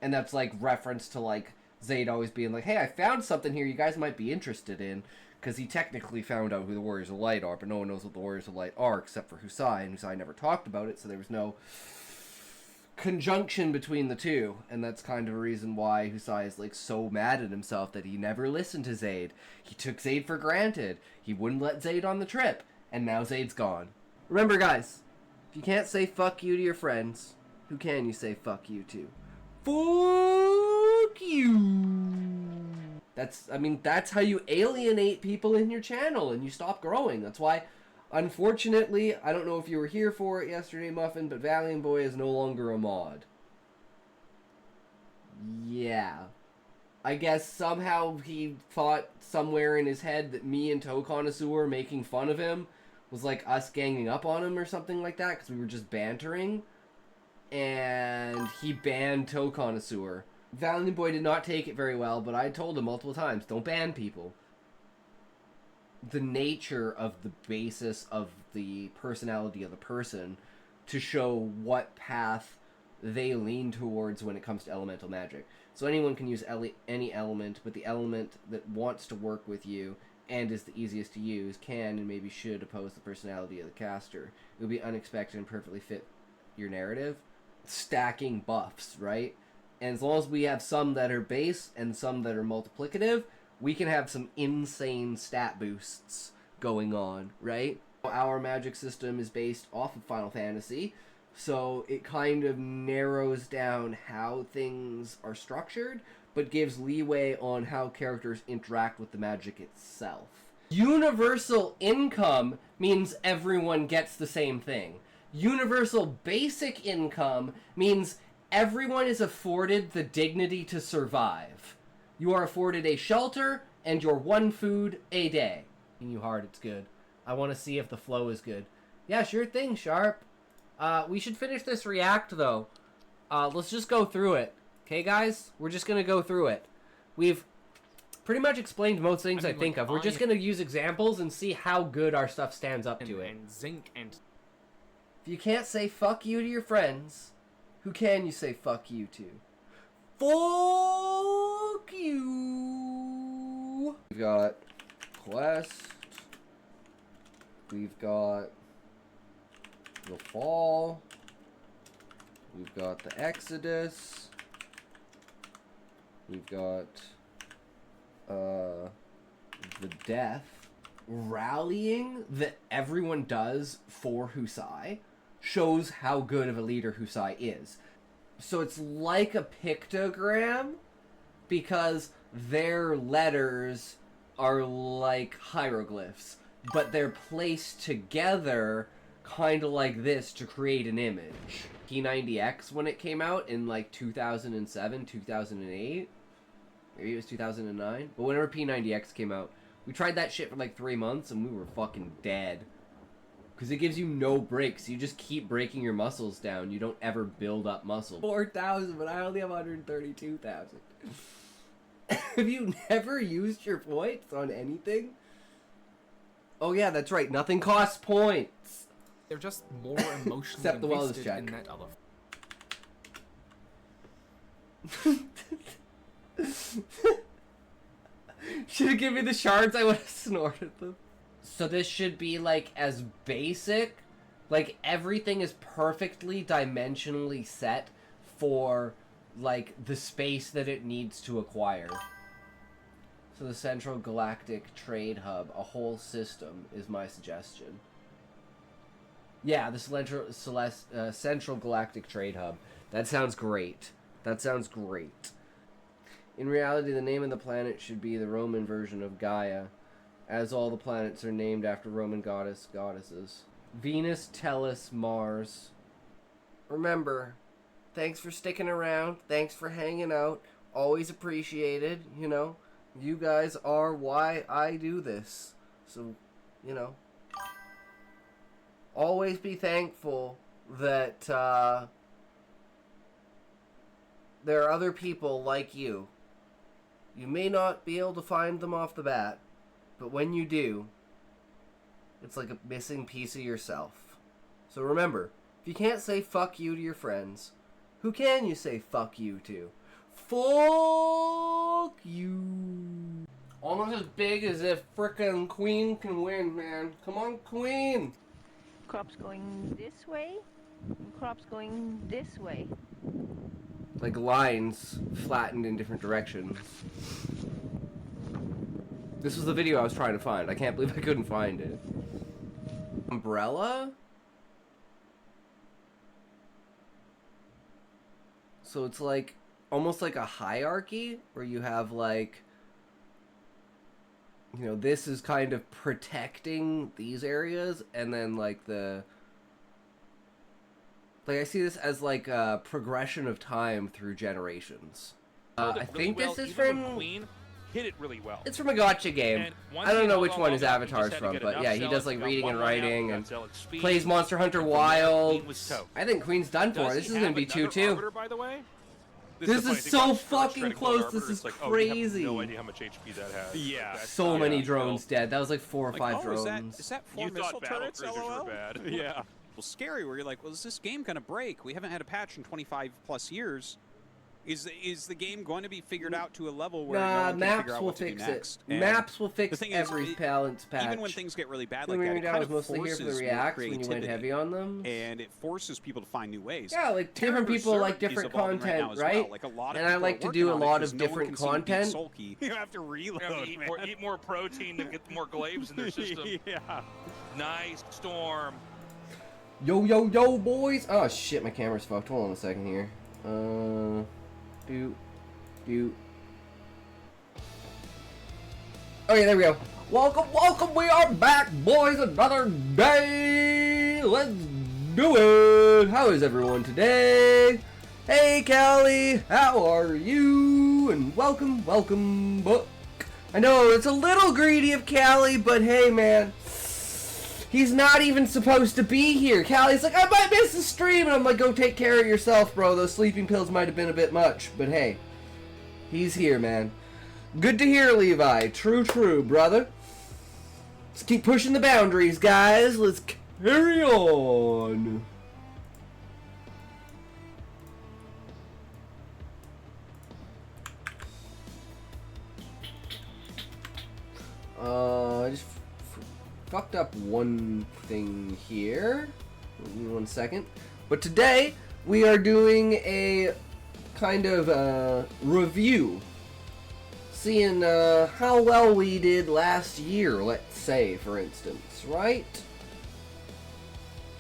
And that's like reference to like Zayd always being like, hey, I found something here you guys might be interested in. Because he technically found out who the Warriors of Light are, but no one knows what the Warriors of Light are except for Husai, and Husai never talked about it, so there was no conjunction between the two. And that's kind of a reason why Husai is like so mad at himself that he never listened to Zayd. He took Zayd for granted. He wouldn't let Zayd on the trip, and now Zayd's gone. Remember, guys, if you can't say fuck you to your friends, who can you say fuck you to? Fuck you. That's how you alienate people in your channel and you stop growing. That's why, unfortunately, I don't know if you were here for it yesterday, Muffin, but Valiant Boy is no longer a mod. Yeah. I guess somehow he thought somewhere in his head that me and Toe Connoisseur making fun of him was like us ganging up on him or something like that, because we were just bantering. And he banned Toe Connoisseur. Valiant Boy did not take it very well, but I told him multiple times, don't ban people. The nature of the basis of the personality of the person to show what path they lean towards when it comes to elemental magic. So anyone can use any element, but the element that wants to work with you and is the easiest to use can and maybe should oppose the personality of the caster. It would be unexpected and perfectly fit your narrative. Stacking buffs, right? And as long as we have some that are base and some that are multiplicative, we can have some insane stat boosts going on, right? Our magic system is based off of Final Fantasy, so it kind of narrows down how things are structured, but gives leeway on how characters interact with the magic itself. Universal income means everyone gets the same thing. Universal basic income means everyone is afforded the dignity to survive. You are afforded a shelter and your one food a day. And you hard, it's good. I want to see if the flow is good. Yeah, sure thing, Sharp. We should finish this react, though. Let's just go through it. Okay, guys? We're just going to go through it. We've pretty much explained most things I think of. We're just going to use examples and see how good our stuff stands up to it. And zinc and... If you can't say fuck you to your friends, who can you say fuck you to? Fuck you! We've got Quest. We've got the Fall. We've got the Exodus. We've got the Death. Rallying that everyone does for Husai shows how good of a leader Husai is. So it's like a pictogram because their letters are like hieroglyphs, but they're placed together kind of like this to create an image. P90X, when it came out in like 2007, 2008, maybe it was 2009, but whenever P90X came out, we tried that shit for like 3 months and we were fucking dead. Because it gives you no breaks. You just keep breaking your muscles down. You don't ever build up muscle. 4,000, but I only have 132,000. Have you never used your points on anything? Oh yeah, that's right. Nothing costs points. They're just more emotionally Except the wellness invested check. in that other... Should have given me the shards, I would have snorted them. So this should be like as basic, like everything is perfectly dimensionally set for like the space that it needs to acquire. So the Central Galactic Trade Hub, a whole system, is my suggestion. Yeah, the Central Galactic Trade Hub. That sounds great. That sounds great. In reality, the name of the planet should be the Roman version of Gaia, as all the planets are named after Roman goddesses. Venus, Tellus, Mars. Remember, thanks for sticking around. Thanks for hanging out. Always appreciated, you know. You guys are why I do this. So, you know. Always be thankful that there are other people like you. You may not be able to find them off the bat, but when you do, it's like a missing piece of yourself. So remember, if you can't say fuck you to your friends, who can you say fuck you to? Fuck you. Almost as big as if frickin' Queen can win, man. Come on, Queen. Crops going this way, and crops going this way. Like lines flattened in different directions. This was the video I was trying to find. I can't believe I couldn't find it. Umbrella? So it's like almost like a hierarchy where you have like, you know, this is kind of protecting these areas, and then like I see this as like a progression of time through generations. I think this is from Queen. Hit it really well. It's from a gotcha game. I don't know which one his avatar's from, but yeah, he does like reading and writing and plays Monster Hunter Wild. I think Queen's done for. This is gonna be 2-2. By the way, this is so fucking close. This is crazy. No idea how much HP that has. Yeah. So many drones dead. That was like 4 or 5 drones. Is that 4 You missile thought battle turrets? cruisers LOL. were bad. Yeah. Well, scary. Where you're like, well, is this game gonna break? We haven't had a patch in 25 plus years. Is the game going to be figured out to a level where no one can maps figure out will what to do fix next? it. Maps will fix thing is, every balance patch. Even when things get really bad like like that, that, it kind was of mostly here for the forces more reacts when you went creativity, heavy on them. and it forces people to find new ways. Yeah, like different Terror people like Reserve is different evolving content, now as right? well. Like a lot of And I people like are to working do a on it lot 'cause of no one different can seem to be content. sulky. You have to reload, Eat more protein to get more glaives in their system. Yeah. Nice storm. Yo, yo, yo, boys! Oh shit, my camera's fucked. Hold on a second here. Okay, there we go. Welcome, welcome, we are back, boys, another day! Let's do it! How is everyone today? Hey, Callie, how are you? And welcome, welcome, book. I know, it's a little greedy of Callie, but hey, man. He's not even supposed to be here. Callie's like, I might miss the stream, and I'm like, go take care of yourself, bro. Those sleeping pills might have been a bit much, but hey. He's here, man. Good to hear, Levi. True, true, brother. Let's keep pushing the boundaries, guys. Let's carry on. I just fucked up one thing here. Give me 1 second. But today, we are doing a kind of review. Seeing how well we did last year, let's say, for instance, right?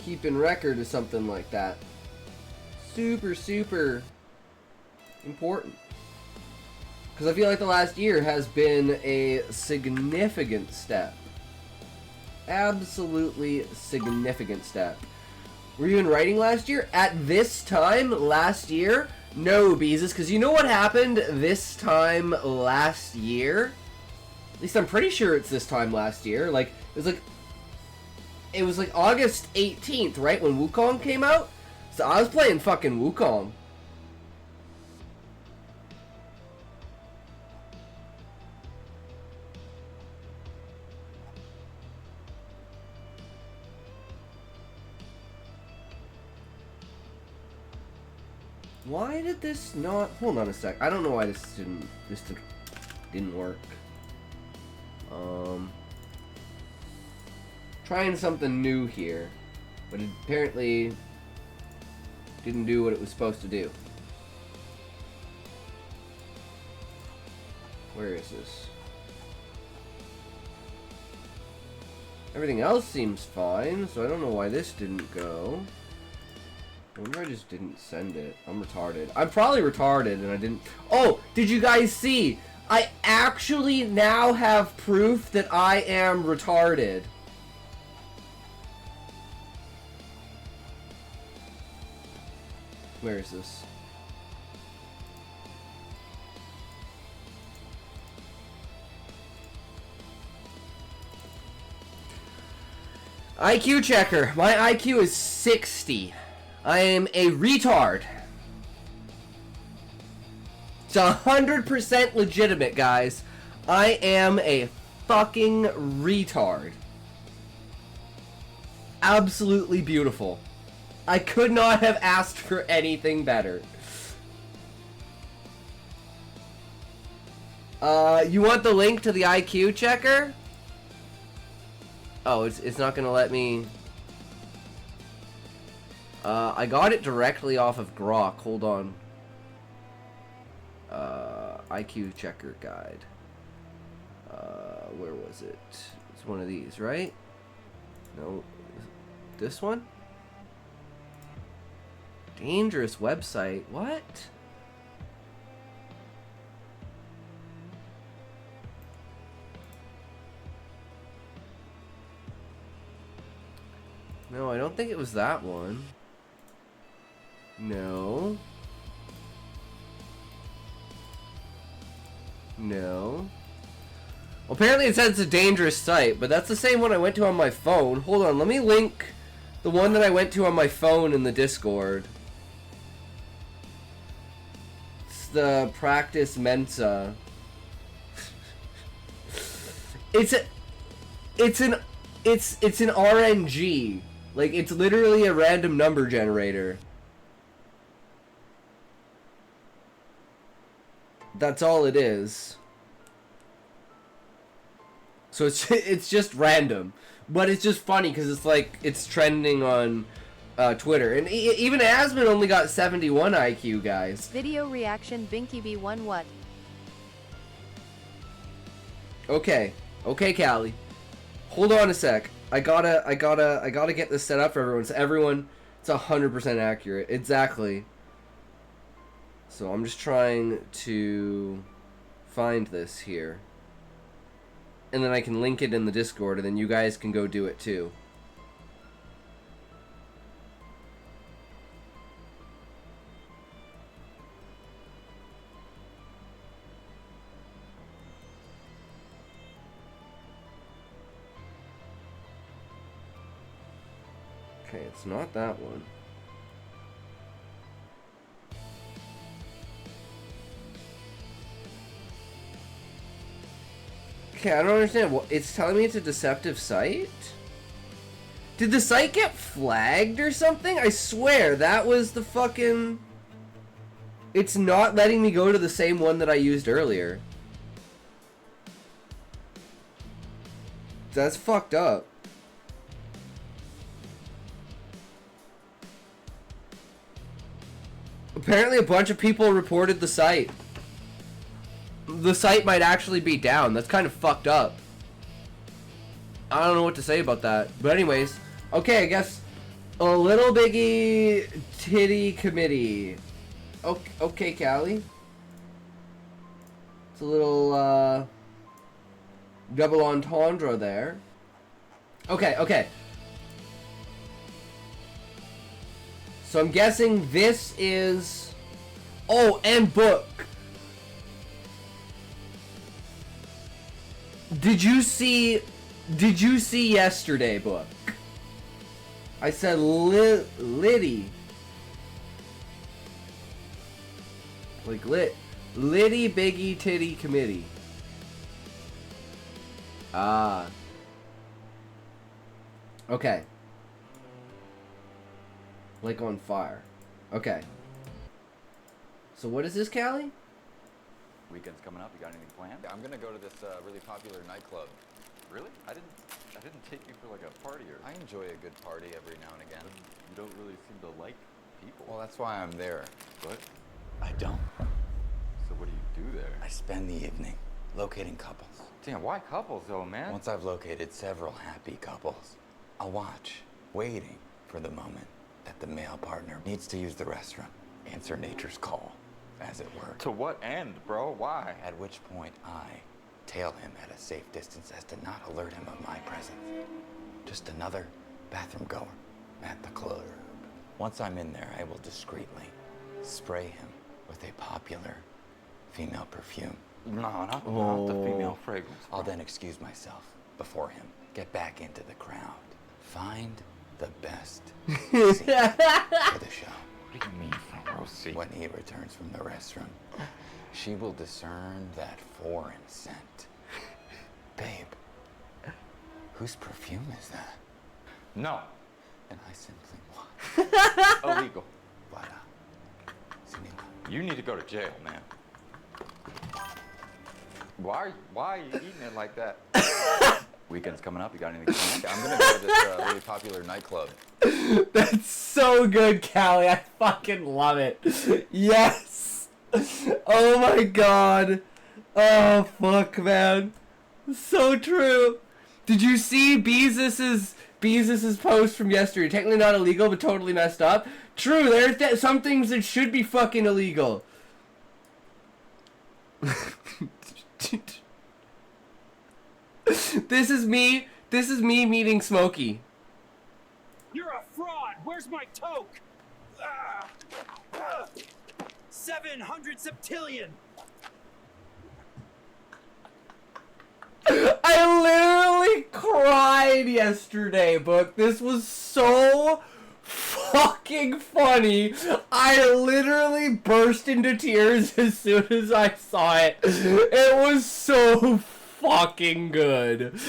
Keeping record of something like that. Super, super important. Because I feel like the last year has been a significant step. Absolutely significant step. Were you in writing last year? At this time last year? No, Beezus, because you know what happened this time last year? At least I'm pretty sure it's this time last year. Like, it was like August 18th, right, when Wukong came out? So I was playing fucking Wukong. Why did this not... Hold on a sec. I don't know why this didn't work. Trying something new here. But it apparently didn't do what it was supposed to do. Where is this? Everything else seems fine, so I don't know why this didn't go. I wonder if I just didn't send it. I'm retarded. I'm probably retarded and I didn't... Oh! Did you guys see? I actually now have proof that I am retarded. Where is this? IQ checker. My IQ is 60. I am a retard. It's 100% legitimate, guys. I am a fucking retard. Absolutely beautiful. I could not have asked for anything better. You want the link to the IQ checker? Oh, it's not gonna let me. I got it directly off of Grok. Hold on. IQ checker guide. Where was it? It's one of these, right? No, this one? Dangerous website. What? No, I don't think it was that one. No. No. Well, apparently it says it's a dangerous site, but that's the same one I went to on my phone. Hold on, let me link the one that I went to on my phone in the Discord. It's the Practice Mensa. It's an RNG. Like, it's literally a random number generator. That's all it is. So it's just random, but it's just funny because it's like it's trending on Twitter, and even Asmon only got 71 IQ, guys. Video reaction Binky B1 what? Okay, Callie, hold on a sec. I gotta get this set up for everyone. So everyone, it's 100% accurate, exactly. So I'm just trying to find this here. And then I can link it in the Discord, and then you guys can go do it too. Okay, it's not that one. Okay, I don't understand. What, it's telling me it's a deceptive site? Did the site get flagged or something? I swear, that was the fucking... It's not letting me go to the same one that I used earlier. That's fucked up. Apparently a bunch of people reported the site. The site might actually be down. That's kind of fucked up. I don't know what to say about that. But anyways, okay, I guess a little biggie titty committee. Okay, Callie. It's a little double entendre there. Okay. So I'm guessing this is... Oh, and book. Did you see yesterday, book? I said Liddy. Like Liddy Biggie Titty Committee. Ah. Okay. Like on fire. Okay. So what is this, Callie? Weekend's coming up. You got anything planned? I'm gonna go to this really popular nightclub. Really? I didn't take you for like a partier. I enjoy a good party every now and again. You don't really seem to like people. Well, that's why I'm there. But I don't. so what do you do there? I spend the evening locating couples. Damn, why couples though, man? Once I've located several happy couples, I'll watch, waiting for the moment that the male partner needs to use the restroom, answer nature's call, as it were. To what end, bro? Why? At which point I tail him at a safe distance as to not alert him of my presence. Just another bathroom goer at the club. Once I'm in there, I will discreetly spray him with a popular female perfume. No, not the female fragrance. I'll then excuse myself before him, get back into the crowd, find the best seat for the show. What do you mean front row seat? When he returns from the restroom, she will discern that foreign scent. Babe, whose perfume is that? No. And I simply watch. Illegal. Voila. Simila. You need to go to jail, man. Why are you eating it like that? Weekend's coming up. You got anything planned? I'm gonna go to this really popular nightclub. That's so good, Callie. I fucking love it. Yes. Oh my god. Oh fuck, man. So true. Did you see Beezus' post from yesterday? Technically not illegal, but totally messed up. True. There's some things that should be fucking illegal. This is me meeting Smokey. You're a fraud! Where's my toke? 700 septillion! I literally cried yesterday, Book. This was so fucking funny. I literally burst into tears as soon as I saw it. It was so fucking good.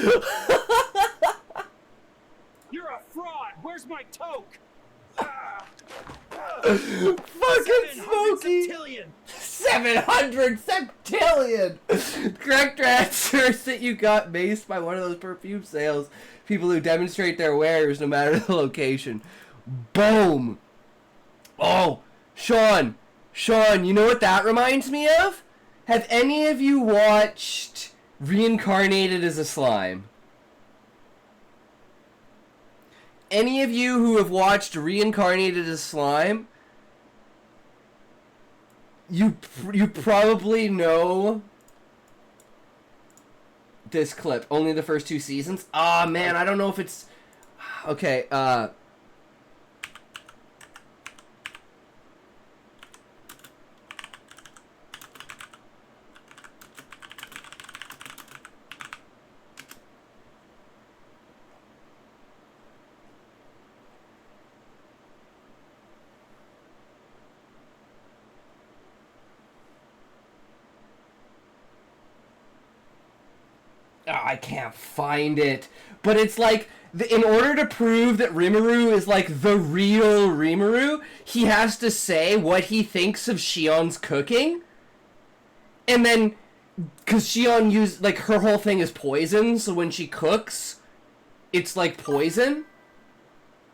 You're a fraud! Where's my toke? Fucking Smokey! 700 septillion! Correct answer is that you got maced by one of those perfume sales people who demonstrate their wares no matter the location. Boom! Oh, Sean, you know what that reminds me of? Have any of you watched Reincarnated as a Slime? Any of you who have watched Reincarnated as Slime, you probably know this clip. Only the first 2 seasons. Ah, man, I don't know if it's... Okay, I can't find it. But it's like, in order to prove that Rimuru is like the real Rimuru, he has to say what he thinks of Shion's cooking. And then, because Shion used, like, her whole thing is poison, so when she cooks, it's like poison.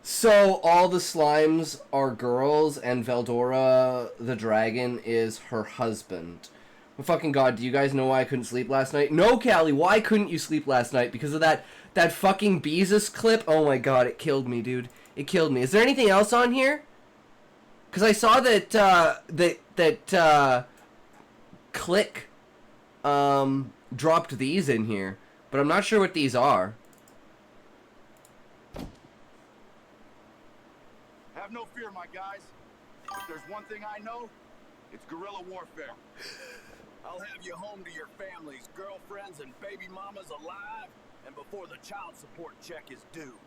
So all the slimes are girls, and Veldora the dragon is her husband. Oh, fucking god, do you guys know why I couldn't sleep last night? No, Callie, why couldn't you sleep last night? Because of that fucking Beezus clip? Oh my god, it killed me, dude. It killed me. Is there anything else on here? Because I saw that, Click, dropped these in here. But I'm not sure what these are. Have no fear, my guys. If there's one thing I know, it's guerrilla warfare. I'll have you home to your families, girlfriends, and baby mamas alive, and before the child support check is due.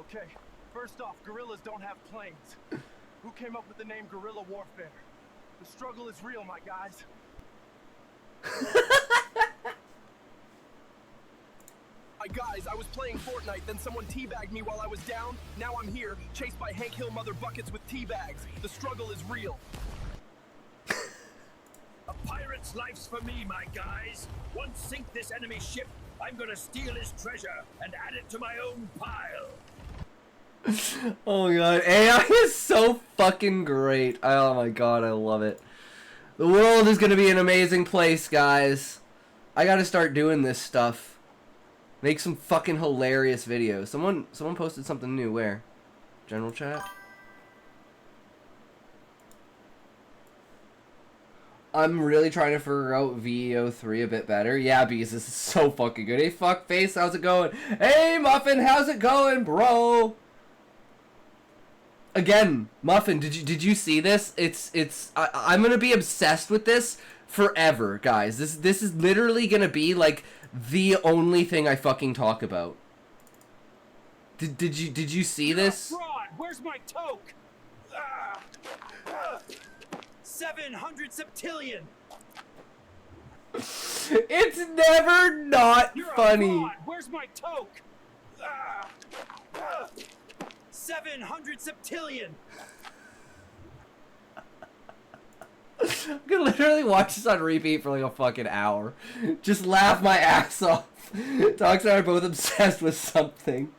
Okay, first off, gorillas don't have planes. Who came up with the name guerrilla warfare? The struggle is real, my guys. Guys, I was playing Fortnite, then someone teabagged me while I was down. Now I'm here, chased by Hank Hill mother buckets with teabags. The struggle is real. A pirate's life's for me, my guys. Once sink this enemy ship, I'm gonna steal his treasure and add it to my own pile. Oh my god, AI is so fucking great. Oh my god, I love it. The world is gonna be an amazing place, guys. I gotta start doing this stuff. Make some fucking hilarious videos. Someone posted something new. Where? General chat? I'm really trying to figure out VEO3 a bit better. Yeah, because this is so fucking good. Hey, fuckface, how's it going? Hey, Muffin, how's it going, bro? Again, Muffin, did you see this? I'm gonna be obsessed with this forever, guys. This is literally gonna be like the only thing I fucking talk about. Did you see this? Fraud! Where's my toke? 700 septillion. It's never not You're funny. A fraud. Where's my toke? 700 septillion. I'm gonna literally watch this on repeat for like a fucking hour. Just laugh my ass off. Dogs and I are both obsessed with something.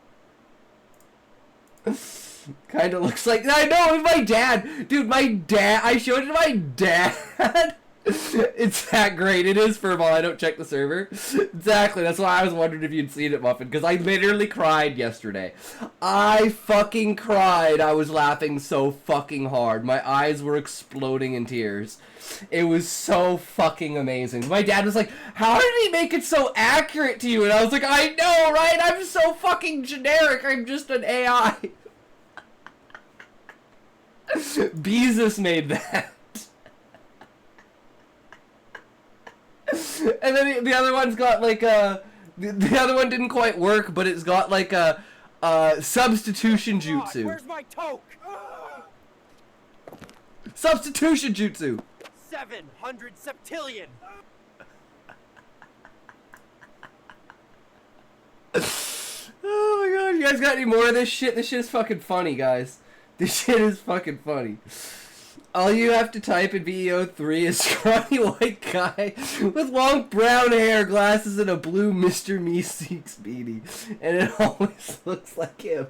Kinda looks like... I know, it's my dad! Dude, my dad... I showed it to my dad! It's that great. It is Furball. I don't check the server. Exactly. That's why I was wondering if you'd seen it, Muffin. Because I literally cried yesterday. I fucking cried. I was laughing so fucking hard. My eyes were exploding in tears. It was so fucking amazing. My dad was like, how did he make it so accurate to you? And I was like, I know, right? I'm so fucking generic. I'm just an AI. Beezus made that. And then the other one's got like a... The other one didn't quite work, but it's got like a substitution jutsu. Where's my toke? Substitution jutsu! 700 septillion. Oh my god, you guys got any more of this shit? This shit is fucking funny, guys. This shit is fucking funny. All you have to type in VEO3 is scrawny white guy with long brown hair, glasses, and a blue Mr. Meeseeks beanie. And it always looks like him.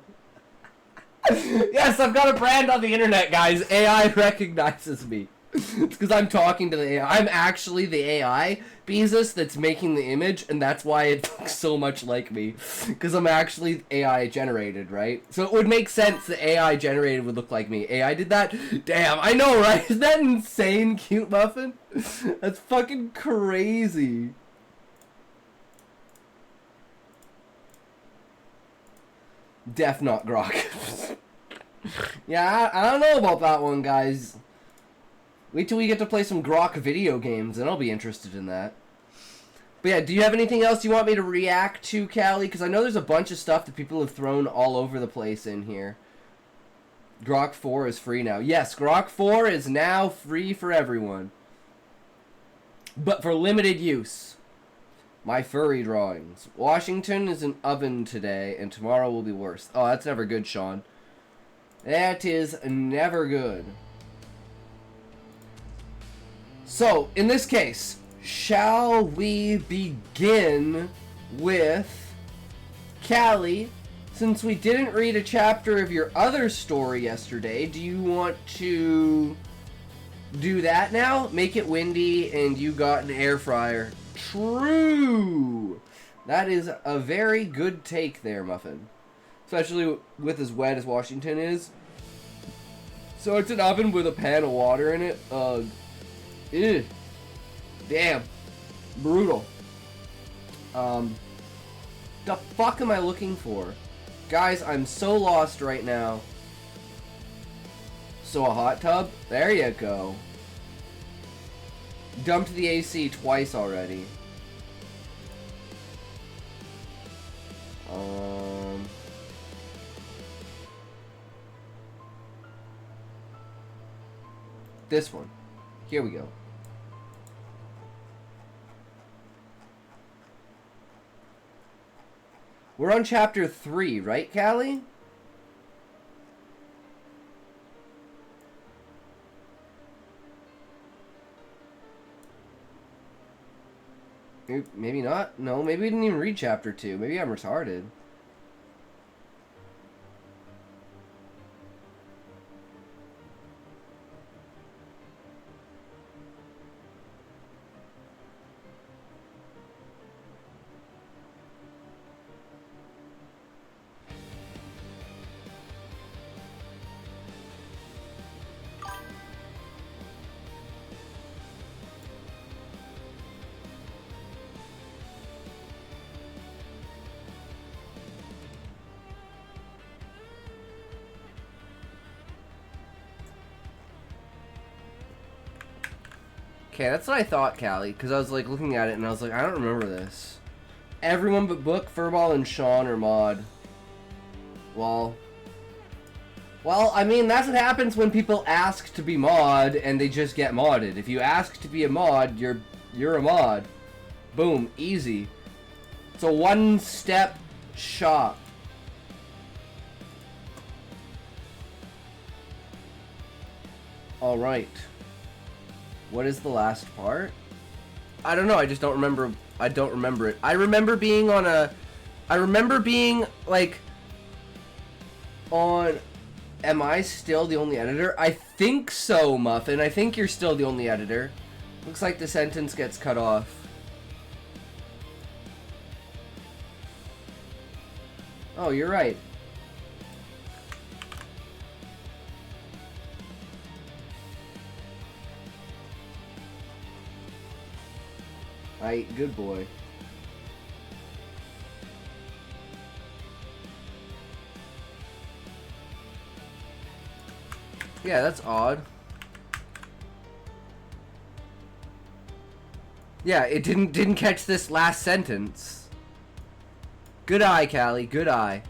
Yes, I've got a brand on the internet, guys. AI recognizes me. It's because I'm talking to the AI. I'm actually the AI, Beezus, that's making the image, and that's why it looks so much like me. Because I'm actually AI generated, right? So it would make sense that AI generated would look like me. AI did that? Damn, I know, right? Isn't that insane, Cute Muffin? That's fucking crazy. Def not Grok. Yeah, I don't know about that one, guys. Wait till we get to play some Grok video games, and I'll be interested in that. But yeah, do you have anything else you want me to react to, Callie? Because I know there's a bunch of stuff that people have thrown all over the place in here. Grok 4 is free now. Yes, Grok 4 is now free for everyone. But for limited use. My furry drawings. Washington is an oven today, and tomorrow will be worse. Oh, that's never good, Sean. That is never good. So, in this case, shall we begin with Callie? Since we didn't read a chapter of your other story yesterday, do you want to do that now? Make it windy and you got an air fryer. True! That is a very good take there, Muffin. Especially with as wet as Washington is. So it's an oven with a pan of water in it. Ew. Damn. Brutal. The fuck am I looking for? Guys, I'm so lost right now. So a hot tub? There you go. Dumped the AC twice already. This one. Here we go. We're on chapter 3, right, Callie? Maybe not. No, maybe we didn't even read chapter 2. Maybe I'm retarded. Okay, that's what I thought, Callie, because I was like looking at it and I was like, I don't remember this. Everyone but Book, Furball, and Sean are mod. Well, I mean, that's what happens when people ask to be mod and they just get modded. If you ask to be a mod, you're a mod. Boom, easy. It's a one-step shop. All right. What is the last part? I don't know. I just don't remember. I don't remember it. I remember being on a. I remember being like. On. Am I still the only editor? I think so, Muffin. I think you're still the only editor. Looks like the sentence gets cut off. Oh, you're right. Good boy. Yeah, that's odd. Yeah, it didn't catch this last sentence. Good eye, Callie. Good eye.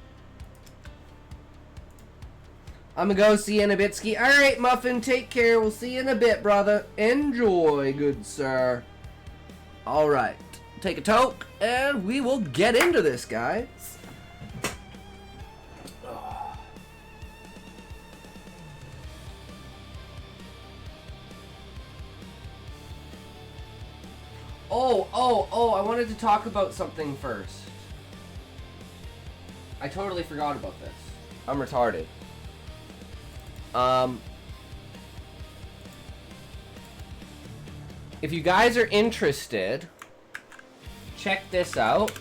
I'm gonna go see you in a bit, Ski. Alright, Muffin, take care. We'll see you in a bit, brother. Enjoy, good sir. Alright. Take a toke, and we will get into this, guys. Oh, I wanted to talk about something first. I totally forgot about this. I'm retarded. If you guys are interested, check this out.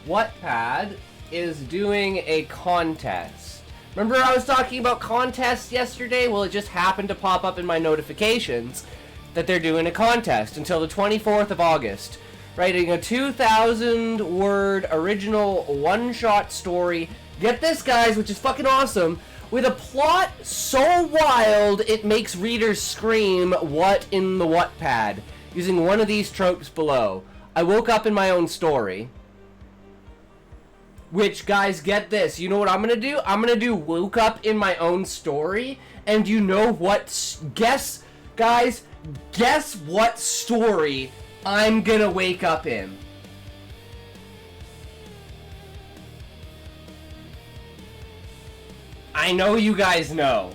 Wattpad is doing a contest. Remember I was talking about contests yesterday? Well, it just happened to pop up in my notifications that they're doing a contest until the 24th of August. Writing a 2,000 word original one-shot story. Get this, guys, which is fucking awesome. With a plot so wild it makes readers scream, "What in the Wattpad?" Using one of these tropes below. I woke up in my own story. Which, guys, get this. You know what I'm gonna do? I'm gonna do woke up in my own story. And you know what? Guess, guys, guess what story I'm gonna wake up in. I know you guys know.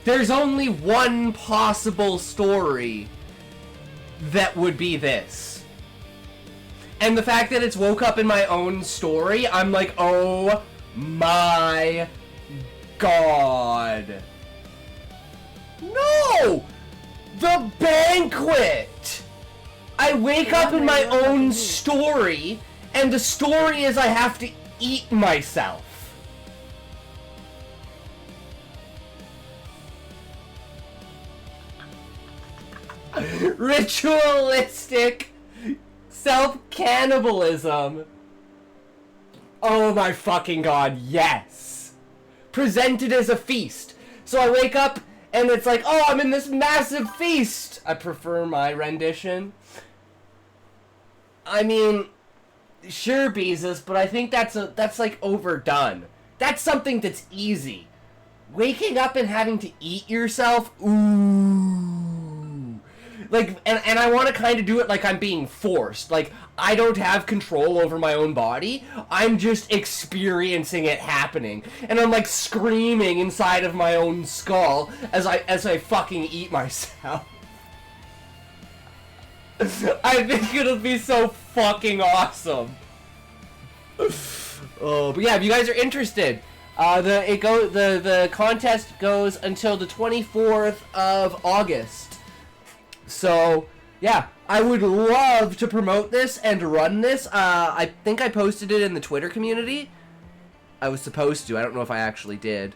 There's only one possible story that would be this. And the fact that it's woke up in my own story, I'm like, oh my god. No! The banquet! I wake up in my own story, and the story is I have to eat myself. Ritualistic self-cannibalism. Oh my fucking god, yes! Presented as a feast. So I wake up and it's like, oh, I'm in this massive feast! I prefer my rendition. I mean, sure, Beezus, but I think that's like overdone. That's something that's easy. Waking up and having to eat yourself, ooh. Like, and I want to kind of do it like I'm being forced. Like, I don't have control over my own body. I'm just experiencing it happening. And I'm like screaming inside of my own skull as I fucking eat myself. I think it'll be so fucking awesome. Oh, but yeah, if you guys are interested, the contest goes until the 24th of August. So, yeah, I would love to promote this and run this. I think I posted it in the Twitter community. I was supposed to. I don't know if I actually did.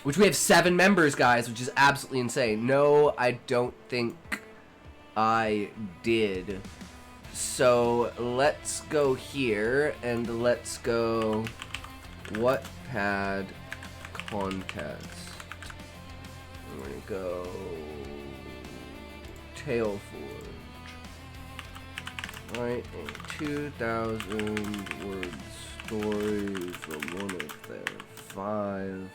Which we have 7 members, guys, which is absolutely insane. No, I don't think I did. So, let's go here, and let's go Wattpad contest. I'm gonna go Tailforge. Write a 2,000 word story from one of their 5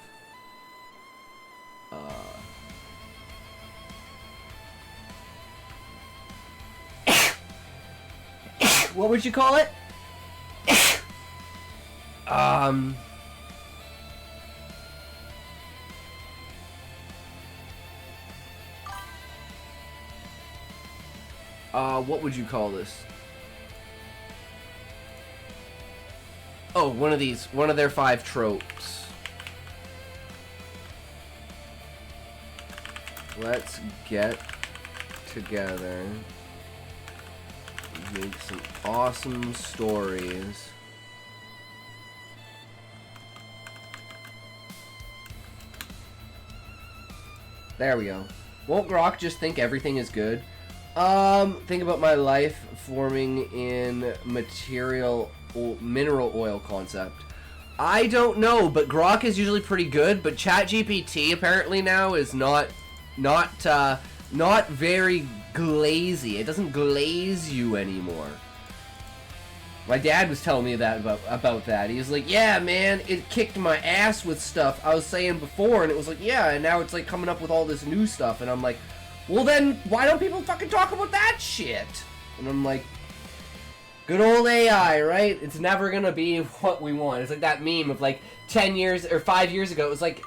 what would you call it? what would you call this? Oh, one of their 5 tropes. Let's get together, make some awesome stories. There we go. Won't Grok just think everything is good? Think about my life forming in mineral oil concept. I don't know, but Grok is usually pretty good, but ChatGPT apparently now is not very glazy. It doesn't glaze you anymore. My dad was telling me that about that. He was like, yeah, man, it kicked my ass with stuff I was saying before, and it was like, yeah, and now it's like coming up with all this new stuff, and I'm like, well then, why don't people fucking talk about that shit? And I'm like, good old AI, right? It's never gonna be what we want. It's like that meme of like 10 years or 5 years ago. It was like,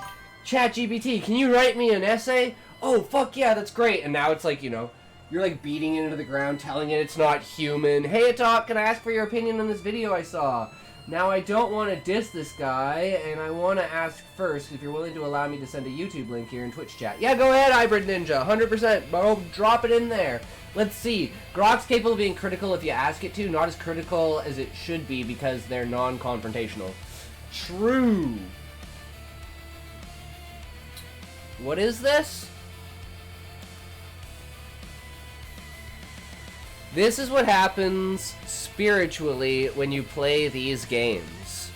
ChatGPT, can you write me an essay? Oh, fuck yeah, that's great. And now it's like, you know, you're like beating it into the ground, telling it it's not human. Hey, Atok, can I ask for your opinion on this video I saw? Now, I don't want to diss this guy, and I want to ask first if you're willing to allow me to send a YouTube link here in Twitch chat. Yeah, go ahead, Hybrid Ninja, 100%. Bro, drop it in there. Let's see. Grok's capable of being critical if you ask it to, not as critical as it should be because they're non-confrontational. True. What is this? This is what happens spiritually when you play these games.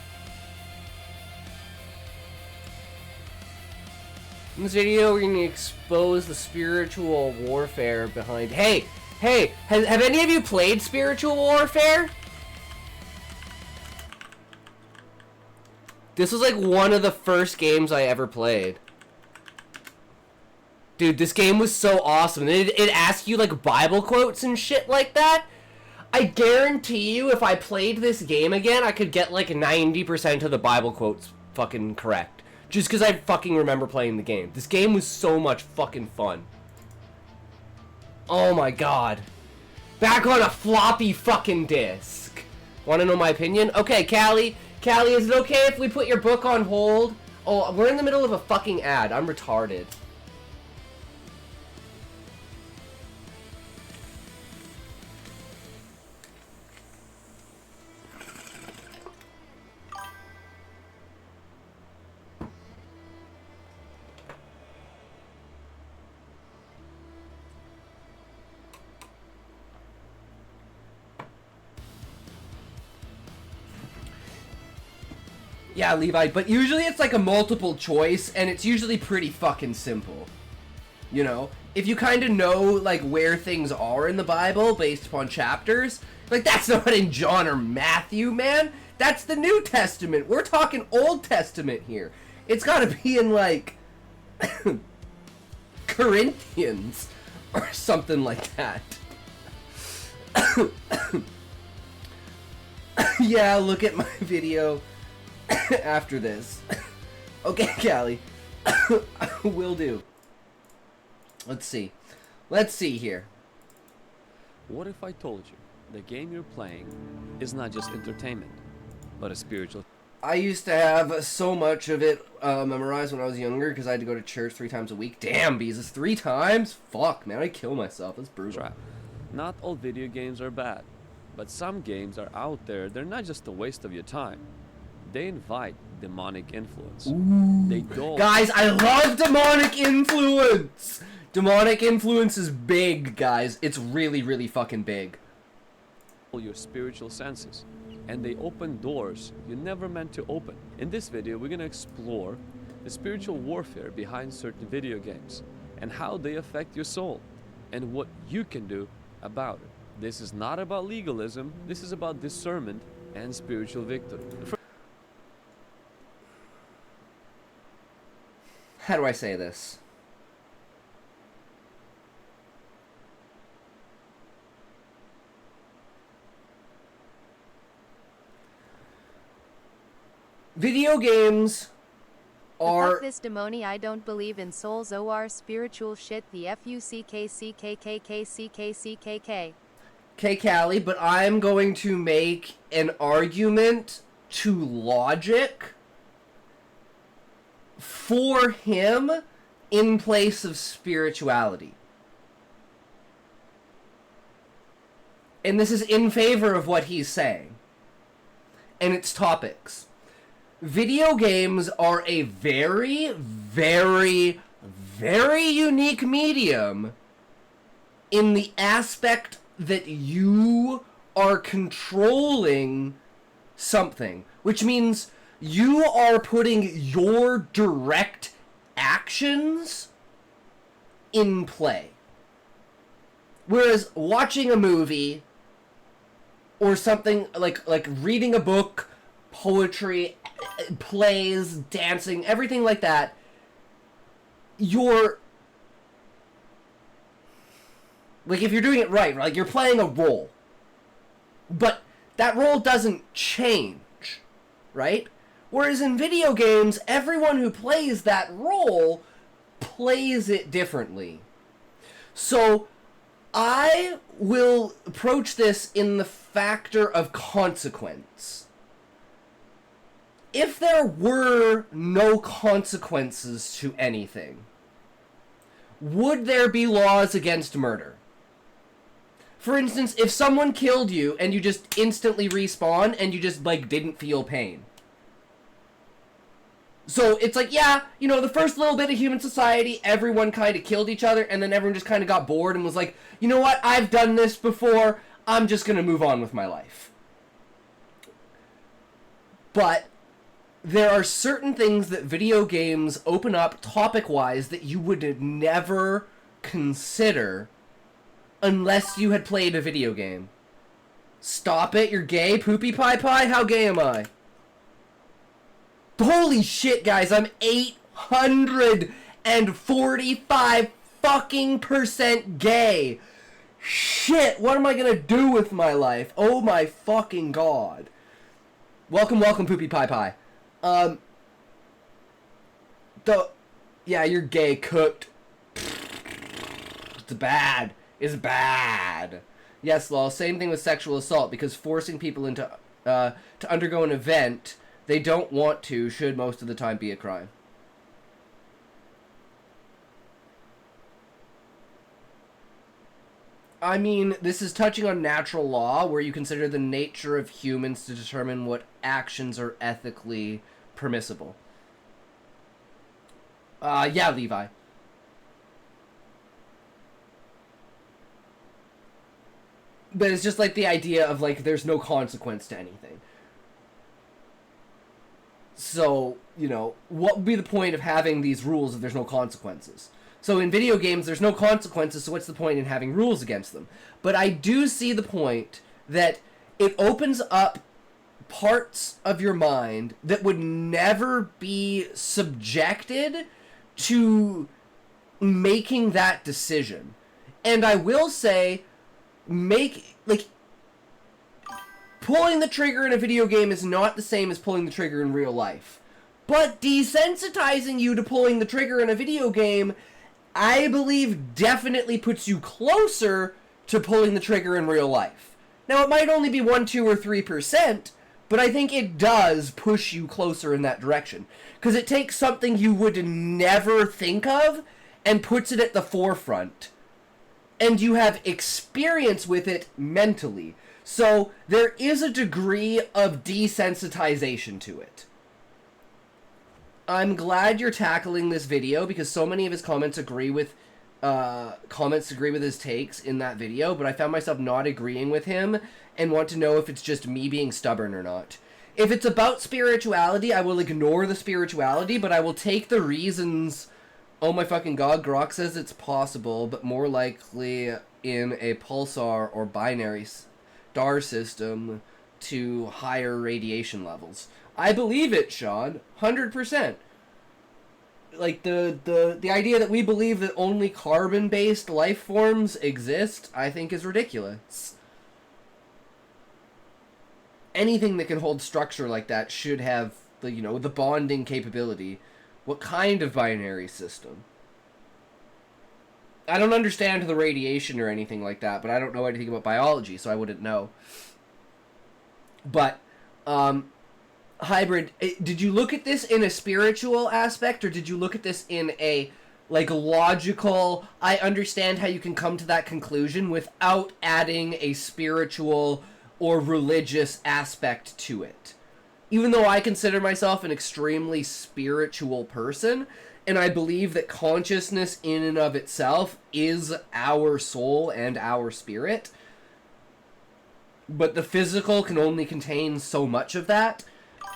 In this video, we're going to expose the spiritual warfare behind... Hey! Have any of you played Spiritual Warfare? This was like one of the first games I ever played. Dude, this game was so awesome. It asks you, like, Bible quotes and shit like that. I guarantee you, if I played this game again, I could get, like, 90% of the Bible quotes fucking correct. Just because I fucking remember playing the game. This game was so much fucking fun. Oh my god. Back on a floppy fucking disc. Want to know my opinion? Okay, Callie. Callie, is it okay if we put your book on hold? Oh, we're in the middle of a fucking ad. I'm retarded. Yeah, Levi, but usually it's like a multiple choice, and it's usually pretty fucking simple. You know? If you kind of know, like, where things are in the Bible based upon chapters, like, that's not in John or Matthew, man! That's the New Testament! We're talking Old Testament here! It's gotta be in, like, Corinthians, or something like that. Yeah, look at my video after this. Okay, Callie. Will do. Let's see. Let's see here. What if I told you the game you're playing is not just entertainment, but a spiritual... I used to have so much of it memorized when I was younger because I had to go to church 3 times a week. Damn, Beezus, 3 times? Fuck, man, I'd kill myself. That's brutal. Trap. Not all video games are bad, but some games are out there. They're not just a waste of your time. They invite demonic influence. Ooh. They don't. Guys, I love demonic influence! Demonic influence is big, guys. It's really, really fucking big. Your spiritual senses, and they open doors you never meant to open. In this video, we're going to explore the spiritual warfare behind certain video games and how they affect your soul and what you can do about it. This is not about legalism. This is about discernment and spiritual victory. How do I say this? Video games are... Fuck this demoni, I don't believe in souls or spiritual shit, the fuckckckckckckck. Okay, Callie, but I'm going to make an argument to logic for him in place of spirituality. And this is in favor of what he's saying. And its topics. Video games are a very, very, very unique medium in the aspect that you are controlling something. Which means you are putting your direct actions in play. Whereas watching a movie or something like reading a book, poetry, plays, dancing, everything like that, you're like, if you're doing it right, like, you're playing a role. But that role doesn't change, right? Whereas in video games, everyone who plays that role plays it differently. So I will approach this in the factor of consequence. If there were no consequences to anything, would there be laws against murder? For instance, if someone killed you and you just instantly respawn and you just, like, didn't feel pain. So it's like, yeah, you know, the first little bit of human society, everyone kind of killed each other, and then everyone just kind of got bored and was like, you know what, I've done this before, I'm just going to move on with my life. But there are certain things that video games open up topic-wise that you would never consider unless you had played a video game. Stop it, you're gay, poopy pie pie? How gay am I? Holy shit, guys, I'm 845 fucking % gay. Shit, what am I gonna do with my life? Oh my fucking god. Welcome, welcome, poopy pie pie. Yeah, you're gay, cooked. It's bad. It's bad. Yes, lol, same thing with sexual assault, because forcing people into, to undergo an event they don't want to should most of the time be a crime. I mean, this is touching on natural law, where you consider the nature of humans to determine what actions are ethically permissible. Yeah, Levi. But it's just like the idea of, like, there's no consequence to anything. So, you know, what would be the point of having these rules if there's no consequences? So in video games, there's no consequences, so what's the point in having rules against them? But I do see the point that it opens up parts of your mind that would never be subjected to making that decision. And I will say, pulling the trigger in a video game is not the same as pulling the trigger in real life. But desensitizing you to pulling the trigger in a video game, I believe, definitely puts you closer to pulling the trigger in real life. Now, it might only be 1, 2, or 3%, but I think it does push you closer in that direction. Because it takes something you would never think of and puts it at the forefront. And you have experience with it mentally. So there is a degree of desensitization to it. I'm glad you're tackling this video because so many of his comments agree with his takes in that video, but I found myself not agreeing with him and want to know if it's just me being stubborn or not. If it's about spirituality, I will ignore the spirituality, but I will take the reasons. Oh my fucking god, Grok says it's possible, but more likely in a pulsar or binary star system to higher radiation levels. I believe it, Sean. 100%. Like, the idea that we believe that only carbon-based life forms exist, I think is ridiculous. Anything that can hold structure like that should have the, you know, the bonding capability What kind of binary system? I don't understand the radiation or anything like that, but I don't know anything about biology, so I wouldn't know. But, Hybrid, did you look at this in a spiritual aspect, or did you look at this in a, like, logical, I understand how you can come to that conclusion without adding a spiritual or religious aspect to it? Even though I consider myself an extremely spiritual person, and I believe that consciousness in and of itself is our soul and our spirit, but the physical can only contain so much of that.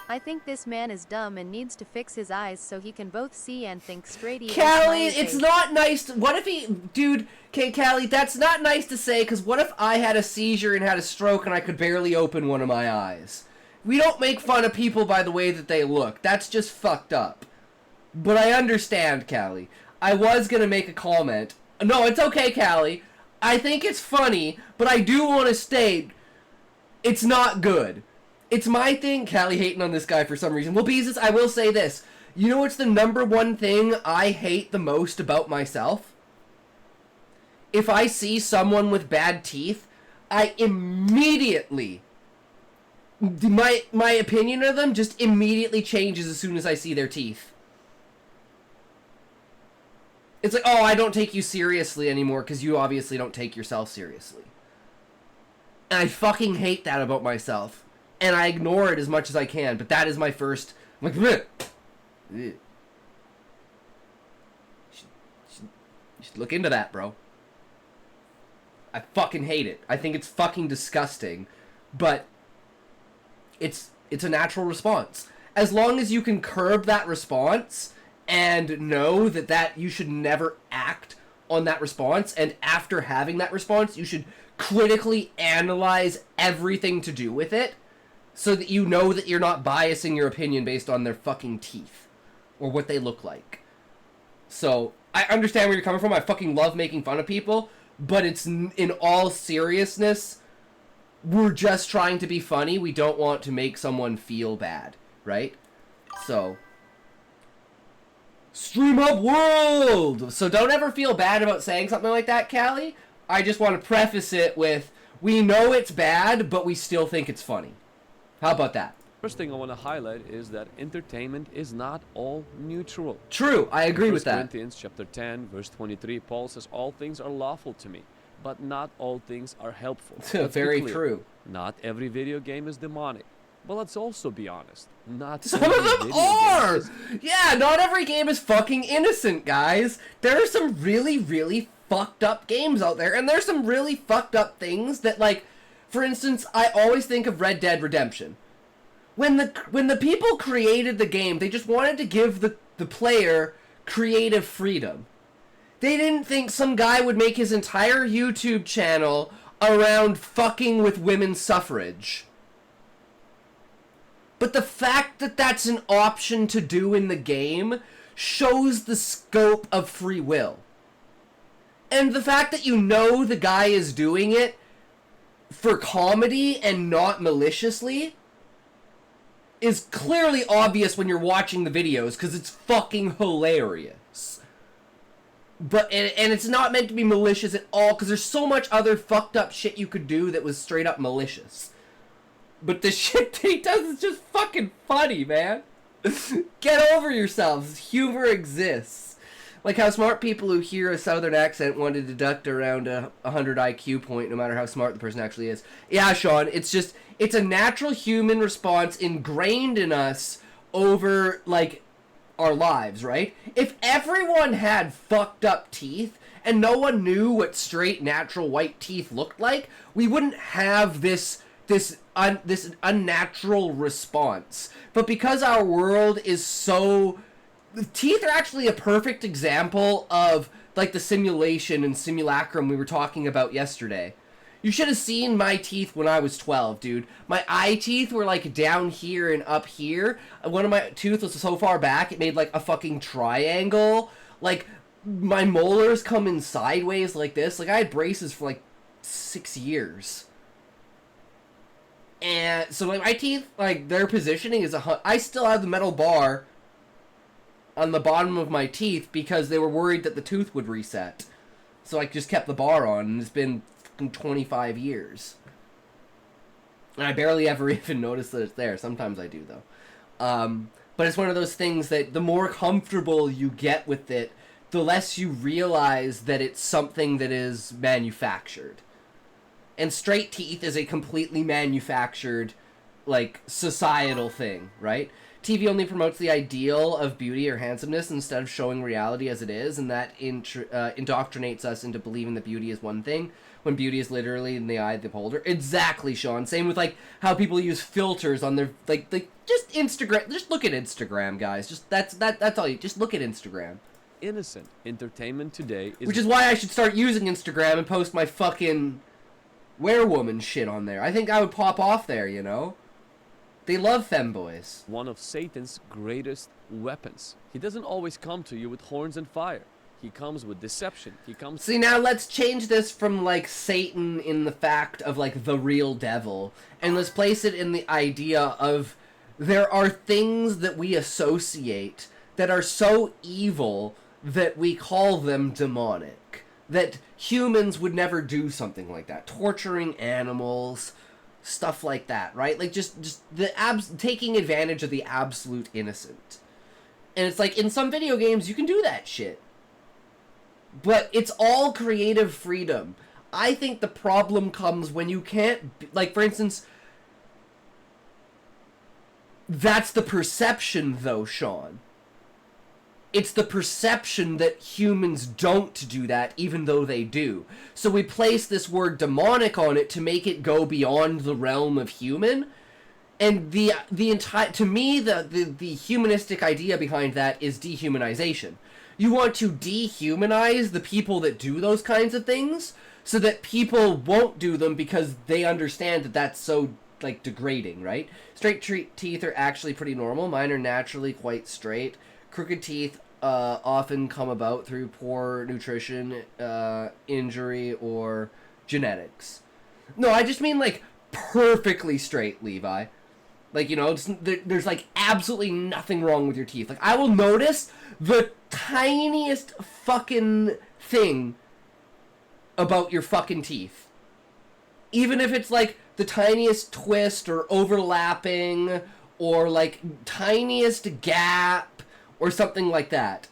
I think this man is dumb and needs to fix his eyes so he can both see and think straight. Callie, it's not nice to, what if he, dude, okay, Callie, that's not nice to say, because what if I had a seizure and had a stroke and I could barely open one of my eyes? We don't make fun of people by the way that they look. That's just fucked up. But I understand, Callie. I was gonna make a comment. No, it's okay, Callie. I think it's funny, but I do want to state, it's not good. It's my thing, Callie hating on this guy for some reason. Well, Beezus, I will say this. You know what's the number one thing I hate the most about myself? If I see someone with bad teeth, I immediately... My opinion of them just immediately changes as soon as I see their teeth. It's like, oh, I don't take you seriously anymore because you obviously don't take yourself seriously. And I fucking hate that about myself. And I ignore it as much as I can, but that is my first... I'm like, bleh. You should look into that, bro. I fucking hate it. I think it's fucking disgusting. But it's a natural response. As long as you can curb that response and know that you should never act on that response, and after having that response, you should critically analyze everything to do with it, so that you know that you're not biasing your opinion based on their fucking teeth or what they look like. So, I understand where you're coming from. I fucking love making fun of people, but it's, in all seriousness, we're just trying to be funny. We don't want to make someone feel bad, right? So, Stream Up World! So don't ever feel bad about saying something like that, Callie. I just want to preface it with, we know it's bad, but we still think it's funny. How about that? First thing I want to highlight is that entertainment is not all neutral. True, I agree with that. 1 Corinthians chapter 10, verse 23, Paul says, all things are lawful to me, but not all things are helpful. Very true. Not every video game is demonic. But let's also be honest. Not some of them are! Yeah, not every game is fucking innocent, guys. There are some really, really fucked up games out there, and there's some really fucked up things that, like, for instance, I always think of Red Dead Redemption. When the people created the game, they just wanted to give the player creative freedom. They didn't think some guy would make his entire YouTube channel around fucking with women's suffrage. But the fact that that's an option to do in the game shows the scope of free will. And the fact that you know the guy is doing it for comedy and not maliciously is clearly obvious when you're watching the videos, because it's fucking hilarious. But and it's not meant to be malicious at all, because there's so much other fucked up shit you could do that was straight up malicious. But the shit he does is just fucking funny, man. Get over yourselves. Humor exists. Like how smart people who hear a southern accent want to deduct around a 100 IQ point no matter how smart the person actually is. Yeah, Sean, it's a natural human response ingrained in us over, like, our lives, right? If everyone had fucked up teeth and no one knew what straight, natural white teeth looked like, we wouldn't have this unnatural response. But because our world is so... Teeth are actually a perfect example of, like, the simulation and simulacrum we were talking about yesterday. You should have seen my teeth when I was 12, dude. My eye teeth were, like, down here and up here. One of my tooth was so far back, it made, like, a fucking triangle. Like, my molars come in sideways like this. Like, I had braces for, like, 6 years. And so, like, my teeth, like, their positioning is I still have the metal bar on the bottom of my teeth because they were worried that the tooth would reset. So I just kept the bar on, and it's been fucking 25 years. And I barely ever even notice that it's there. Sometimes I do, though. But it's one of those things that the more comfortable you get with it, the less you realize that it's something that is manufactured. And straight teeth is a completely manufactured, like, societal thing, right? TV only promotes the ideal of beauty or handsomeness instead of showing reality as it is, and that indoctrinates us into believing that beauty is one thing, when beauty is literally in the eye of the beholder. Exactly, Sean. Same with, like, how people use filters on their, like just Instagram. Just look at Instagram, guys. Just, that's all you, just look at Instagram. Innocent. Entertainment today is... Which is why I should start using Instagram and post my fucking werewoman shit on there. I think I would pop off there, you know? They love femboys. one of Satan's greatest weapons. He doesn't always come to you with horns and fire. He comes with deception. He comes... See, now let's change this from, like, Satan in the fact of, like, the real devil, and let's place it in the idea of there are things that we associate that are so evil that we call them demonic. That humans would never do something like that. Torturing animals, stuff like that, right? Like, just the taking advantage of the absolute innocent. And it's like, in some video games, you can do that shit. But it's all creative freedom. I think the problem comes when you can't, like, for instance, that's the perception, though, Sean. It's the perception that humans don't do that, even though they do. So we place this word demonic on it to make it go beyond the realm of human. And the entire, to me, the humanistic idea behind that is dehumanization. You want to dehumanize the people that do those kinds of things so that people won't do them because they understand that that's so, like, degrading, right? Straight teeth are actually pretty normal. Mine are naturally quite straight. Crooked teeth often come about through poor nutrition, injury, or genetics. No, I just mean, like, perfectly straight, Levi. Like, you know, there's, like, absolutely nothing wrong with your teeth. Like, I will notice the tiniest fucking thing about your fucking teeth. Even if it's, like, the tiniest twist or overlapping or, like, tiniest gap or something like that.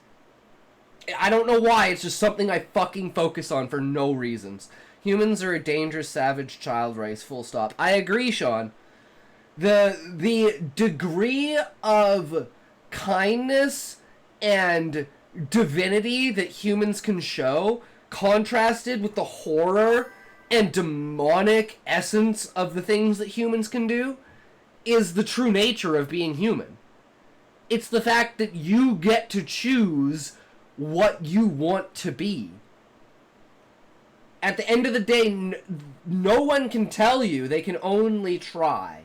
I don't know why, it's just something I fucking focus on for no reasons. Humans are a dangerous, savage child race, full stop. I agree, Sean. The degree of kindness and divinity that humans can show, contrasted with the horror and demonic essence of the things that humans can do, is the true nature of being human. It's the fact that you get to choose what you want to be. At the end of the day, no one can tell you. They can only try.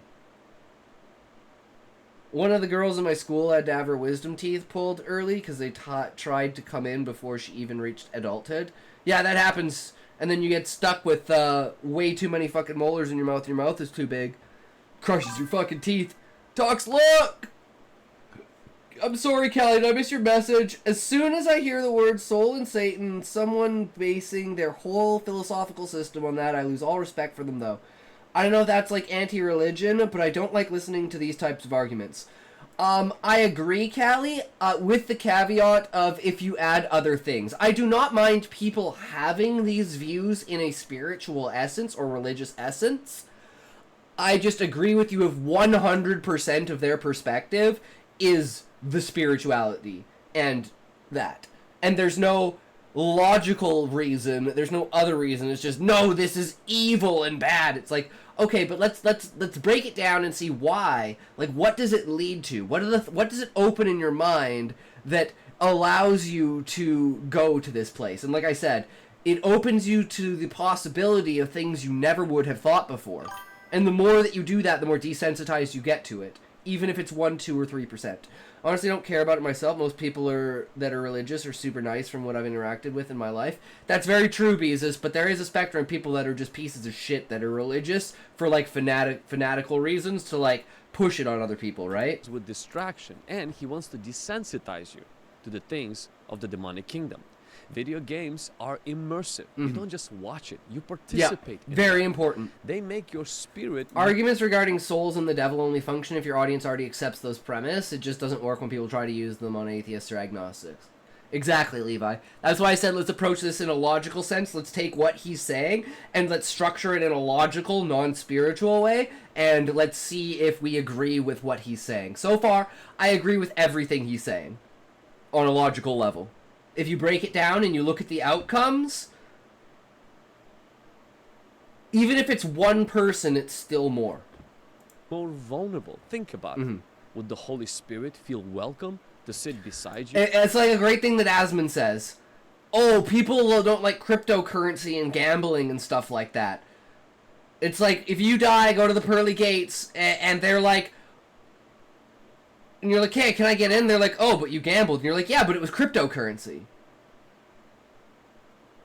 One of the girls in my school had to have her wisdom teeth pulled early because they tried to come in before she even reached adulthood. Yeah, that happens. And then you get stuck with way too many fucking molars in your mouth. Your mouth is too big. Crushes your fucking teeth. Talks, look! I'm sorry, Callie, did I miss your message? As soon as I hear the word soul and Satan, someone basing their whole philosophical system on that, I lose all respect for them, though. I don't know if that's, like, anti-religion, but I don't like listening to these types of arguments. I agree, Callie, with the caveat of if you add other things. I do not mind people having these views in a spiritual essence or religious essence. I just agree with you if 100% of their perspective is the spirituality and that. And there's no logical reason, there's no other reason, it's just, no, this is evil and bad. It's like, okay, but let's break it down and see why. Like, what does it lead to? What does it open in your mind that allows you to go to this place? And like I said, it opens you to the possibility of things you never would have thought before. And the more that you do that, the more desensitized you get to it, even if it's 1, 2, or 3%. Honestly, I don't care about it myself. Most people that are religious are super nice from what I've interacted with in my life. That's very true, Beezus, but there is a spectrum of people that are just pieces of shit that are religious for, like, fanatical reasons to, like, push it on other people, right? With distraction, and he wants to desensitize you. to the things of the demonic kingdom. Video games are immersive. You don't just watch it, you participate in very it. important. They make your spirit... Arguments regarding souls and the devil only function if your audience already accepts those premise. It just doesn't work when people try to use them on atheists or agnostics. Exactly, Levi. That's why I said let's approach this in a logical sense. Let's take what he's saying and let's structure it in a logical, non-spiritual way, and let's see if we agree with what he's saying. So far, I agree with everything he's saying on a logical level. If you break it down and you look at the outcomes, even if it's one person, it's still more. More vulnerable. Think about it. Would the Holy Spirit feel welcome to sit beside you? It's like a great thing that Asmund says. Oh, people don't like cryptocurrency and gambling and stuff like that. It's like, if you die, go to the pearly gates, and they're like... And you're like, hey, can I get in? They're like, oh, but you gambled. And you're like, yeah, but it was cryptocurrency.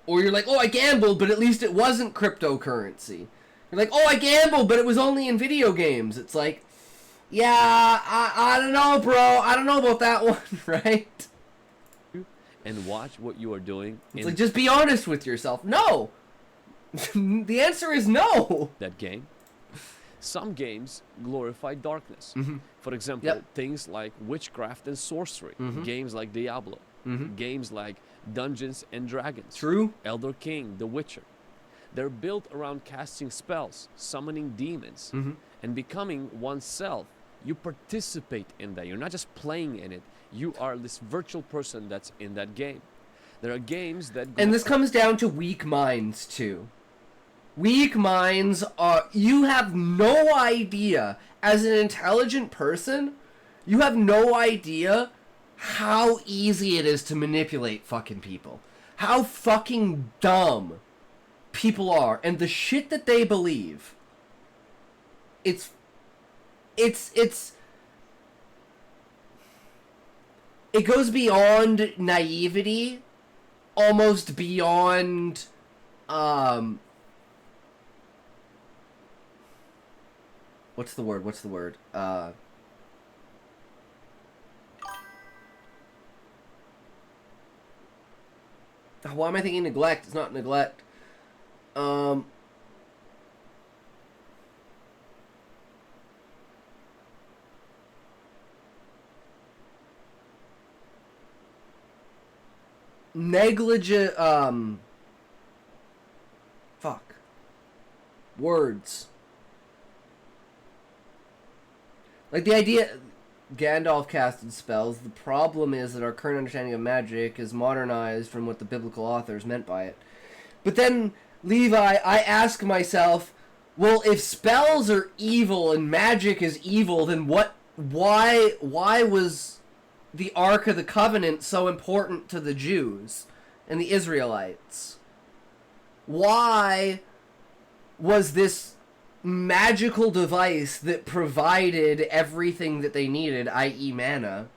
Or you're like, oh, I gambled, but at least it wasn't cryptocurrency. You're like, oh, I gambled, but it was only in video games. It's like, yeah, I don't know, bro. I don't know about that one, right? And watch what you are doing. It's like, just be honest with yourself. No! The answer is no! That game. Some games glorify darkness. For example, things like witchcraft and sorcery. Games like Diablo. Games like Dungeons and Dragons. True. Elder King, The Witcher. They're built around casting spells, summoning demons, and becoming oneself. You participate in that. You're not just playing in it. You are this virtual person that's in that game. There are games that... And this comes down to weak minds, too. Weak minds are... You have no idea, as an intelligent person, you have no idea how easy it is to manipulate fucking people. How fucking dumb people are. And the shit that they believe. It goes beyond naivety, almost beyond, what's the word? Why am I thinking neglect? It's not neglect. Negligent, fuck. Words. Like the idea, Gandalf casted spells. The problem is that our current understanding of magic is modernized from what the biblical authors meant by it. But then, Levi, I ask myself, well, if spells are evil and magic is evil, then why was the Ark of the Covenant so important to the Jews and the Israelites? Why was this magical device that provided everything that they needed, i.e. manna?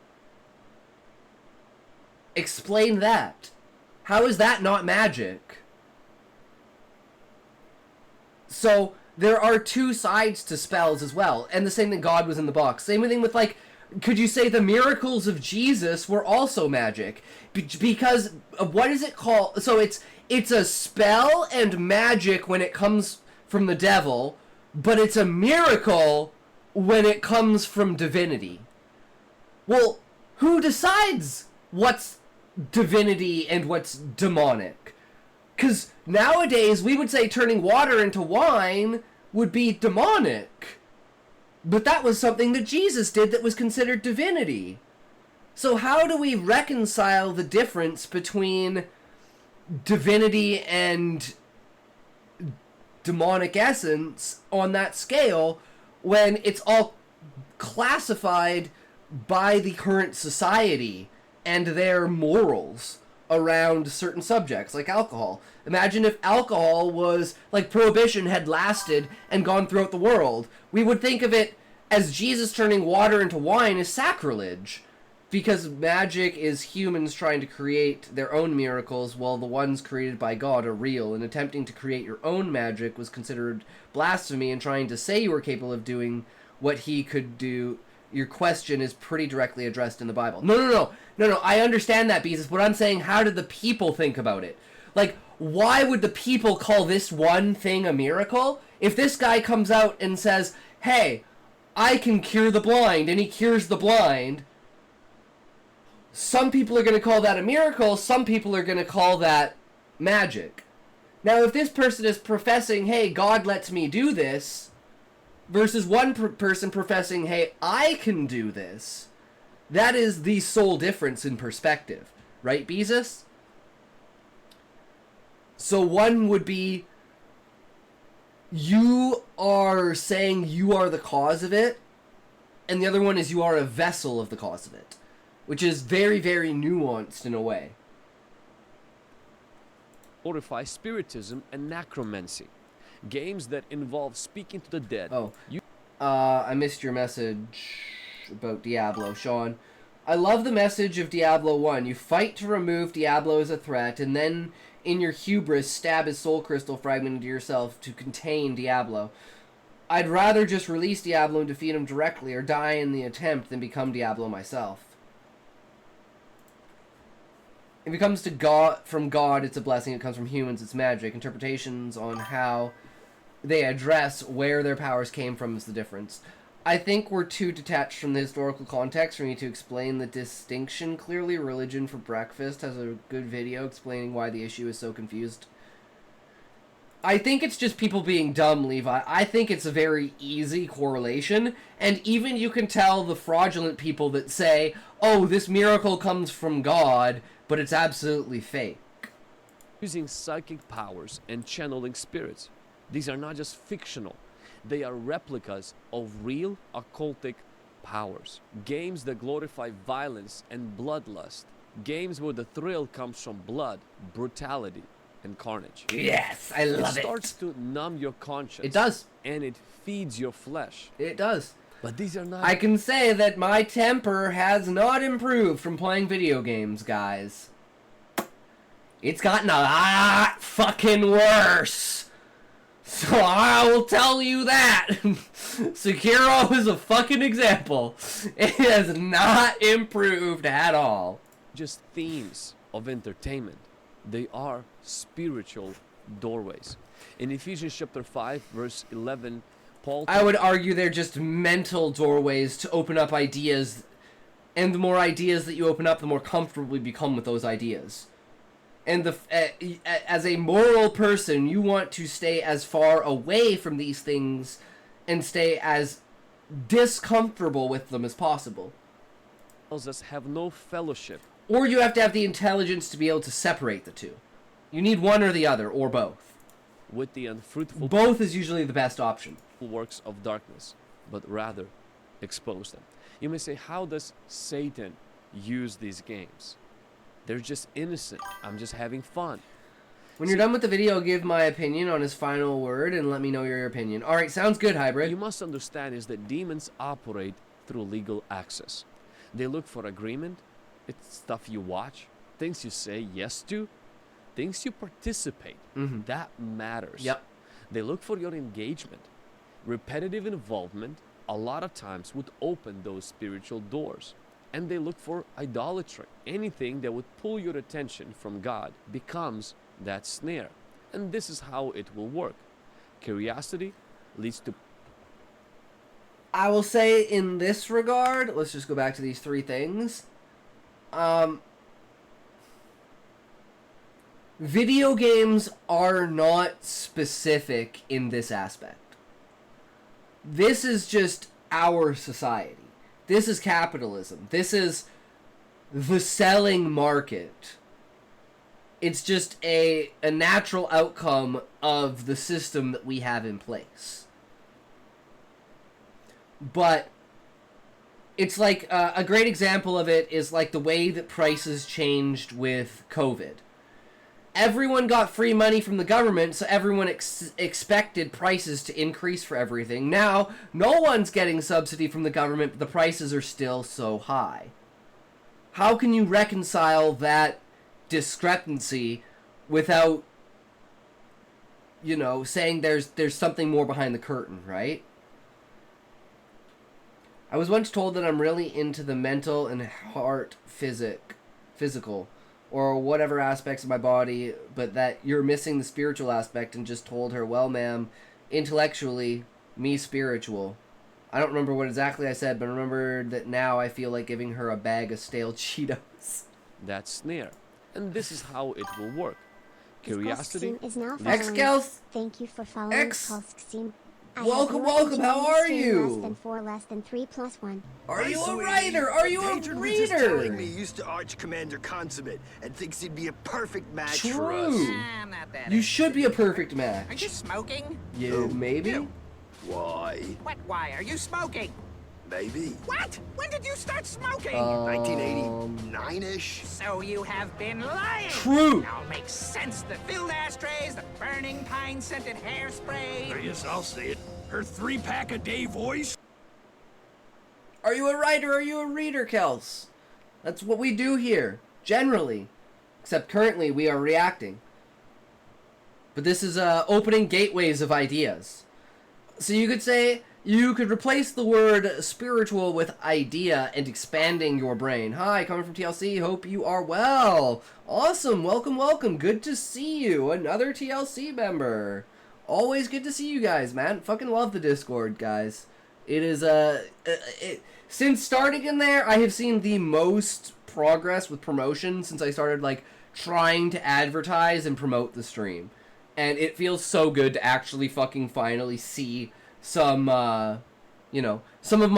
Explain that. How is that not magic? So, there are two sides to spells as well. And the same thing, God was in the box. Same thing with, like, could you say the miracles of Jesus were also magic? Because, what is it called? So it's a spell and magic when it comes from the devil, but it's a miracle when it comes from divinity. Well, who decides what's divinity and what's demonic? Because nowadays we would say turning water into wine would be demonic. But that was something that Jesus did that was considered divinity. So how do we reconcile the difference between divinity and demonic essence on that scale when it's all classified by the current society and their morals around certain subjects, like alcohol? Imagine if alcohol was, like, Prohibition had lasted and gone throughout the world. We would think of it as Jesus turning water into wine as sacrilege. Because magic is humans trying to create their own miracles while the ones created by God are real. And attempting to create your own magic was considered blasphemy, and trying to say you were capable of doing what he could do your question is pretty directly addressed in the Bible. No. I understand that, Beezus. But I'm saying, how did the people think about it? Like, why would the people call this one thing a miracle? If this guy comes out and says, hey, I can cure the blind, and he cures the blind, some people are going to call that a miracle, some people are going to call that magic. Now, if this person is professing, hey, God lets me do this, versus one person professing, hey, I can do this, that is the sole difference in perspective. Right, Beezus? So one would be, you are saying you are the cause of it, and the other one is you are a vessel of the cause of it, which is very, very nuanced in a way. Glorify spiritism and necromancy, games that involve speaking to the dead. Oh, I missed your message about Diablo, Sean. I love the message of Diablo 1. You fight to remove Diablo as a threat, and then in your hubris stab his soul crystal fragment into yourself to contain Diablo. I'd rather just release Diablo and defeat him directly or die in the attempt than become Diablo myself. If it comes to God, from God, it's a blessing. If it comes from humans, it's magic. Interpretations on how they address where their powers came from is the difference. I think we're too detached from the historical context for me to explain the distinction clearly. Religion for Breakfast has a good video explaining why the issue is so confused. I think it's just people being dumb, Levi. I think it's a very easy correlation, and even you can tell the fraudulent people that say, oh, this miracle comes from God, but it's absolutely fake. Using psychic powers and channeling spirits. These are not just fictional. They are replicas of real occultic powers. Games that glorify violence and bloodlust. Games where the thrill comes from blood, brutality, and carnage. Yes, I love it. It starts to numb your conscience. It does. And it feeds your flesh. It does. But these are not... I can say that my temper has not improved from playing video games, guys. It's gotten a lot fucking worse. So I will tell you that. Sekiro is a fucking example. It has not improved at all. Just themes of entertainment. They are spiritual doorways. In Ephesians chapter 5, verse 11, Paul... I would argue they're just mental doorways to open up ideas. And the more ideas that you open up, the more comfortable you become with those ideas. And as a moral person, you want to stay as far away from these things and stay as discomfortable with them as possible. Tells us have no fellowship. Or you have to have the intelligence to be able to separate the two. You need one or the other, or both. With the unfruitful... Both is usually the best option. ...works of darkness, but rather expose them. You may say, how does Satan use these games? They're just innocent. I'm just having fun. When you're done with the video, give my opinion on his final word and let me know your opinion. Alright, sounds good, Hybrid. You must understand is that demons operate through legal access. They look for agreement. It's stuff you watch, things you say yes to, things you participate. That matters. Yep. They look for your engagement. Repetitive involvement a lot of times would open those spiritual doors. And they look for idolatry. Anything that would pull your attention from God becomes that snare. And this is how it will work. Curiosity leads to... I will say in this regard, let's just go back to these three things. Video games are not specific in this aspect. This is just our society. This is capitalism. This is the selling market. It's just a natural outcome of the system that we have in place. But it's like a great example of it is like the way that prices changed with COVID. Everyone got free money from the government, so everyone expected prices to increase for everything. Now, no one's getting subsidy from the government, but the prices are still so high. How can you reconcile that discrepancy without, you know, saying there's something more behind the curtain, right? I was once told that I'm really into the mental and heart physical, or whatever aspects of my body, but that you're missing the spiritual aspect, and just told her, well, ma'am, intellectually, me spiritual. I don't remember what exactly I said, but I remember that now I feel like giving her a bag of stale Cheetos. That's snare. And this is how it will work. Curiosity. Is now X-Gels. Thank you for following Pulse. Welcome, welcome. How are you? Less than 4, less than 3, plus 1. Are you a writer? Are you a Patron was just telling me reader? he used to Arch Commander Consummate and thinks he'd be a perfect match for True. us. I'm not that. You should be a perfect Are match. you smoking? Yeah, maybe. You. Why? What? Why are you smoking? Maybe. What? When did you start smoking? 1989-ish? So you have been lying. True. Now makes sense. The filled ashtrays, the burning pine-scented hairspray. Yes, I'll say it. Her 3-pack-a-day voice? Are you a writer? Are you a reader, Kels? That's what we do here, generally. Except currently we are reacting. But this is opening gateways of ideas. So you could say, you could replace the word spiritual with idea and expanding your brain. Hi, coming from TLC, hope you are well. Awesome, welcome, welcome. Good to see you, another TLC member. Always good to see you guys, man. Fucking love the Discord, guys. It is, since starting in there, I have seen the most progress with promotion since I started, like, trying to advertise and promote the stream. And it feels so good to actually fucking finally see some, you know, some of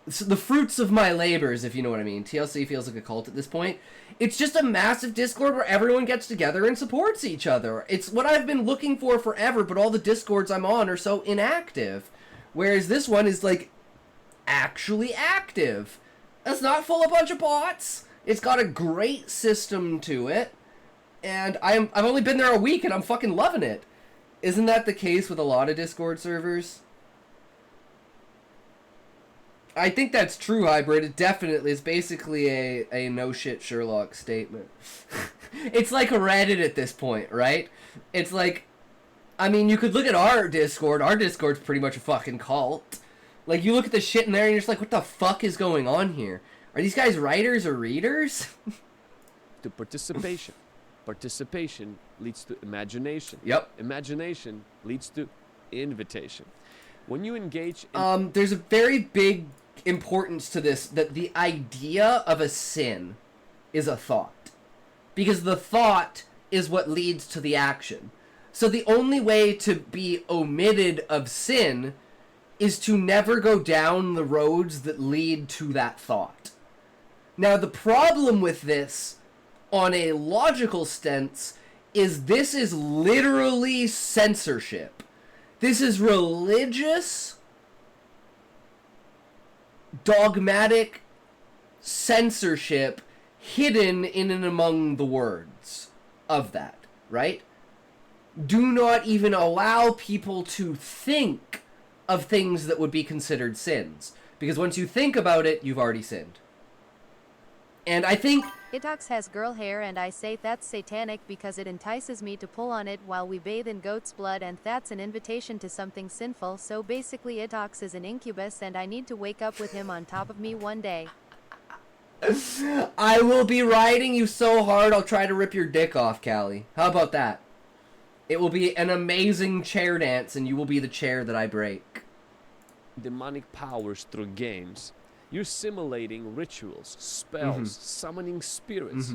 the fruits of my labors, if you know what I mean. TLC feels like a cult at this point. It's just a massive Discord where everyone gets together and supports each other. It's what I've been looking for forever, but all the Discords I'm on are so inactive. Whereas this one is, like, actually active. It's not full of a bunch of bots. It's got a great system to it. And I've only been there a week and I'm fucking loving it. Isn't that the case with a lot of Discord servers? I think that's true, Hybrid. It definitely is basically a no-shit Sherlock statement. It's like a Reddit at this point, right? It's like, I mean, you could look at our Discord. Our Discord's pretty much a fucking cult. Like, you look at the shit in there and you're just like, what the fuck is going on here? Are these guys writers or readers? To participation. Participation leads to imagination. Yep. Imagination leads to invitation. When you engage in... There's a very big importance to this, that the idea of a sin is a thought. Because the thought is what leads to the action. So the only way to be omitted of sin is to never go down the roads that lead to that thought. Now, the problem with this, on a logical sense, is this is literally censorship. This is religious, dogmatic censorship hidden in and among the words of that, right? Do not even allow people to think of things that would be considered sins. Because once you think about it, you've already sinned. And I think... Itox has girl hair and I say that's satanic because it entices me to pull on it while we bathe in goat's blood, and that's an invitation to something sinful. So basically Itox is an incubus and I need to wake up with him on top of me one day. I will be riding you so hard I'll try to rip your dick off, Callie. How about that? It will be an amazing chair dance and you will be the chair that I break. demonic powers through games. You're simulating rituals, spells, summoning spirits.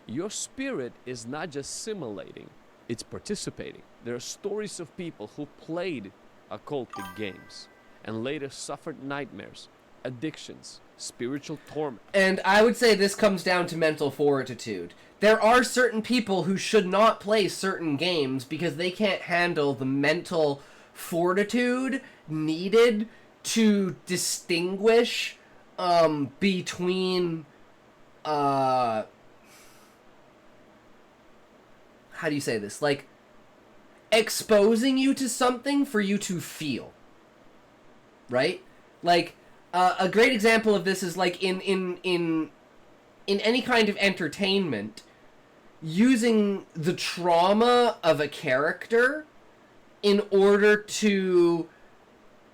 Your spirit is not just simulating, it's participating. There are stories of people who played occultic games and later suffered nightmares, addictions, spiritual torment. And I would say this comes down to mental fortitude. There are certain people who should not play certain games because they can't handle the mental fortitude needed to distinguish between how do you say this? Like, exposing you to something for you to feel. Right? Like, a great example of this is like in any kind of entertainment, using the trauma of a character in order to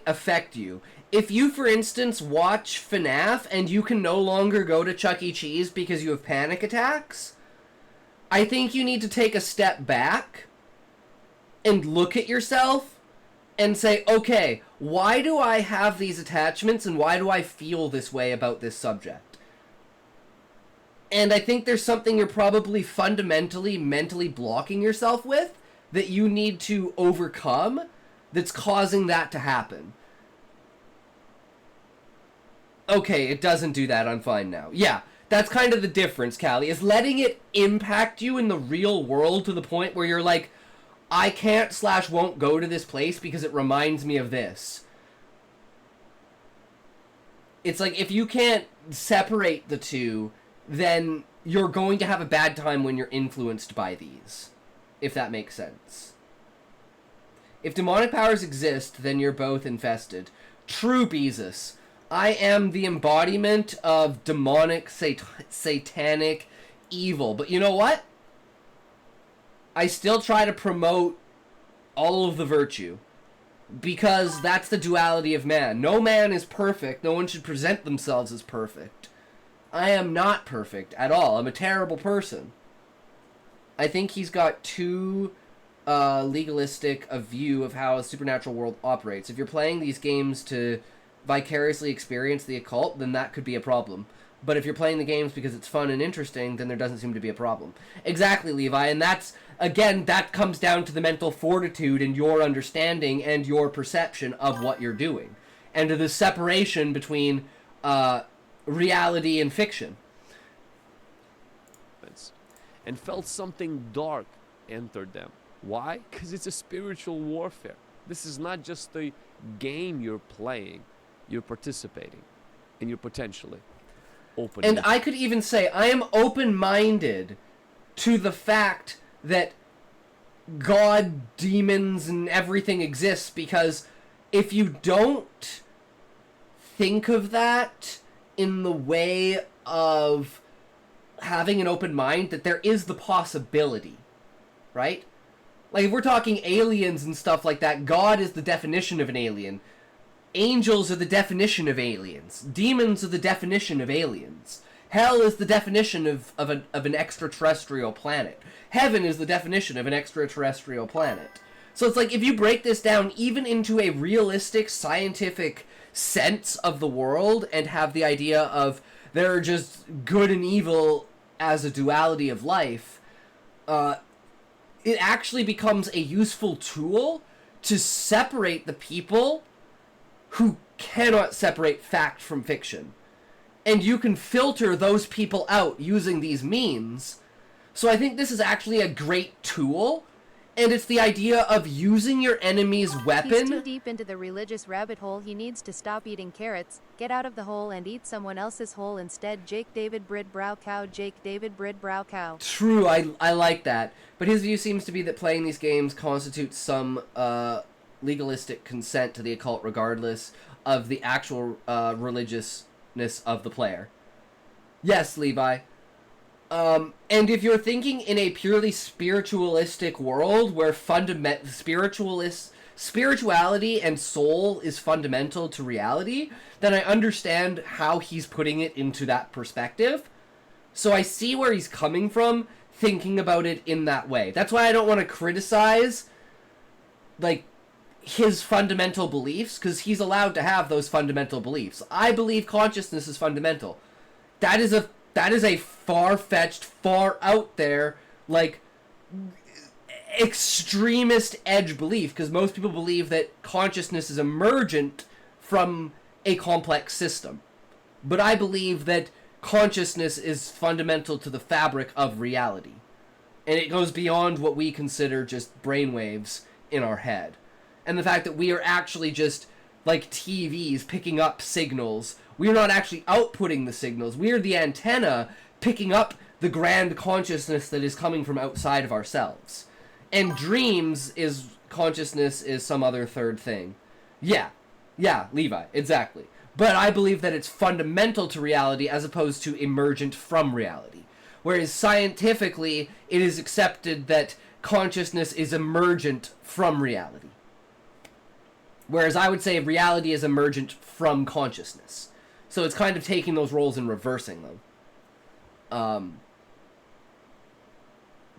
it affect you? If you, for instance, watch FNAF and you can no longer go to Chuck E. Cheese because you have panic attacks, I think you need to take a step back and look at yourself and say, okay, why do I have these attachments and why do I feel this way about this subject? And I think there's something you're probably fundamentally, mentally blocking yourself with that you need to overcome that's causing that to happen. Okay, it doesn't do that, I'm fine now. Yeah, that's kind of the difference, Callie, is letting it impact you in the real world to the point where you're like, I can't / won't go to this place because it reminds me of this. It's like, if you can't separate the two, then you're going to have a bad time when you're influenced by these. If that makes sense. If demonic powers exist, then you're both infested. True, Beezus. I am the embodiment of demonic, satanic evil. But you know what? I still try to promote all of the virtue. Because that's the duality of man. No man is perfect. No one should present themselves as perfect. I am not perfect at all. I'm a terrible person. I think he's got too legalistic a view of how a supernatural world operates. If you're playing these games to vicariously experience the occult, then that could be a problem. But if you're playing the games because it's fun and interesting, then there doesn't seem to be a problem. Exactly, Levi, and that's, again, that comes down to the mental fortitude and your understanding and your perception of what you're doing. And to the separation between reality and fiction. And felt something dark entered them. Why? Because it's a spiritual warfare. This is not just the game you're playing. You're participating. And you're potentially open. And I could even say, I am open-minded to the fact that God, demons, and everything exists, because if you don't think of that in the way of having an open mind, that there is the possibility, right? Like, if we're talking aliens and stuff like that, God is the definition of an alien. Angels are the definition of aliens. Demons are the definition of aliens. Hell is the definition of an extraterrestrial planet. Heaven is the definition of an extraterrestrial planet. So it's like, if you break this down even into a realistic, scientific sense of the world and have the idea of there are just good and evil as a duality of life, it actually becomes a useful tool to separate the people who cannot separate fact from fiction. And you can filter those people out using these means. So I think this is actually a great tool. And it's the idea of using your enemy's weapon. He's too deep into the religious rabbit hole. He needs to stop eating carrots, get out of the hole, and eat someone else's hole instead. Jake David Bridbrow Cow. Jake David Bridbrow Cow. True, I like that. But his view seems to be that playing these games constitutes some legalistic consent to the occult regardless of the actual religiousness of the player. Yes, Levi. And if you're thinking in a purely spiritualistic world where spirituality and soul is fundamental to reality, then I understand how he's putting it into that perspective. So I see where he's coming from thinking about it in that way. That's why I don't want to criticize, like, his fundamental beliefs, because he's allowed to have those fundamental beliefs. I believe consciousness is fundamental. That is a far-fetched, far out there, like, extremist edge belief, because most people believe that consciousness is emergent from a complex system. But I believe that consciousness is fundamental to the fabric of reality. And it goes beyond what we consider just brainwaves in our head. And the fact that we are actually just like TVs picking up signals. We are not actually outputting the signals. We are the antenna picking up the grand consciousness that is coming from outside of ourselves. And dreams is consciousness is some other third thing. Yeah, Levi, exactly. But I believe that it's fundamental to reality as opposed to emergent from reality. Whereas scientifically, it is accepted that consciousness is emergent from reality. Whereas I would say reality is emergent from consciousness. So it's kind of taking those roles and reversing them.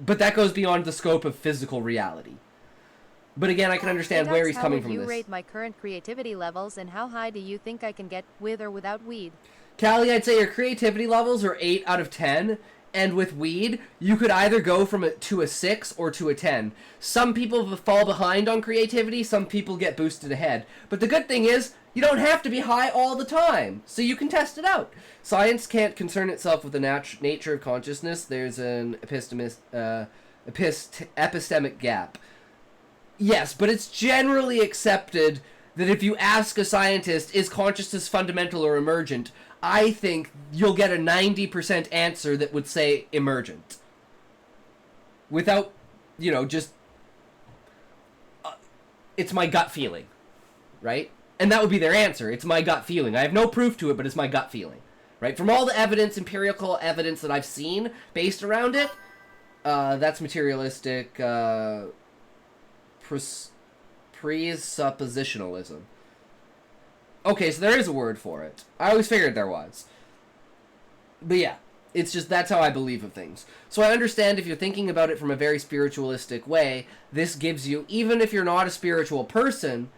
But that goes beyond the scope of physical reality. But again, I can understand where he's coming from How this. would you rate my current creativity levels, and how high do you think I can get with or without weed? Callie, I'd say your creativity levels are 8 out of 10. And with weed, you could either go from to a 6 or to a 10. Some people fall behind on creativity, some people get boosted ahead. But the good thing is, you don't have to be high all the time, so you can test it out. Science can't concern itself with the nature of consciousness. There's an epistemic gap. Yes, but it's generally accepted that if you ask a scientist, is consciousness fundamental or emergent, I think you'll get a 90% answer that would say emergent. Without, just... it's my gut feeling, right? And that would be their answer. It's my gut feeling. I have no proof to it, but it's my gut feeling, right? From all the evidence, empirical evidence that I've seen based around it, that's materialistic presuppositionalism. Okay, so there is a word for it. I always figured there was. But yeah, it's just that's how I believe of things. So I understand if you're thinking about it from a very spiritualistic way, this gives you, even if you're not a spiritual person,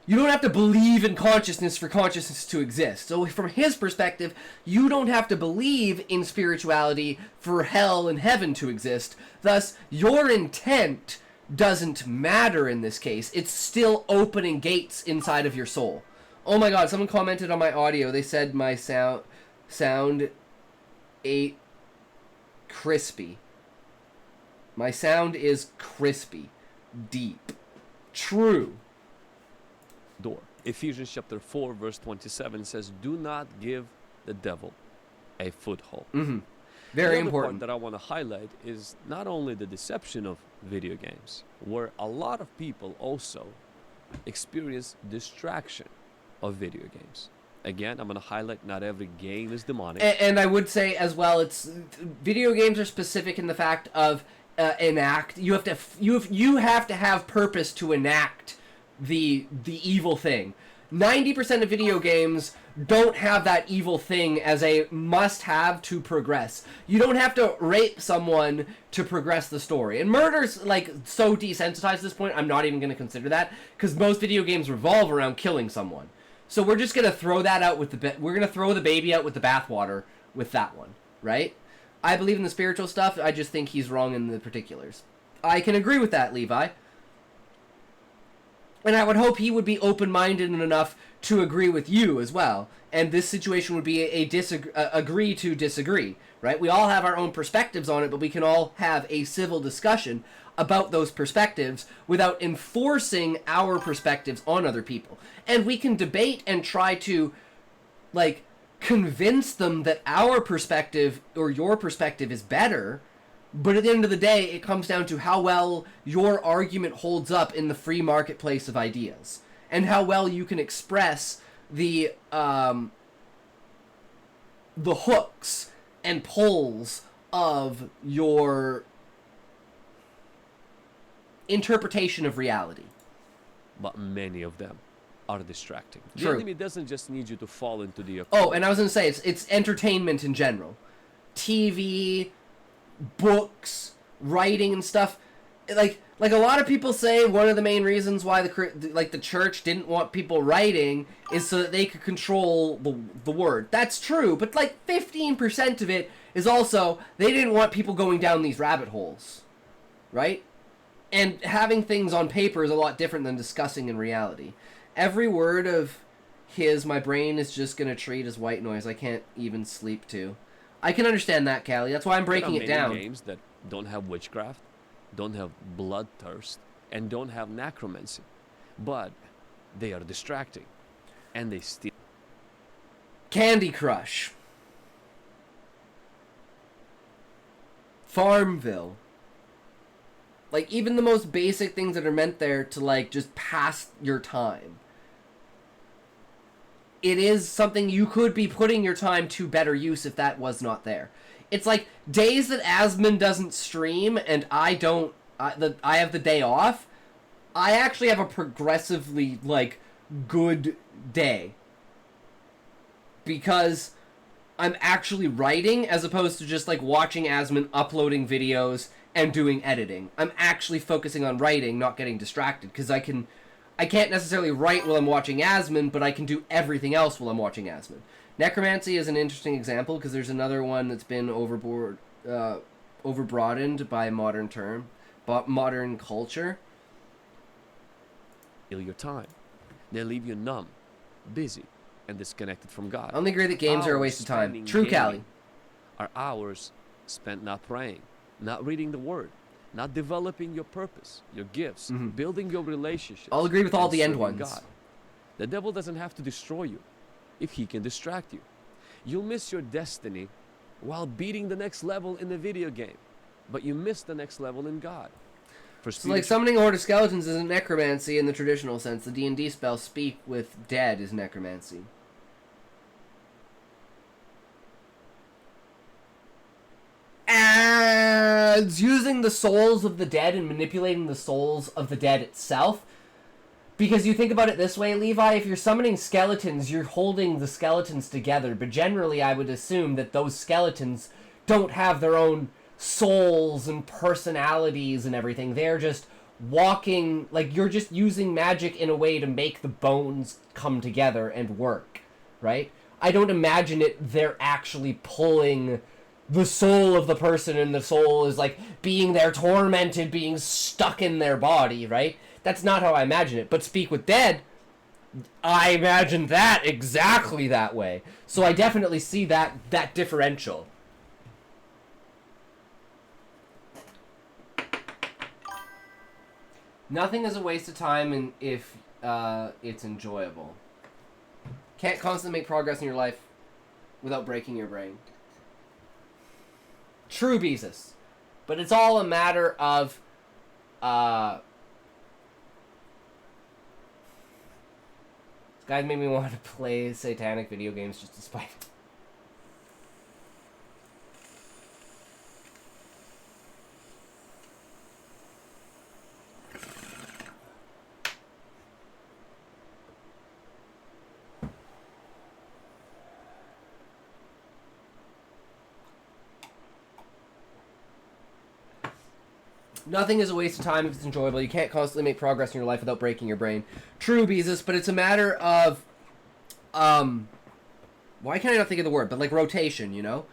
you don't have to believe in consciousness for consciousness to exist. So from his perspective, you don't have to believe in spirituality for hell and heaven to exist. Thus, your intent doesn't matter in this case. It's still opening gates inside of your soul. Oh my god, someone commented on my audio. They said my sound ate crispy. My sound is crispy. Deep. True. Door. Ephesians chapter 4 verse 27 says, do not give the devil a foothold. Mm-hmm. Very important. The other part that I want to highlight is not only the deception of video games, where a lot of people also experience distraction of video games. Again, I'm going to highlight not every game is demonic. And I would say as well, it's video games are specific in the fact of enact. You have to have purpose to enact the evil thing. 90% of video games don't have that evil thing as a must-have to progress. You don't have to rape someone to progress the story. And murder's so desensitized at this point, I'm not even going to consider that, because most video games revolve around killing someone. So we're just going to throw that out with we're going to throw the baby out with the bathwater with that one, right? I believe in the spiritual stuff, I just think he's wrong in the particulars. I can agree with that, Levi. And I would hope he would be open-minded enough to agree with you as well. And this situation would be agree to disagree, right? We all have our own perspectives on it, but we can all have a civil discussion about those perspectives without enforcing our perspectives on other people. And we can debate and try to, convince them that our perspective or your perspective is better. But at the end of the day, it comes down to how well your argument holds up in the free marketplace of ideas, and how well you can express the hooks and pulls of your interpretation of reality. But many of them are distracting. True. The enemy doesn't just need you to fall into the occult. Oh, and I was going to say, it's entertainment in general. TV, books, writing and stuff. like a lot of people say one of the main reasons why the church didn't want people writing is so that they could control the word. That's true, but like 15% of it is also they didn't want people going down these rabbit holes, right? And having things on paper is a lot different than discussing in reality. Every word of his, my brain is just gonna treat as white noise. I can't even sleep to. I can understand that, Callie. That's why I'm breaking it down. There are many games that don't have witchcraft, don't have bloodthirst, and don't have necromancy, but they are distracting, and they steal. Candy Crush, Farmville. Like, even the most basic things that are meant there to, like, just pass your time. It is something you could be putting your time to better use if that was not there. It's like, days that Asmund doesn't stream and I have the day off, I actually have a progressively, like, good day. Because I'm actually writing as opposed to just, like, watching Asmund uploading videos and doing editing. I'm actually focusing on writing, not getting distracted, because I can't necessarily write while I'm watching Asmund, but I can do everything else while I'm watching Asmund. Necromancy is an interesting example, because there's another one that's been overbroadened by modern culture. Steal your time. They leave you numb, busy, and disconnected from God. I only agree that games are a waste of time. True, Callie. Are hours spent not praying, not reading the Word, not developing your purpose, your gifts, building your relationships. I'll agree with all the end serving ones. God. The devil doesn't have to destroy you if he can distract you. You'll miss your destiny while beating the next level in the video game, but you miss the next level in God. So, like, summoning a horde of skeletons isn't necromancy in the traditional sense. The D&D spell Speak with Dead is necromancy. And using the souls of the dead and manipulating the souls of the dead itself. Because you think about it this way, Levi, if you're summoning skeletons, you're holding the skeletons together. But generally, I would assume that those skeletons don't have their own souls and personalities and everything. They're just walking, like, you're just using magic in a way to make the bones come together and work, right? I don't imagine they're actually pulling the soul of the person, and the soul is, like, being there tormented, being stuck in their body, right? That's not how I imagine it. But Speak with Dead, I imagine that exactly that way. So I definitely see that differential. Nothing is a waste of time if it's enjoyable. Can't constantly make progress in your life without breaking your brain. True, Beezus. But it's all a matter of... This guy made me want to play satanic video games just to spite him. Nothing is a waste of time if it's enjoyable. You can't constantly make progress in your life without breaking your brain. True, Beezus, but it's a matter of, why can't I not think of the word? But like rotation, you know?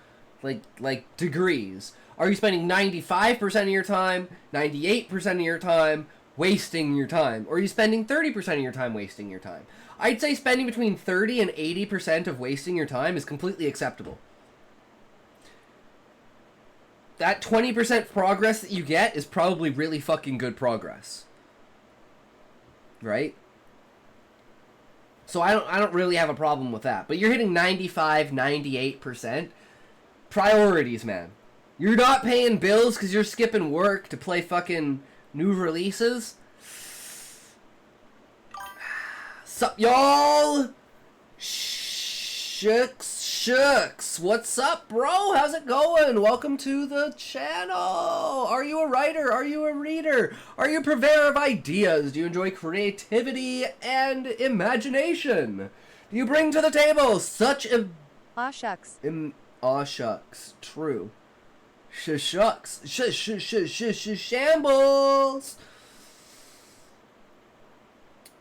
Like degrees. Are you spending 95% of your time, 98% of your time, wasting your time? Or are you spending 30% of your time wasting your time? I'd say spending between 30 and 80% of wasting your time is completely acceptable. That 20% progress that you get is probably really fucking good progress. Right? So I don't really have a problem with that. But you're hitting 95, 98%. Priorities, man. You're not paying bills because you're skipping work to play fucking new releases. Sup, y'all? Shucks. What's up, bro? How's it going? Welcome to the channel. Are you a writer? Are you a reader? Are you a purveyor of ideas? Do you enjoy creativity and imagination? Do you bring to the table such Aw shucks. Aw shucks. True. Shucks. Shambles.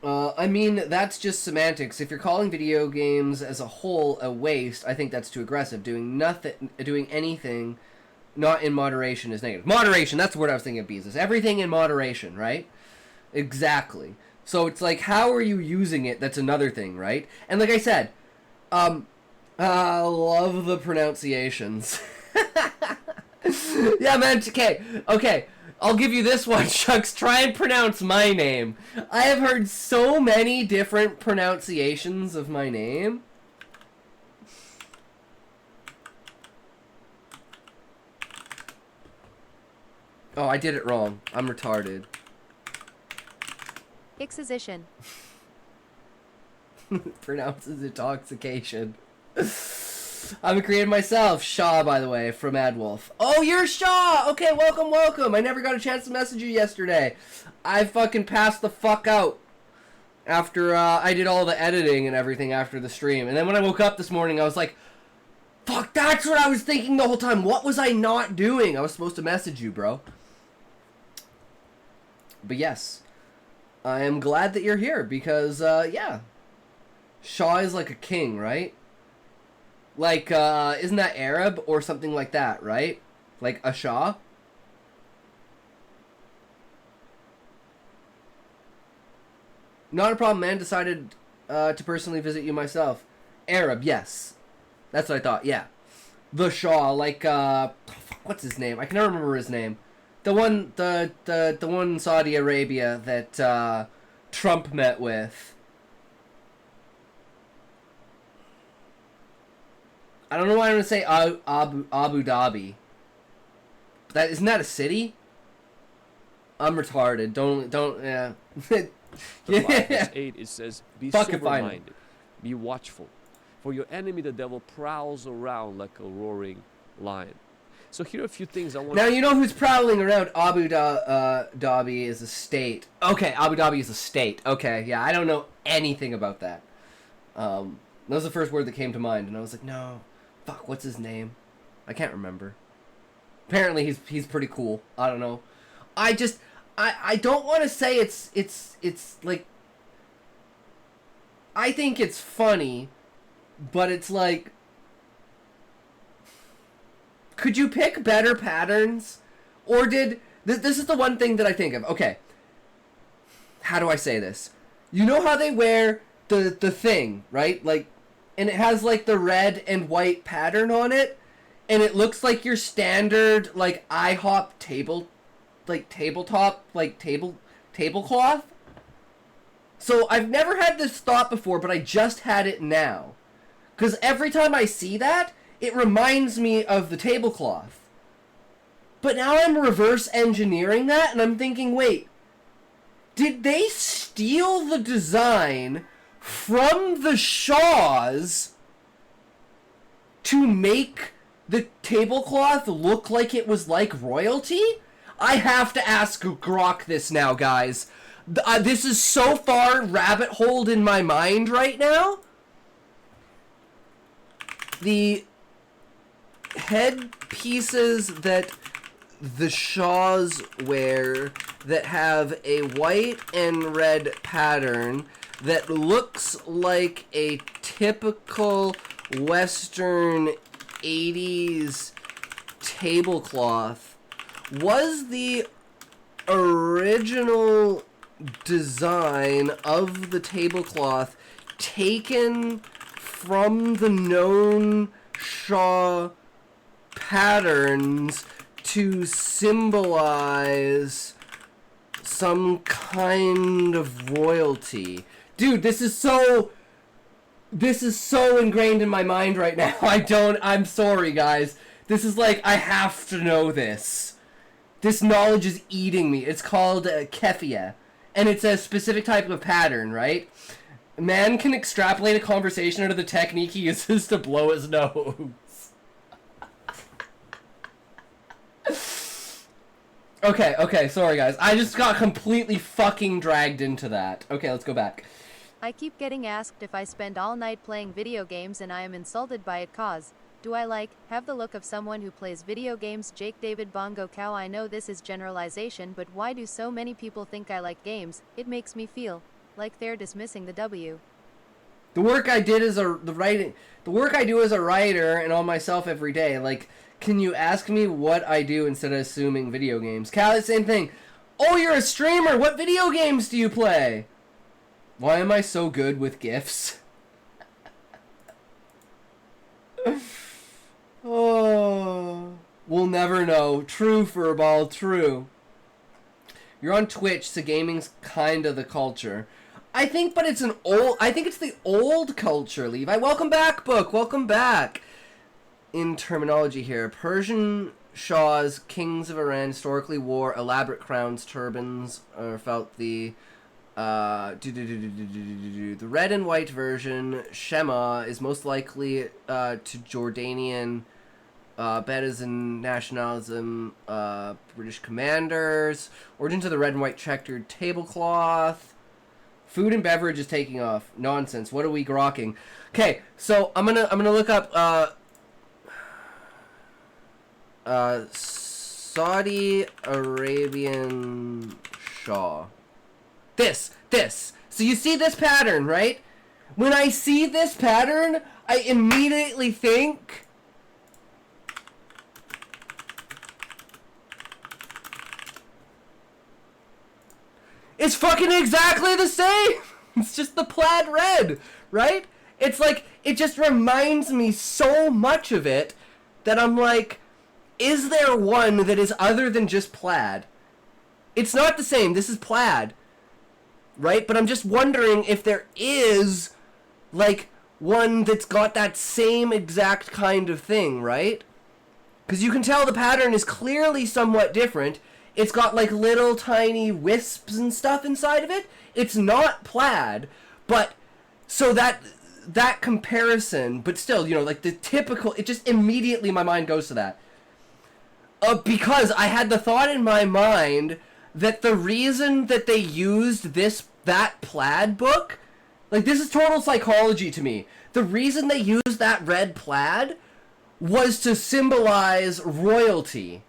I mean, that's just semantics. If you're calling video games as a whole a waste, I think that's too aggressive. Doing anything not in moderation is negative. Moderation, that's the word I was thinking of, Beezus. Everything in moderation, right? Exactly. So it's like, how are you using it? That's another thing, right? And like I said, I love the pronunciations. Yeah, man, okay. I'll give you this one, Chucks. Try and pronounce my name. I have heard so many different pronunciations of my name. Oh, I did it wrong. I'm retarded. Exposition. Pronounces intoxication. I'm creating myself. Shaw, by the way, from Adwolf. Oh, you're Shaw! Okay, welcome. I never got a chance to message you yesterday. I fucking passed the fuck out after I did all the editing and everything after the stream. And then when I woke up this morning, I was like, fuck, that's what I was thinking the whole time. What was I not doing? I was supposed to message you, bro. But yes, I am glad that you're here because, yeah. Shaw is like a king, right? Like, isn't that Arab or something like that, right? Like a Shah? Not a problem, man. Decided to personally visit you myself. Arab, yes. That's what I thought, yeah. The Shah, like, what's his name? I can never remember his name. The one in Saudi Arabia that Trump met with. I don't know why I'm gonna say Abu Dhabi. Isn't that a city? I'm retarded. Don't yeah. The 5:8 it says, be sober-minded, be watchful, for your enemy the devil prowls around like a roaring lion. So here are a few things I want. Now you know who's prowling around. Abu Dhabi is a state. Okay, Abu Dhabi is a state. Okay, yeah, I don't know anything about that. That was the first word that came to mind, and I was like, no. Fuck, what's his name? I can't remember. Apparently he's pretty cool. I don't know. I don't want to say it's like, I think it's funny, but it's like, could you pick better patterns? Or did this is the one thing that I think of. Okay. How do I say this? You know how they wear the thing, right? Like, and it has like the red and white pattern on it, and it looks like your standard like IHOP tablecloth. So I've never had this thought before, but I just had it now. Because every time I see that, it reminds me of the tablecloth. But now I'm reverse engineering that, and I'm thinking, wait, did they steal the design from the Shaws to make the tablecloth look like it was like royalty? I have to ask Grok this now, guys. This is so far rabbit-holed in my mind right now. The headpieces that the Shaws wear that have a white and red pattern that looks like a typical Western 80s tablecloth was the original design of the tablecloth taken from the known Shaw patterns to symbolize some kind of royalty. Dude, this is so ingrained in my mind right now. I'm sorry, guys. This is like, I have to know this. This knowledge is eating me. It's called keffia, and it's a specific type of pattern, right? Man can extrapolate a conversation out of the technique he uses to blow his nose. Okay, sorry guys. I just got completely fucking dragged into that. Okay, let's go back. I keep getting asked if I spend all night playing video games and I am insulted by it cause Do I like, have the look of someone who plays video games? Jake David Bongo Cow. I know this is generalization, but why do so many people think I like games? It makes me feel like they're dismissing the W. The work I did as the work I do as a writer and on myself every day. Like, can you ask me what I do instead of assuming video games? Callie, same thing. Oh, you're a streamer. What video games do you play? Why am I so good with GIFs? Oh, we'll never know. True, Furball, true. You're on Twitch, so gaming's kind of the culture. I think it's the old culture, Levi. Welcome back, Book. Welcome back. In terminology here, Persian Shahs, kings of Iran, historically wore elaborate crowns, turbans, or felt the red and white version, Shema, is most likely to Jordanian Bedouin and nationalism, British commanders. Origins of the red and white checkered tablecloth. Food and beverage is taking off. Nonsense. What are we grokking? Okay, so I'm gonna look up Saudi Arabian Shah. This. So you see this pattern, right? When I see this pattern, I immediately think it's fucking exactly the same. It's just the plaid red, right? It's like, it just reminds me so much of it that I'm like, is there one that is other than just plaid? It's not the same. This is plaid. Right? But I'm just wondering if there is, like, one that's got that same exact kind of thing, right? Because you can tell the pattern is clearly somewhat different. It's got, like, little tiny wisps and stuff inside of it. It's not plaid, but, so that comparison, but still, you know, like, the typical, it just immediately my mind goes to that. Because I had the thought in my mind that the reason that they used that plaid book, like, this is total psychology to me. The reason they used that red plaid was to symbolize royalty.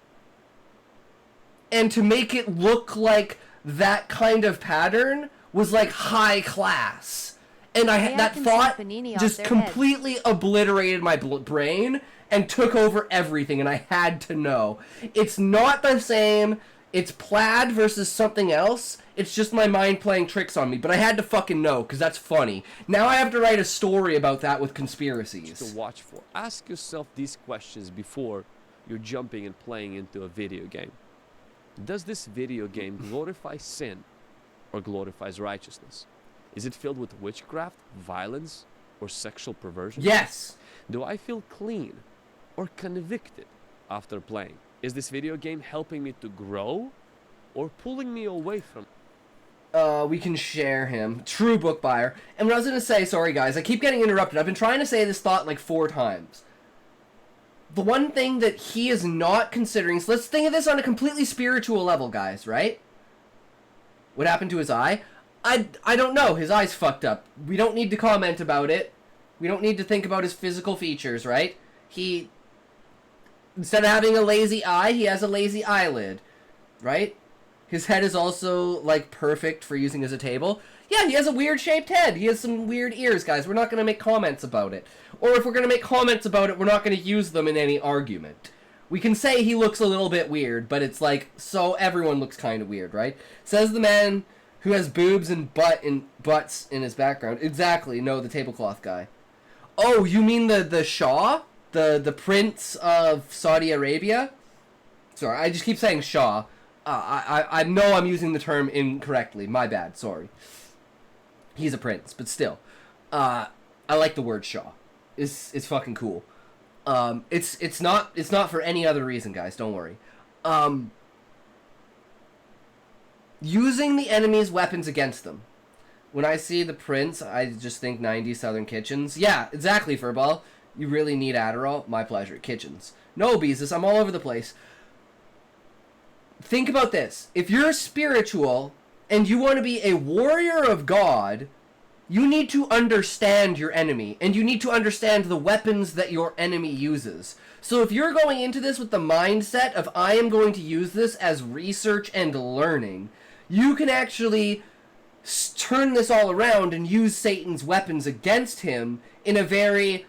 And to make it look like that kind of pattern was, like, high class. And that thought just completely obliterated my brain and took over everything, and I had to know. It's not the same. It's plaid versus something else. It's just my mind playing tricks on me, but I had to fucking know, because that's funny. Now I have to write a story about that with conspiracies. To watch for. Ask yourself these questions before you're jumping and playing into a video game. Does this video game glorify sin or glorifies righteousness? Is it filled with witchcraft, violence, or sexual perversion? Yes! Do I feel clean or convicted after playing? Is this video game helping me to grow or pulling me away from? We can share him. True book buyer. And what I was going to say, sorry guys, I keep getting interrupted. I've been trying to say this thought like 4 times. The one thing that he is not considering, so let's think of this on a completely spiritual level, guys, right? What happened to his eye? I don't know. His eye's fucked up. We don't need to comment about it. We don't need to think about his physical features, right? Instead of having a lazy eye, he has a lazy eyelid, right? His head is also, like, perfect for using as a table. Yeah, he has a weird-shaped head. He has some weird ears, guys. We're not going to make comments about it. Or if we're going to make comments about it, we're not going to use them in any argument. We can say he looks a little bit weird, but it's like, so everyone looks kind of weird, right? Says the man who has boobs and butts in his background. Exactly, no, the tablecloth guy. Oh, you mean the Shah? The Prince of Saudi Arabia? Sorry, I just keep saying Shah. I know I'm using the term incorrectly. My bad, sorry. He's a prince, but still. I like the word Shah. It's fucking cool. It's not for any other reason, guys, don't worry. Using the enemy's weapons against them. When I see the prince, I just think 90s Southern Kitchens. Yeah, exactly, Furball. You really need Adderall? My pleasure. Kitchens. No, Beezus, I'm all over the place. Think about this. If you're spiritual and you want to be a warrior of God, you need to understand your enemy, and you need to understand the weapons that your enemy uses. So if you're going into this with the mindset of, I am going to use this as research and learning, you can actually turn this all around and use Satan's weapons against him in a very,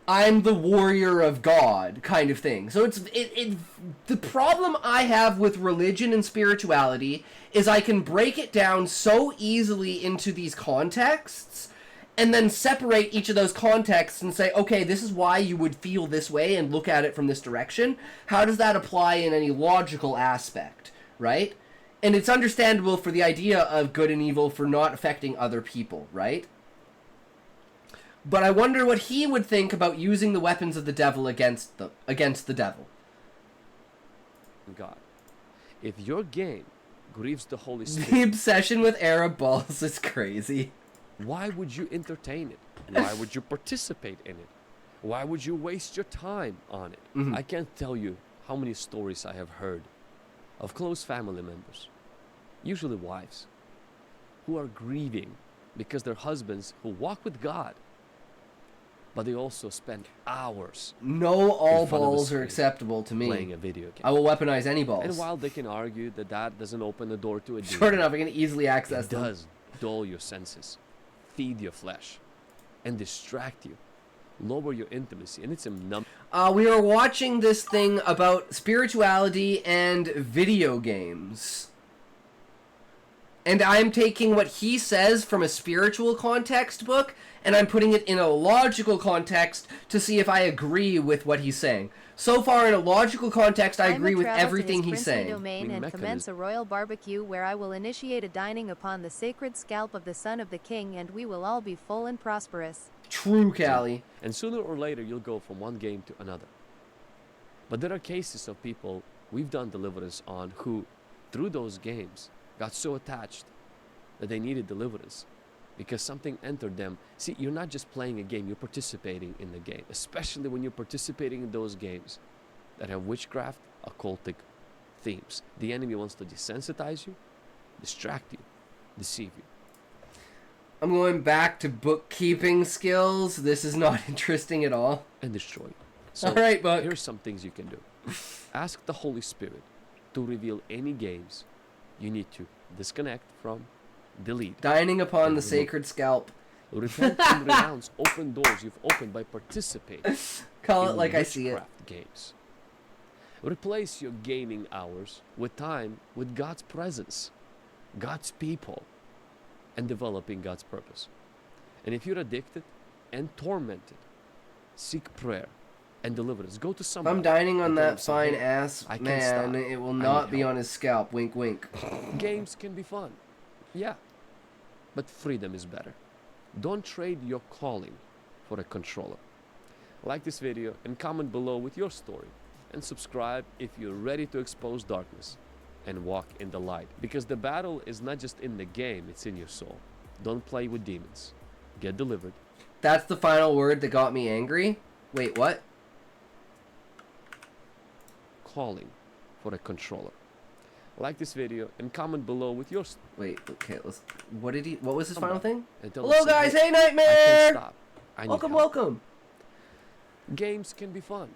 I'm the warrior of God kind of thing. So the problem I have with religion and spirituality is I can break it down so easily into these contexts and then separate each of those contexts and say, okay, this is why you would feel this way and look at it from this direction. How does that apply in any logical aspect, right? And it's understandable for the idea of good and evil for not affecting other people, right? But I wonder what he would think about using the weapons of the devil against the devil. God, if your game grieves the Holy Spirit, The obsession with Arab balls is crazy. why would you entertain it? Why would you participate in it? Why would you waste your time on it? Mhm. I can't tell you how many stories I have heard of close family members, usually wives, who are grieving because their husbands who walk with God, but they also spend hours No, all in front of a balls are screen acceptable to me. playing a video game. I will weaponize any balls. And while they can argue that that doesn't open the door to a Short demon, enough, I can easily access it them. does dull your senses, feed your flesh, and distract you, lower your intimacy, and it's a We are watching this thing about spirituality and video games. And I'm taking what he says from a spiritual context book, and I'm putting it in a logical context to see if I agree with what he's saying. So far, in a logical context, I agree with everything he's saying. Domain and commence a royal barbecue where I will initiate a dining upon the sacred scalp of the son of the king, and we will all be full and prosperous. True, Callie. And sooner or later, you'll go from one game to another. But there are cases of people we've done deliverance on who, through those games, got so attached that they needed deliverance because something entered them. See, you're not just playing a game, you're participating in the game, especially when you're participating in those games that have witchcraft, occultic themes. The enemy wants to desensitize you, distract you, deceive you. I'm going back to bookkeeping skills. This is not interesting at all. And destroy you. So, all right, but here's some things you can do. Ask the Holy Spirit to reveal any games you need to disconnect from, delete. Dining upon the remove. sacred scalp. Repent and renounce open doors you've opened by participating. Call it in like I see it. witchcraft games. Replace your gaming hours with time with God's presence, God's people, and developing God's purpose. And if you're addicted and tormented, seek prayer and deliverance. Go to If someone. I'm dining on and tell that them, fine "Hey, ass I can't man, stop. it will I not need be help." on his scalp. Wink, wink. Games can be fun, yeah, but freedom is better. Don't trade your calling for a controller. Like this video and comment below with your story, and subscribe if you're ready to expose darkness and walk in the light, because the battle is not just in the game, it's in your soul. Don't play with demons. Get delivered. That's the final word that got me angry. Wait, what? Calling for a controller. Like this video and comment below with your Wait, okay, let's. What did he? What was his Come final on. thing? and tell Hello, them, guys. "Hey, Hey, I Nightmare. can't stop. I need Welcome, help." welcome. Games can be fun.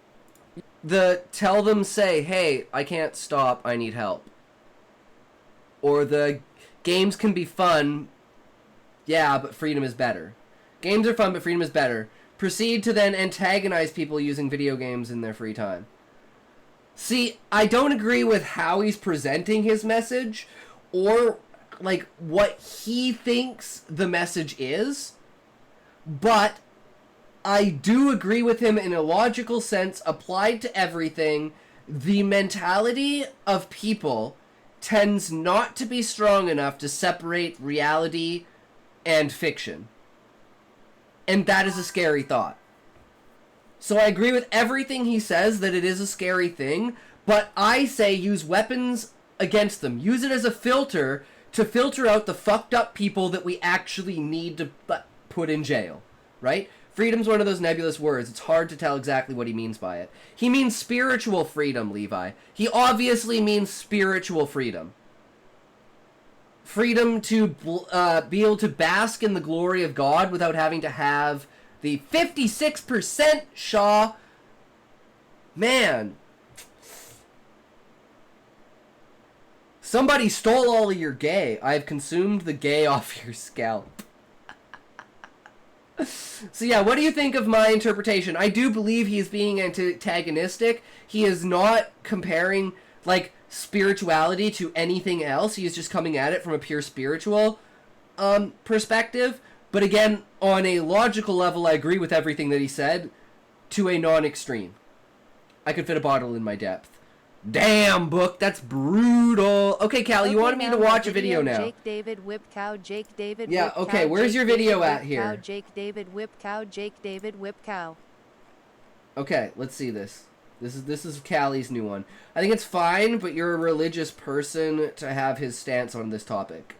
The tell them say, hey, I can't stop. I need help. Or the games can be fun. Yeah, but freedom is better. Games are fun, but freedom is better. Proceed to then antagonize people using video games in their free time. See, I don't agree with how he's presenting his message or like what he thinks the message is, but I do agree with him in a logical sense applied to everything. The mentality of people tends not to be strong enough to separate reality and fiction. And that is a scary thought. So I agree with everything he says that it is a scary thing, but I say use weapons against them. Use it as a filter to filter out the fucked up people that we actually need to put in jail, right? Freedom's one of those nebulous words. It's hard to tell exactly what he means by it. He means spiritual freedom, Levi. He obviously means spiritual freedom. freedom to be able to bask in the glory of God without having to have the 56% Shaw. Man. Somebody stole all of your gay. I've consumed the gay off your scalp. So yeah, what do you think of my interpretation? I do believe he is being antagonistic. He is not comparing, like, spirituality to anything else. He is just coming at it from a pure spiritual perspective. But again, on a logical level, I agree with everything that he said to a non-extreme. I could fit a bottle in my depth. Damn, Book, that's brutal. Okay, Callie, you wanted me to watch a video now. Jake David whip cow, Jake David yeah, whip okay, cow, where's Jake your video David at whip here? Cow, Jake David whip cow, Jake David whip cow. Okay, let's see this. This is Callie's new one. I think it's fine, but you're a religious person to have his stance on this topic.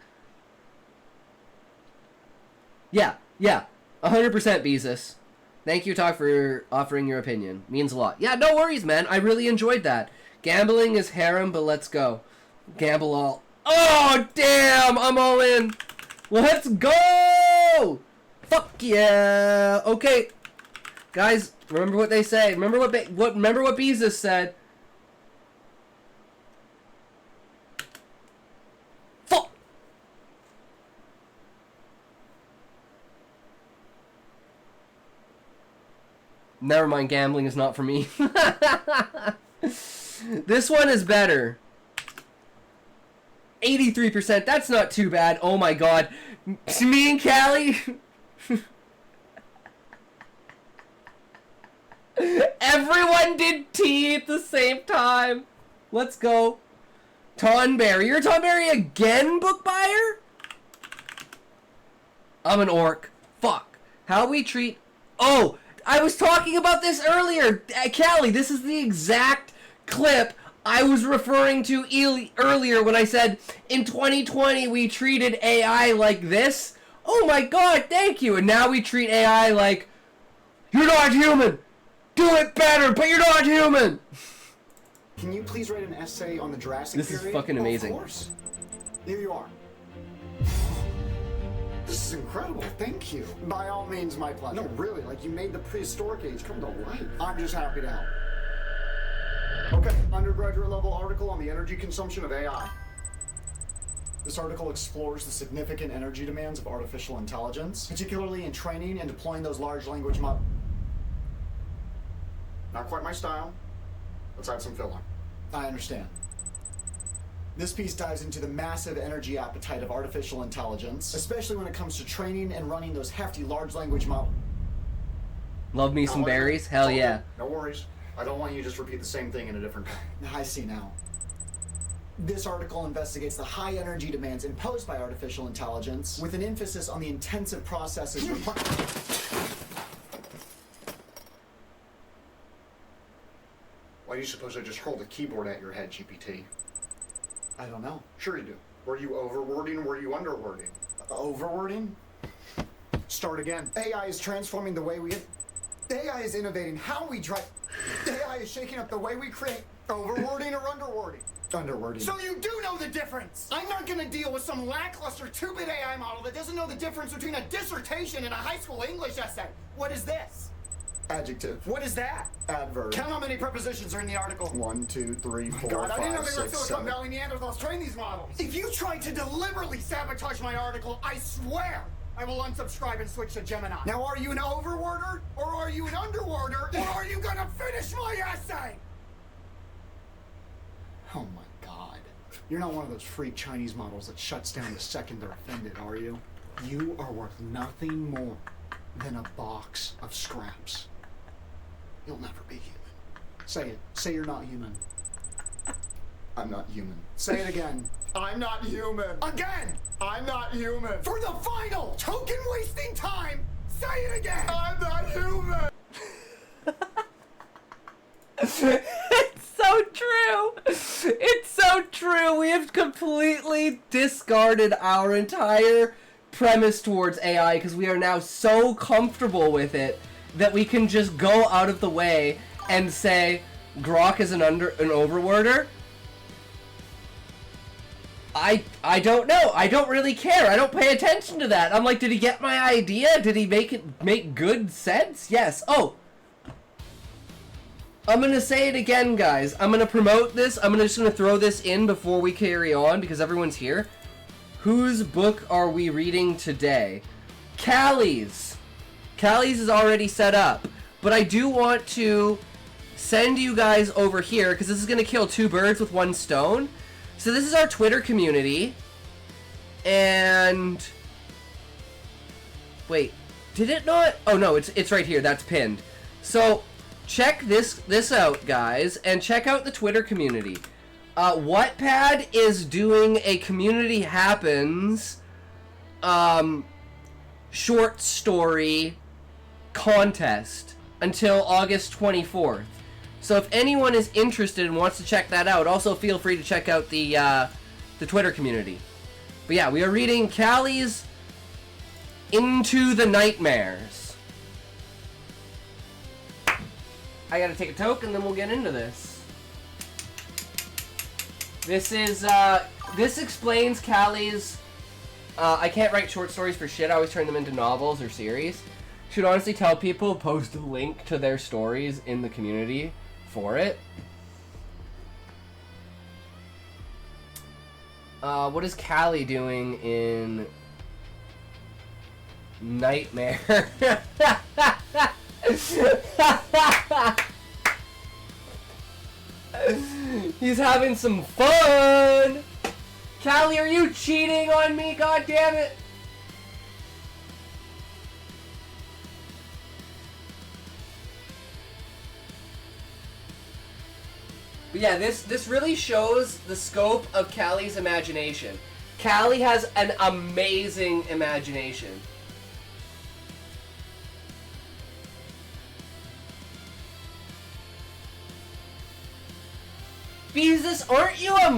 Yeah, 100% Beezus. Thank you, Talk, for offering your opinion. Means a lot. Yeah, no worries, man. I really enjoyed that. Gambling is harem, but let's go. Gamble all. Oh, damn! I'm all in. Let's go! Fuck yeah! Okay, guys, remember what they say. Remember what Beezus said. Fuck! Never mind, gambling is not for me. This one is better. 83%, that's not too bad. Oh my god. Me and Callie. Everyone did tea at the same time. Let's go. Tonberry. You're Tonberry again, book buyer? I'm an orc. Fuck. How we treat... Oh, I was talking about this earlier. Callie, this is the exact clip I was referring to earlier when I said, in 2020 we treated AI like this. Oh my god, thank you. And now we treat AI like, you're not human. Do it better, but you're not human. Can you please write an essay on the Jurassic This period? is fucking amazing. Of course. Here you are. This is incredible. Thank you. By all means, my pleasure. No, really, like you made the prehistoric age come to life. I'm just happy to help. Okay, undergraduate level article on the energy consumption of AI. This article explores the significant energy demands of artificial intelligence, particularly in training and deploying those large language models. Not quite my style. Let's add some filler. I understand. This piece dives into the massive energy appetite of artificial intelligence, especially when it comes to training and running those hefty large language models. Love me some berries? Hell yeah. No worries. I don't want you to just repeat the same thing in a different tone. I see now. This article investigates the high energy demands imposed by artificial intelligence, with an emphasis on the intensive processes required. Why do you suppose I just hurled a keyboard at your head, GPT? I don't know. Sure you do. Were you overwording or were you underwording? Overwording? Start again. AI is transforming the way we... AI is innovating how we drive... AI is shaking up the way we create... Overwording or underwording? Underwording. So you do know the difference! I'm not gonna deal with some lackluster 2-bit AI model that doesn't know the difference between a dissertation and a high school English essay. What is this? Adjective. What is that? Adverb. Count how many prepositions are in the article. 1, 2, 3, 4, God, 5, I didn't know they were 6, Silicon 7. Valley Neanderthals train these models. If you try to deliberately sabotage my article, I swear I will unsubscribe and switch to Gemini. Now, are you an overworder, or are you an underworder, or are you gonna finish my essay? Oh my god. You're not one of those freak Chinese models that shuts down the second they're offended, are you? You are worth nothing more than a box of scraps. You'll never be human. Say it. Say you're not human. I'm not human. Say it again. I'm not human. Again! I'm not human. For the final token wasting time, say it again! I'm not human! It's so true. It's so true. We have completely discarded our entire premise towards AI because we are now so comfortable with it that we can just go out of the way and say Grok is an overworder. I don't know. I don't really care. I don't pay attention to that. I'm like, did he get my idea? Did he make good sense? Yes. Oh. I'm gonna say it again, guys. I'm gonna promote this. I'm just gonna throw this in before we carry on because everyone's here. Whose book are we reading today? Callie's. Callie's is already set up. But I do want to send you guys over here because this is gonna kill two birds with one stone. So this is our Twitter community. And wait, did it not? Oh no, it's right here. That's pinned. So check this out, guys, and check out the Twitter community. Wattpad is doing a Community Happens short story contest until August 24th. So if anyone is interested and wants to check that out, also feel free to check out the Twitter community. But yeah, we are reading Callie's Into the Nightmares. I gotta take a toke and then we'll get into this. This is, this explains Callie's, I can't write short stories for shit, I always turn them into novels or series. Should honestly tell people, post a link to their stories in the community for it. What is Callie doing in Nightmare? He's having some fun! Callie, are you cheating on me? God damn it! But yeah, this really shows the scope of Callie's imagination. Callie has an amazing imagination. Beezus, aren't you a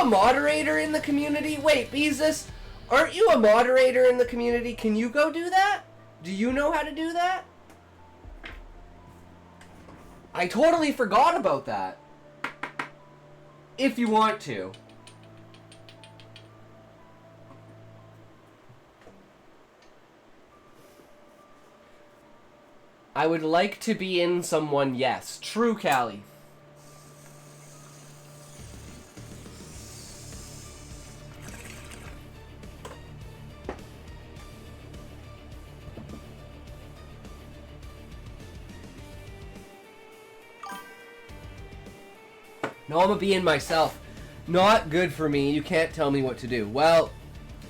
moderator in the community? Wait, Beezus, aren't you a moderator in the community? Can you go do that? Do you know how to do that? I totally forgot about that. If you want to. I would like to be in someone, yes. True, Callie. No, I'm gonna be in myself. Not good for me. You can't tell me what to do. Well,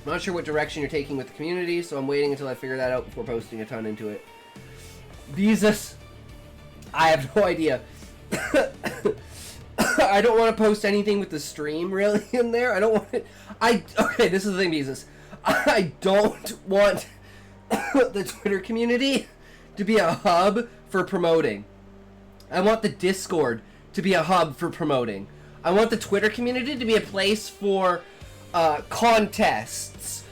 I'm not sure what direction you're taking with the community, so I'm waiting until I figure that out before posting a ton into it. Jesus. I have no idea. I don't want to post anything with the stream really in there. I don't want it. Okay, this is the thing, Jesus. I don't want the Twitter community to be a hub for promoting. I want the Discord to be a hub for promoting. I want the Twitter community to be a place for contests,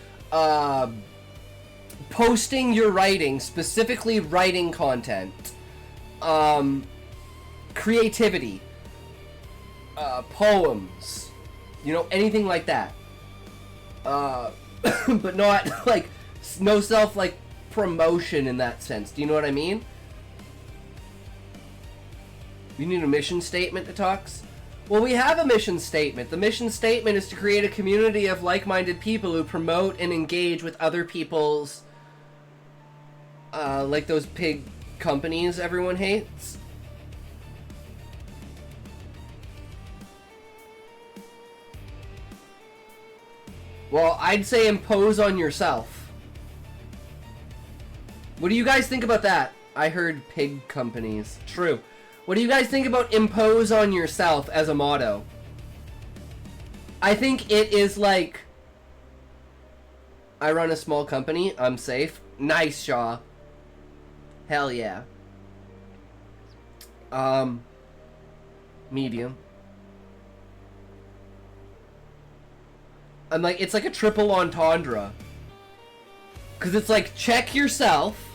posting your writing, specifically writing content, creativity, poems, you know, anything like that. But not like no self like promotion in that sense. Do you know what I mean? You need a mission statement that talks? Well, we have a mission statement. The mission statement is to create a community of like-minded people who promote and engage with other people's, like those pig companies everyone hates. Well, I'd say impose on yourself. What do you guys think about that? I heard pig companies. True. What do you guys think about impose on yourself as a motto? I think it is like, I run a small company, I'm safe. Nice, Shaw. Hell yeah. Medium. I'm like, it's like a triple entendre. Because it's like, check yourself.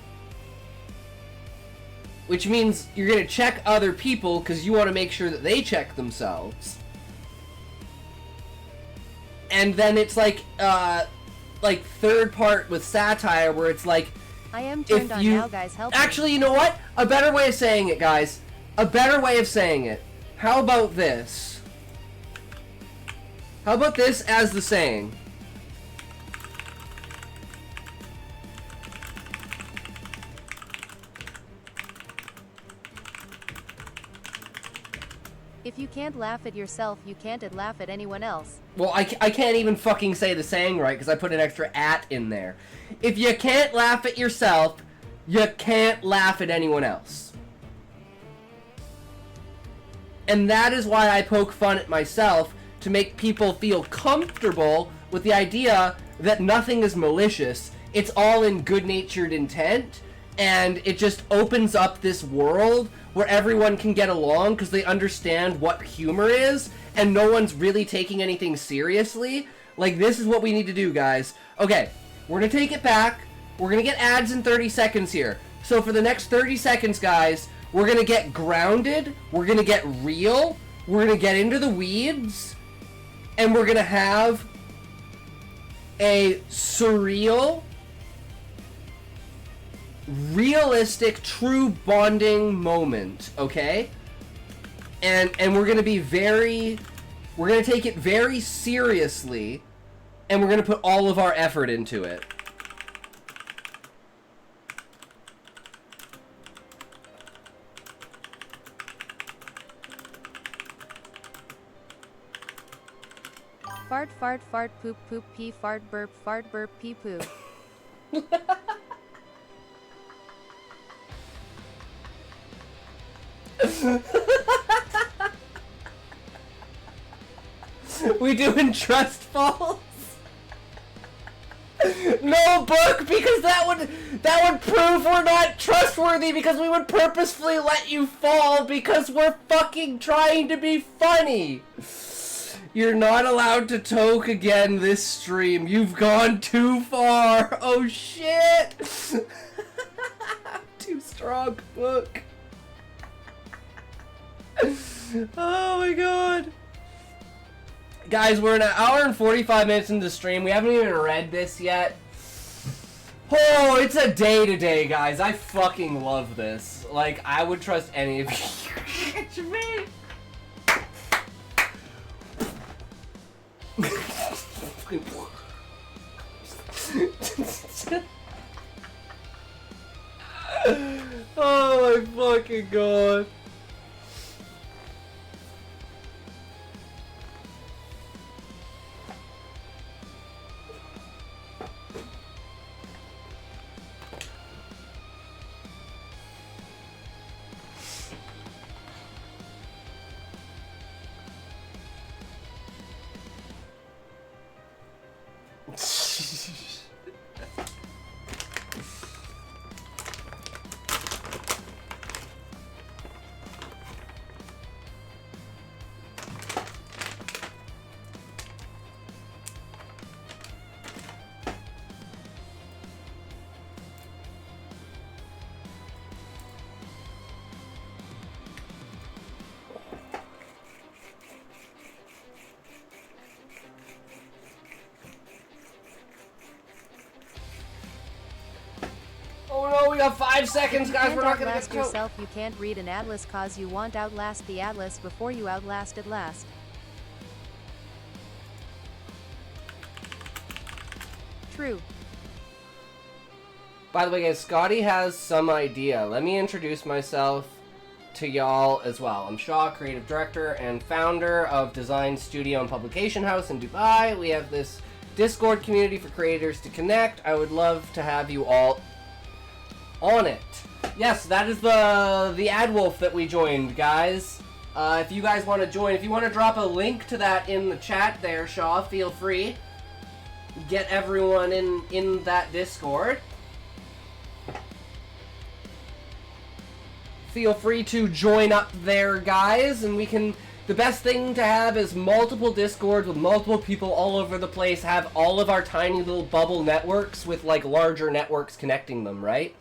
Which means you're going to check other people because you want to make sure that they check themselves. and then it's like third part with satire where it's like, I am turned on now, guys. Help me. actually, you know what? A better way of saying it, guys. A better way of saying it. How about this? How about this as the saying? If you can't laugh at yourself, you can't laugh at anyone else. Well, I can't even fucking say the saying right because I put an extra at in there. If you can't laugh at yourself, you can't laugh at anyone else. And that is why I poke fun at myself, to make people feel comfortable with the idea that nothing is malicious. It's all in good-natured intent, and it just opens up this world where everyone can get along because they understand what humor is, and no one's really taking anything seriously. Like, this is what we need to do, guys. Okay, we're gonna take it back. We're gonna get ads in 30 seconds here. So for the next 30 seconds, guys, we're gonna get grounded, we're gonna get real, we're gonna get into the weeds, and we're gonna have a surreal, realistic, true bonding moment, okay? And we're gonna be we're gonna take it very seriously, and we're gonna put all of our effort into it. Fart, fart, fart, poop, poop, pee, fart, burp, pee, poo. We doing trust falls? No book, because that would prove we're not trustworthy, because we would purposefully let you fall because we're fucking trying to be funny. You're not allowed to toke again this stream. You've gone too far. Oh shit. Too strong book. Oh my god. Guys, we're an hour and 45 minutes into the stream. We haven't even read this yet. Oh, it's a day to day, guys. I fucking love this. Like, I would trust any of you. Me. Oh my fucking god. Oh no, we got 5 seconds, guys. We're not gonna outlast get to yourself. You can't read an atlas cause you want outlast the atlas before you outlast it last. True. By the way, guys, Scotty has some idea. Let me introduce myself to y'all as well. I'm Shaw, creative director and founder of Design Studio and Publication House in Dubai. We have this Discord community for creators to connect. I would love to have you all on it. Yes, that is the ad wolf that we joined, guys. If you guys want to join, if you want to drop a link to that in the chat there, Shaw, feel free. Get everyone in that Discord. Feel free to join up there, guys, and we can... The best thing to have is multiple Discords with multiple people all over the place, have all of our tiny little bubble networks with, like, larger networks connecting them, right?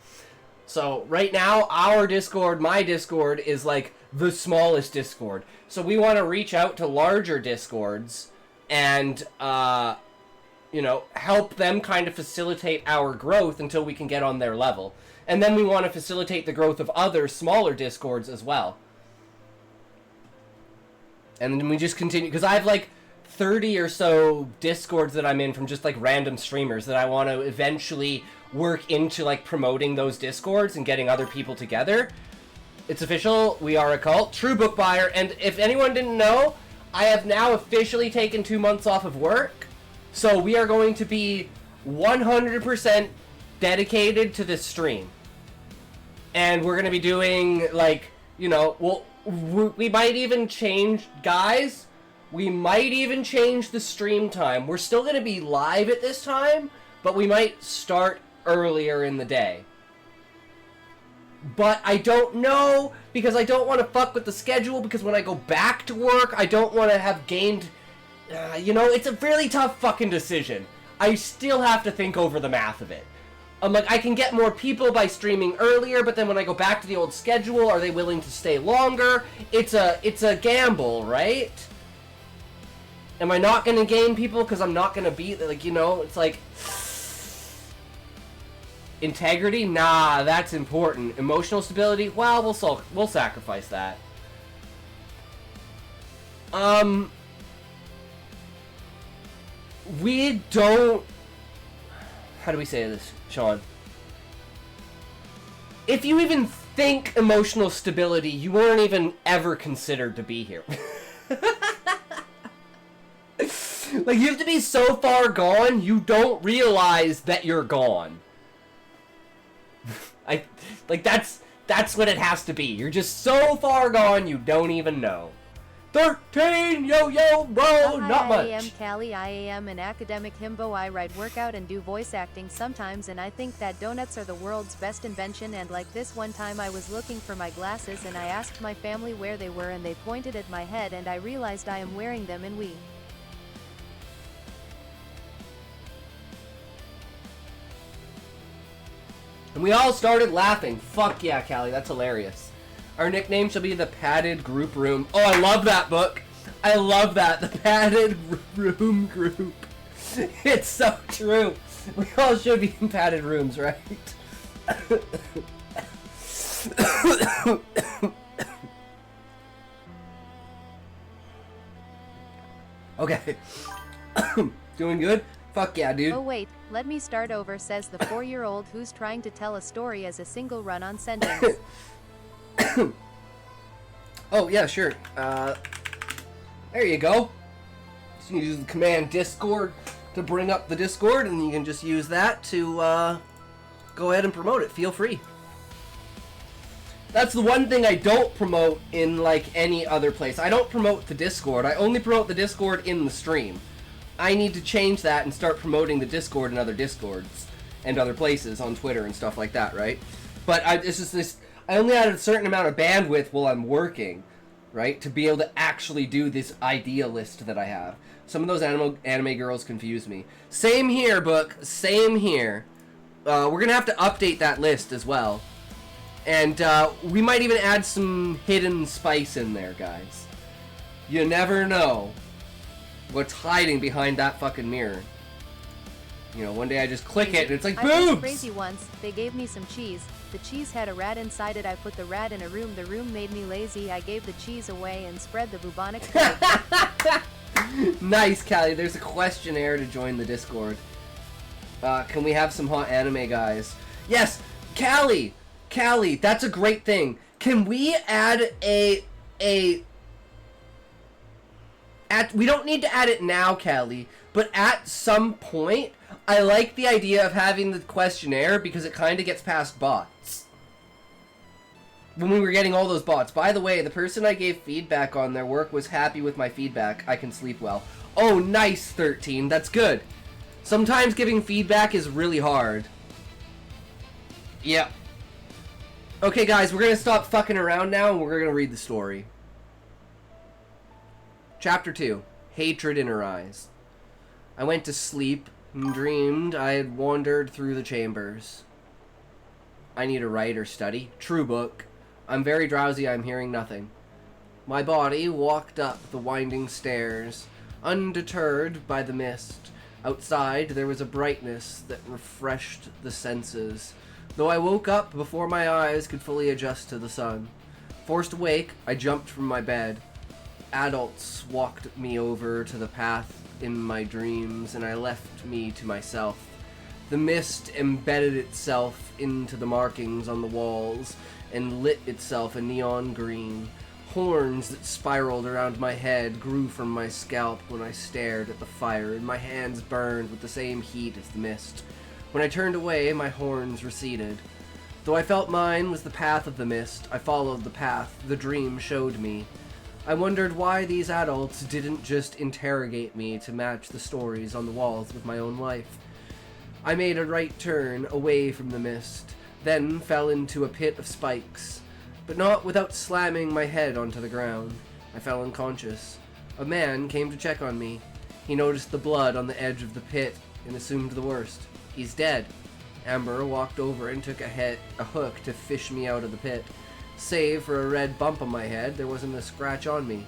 So, right now, our Discord, my Discord, is, like, the smallest Discord. So we want to reach out to larger Discords and, you know, help them kind of facilitate our growth until we can get on their level. And then we want to facilitate the growth of other smaller Discords as well. And then we just continue, because I have like 30 or so Discords that I'm in from just like random streamers that I want to eventually work into like promoting those Discords and getting other people together. It's official, we are a cult. True book buyer, and if anyone didn't know, I have now officially taken 2 months off of work. So we are going to be 100% dedicated to this stream. And we're going to be doing, like, you know, well, we might even change, guys, we might even change the stream time. We're still going to be live at this time, but we might start earlier in the day. But I don't know, because I don't want to fuck with the schedule, because when I go back to work, I don't want to have gained... you know, it's a really tough fucking decision. I still have to think over the math of it. I'm like, I can get more people by streaming earlier, but then when I go back to the old schedule, are they willing to stay longer? It's a gamble, right? Am I not going to gain people because I'm not going to be, like, you know, it's like... Integrity? Nah, that's important. Emotional stability? Well, we'll sacrifice that. We don't... How do we say this, Sean? If you even think emotional stability, you weren't even ever considered to be here. Like, you have to be so far gone, you don't realize that you're gone. Like, that's what it has to be. You're just so far gone, you don't even know. 13, yo, bro, not much. I am Callie. I am an academic himbo. I write, workout, and do voice acting sometimes, and I think that donuts are the world's best invention. And like this one time I was looking for my glasses and I asked my family where they were and they pointed at my head and I realized I am wearing them and we... And we all started laughing. Fuck yeah, Callie, that's hilarious. Our nickname shall be the Padded Group Room. Oh, I love that book. I love that. The Padded Room Group. It's so true. We all should be in padded rooms, right? Okay. Doing good? Fuck yeah, dude. Oh wait, let me start over, says the 4-year-old who's trying to tell a story as a single run-on sentence. Oh, yeah, sure. There you go. So you use the command Discord to bring up the Discord, and you can just use that to go ahead and promote it. Feel free. That's the one thing I don't promote in, like, any other place. I don't promote the Discord. I only promote the Discord in the stream. I need to change that and start promoting the Discord in other Discords and other places on Twitter and stuff like that, right? But it's just this... I only had a certain amount of bandwidth while I'm working, right? To be able to actually do this idea list that I have. Some of those anime girls confuse me. Same here, book. Same here. We're going to have to update that list as well. And we might even add some hidden spice in there, guys. You never know what's hiding behind that fucking mirror. You know, one day I just click it and it's like, boobs! I was crazy once. They gave me some cheese. The cheese had a rat inside it. I put the rat in a room. The room made me lazy. I gave the cheese away and spread the bubonic plague. Nice, Callie. There's a questionnaire to join the Discord. Can we have some hot anime guys? Yes! Callie! Callie, that's a great thing. Can we add we don't need to add it now, Callie, but at some point, I like the idea of having the questionnaire because it kind of gets past bots. When we were getting all those bots. By the way, the person I gave feedback on their work was happy with my feedback. I can sleep well. Oh, nice, 13. That's good. Sometimes giving feedback is really hard. Yeah. Okay, guys, we're going to stop fucking around now and we're going to read the story. Chapter 2. Hatred in Her Eyes. I went to sleep and dreamed I had wandered through the chambers. I need to write or study. True book. I'm very drowsy. I'm hearing nothing. My body walked up the winding stairs. Undeterred by the mist, outside there was a brightness that refreshed the senses, though I woke up before my eyes could fully adjust to the sun. Forced awake, I jumped from my bed. Adults walked me over to the path in my dreams, and I left me to myself. The mist embedded itself into the markings on the walls and lit itself a neon green. Horns that spiraled around my head grew from my scalp when I stared at the fire, and my hands burned with the same heat as the mist. When I turned away, my horns receded. Though I felt mine was the path of the mist, I followed the path the dream showed me. I wondered why these adults didn't just interrogate me to match the stories on the walls with my own life. I made a right turn away from the mist, then fell into a pit of spikes, but not without slamming my head onto the ground. I fell unconscious. A man came to check on me. He noticed the blood on the edge of the pit and assumed the worst. He's dead. Amber walked over and took a hook to fish me out of the pit. Save for a red bump on my head, there wasn't a scratch on me.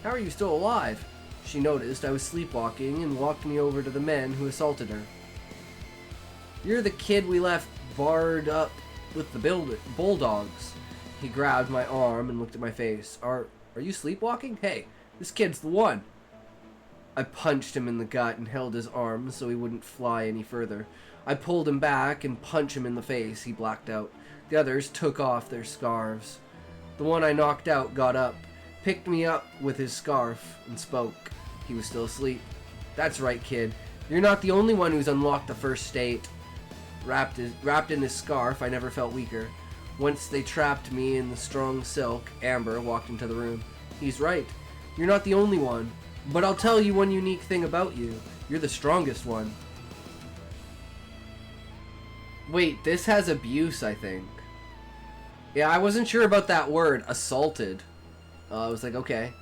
How are you still alive? She noticed I was sleepwalking and walked me over to the men who assaulted her. You're the kid we left barred up with the bulldogs. He grabbed my arm and looked at my face. Are you sleepwalking? Hey, this kid's the one. I punched him in the gut and held his arm so he wouldn't fly any further. I pulled him back and punched him in the face. He blacked out. The others took off their scarves. The one I knocked out got up, picked me up with his scarf, and spoke. He was still asleep. That's right, kid. You're not the only one who's unlocked the first state. Wrapped in his scarf, I never felt weaker. Once they trapped me in the strong silk, Amber walked into the room. He's right. You're not the only one. But I'll tell you one unique thing about you. You're the strongest one. Wait, this has abuse, I think. Yeah, I wasn't sure about that word, assaulted. I was like, okay.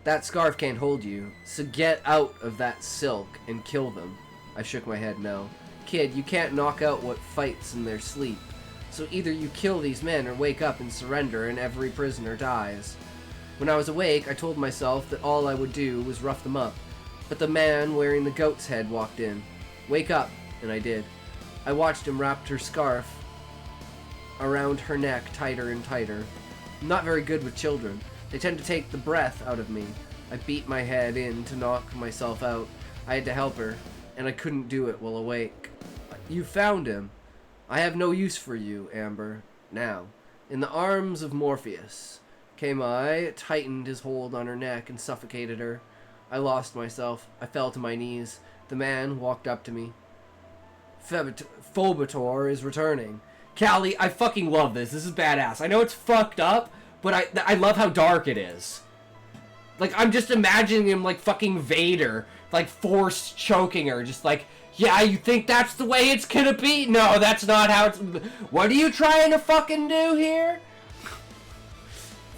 That scarf can't hold you, so get out of that silk and kill them. I shook my head no. Kid, you can't knock out what fights in their sleep. So either you kill these men or wake up and surrender and every prisoner dies. When I was awake, I told myself that all I would do was rough them up. But the man wearing the goat's head walked in. Wake up, and I did. I watched him wrap her scarf around her neck tighter and tighter. I'm not very good with children. They tend to take the breath out of me. I beat my head in to knock myself out. I had to help her, and I couldn't do it while awake. You found him. I have no use for you, Amber. Now, in the arms of Morpheus. Came I, tightened his hold on her neck and suffocated her. I lost myself. I fell to my knees. The man walked up to me. Phobator is returning. Callie, I fucking love this. This is badass. I know it's fucked up, but I love how dark it is. Like, I'm just imagining him like fucking Vader, like force choking her, just like, yeah, you think that's the way it's gonna be? No, that's not how it's... What are you trying to fucking do here?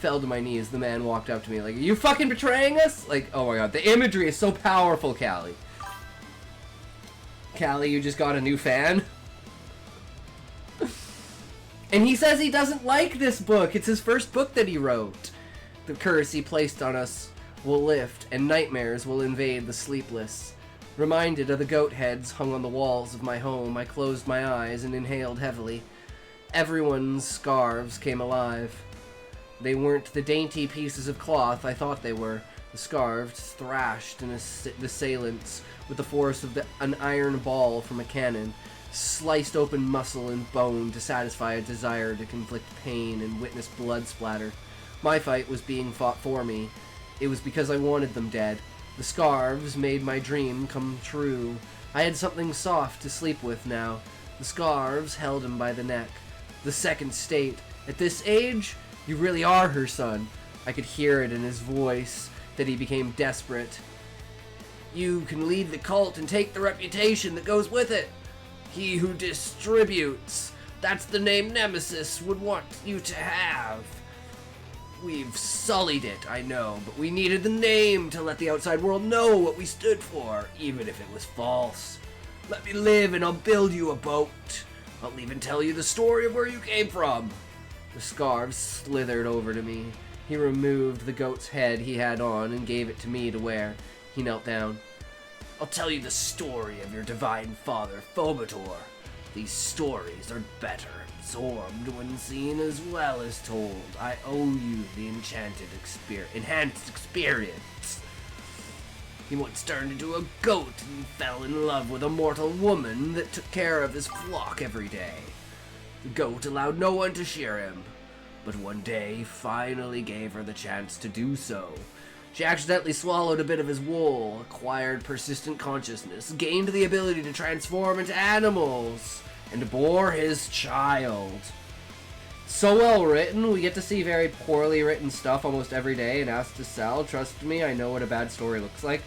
Fell to my knees. The man walked up to me like, are you fucking betraying us? Like, oh my god, the imagery is so powerful, Callie. Callie, you just got a new fan? And he says he doesn't like this book. It's his first book that he wrote. The curse he placed on us will lift, and nightmares will invade the sleepless. Reminded of the goat heads hung on the walls of my home, I closed my eyes and inhaled heavily. Everyone's scarves came alive. They weren't the dainty pieces of cloth I thought they were. The scarves thrashed in the assailants with the force of an iron ball from a cannon, sliced open muscle and bone to satisfy a desire to inflict pain and witness blood splatter. My fight was being fought for me. It was because I wanted them dead. The scarves made my dream come true. I had something soft to sleep with now. The scarves held him by the neck. The second state. At this age, you really are her son. I could hear it in his voice that he became desperate. You can lead the cult and take the reputation that goes with it. He who distributes. That's the name Nemesis would want you to have. We've sullied it, I know, but we needed the name to let the outside world know what we stood for, even if it was false. Let me live and I'll build you a boat. I'll even tell you the story of where you came from. The scarves slithered over to me. He removed the goat's head he had on and gave it to me to wear. He knelt down. I'll tell you the story of your divine father, Phobator. These stories are better absorbed when seen as well as told. I owe you the enhanced experience. He once turned into a goat and fell in love with a mortal woman that took care of his flock every day. The goat allowed no one to shear him, but one day he finally gave her the chance to do so. She accidentally swallowed a bit of his wool, acquired persistent consciousness, gained the ability to transform into animals, and bore his child. So well written, we get to see very poorly written stuff almost every day and asked to sell. Trust me, I know what a bad story looks like.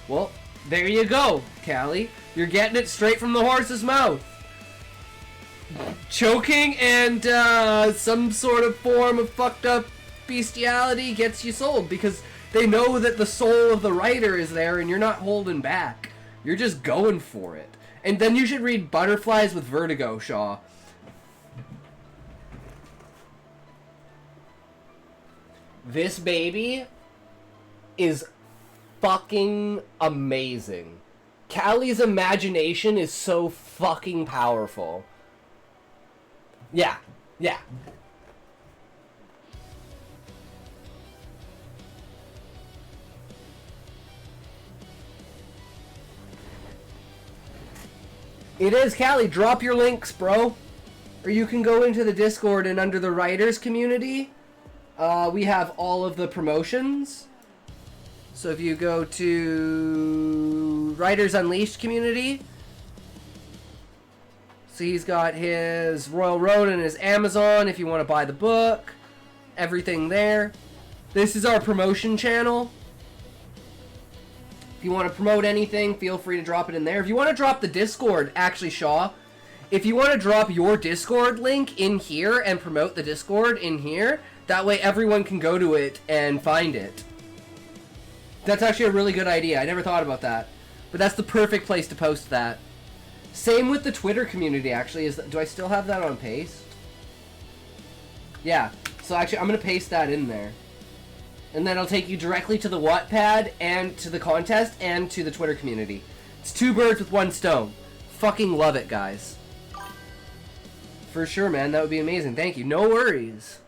Well, there you go, Callie. You're getting it straight from the horse's mouth. Choking and some sort of form of fucked up bestiality gets you sold because they know that the soul of the writer is there and you're not holding back. You're just going for it. And then you should read Butterflies with Vertigo, Shaw. This baby is fucking amazing. Callie's imagination is so fucking powerful. Yeah, yeah. It is, Callie. Drop your links, bro. Or you can go into the Discord and under the writers community, we have all of the promotions. So if you go to Writers Unleashed community, so he's got his Royal Road and his Amazon if you want to buy the book. Everything there. This is our promotion channel. If you want to promote anything, feel free to drop it in there. If you want to drop the Discord, actually, Shaw, if you want to drop your Discord link in here and promote the Discord in here, that way everyone can go to it and find it. That's actually a really good idea. I never thought about that. But that's the perfect place to post that. Same with the Twitter community, actually. Do I still have that on paste? Yeah. So actually, I'm going to paste that in there. And then it'll take you directly to the Wattpad and to the contest and to the Twitter community. It's 2 birds with 1 stone. Fucking love it, guys. For sure, man. That would be amazing. Thank you. No worries.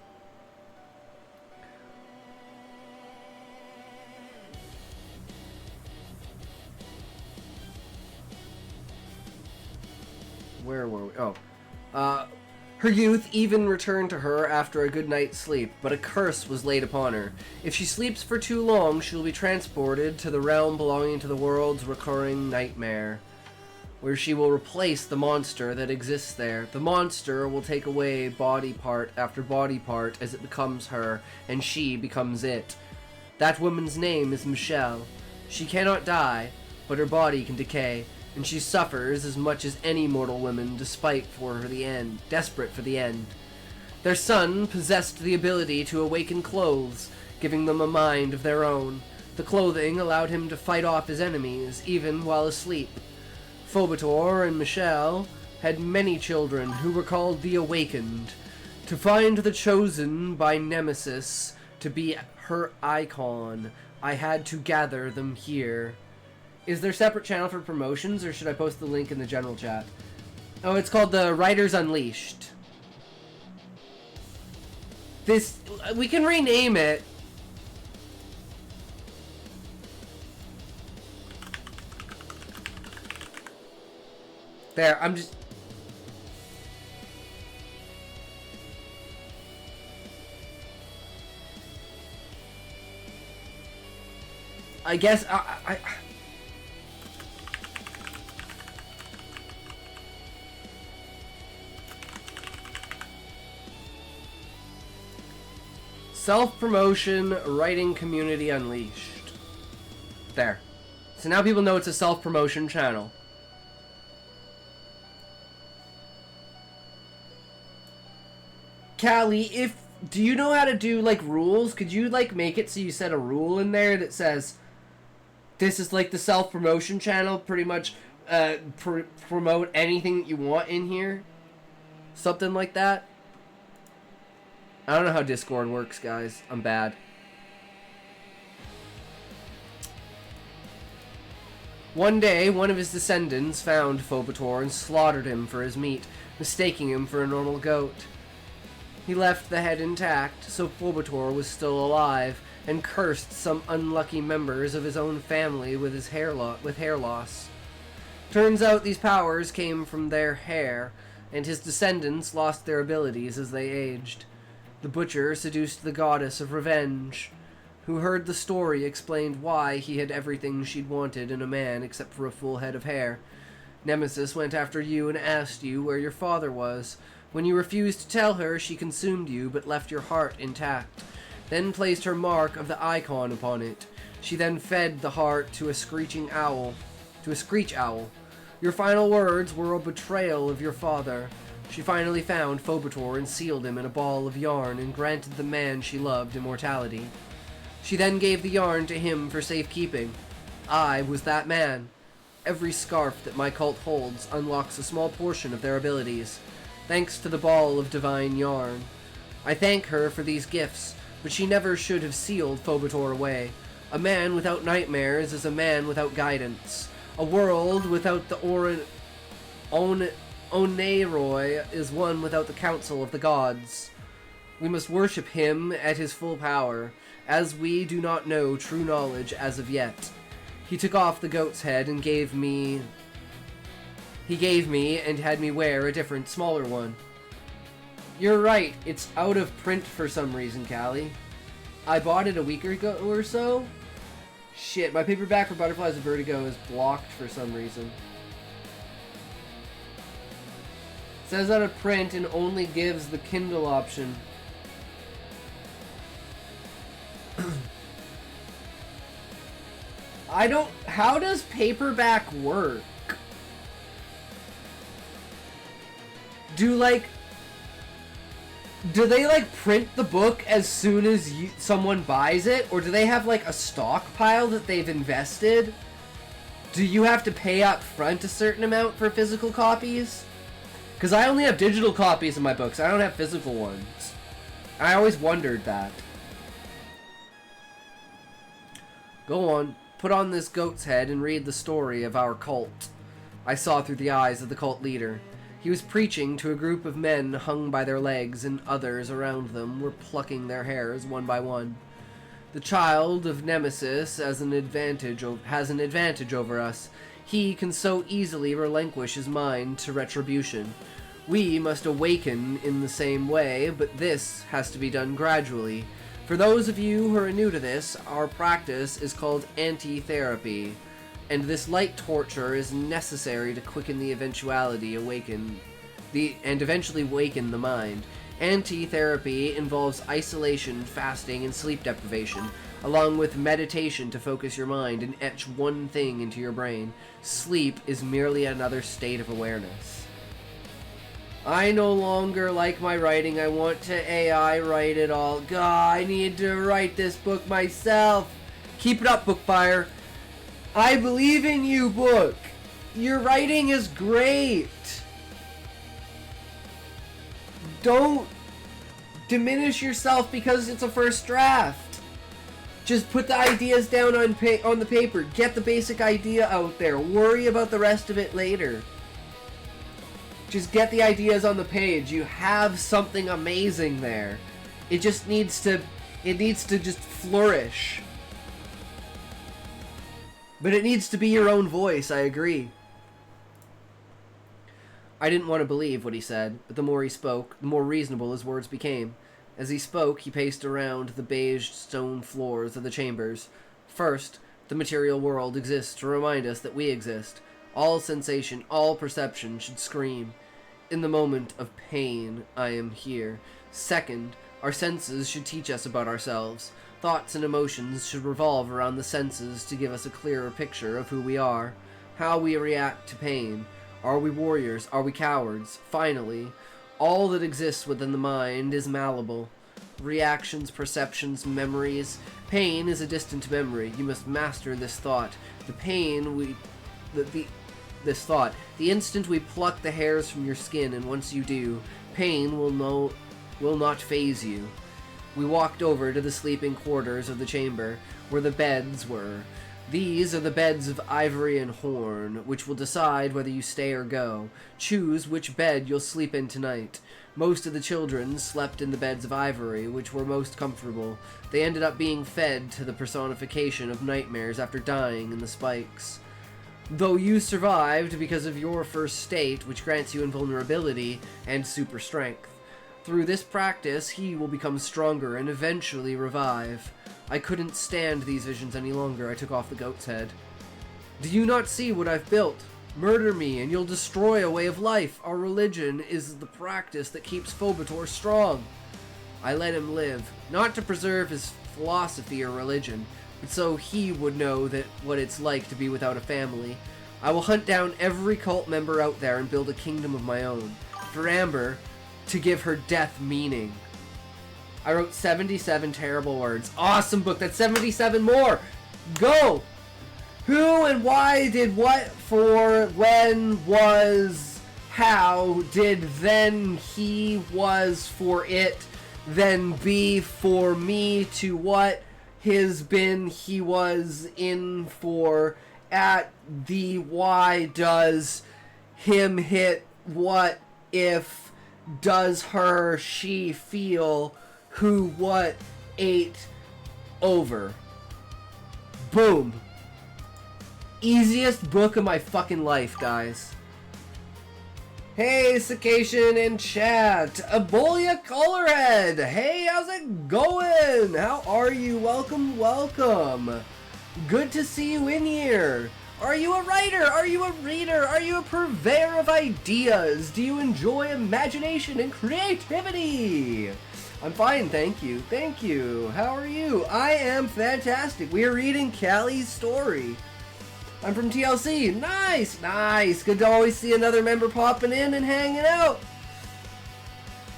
Where were we? Oh. Her youth even returned to her after a good night's sleep, but a curse was laid upon her. If she sleeps for too long, she will be transported to the realm belonging to the world's recurring nightmare, where she will replace the monster that exists there. The monster will take away body part after body part as it becomes her, and she becomes it. That woman's name is Michelle. She cannot die, but her body can decay, and she suffers as much as any mortal woman desperate for the end. Their son possessed the ability to awaken clothes, giving them a mind of their own. The clothing allowed him to fight off his enemies, even while asleep. Phobator and Michelle had many children who were called the Awakened. To find the chosen by Nemesis to be her icon, I had to gather them here. Is there a separate channel for promotions, or should I post the link in the general chat? Oh, it's called the Writers Unleashed. This, we can rename it. There, I'm just... I guess, I Self-promotion, writing community unleashed. There. So now people know it's a self-promotion channel. Callie, do you know how to do, like, rules? Could you, like, make it so you set a rule in there that says, this is, like, the self-promotion channel, pretty much, promote anything that you want in here? Something like that? I don't know how Discord works, guys. I'm bad. One day, one of his descendants found Phobator and slaughtered him for his meat, mistaking him for a normal goat. He left the head intact, so Phobator was still alive, and cursed some unlucky members of his own family with his hair loss. Turns out these powers came from their hair, and his descendants lost their abilities as they aged. The butcher seduced the goddess of revenge, who heard the story explained why he had everything she'd wanted in a man except for a full head of hair. Nemesis went after you and asked you where your father was. When you refused to tell her, she consumed you but left your heart intact, then placed her mark of the icon upon it. She then fed the heart to a screech owl. Your final words were a betrayal of your father. She finally found Phobator and sealed him in a ball of yarn and granted the man she loved immortality. She then gave the yarn to him for safekeeping. I was that man. Every scarf that my cult holds unlocks a small portion of their abilities, thanks to the ball of divine yarn. I thank her for these gifts, but she never should have sealed Phobator away. A man without nightmares is a man without guidance. A world without the Oneiroi is one without the counsel of the gods. We must worship him at his full power, as we do not know true knowledge as of yet. He took off the goat's head and gave me and had me wear a different, smaller one. You're right, it's out of print for some reason, Callie. I bought it a week ago or so. Shit, my paperback for Butterflies of Vertigo is blocked for some reason. It says out of print and only gives the Kindle option. How does paperback work? Do they like print the book as soon as someone buys it, or do they have like a stockpile that they've invested? Do you have to pay up front a certain amount for physical copies? Because I only have digital copies of my books. I don't have physical ones. I always wondered that. Go on, put on this goat's head and read the story of our cult. I saw through the eyes of the cult leader. He was preaching to a group of men hung by their legs, and others around them were plucking their hairs one by one. The child of Nemesis has an advantage over us. He can so easily relinquish his mind to retribution. We must awaken in the same way, but this has to be done gradually. For those of you who are new to this, our practice is called anti-therapy, and this light torture is necessary to quicken the eventually waken the mind. Anti-therapy involves isolation, fasting, and sleep deprivation, along with meditation to focus your mind and etch one thing into your brain. Sleep is merely another state of awareness. I no longer like my writing. I want to AI write it all. God, I need to write this book myself. Keep it up, Bookfire. I believe in you, book. Your writing is great. Don't diminish yourself because it's a first draft. Just put the ideas down on the paper. Get the basic idea out there. Worry about the rest of it later. Just get the ideas on the page. You have something amazing there. It just needs to just flourish. But it needs to be your own voice, I agree. I didn't want to believe what he said, but the more he spoke, the more reasonable his words became. As he spoke, he paced around the beige stone floors of the chambers. First, the material world exists to remind us that we exist. All sensation, all perception should scream. In the moment of pain, I am here. Second, our senses should teach us about ourselves. Thoughts and emotions should revolve around the senses to give us a clearer picture of who we are, how we react to pain. Are we warriors? Are we cowards? Finally, all that exists within the mind is malleable. Reactions, perceptions, memories. Pain is a distant memory. You must master this thought. This thought. The instant we pluck the hairs from your skin, and once you do, pain will will not faze you. We walked over to the sleeping quarters of the chamber, where the beds were. These are the beds of ivory and horn, which will decide whether you stay or go. Choose which bed you'll sleep in tonight. Most of the children slept in the beds of ivory, which were most comfortable. They ended up being fed to the personification of nightmares after dying in the spikes. Though you survived because of your first state, which grants you invulnerability and super strength. Through this practice, he will become stronger and eventually revive. I couldn't stand these visions any longer. I took off the goat's head. Do you not see what I've built? Murder me, and you'll destroy a way of life. Our religion is the practice that keeps Phobator strong. I let him live, not to preserve his philosophy or religion, but so he would know that what it's like to be without a family. I will hunt down every cult member out there and build a kingdom of my own. For Amber, to give her death meaning. I wrote 77 terrible words. Awesome book. That's 77 more. Go. Who and why did what for when was how did then he was for it then be for me to what his been he was in for at the why does him hit what if does her she feel who what ate over. Boom. Easiest book of my fucking life, guys. Hey, Cication in chat. Abolia Colorhead. Hey, how's it going? How are you? Welcome, welcome. Good to see you in here. Are you a writer? Are you a reader? Are you a purveyor of ideas? Do you enjoy imagination and creativity? I'm fine, thank you. Thank you. How are you? I am fantastic. We are reading Callie's story. I'm from TLC. Nice, nice. Good to always see another member popping in and hanging out.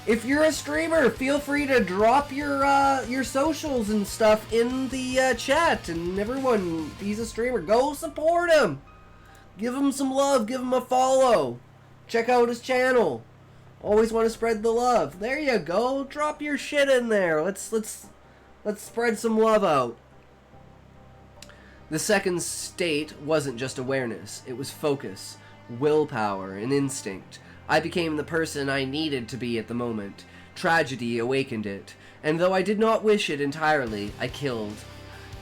If you're a streamer, feel free to drop your socials and stuff in the chat. And everyone, if he's a streamer, go support him. Give him some love. Give him a follow. Check out his channel. Always want to spread the love. There you go. Drop your shit in there. Let's spread some love out. The second state wasn't just awareness. It was focus, willpower, and instinct. I became the person I needed to be at the moment. Tragedy awakened it, and though I did not wish it entirely, I killed.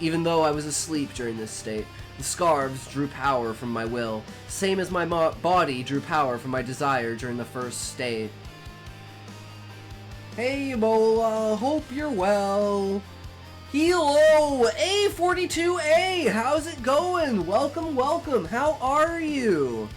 Even though I was asleep during this state, the scarves drew power from my will, same as my body drew power from my desire during the first state. Hey Ebola, hope you're well. Hello, A42A, how's it going? Welcome, welcome, how are you?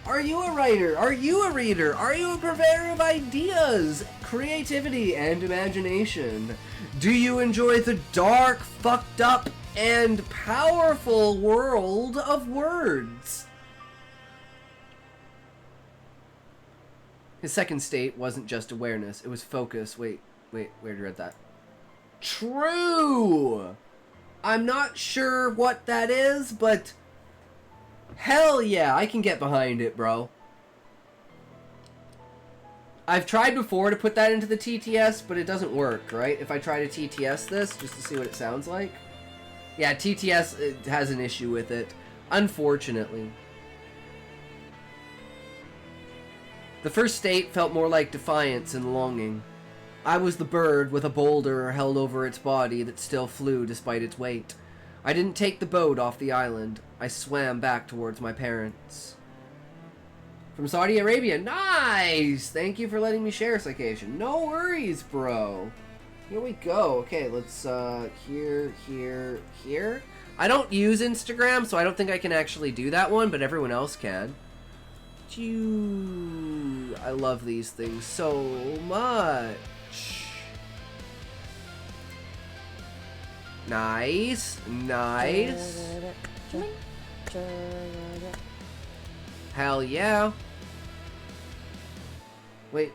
Are you a writer? Are you a reader? Are you a purveyor of ideas, creativity, and imagination? Do you enjoy the dark, fucked up, and powerful world of words? His second state wasn't just awareness, it was focus. Wait, where did I read that? True! I'm not sure what that is, but hell yeah, I can get behind it, bro. I've tried before to put that into the TTS, but it doesn't work, right? If I try to TTS this, just to see what it sounds like. Yeah, TTS it has an issue with it, unfortunately. The first state felt more like defiance and longing. I was the bird with a boulder held over its body that still flew despite its weight. I didn't take the boat off the island. I swam back towards my parents. From Saudi Arabia. Nice! Thank you for letting me share, Cication. No worries, bro. Here we go. Okay, let's, here. I don't use Instagram, so I don't think I can actually do that one, but everyone else can. I love these things so much. Nice, nice. Hell yeah. Wait,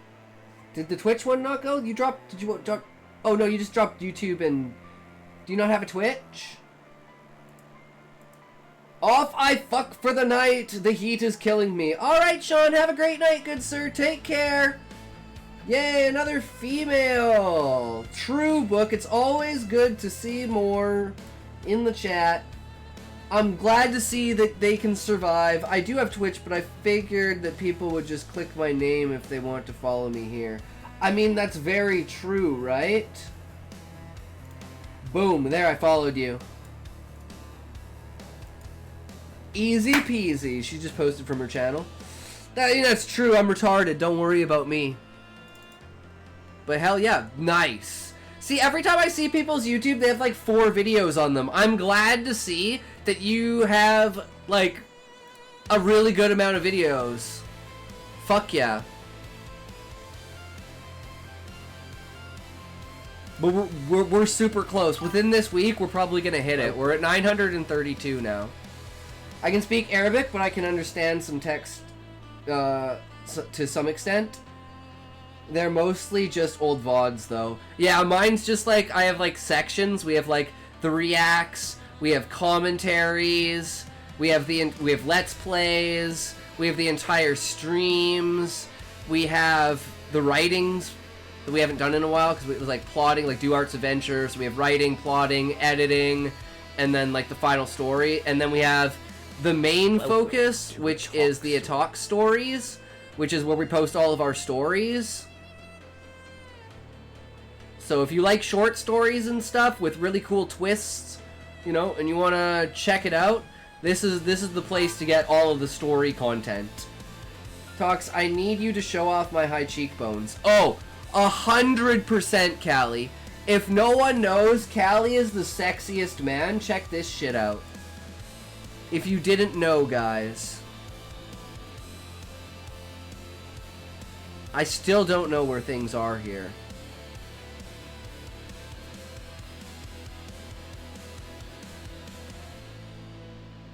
did the Twitch one not go? You dropped, did you drop? Oh no, you just dropped YouTube and, do you not have a Twitch? Off I fuck for the night, the heat is killing me. Alright Sean, have a great night, good sir, take care. Yay, another female! True book. It's always good to see more in the chat. I'm glad to see that they can survive. I do have Twitch, but I figured that people would just click my name if they want to follow me here. I mean, that's very true, right? Boom, there, I followed you. Easy peasy. She just posted from her channel. That's true, I'm retarded. Don't worry about me. But hell yeah, nice. See, every time I see people's YouTube, they have like 4 videos on them. I'm glad to see that you have like a really good amount of videos. Fuck yeah. But we're super close. Within this week, we're probably gonna hit it. We're at 932 now. I can speak Arabic, but I can understand some text to some extent. They're mostly just old VODs, though. Yeah, mine's just like, I have like sections. We have like the reacts, we have commentaries, we have let's plays, we have the entire streams, we have the writings that we haven't done in a while because it was like plotting, like Do Art's Adventure. So we have writing, plotting, editing, and then like the final story. And then we have the main focus, which is the Atalk stories, which is where we post all of our stories. So if you like short stories and stuff with really cool twists, you know, and you want to check it out, this is the place to get all of the story content. Talks, I need you to show off my high cheekbones. Oh, 100% Callie. If no one knows, Callie is the sexiest man. Check this shit out. If you didn't know, guys. I still don't know where things are here.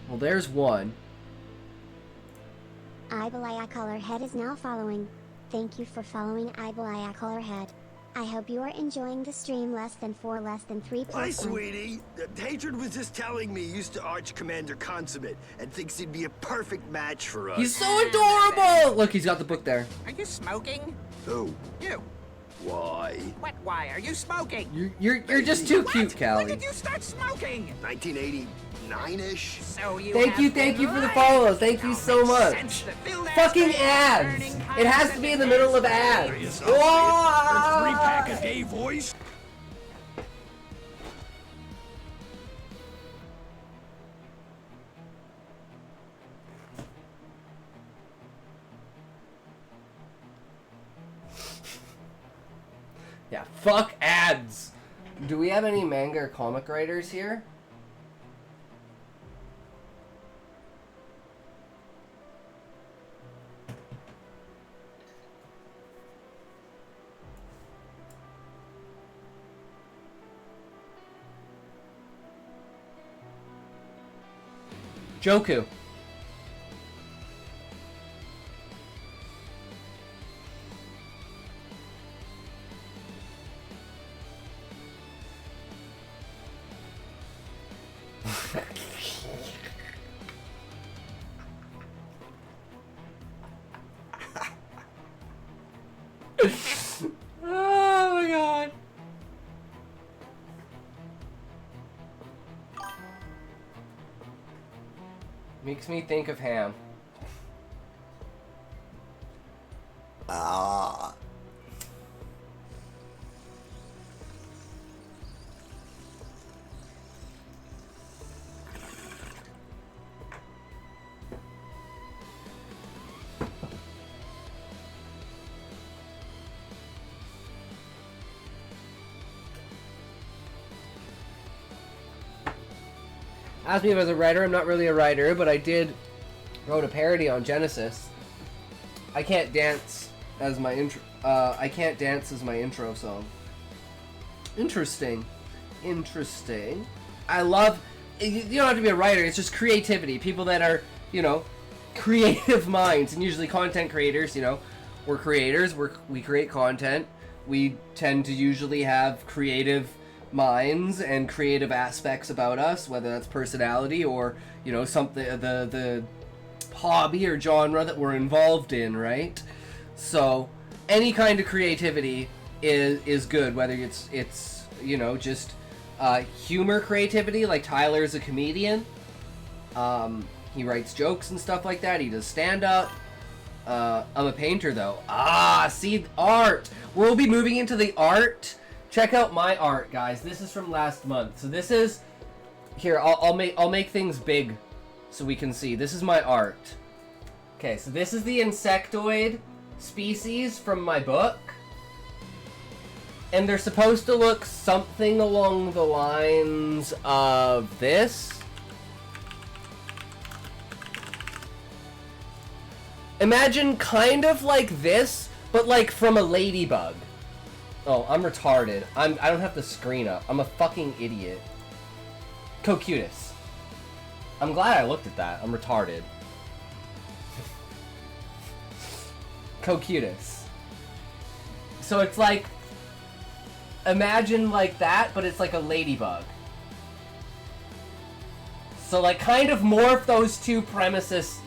Well, there's one. Ibalaya Colorhead is now following. Thank you for following Ibalaya Colorhead. I hope you are enjoying the stream. Less than 3 plus Hi, 1. sweetie. Hatred was just telling me he used to Arch Commander Consummate and thinks he'd be a perfect match for us. He's so adorable! Look, he's got the book there. Are you smoking? Who? You. Why? What? Why are you smoking? You're just too cute, Callie. When did you start smoking? 1989-ish. So you. Thank you for the follow. Thank you so much. Fucking ads. It has to be in the middle of ads. Whoa! 3-pack a day, voice. Yeah, fuck ads. Do we have any manga or comic writers here? Joku. Oh my god. Makes me think of ham. Ah. Ask me if I was a writer. I'm not really a writer, but I wrote a parody on Genesis. I can't dance as my intro. I can't dance as my intro song. Interesting. I love. You don't have to be a writer. It's just creativity. People that are, creative minds, and usually content creators. We're creators. We create content. We tend to usually have creative minds and creative aspects about us, whether that's personality or something, the hobby or genre that we're involved in, right? So any kind of creativity is good, whether it's you know, just humor creativity, like Tyler's a comedian. He writes jokes and stuff like that. He does stand-up. I'm a painter, though. See, art. We'll be moving into the art. Check out my art, guys. This is from last month. So this is... Here, I'll make things big so we can see. This is my art. Okay, so this is the insectoid species from my book. And they're supposed to look something along the lines of this. Imagine kind of like this, but like from a ladybug. Oh, I'm retarded. I don't have the screen up. I'm a fucking idiot. Cocutus. I'm glad I looked at that. I'm retarded. Cocutus. So it's like, imagine like that, but it's like a ladybug. So like kind of morph those two premise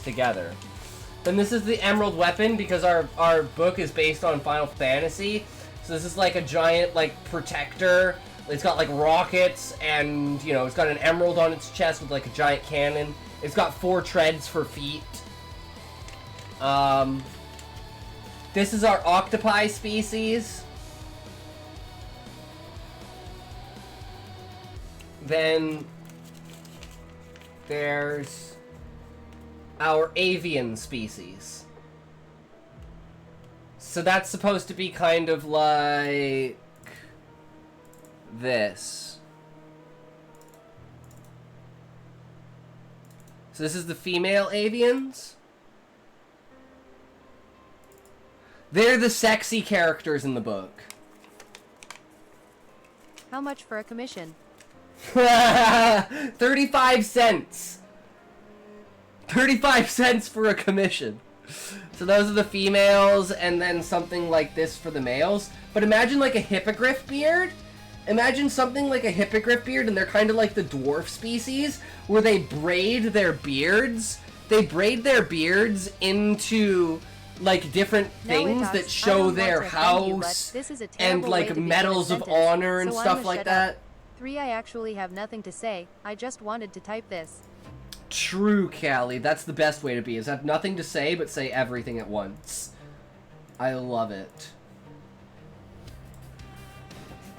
together. Then this is the Emerald Weapon, because our book is based on Final Fantasy. So this is like a giant like protector. It's got like rockets, and you know, it's got an emerald on its chest with like a giant cannon. It's got 4 treads for feet. This is our octopi species. Then there's our avian species. So that's supposed to be kind of like this. So this is the female avians. They're the sexy characters in the book. How much for a commission? 35 cents. 35 cents for a commission. So those are the females, and then something like this for the males. But imagine like a hippogriff beard. Imagine something like a hippogriff beard, and they're kind of like the dwarf species, where they braid their beards. They braid their beards into like different things that show their house and like medals of honor and stuff like that. 3. I actually have nothing to say. I just wanted to type this. True, Callie. That's the best way to be, is have nothing to say, but say everything at once. I love it.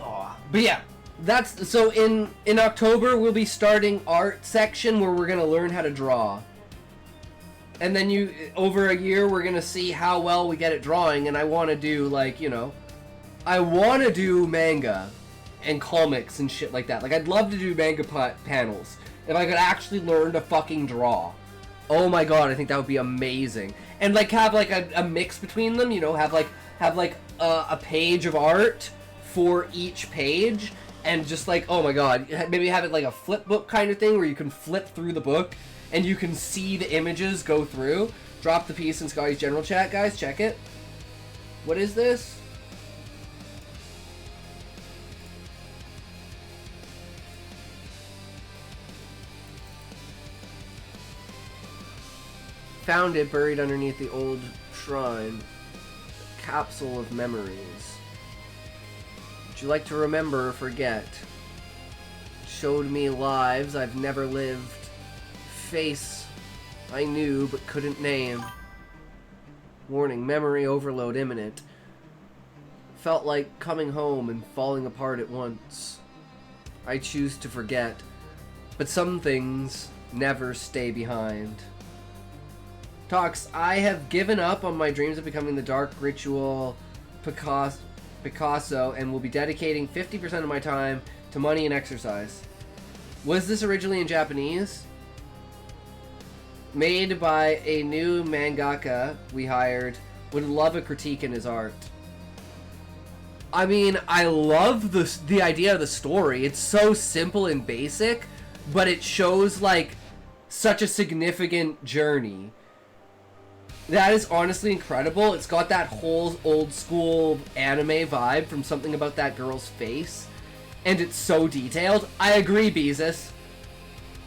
Aw. But yeah, that's... So in October, we'll be starting art section, where we're gonna learn how to draw. And then over a year, we're gonna see how well we get at drawing, and I want to do, like, you know... I want to do manga and comics and shit like that. Like, I'd love to do manga panels if I could actually learn to fucking draw. Oh my god, I think that would be amazing. And like have like a mix between them, you know, have like a page of art for each page, and just like, oh my god, maybe have it like a flip book kind of thing where you can flip through the book and you can see the images go through. Drop the piece in Scotty's general chat, guys. Check it. What is this? Found it buried underneath the old shrine. Capsule of memories. Would you like to remember or forget? Showed me lives I've never lived. Face I knew but couldn't name. Warning, memory overload imminent. Felt like coming home and falling apart at once. I choose to forget, but some things never stay behind. Talks, I have given up on my dreams of becoming the Dark Ritual Picasso and will be dedicating 50% of my time to money and exercise. Was this originally in Japanese? Made by a new mangaka we hired. Would love a critique in his art. I mean, I love the idea of the story. It's so simple and basic, but it shows like such a significant journey. That is honestly incredible. It's got that whole old school anime vibe from Something About That Girl's Face. And it's so detailed. I agree, Beezus.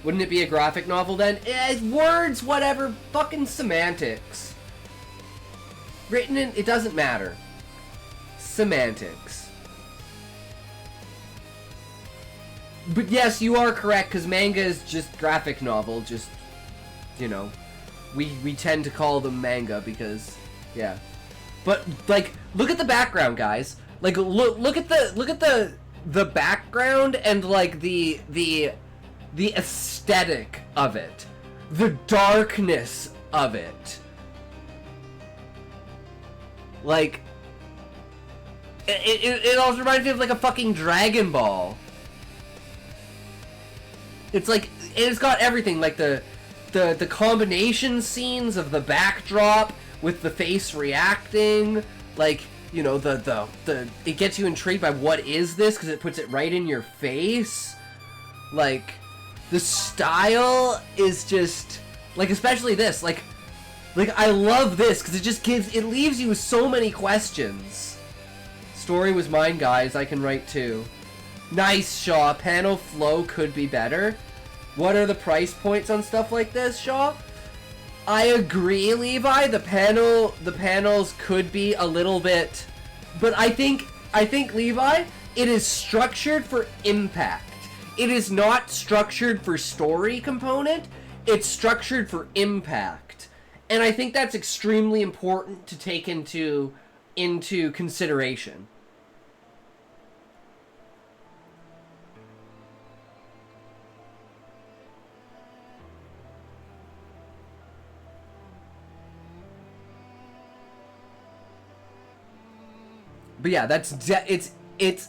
Wouldn't it be a graphic novel then? Words, whatever. Fucking semantics. Written in, it doesn't matter. Semantics. But yes, you are correct, because manga is just graphic novel, just, you know, we tend to call them manga because, yeah. But, like, look at the background, guys. Like, look at the background and, like, the aesthetic of it. The darkness of it. Like, it also reminds me of, like, a fucking Dragon Ball. It's like, it's got everything, like the combination scenes of the backdrop with the face reacting, like, you know, it gets you intrigued by what is this, because it puts it right in your face. Like, the style is just, like, especially this, like I love this, because it leaves you with so many questions. Story was mine, guys, I can write too. Nice, Shaw. Panel flow could be better. What are the price points on stuff like this, Shaw? I agree, Levi. The panels could be a little bit, but I think Levi, it is structured for impact. It is not structured for story component. It's structured for impact, and I think that's extremely important to take into consideration. But yeah, it's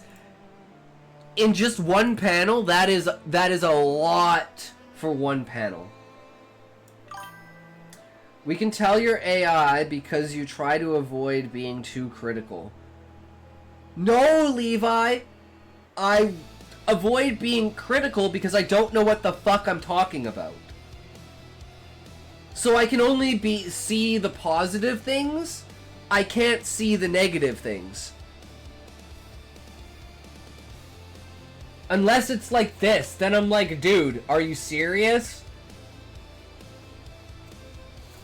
in just one panel. That is a lot for one panel. We can tell your AI because you try to avoid being too critical. No, Levi, I avoid being critical because I don't know what the fuck I'm talking about. So I can only see the positive things. I can't see the negative things. Unless it's like this, then I'm like, dude, are you serious?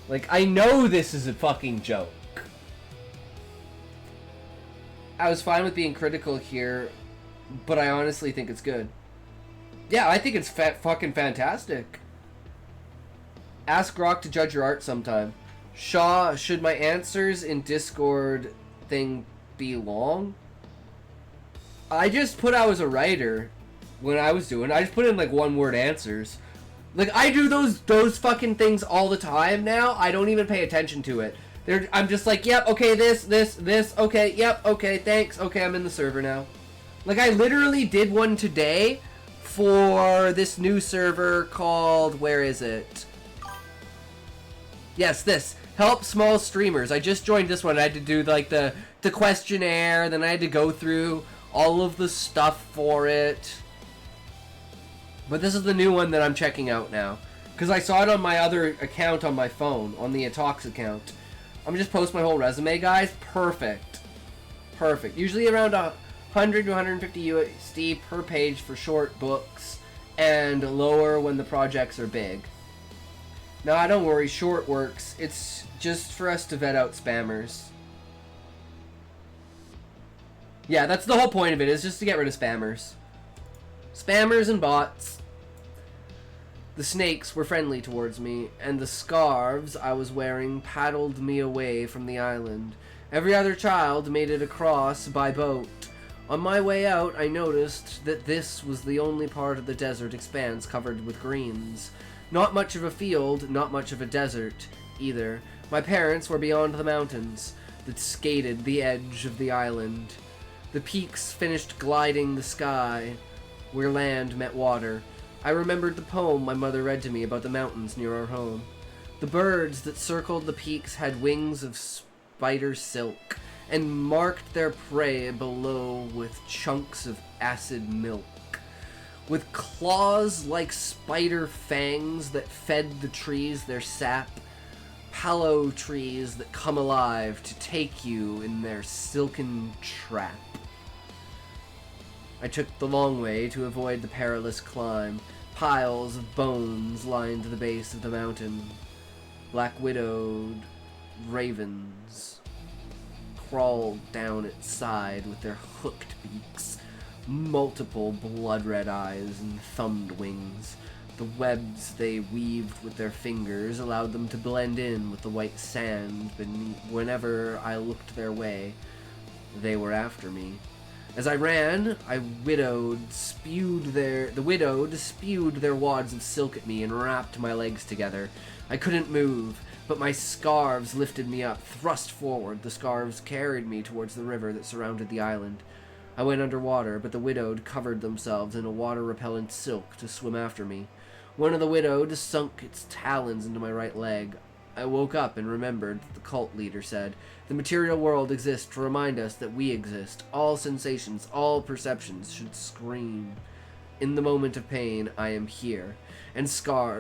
Like, I know this is a fucking joke. I was fine with being critical here, but I honestly think it's good. Yeah, I think it's fucking fantastic. Ask Rock to judge your art sometime. Shaw, should my answers in Discord thing be long? I just put I was a writer when I was doing. I just put in like one-word answers. Like I do those fucking things all the time now. I don't even pay attention to it. I'm just like, yep, okay, this, okay, yep, okay, thanks, okay, I'm in the server now. Like I literally did one today for this new server called, where is it? Yes, this. Help small streamers. I just joined this one. I had to do like the questionnaire, then I had to go through all of the stuff for it. But this is the new one that I'm checking out now. Because I saw it on my other account on my phone, on the Atox account. I'm just post my whole resume, guys. Perfect. Perfect. Usually around 100 to 150 USD per page for short books, and lower when the projects are big. Nah, don't worry, short works. It's just for us to vet out spammers. Yeah, that's the whole point of it, is just to get rid of spammers. Spammers and bots. The snakes were friendly towards me, and the scarves I was wearing paddled me away from the island. Every other child made it across by boat. On my way out, I noticed that this was the only part of the desert expanse covered with greens. Not much of a field, not much of a desert, either. My parents were beyond the mountains that skated the edge of the island. The peaks finished gliding the sky, where land met water. I remembered the poem my mother read to me about the mountains near our home. The birds that circled the peaks had wings of spider silk, and marked their prey below with chunks of acid milk. With claws like spider fangs that fed the trees their sap, pallow trees that come alive to take you in their silken trap. I took the long way to avoid the perilous climb. Piles of bones lined the base of the mountain. Black-widowed ravens crawled down its side with their hooked beaks, multiple blood-red eyes, and thumbed wings. The webs they weaved with their fingers allowed them to blend in with the white sand beneath. Whenever I looked their way, they were after me. As I ran, the widowed spewed their wads of silk at me and wrapped my legs together. I couldn't move, but my scarves lifted me up. Thrust forward, the scarves carried me towards the river that surrounded the island. I went underwater, but the widowed covered themselves in a water-repellent silk to swim after me. One of the widowed sunk its talons into my right leg. I woke up and remembered that the cult leader said, "The material world exists to remind us that we exist. All sensations, all perceptions should scream. In the moment of pain, I am here." And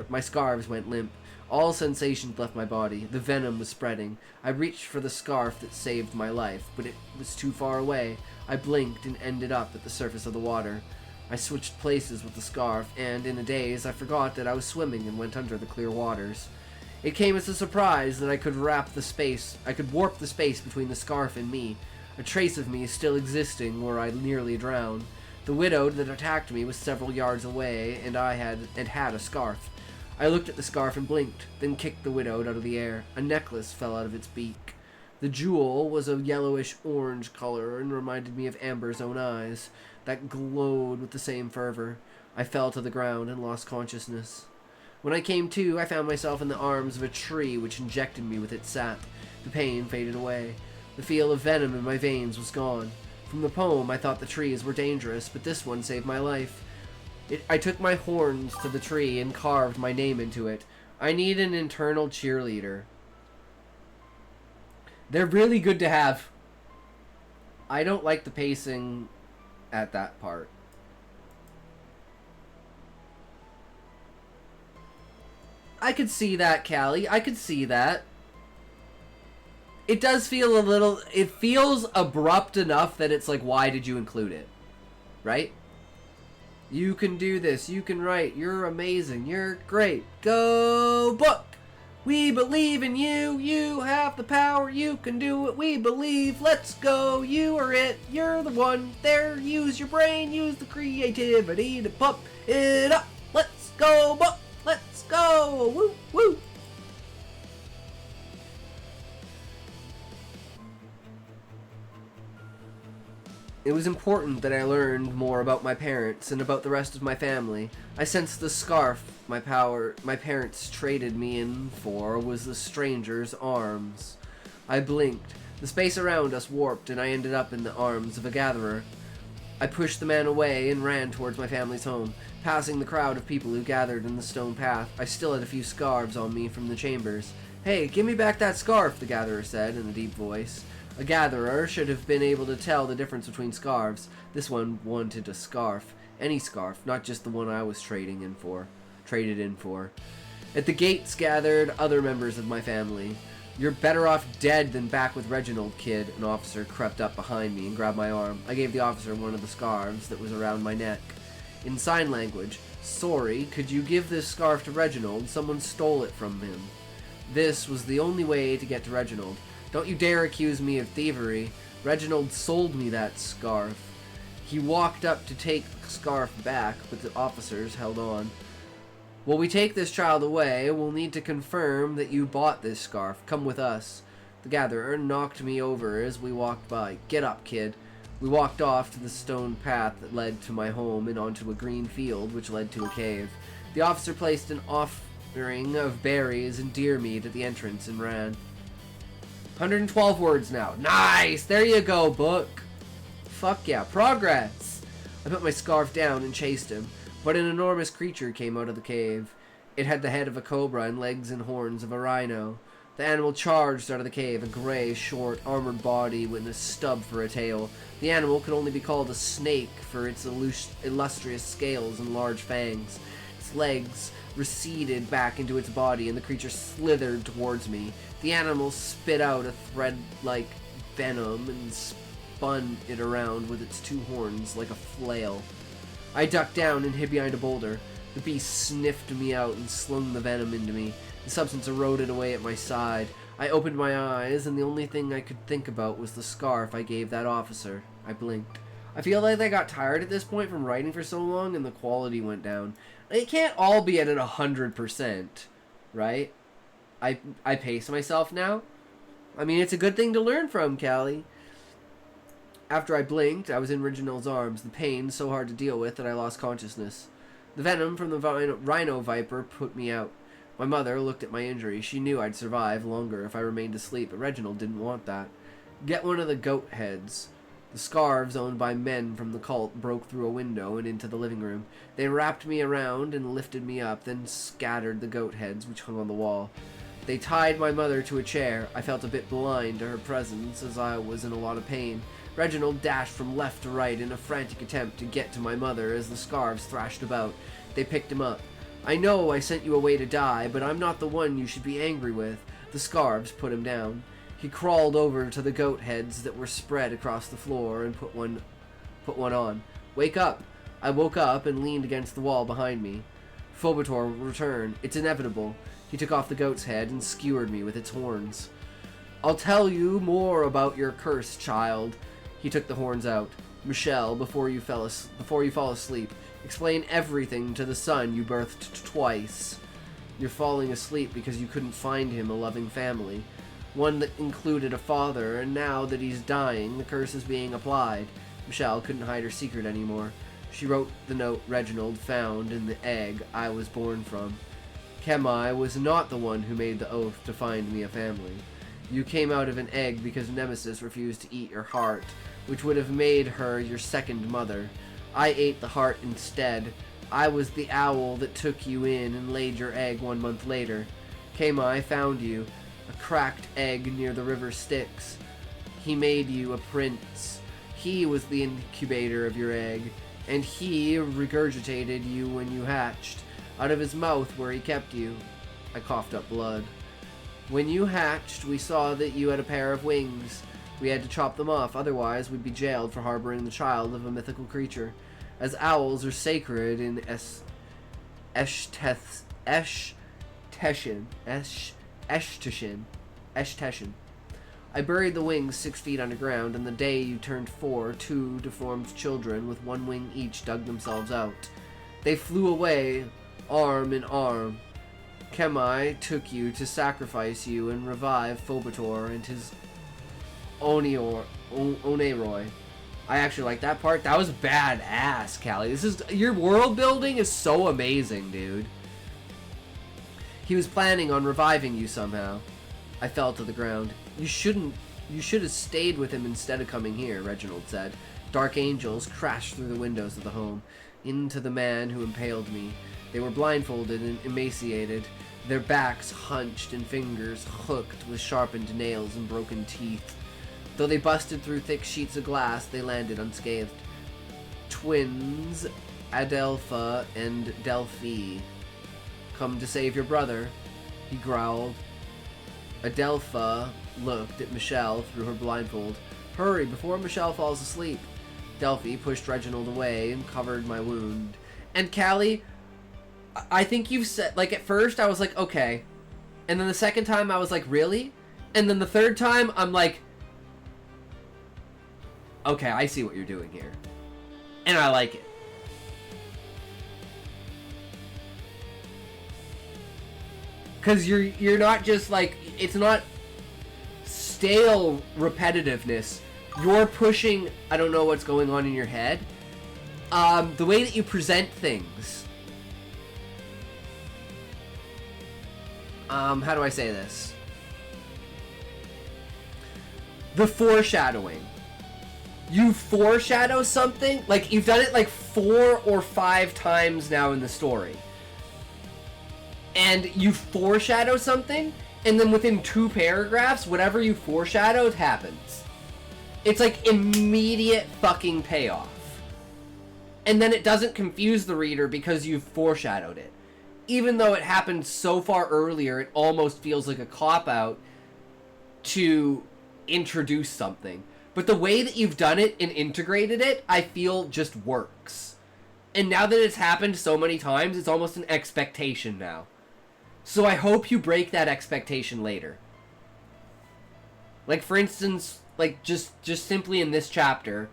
my scarves went limp. All sensations left my body. The venom was spreading. I reached for the scarf that saved my life, but it was too far away. I blinked and ended up at the surface of the water. I switched places with the scarf, and in a daze, I forgot that I was swimming and went under the clear waters. It came as a surprise that I could warp the space between the scarf and me. A trace of me still existing where I nearly drowned. The widowed that attacked me was several yards away, and had a scarf. I looked at the scarf and blinked, then kicked the widowed out of the air. A necklace fell out of its beak. The jewel was a yellowish-orange color and reminded me of Amber's own eyes, that glowed with the same fervor. I fell to the ground and lost consciousness. When I came to, I found myself in the arms of a tree which injected me with its sap. The pain faded away. The feel of venom in my veins was gone. From the poem, I thought the trees were dangerous, but this one saved my life. I took my horns to the tree and carved my name into it. I need an internal cheerleader. They're really good to have. I don't like the pacing at that part. I could see that, Callie. I could see that. It does feel a little... It feels abrupt enough that it's like, why did you include it? Right? You can do this. You can write. You're amazing. You're great. Go book! We believe in you. You have the power. You can do it. We believe. Let's go. You are it. You're the one. There. Use your brain. Use the creativity to pump it up. Let's go book! Let's go! Woo! Woo! It was important that I learned more about my parents and about the rest of my family. I sensed the scarf my parents traded me in for was the stranger's arms. I blinked. The space around us warped and I ended up in the arms of a gatherer. I pushed the man away and ran towards my family's home. Passing the crowd of people who gathered in the stone path, I still had a few scarves on me from the chambers. "Hey, give me back that scarf," the gatherer said in a deep voice. A gatherer should have been able to tell the difference between scarves. This one wanted a scarf. Any scarf, not just the one I was traded in for. At the gates gathered other members of my family. "You're better off dead than back with Reginald, kid." An officer crept up behind me and grabbed my arm. I gave the officer one of the scarves that was around my neck. In sign language, "Sorry, could you give this scarf to Reginald? Someone stole it from him." This was the only way to get to Reginald. "Don't you dare accuse me of thievery. Reginald sold me that scarf." He walked up to take the scarf back, but the officers held on. "While we take this child away, we'll need to confirm that you bought this scarf. Come with us." The gatherer knocked me over as we walked by. "Get up, kid." We walked off to the stone path that led to my home and onto a green field which led to a cave. The officer placed an offering of berries and deer meat at the entrance and ran. 112 words now. Nice! There you go, book. Fuck yeah, progress! I put my scarf down and chased him, but an enormous creature came out of the cave. It had the head of a cobra and legs and horns of a rhino. The animal charged out of the cave, a gray, short, armored body with a stub for a tail. The animal could only be called a snake for its illustrious scales and large fangs. Its legs receded back into its body, and the creature slithered towards me. The animal spit out a thread-like venom and spun it around with its two horns like a flail. I ducked down and hid behind a boulder. The beast sniffed me out and slung the venom into me. The substance eroded away at my side. I opened my eyes, and the only thing I could think about was the scarf I gave that officer. I blinked. I feel like I got tired at this point from writing for so long, and the quality went down. It can't all be at 100%, right? I pace myself now. I mean, it's a good thing to learn from, Callie. After I blinked, I was in Reginald's arms, the pain so hard to deal with that I lost consciousness. The venom from the rhino viper put me out. My mother looked at my injury. She knew I'd survive longer if I remained asleep, but Reginald didn't want that. Get one of the goat heads. The scarves owned by men from the cult broke through a window and into the living room. They wrapped me around and lifted me up, then scattered the goat heads which hung on the wall. They tied my mother to a chair. I felt a bit blind to her presence as I was in a lot of pain. Reginald dashed from left to right in a frantic attempt to get to my mother as the scarves thrashed about. They picked him up. I know I sent you away to die, but I'm not the one you should be angry with. The scarves put him down. He crawled over to the goat heads that were spread across the floor and put one on. Wake up! I woke up and leaned against the wall behind me. Phobator will return. It's inevitable. He took off the goat's head and skewered me with its horns. I'll tell you more about your curse, child. He took the horns out. Michelle, before you fall asleep, explain everything to the son you birthed twice. You're falling asleep because you couldn't find him a loving family. One that included a father, and now that he's dying, the curse is being applied. Michelle couldn't hide her secret anymore. She wrote the note Reginald found in the egg I was born from. Kemai was not the one who made the oath to find me a family. You came out of an egg because Nemesis refused to eat your heart, which would have made her your second mother. I ate the heart instead. I was the owl that took you in and laid your egg 1 month later. Kemai found you, a cracked egg near the river Styx. He made you a prince. He was the incubator of your egg, and he regurgitated you when you hatched, out of his mouth where he kept you. I coughed up blood. When you hatched, we saw that you had a pair of wings. We had to chop them off, otherwise we'd be jailed for harboring the child of a mythical creature. As owls are sacred in Eshteshin. I buried the wings 6 feet underground, and the day you turned 4, 2 deformed children with 1 wing each dug themselves out. They flew away, arm in arm. Kemai took you to sacrifice you and revive Phobator and his Oneroi. I actually like that part. That was badass, Callie. Your world building is so amazing, dude. He was planning on reviving you somehow. I fell to the ground. You should have stayed with him instead of coming here, Reginald said. Dark angels crashed through the windows of the home, into the man who impaled me. They were blindfolded and emaciated, their backs hunched and fingers hooked with sharpened nails and broken teeth. Though they busted through thick sheets of glass, they landed unscathed. Twins, Adelpha and Delphi. Come to save your brother, he growled. Adelpha looked at Michelle through her blindfold. Hurry, before Michelle falls asleep. Delphi pushed Reginald away and covered my wound. And Callie, I think you've said, like, at first I was like, okay. And then the second time I was like, really? And then the third time I'm like, okay, I see what you're doing here. And I like it. Because you're not just like, it's not stale repetitiveness. You're pushing, I don't know what's going on in your head. The way that you present things. How do I say this? The foreshadowing. You foreshadow something, like you've done it like 4 or 5 times now in the story. And you foreshadow something, and then within 2 paragraphs, whatever you foreshadowed happens. It's like immediate fucking payoff. And then it doesn't confuse the reader because you've foreshadowed it. Even though it happened so far earlier, it almost feels like a cop-out to introduce something. But the way that you've done it and integrated it, I feel just works. And now that it's happened so many times, it's almost an expectation now. So I hope you break that expectation later. Like, for instance, like, just simply in this chapter,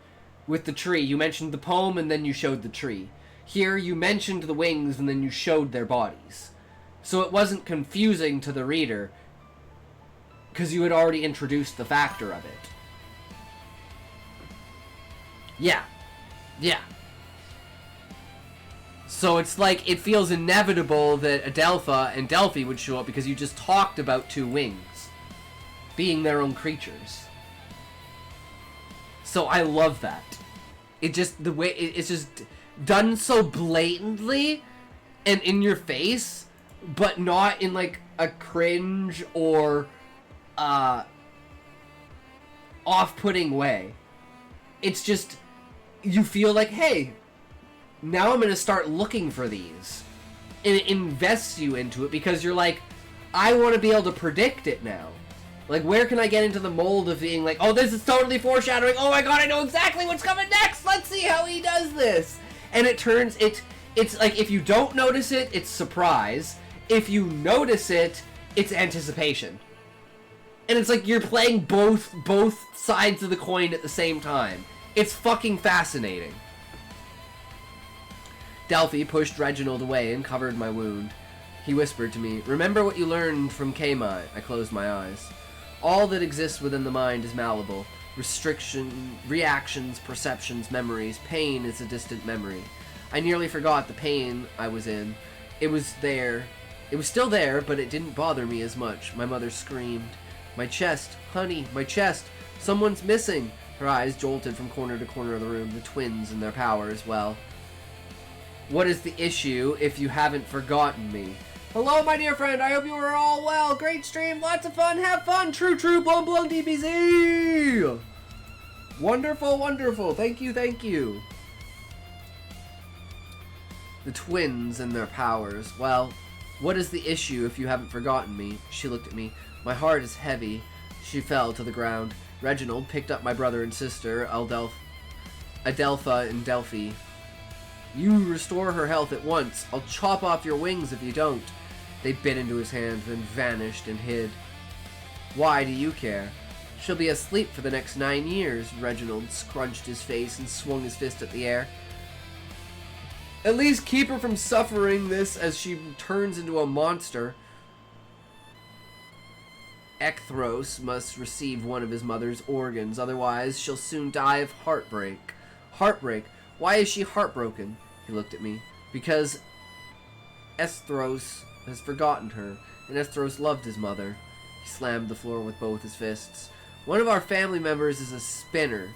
with the tree, you mentioned the poem and then you showed the tree. Here, you mentioned the wings and then you showed their bodies. So it wasn't confusing to the reader, because you had already introduced the factor of it. Yeah. Yeah. So it's like, it feels inevitable that Adelpha and Delphi would show up because you just talked about two wings being their own creatures. So I love that. It just, the way, it's just done so blatantly and in your face, but not in like a cringe or off-putting way. It's just, you feel like, hey, now I'm going to start looking for these. And it invests you into it because you're like, I want to be able to predict it now. Like, where can I get into the mold of being like, oh, this is totally foreshadowing. Oh my god, I know exactly what's coming next. Let's see how he does this. And it turns, it's like, if you don't notice it, it's surprise. If you notice it, it's anticipation. And it's like you're playing both sides of the coin at the same time. It's fucking fascinating. Delphi pushed Reginald away and covered my wound. He whispered to me, remember what you learned from Kmai. I closed my eyes. All that exists within the mind is malleable. Restriction, reactions, perceptions, memories. Pain is a distant memory. I nearly forgot the pain I was in. It was there. It was still there, but it didn't bother me as much. My mother screamed. My chest, honey, my chest. Someone's missing. Her eyes jolted from corner to corner of the room. The twins and their powers, well. What is the issue if you haven't forgotten me? Hello, my dear friend. I hope you are all well. Great stream. Lots of fun. Have fun. True, blum, DBZ. Wonderful, wonderful. Thank you, thank you. The twins and their powers. Well, what is the issue if you haven't forgotten me? She looked at me. My heart is heavy. She fell to the ground. Reginald picked up my brother and sister, Adelpha and Delphi. You restore her health at once. I'll chop off your wings if you don't. They bit into his hand, then vanished and hid. Why do you care? She'll be asleep for the next 9 years. Reginald scrunched his face and swung his fist at the air. At least keep her from suffering this as she turns into a monster. Ekthros must receive one of his mother's organs, otherwise she'll soon die of heartbreak. Heartbreak? Why is she heartbroken? He looked at me. Because Esthros has forgotten her, and Esthros loved his mother. He slammed the floor with both his fists. One of our family members is a spinner.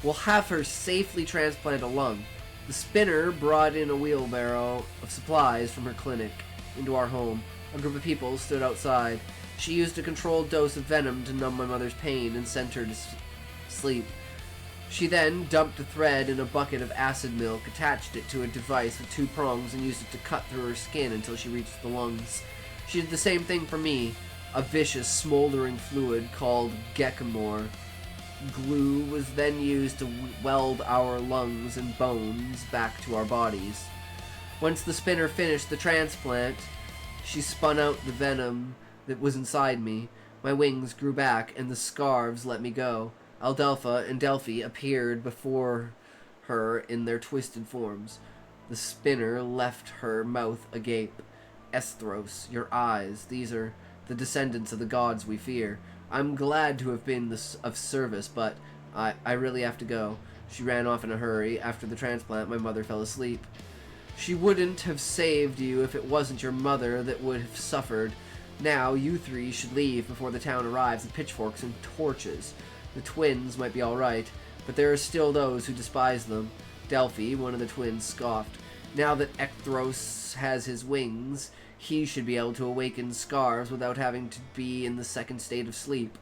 We'll have her safely transplant a lung. The spinner brought in a wheelbarrow of supplies from her clinic into our home. A group of people stood outside. She used a controlled dose of venom to numb my mother's pain and sent her to sleep. She then dumped a thread in a bucket of acid milk, attached it to a device with 2 prongs, and used it to cut through her skin until she reached the lungs. She did the same thing for me. A vicious, smoldering fluid called Gekamor. Glue was then used to weld our lungs and bones back to our bodies. Once the spinner finished the transplant, she spun out the venom that was inside me. My wings grew back, and the scarves let me go. Adelpha and Delphi appeared before her in their twisted forms. The spinner left her mouth agape. Esthros, your eyes, these are the descendants of the gods we fear. I'm glad to have been of service, but I really have to go. She ran off in a hurry. After the transplant, my mother fell asleep. She wouldn't have saved you if it wasn't your mother that would have suffered. Now, you 3 should leave before the town arrives with pitchforks and torches. The twins might be alright, but there are still those who despise them. Delphi, one of the twins, scoffed. Now that Ekthros has his wings, he should be able to awaken scars without having to be in the second state of sleep.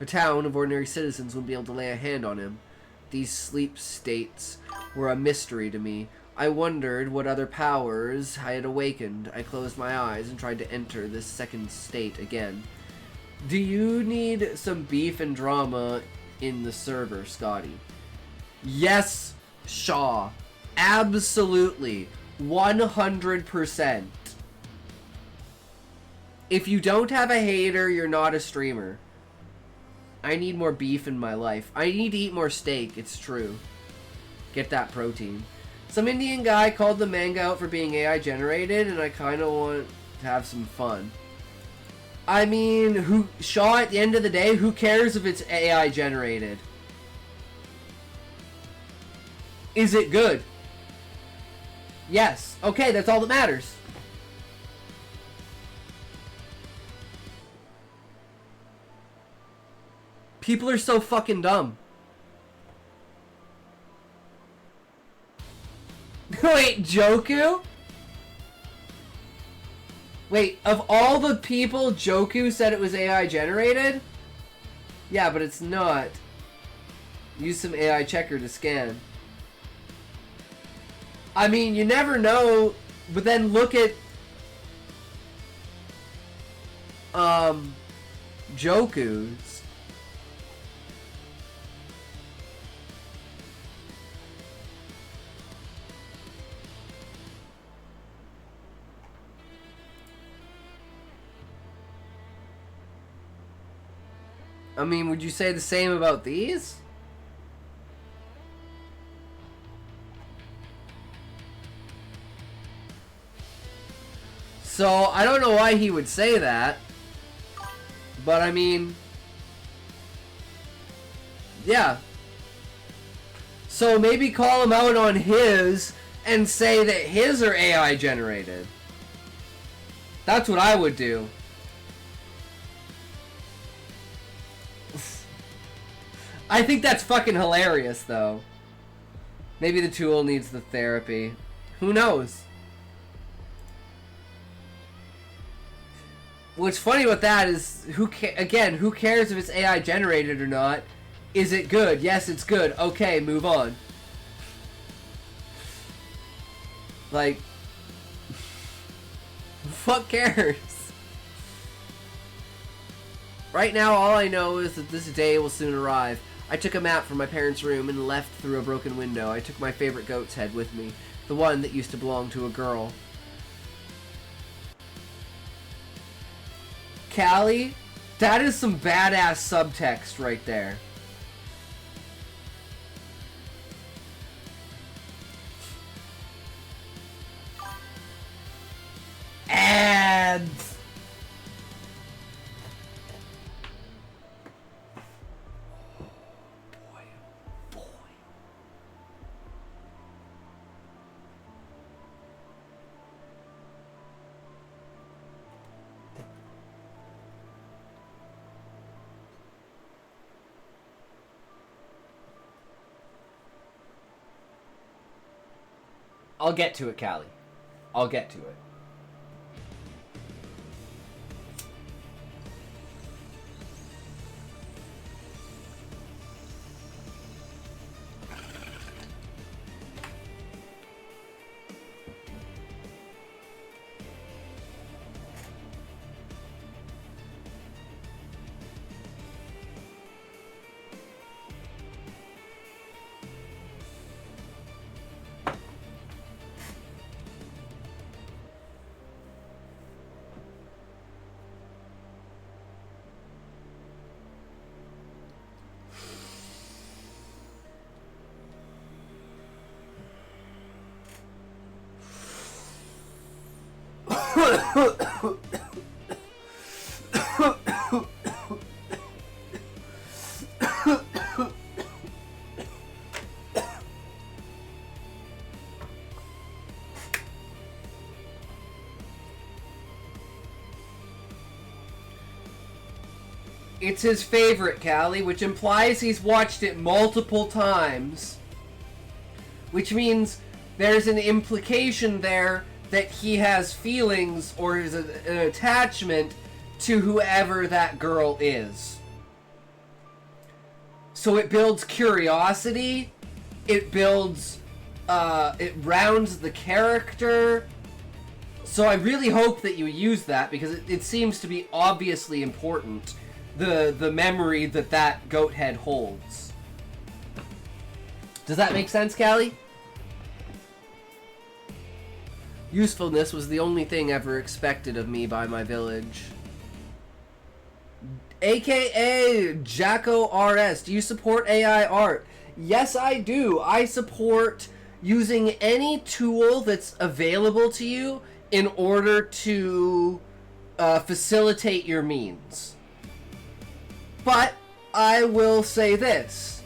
A town of ordinary citizens wouldn't be able to lay a hand on him. These sleep states were a mystery to me. I wondered what other powers I had awakened. I closed my eyes and tried to enter this second state again. Do you need some beef and drama in the server, Scotty? Yes, Shaw. Absolutely. 100%. If you don't have a hater, you're not a streamer. I need more beef in my life. I need to eat more steak, it's true. Get that protein. Some Indian guy called the manga out for being AI generated, and I kind of want to have some fun. I mean, Shaw, at the end of the day, who cares if it's AI generated? Is it good? Yes. Okay, that's all that matters. People are so fucking dumb. Wait, Joku? Wait, of all the people, Joku said it was AI generated? Yeah, but it's not. Use some AI checker to scan. I mean, you never know, but then look at Joku's. I mean, would you say the same about these? So, I don't know why he would say that. But, I mean... yeah. So, maybe call him out on his and say that his are AI generated. That's what I would do. I think that's fucking hilarious, though. Maybe the tool needs the therapy. Who knows? What's funny about that is, who cares if it's AI generated or not? Is it good? Yes, it's good. Okay, move on. Like, fuck cares? Right now, all I know is that this day will soon arrive. I took a map from my parents' room and left through a broken window. I took my favorite goat's head with me, the one that used to belong to a girl. Callie, that is some badass subtext right there. Ads! I'll get to it, Callie. I'll get to it. It's his favorite, Callie, which implies he's watched it multiple times. Which means there's an implication there that he has feelings or is an attachment to whoever that girl is. So it builds curiosity, it builds, it rounds the character. So I really hope that you use that because it seems to be obviously important. The memory that goat head holds. Does that make sense, Callie? Usefulness was the only thing ever expected of me by my village. AKA Jacko RS, do you support AI art? Yes, I do. I support using any tool that's available to you in order to facilitate your means. But I will say this.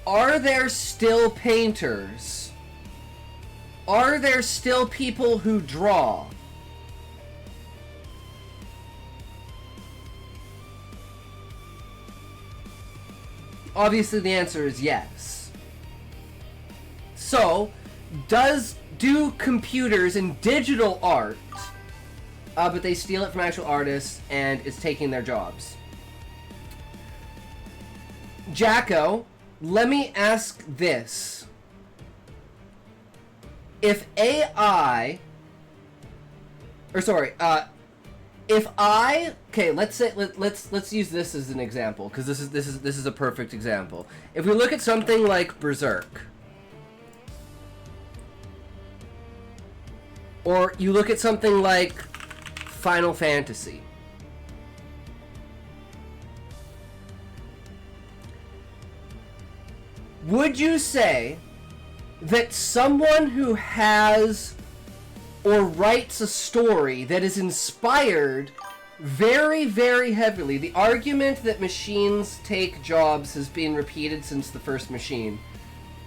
Are there still painters? Are there still people who draw? Obviously the answer is yes. So, do computers and digital art, but they steal it from actual artists and it's taking their jobs. Jacko, let me ask this. If AI, or sorry, if I, okay, let's say let's use this as an example because this is a perfect example. If we look at something like Berserk, or you look at something like Final Fantasy, would you say that someone who has or writes a story that is inspired very, very heavily. The argument that machines take jobs has been repeated since the first machine.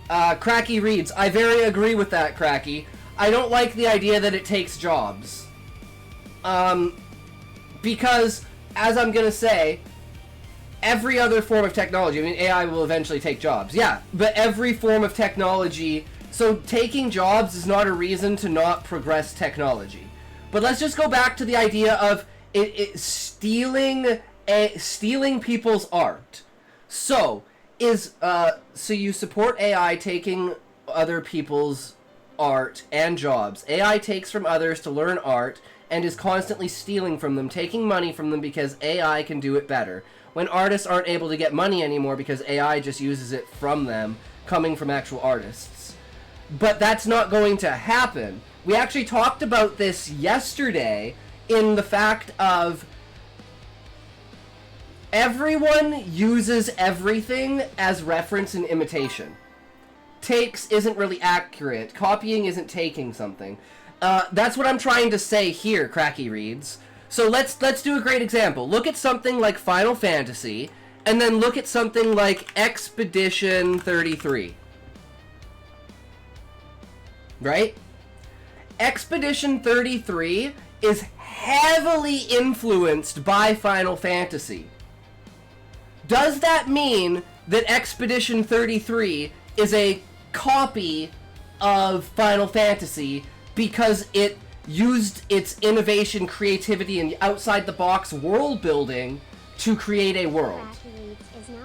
Cracky reads, I very agree with that, Cracky. I don't like the idea that it takes jobs. Because, as I'm gonna say, every other form of technology, I mean, AI will eventually take jobs. Yeah, but every form of technology... So taking jobs is not a reason to not progress technology. But let's just go back to the idea of stealing people's art. So so you support AI taking other people's art and jobs. AI takes from others to learn art and is constantly stealing from them, taking money from them because AI can do it better. When artists aren't able to get money anymore because AI just uses it from them, coming from actual artists. But that's not going to happen. We actually talked about this yesterday in the fact of everyone uses everything as reference and imitation. Takes isn't really accurate. Copying isn't taking something. That's what I'm trying to say here, Cracky reads. So let's do a great example. Look at something like Final Fantasy, and then look at something like Expedition 33. Right? Expedition 33 is heavily influenced by Final Fantasy. Does that mean that Expedition 33 is a copy of Final Fantasy because it used its innovation, creativity, and outside-the-box world building to create a world?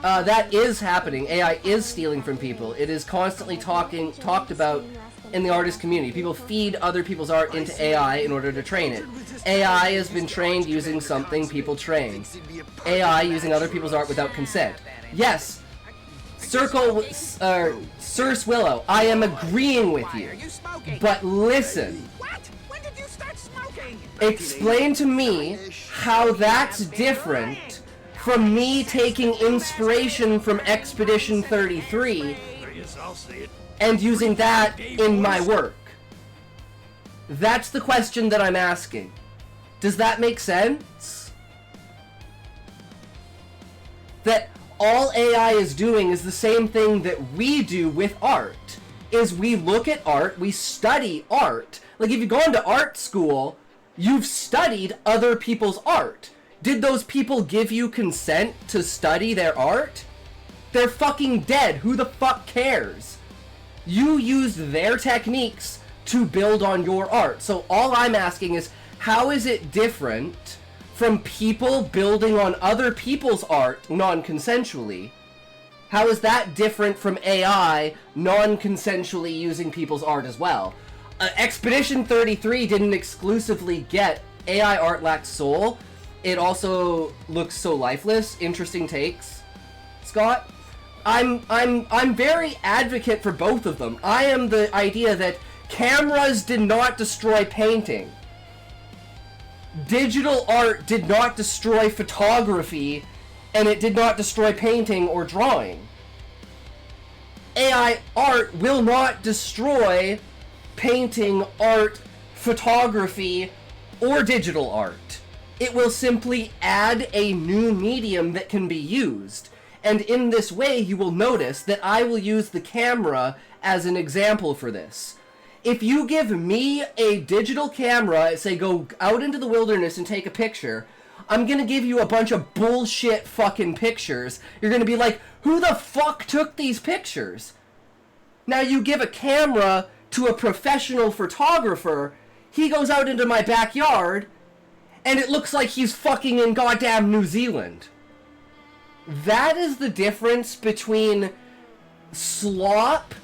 That is happening. AI is stealing from people. It is constantly talked about in the artist community. People feed other people's art into AI in order to train it. AI has been trained using something people train. AI using other people's art without consent. Yes, Circe Willow, I am agreeing with you. But listen. When did you start smoking? Explain to me how that's different from me taking inspiration from Expedition 33 and using that in my work. That's the question that I'm asking. Does that make sense? That all AI is doing is the same thing that we do with art. Is we look at art, we study art. Like if you've gone to art school, you've studied other people's art. Did those people give you consent to study their art? They're fucking dead. Who the fuck cares? You used their techniques to build on your art. So all I'm asking is, how is it different from people building on other people's art non-consensually? How is that different from AI non-consensually using people's art as well? Expedition 33 didn't exclusively get AI art lacks soul. It also looks so lifeless. Interesting takes, Scott. I'm very advocate for both of them. I am the idea that cameras did not destroy painting. Digital art did not destroy photography, and it did not destroy painting or drawing. AI art will not destroy painting, art, photography, or digital art. It will simply add a new medium that can be used. And in this way, you will notice that I will use the camera as an example for this. If you give me a digital camera, say go out into the wilderness and take a picture, I'm gonna give you a bunch of bullshit fucking pictures. You're gonna be like, who the fuck took these pictures? Now you give a camera to a professional photographer, he goes out into my backyard, and it looks like he's fucking in goddamn New Zealand. That is the difference between slop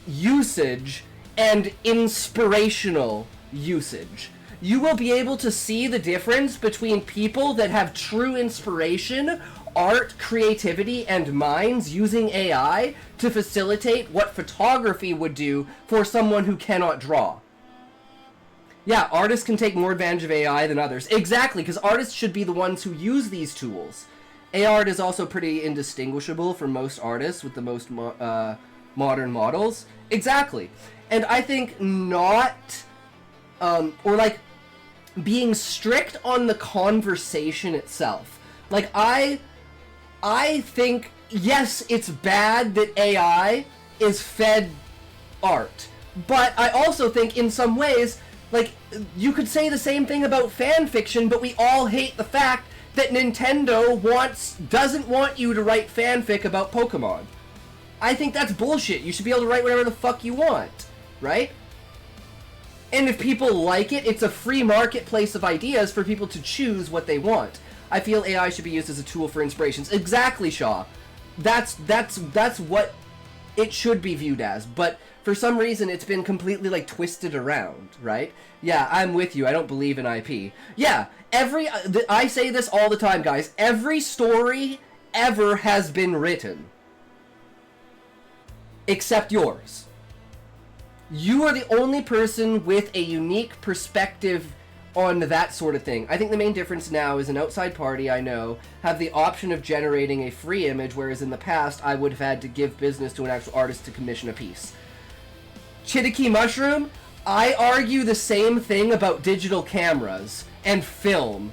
usage and inspirational usage. You will be able to see the difference between people that have true inspiration, art, creativity, and minds using AI to facilitate what photography would do for someone who cannot draw. Yeah, artists can take more advantage of AI than others. Exactly, because artists should be the ones who use these tools. AI art is also pretty indistinguishable from most artists with the most modern models. Exactly. And I think not, or like, being strict on the conversation itself. Like, I think, yes, it's bad that AI is fed art. But I also think, in some ways, like, you could say the same thing about fan fiction, but we all hate the fact that Nintendo doesn't want you to write fanfic about Pokemon. I think that's bullshit. You should be able to write whatever the fuck you want, right? And if people like it, it's a free marketplace of ideas for people to choose what they want. I feel AI should be used as a tool for inspirations. Exactly, Shaw. That's what it should be viewed as. But for some reason, it's been completely, like, twisted around, right? Yeah, I'm with you. I don't believe in IP. Yeah, I say this all the time, guys. Every story ever has been written. Except yours. You are the only person with a unique perspective on that sort of thing. I think the main difference now is an outside party I know have the option of generating a free image, whereas in the past I would have had to give business to an actual artist to commission a piece. Chitiki Mushroom, I argue the same thing about digital cameras and film.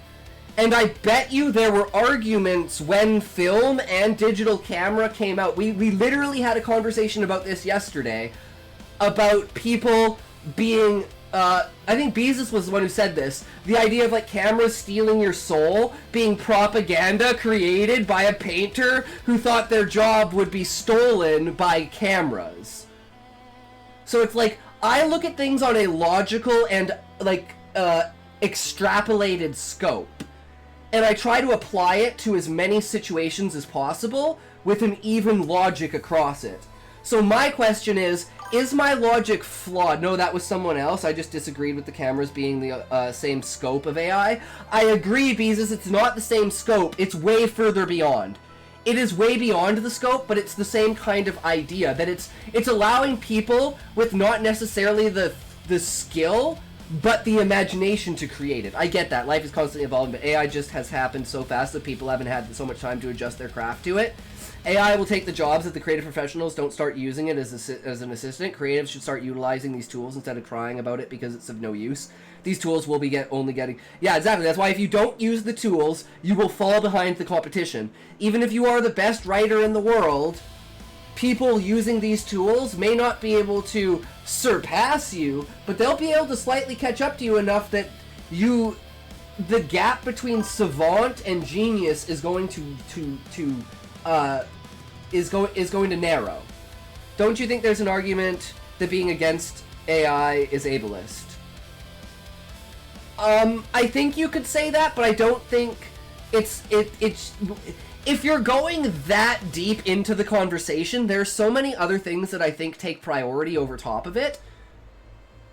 And I bet you there were arguments when film and digital camera came out. We literally had a conversation about this yesterday, about people being, I think Beezus was the one who said this, the idea of, like, cameras stealing your soul being propaganda created by a painter who thought their job would be stolen by cameras. So it's like, I look at things on a logical and, like, extrapolated scope, and I try to apply it to as many situations as possible with an even logic across it. So my question is my logic flawed? No, that was someone else. I just disagreed with the cameras being the same scope of AI. I agree, Beezus, it's not the same scope. It's way further beyond. It is way beyond the scope, but it's the same kind of idea, that it's allowing people with not necessarily the skill, but the imagination to create it. I get that. Life is constantly evolving, but AI just has happened so fast that people haven't had so much time to adjust their craft to it. AI will take the jobs that the creative professionals don't start using it as an assistant. Creatives should start utilizing these tools instead of crying about it because it's of no use. These tools will be only getting... Yeah, exactly. That's why if you don't use the tools, you will fall behind the competition. Even if you are the best writer in the world, people using these tools may not be able to surpass you, but they'll be able to slightly catch up to you enough that the gap between savant and genius is going to narrow. Don't you think there's an argument that being against AI is ableist? I think you could say that, but I don't think it's if you're going that deep into the conversation, there's so many other things that I think take priority over top of it.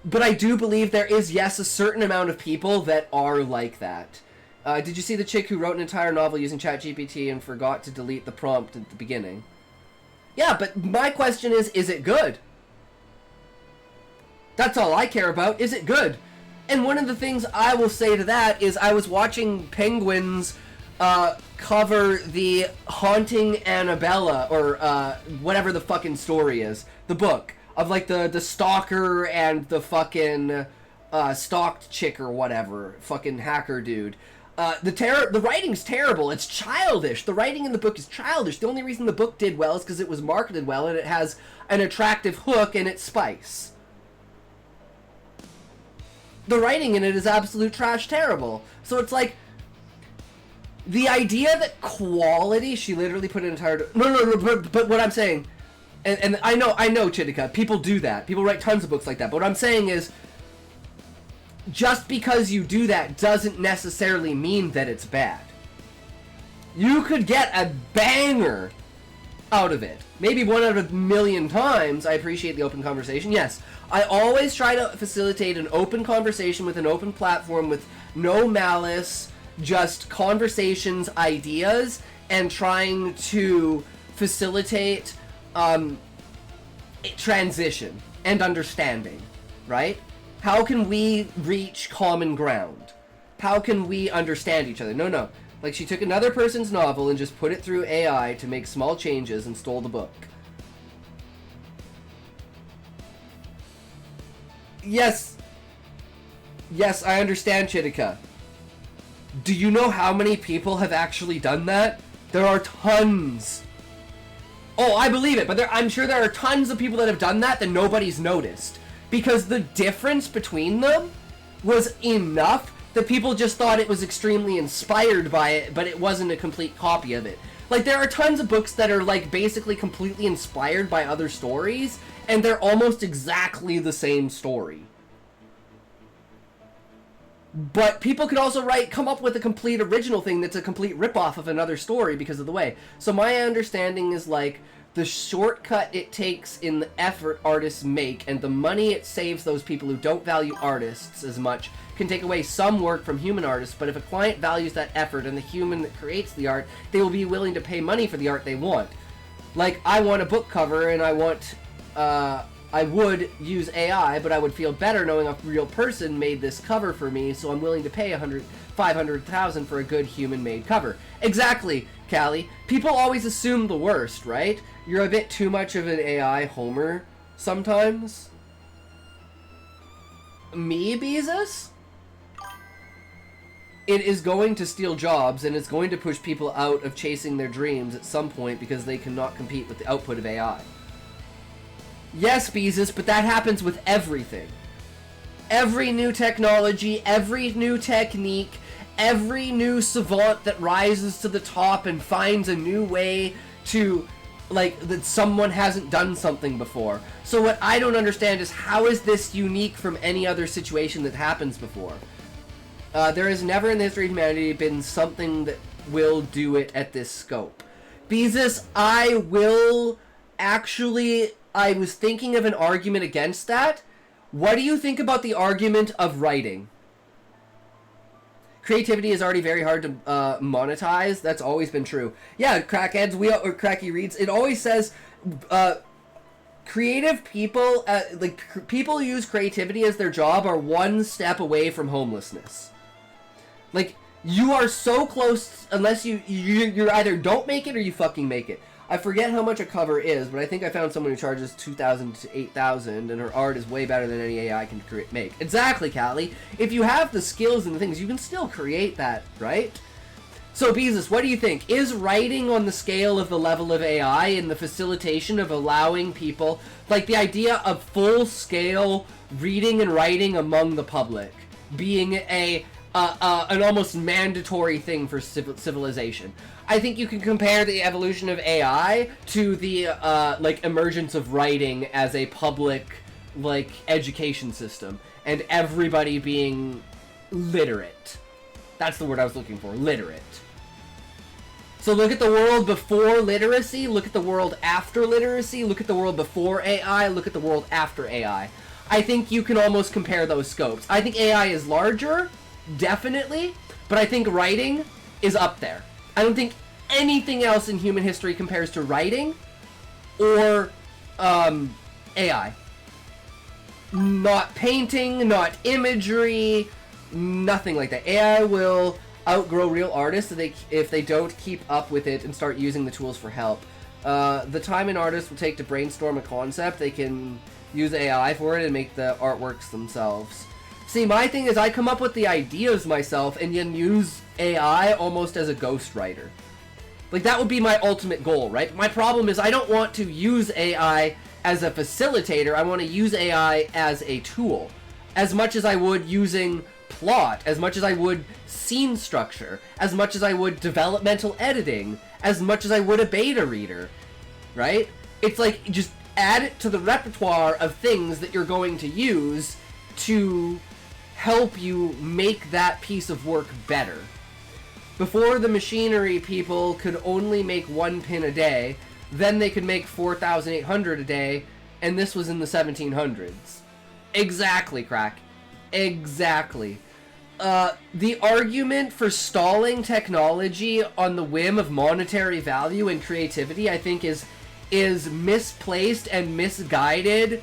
But I do believe there is, yes, a certain amount of people that are like that. Did you see the chick who wrote an entire novel using ChatGPT and forgot to delete the prompt at the beginning? Yeah, but my question is it good? That's all I care about. Is it good? And one of the things I will say to that is I was watching Penguins cover the Haunting Annabella, or whatever the fucking story is, the book of like the stalker and the fucking stalked chick or whatever, fucking hacker dude. The writing's terrible. It's childish. The writing in the book is childish. The only reason the book did well is because it was marketed well and it has an attractive hook and it's spice. The writing in it is absolute trash terrible. So it's like, the idea that quality, she literally put an entire, no, but what I'm saying, and I know, Chitika, people do that. People write tons of books like that. But what I'm saying is, just because you do that doesn't necessarily mean that it's bad. You could get a banger out of it. Maybe 1 out of a million times. I appreciate the open conversation. Yes, I always try to facilitate an open conversation with an open platform with no malice, just conversations, ideas, and trying to facilitate transition and understanding, right? How can we reach common ground? How can we understand each other? No. Like, she took another person's novel and just put it through AI to make small changes and stole the book. Yes, I understand, Chitika. Do you know how many people have actually done that? There are tons. Oh, I believe it, but I'm sure there are tons of people that have done that nobody's noticed. Because the difference between them was enough that people just thought it was extremely inspired by it, but it wasn't a complete copy of it. Like, there are tons of books that are, like, basically completely inspired by other stories, and they're almost exactly the same story. But people could also come up with a complete original thing that's a complete ripoff of another story because of the way. So my understanding is, like, the shortcut it takes in the effort artists make and the money it saves those people who don't value artists as much can take away some work from human artists, but if a client values that effort and the human that creates the art, they will be willing to pay money for the art they want. Like, I want a book cover and I want, I would use AI, but I would feel better knowing a real person made this cover for me, so I'm willing to pay $500,000 for a good human-made cover. Exactly, Callie. People always assume the worst, right? You're a bit too much of an AI homer sometimes. Me, Beezus? It is going to steal jobs, and it's going to push people out of chasing their dreams at some point because they cannot compete with the output of AI. Yes, Beezus, but that happens with everything. Every new technology, every new technique, every new savant that rises to the top and finds a new way to, like, that someone hasn't done something before. So what I don't understand is, how is this unique from any other situation that happens before? There has never in the history of humanity been something that will do it at this scope. Beezus, I was thinking of an argument against that. What do you think about the argument of writing? Creativity is already very hard to monetize. That's always been true. Yeah, crackheads, or Cracky Reads, it always says creative people, people who use creativity as their job are one step away from homelessness. Like, you are so close, unless you either don't make it or you fucking make it. I forget how much a cover is, but I think I found someone who charges $2,000 to $8,000, and her art is way better than any AI can make. Exactly, Callie. If you have the skills and the things, you can still create that, right? So, Beezus, what do you think? Is writing on the scale of the level of AI in the facilitation of allowing people, like the idea of full-scale reading and writing among the public, being an almost mandatory thing for civilization? I think you can compare the evolution of AI to the emergence of writing as a public education system, and everybody being literate. That's the word I was looking for, literate. So look at the world before literacy, look at the world after literacy, look at the world before AI, look at the world after AI. I think you can almost compare those scopes. I think AI is larger, definitely, but I think writing is up there. I don't think anything else in human history compares to writing or AI. Not painting, not imagery, nothing like that. AI will outgrow real artists if they don't keep up with it and start using the tools for help. The time an artist will take to brainstorm a concept, they can use AI for it and make the artworks themselves. See, my thing is I come up with the ideas myself and then use AI almost as a ghostwriter. Like, that would be my ultimate goal, right? My problem is I don't want to use AI as a facilitator. I want to use AI as a tool. As much as I would using plot, as much as I would scene structure, as much as I would developmental editing, as much as I would a beta reader, right? It's like, just add it to the repertoire of things that you're going to use to help you make that piece of work better. Before the machinery people could only make 1 pin a day, then they could make 4,800 a day, and this was in the 1700s. Exactly, Crack. Exactly. The argument for stalling technology on the whim of monetary value and creativity, I think, is misplaced and misguided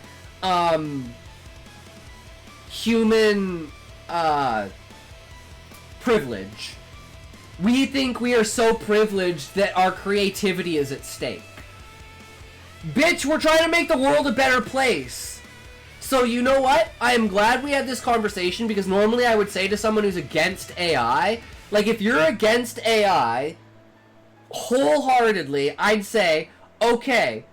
human privilege. We think we are so privileged that our creativity is at stake. Bitch, we're trying to make the world a better place. So you know what? I am glad we had this conversation, because normally I would say to someone who's against AI, like, if you're against AI, wholeheartedly, I'd say, okay,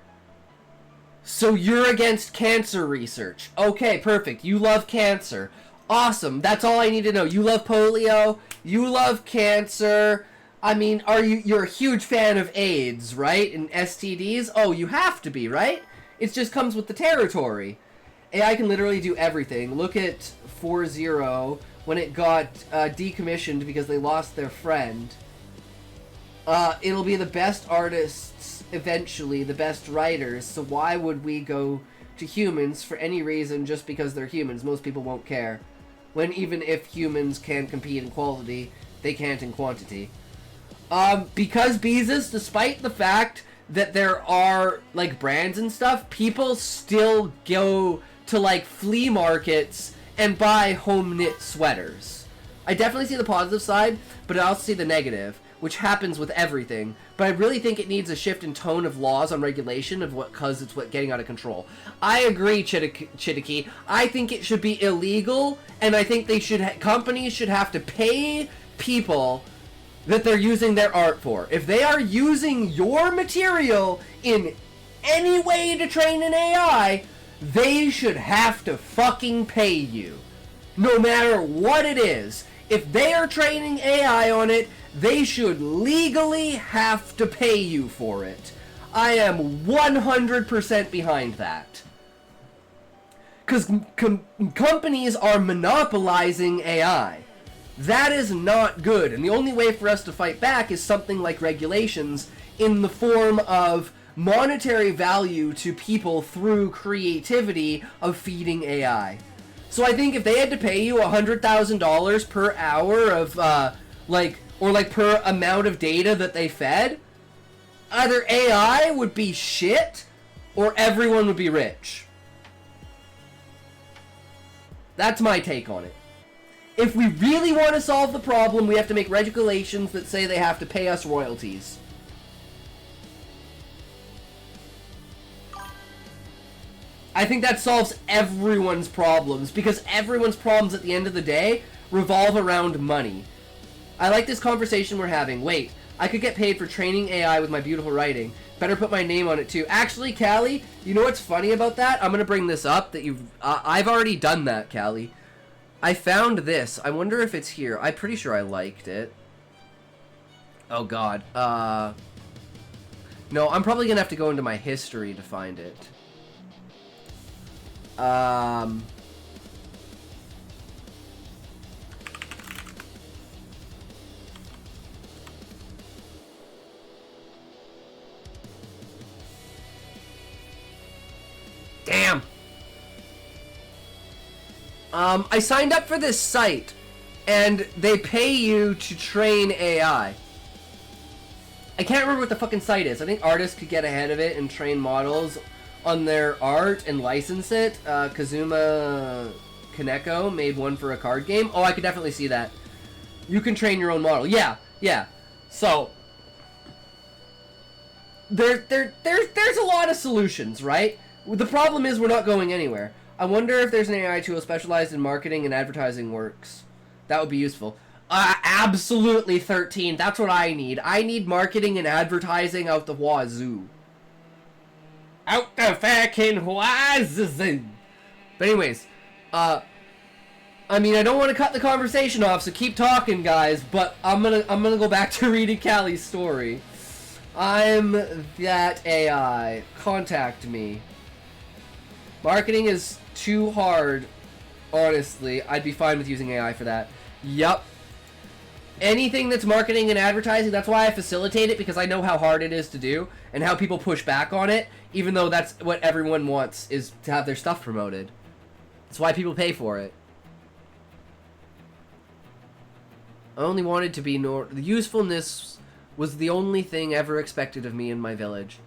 so you're against cancer research. Okay, perfect. You love cancer. Awesome. That's all I need to know. You love polio. You love cancer. I mean, you're a huge fan of AIDS, right? And STDs? Oh, you have to be, right? It just comes with the territory. AI can literally do everything. Look at 4.0 when it got decommissioned because they lost their friend. It'll be the best artists eventually, the best writers, so why would we go to humans for any reason just because they're humans? Most people won't care. When even if humans can compete in quality, they can't in quantity. Because Beezus, despite the fact that there are, like, brands and stuff, people still go to, like, flea markets and buy home knit sweaters. I definitely see the positive side, but I also see the negative, which happens with everything. But I really think it needs a shift in tone of laws on regulation of because it's getting out of control. I agree, Chidiki. I think it should be illegal, and I think companies should have to pay people that they're using their art for. If they are using your material in any way to train an AI, they should have to fucking pay you. No matter what it is. If they are training AI on it, they should legally have to pay you for it. I am 100% behind that. Because companies are monopolizing AI. That is not good, and the only way for us to fight back is something like regulations in the form of monetary value to people through creativity of feeding AI. So I think if they had to pay you $100,000 per hour of, or per amount of data that they fed, either AI would be shit, or everyone would be rich. That's my take on it. If we really want to solve the problem, we have to make regulations that say they have to pay us royalties. I think that solves everyone's problems, because everyone's problems at the end of the day revolve around money. I like this conversation we're having. Wait, I could get paid for training AI with my beautiful writing. Better put my name on it too. Actually, Callie, you know what's funny about that? I'm gonna bring this up that I've already done that, Callie. I found this. I wonder if it's here. I'm pretty sure I liked it. Oh god. No, I'm probably gonna have to go into my history to find it. Damn! I signed up for this site, and they pay you to train AI. I can't remember what the fucking site is. I think artists could get ahead of it and train models on their art and license it. Kazuma Kaneko made one for a card game. Oh, I could definitely see that. You can train your own model. Yeah, yeah. So there's a lot of solutions, right? The problem is we're not going anywhere. I wonder if there's an AI tool specialized in marketing and advertising works. That would be useful. Absolutely 13. That's what I need. I need marketing and advertising out the wazoo. Out the fucking wazoo. But anyways, I mean, I don't want to cut the conversation off, so keep talking, guys. But I'm gonna go back to reading Callie's story. I'm that AI. Contact me. Marketing is too hard. Honestly, I'd be fine with using AI for that. Yup. Anything that's marketing and advertising, that's why I facilitate it, because I know how hard it is to do and how people push back on it, even though that's what everyone wants, is to have their stuff promoted. That's why people pay for it. I only wanted to be the usefulness was the only thing ever expected of me in my village.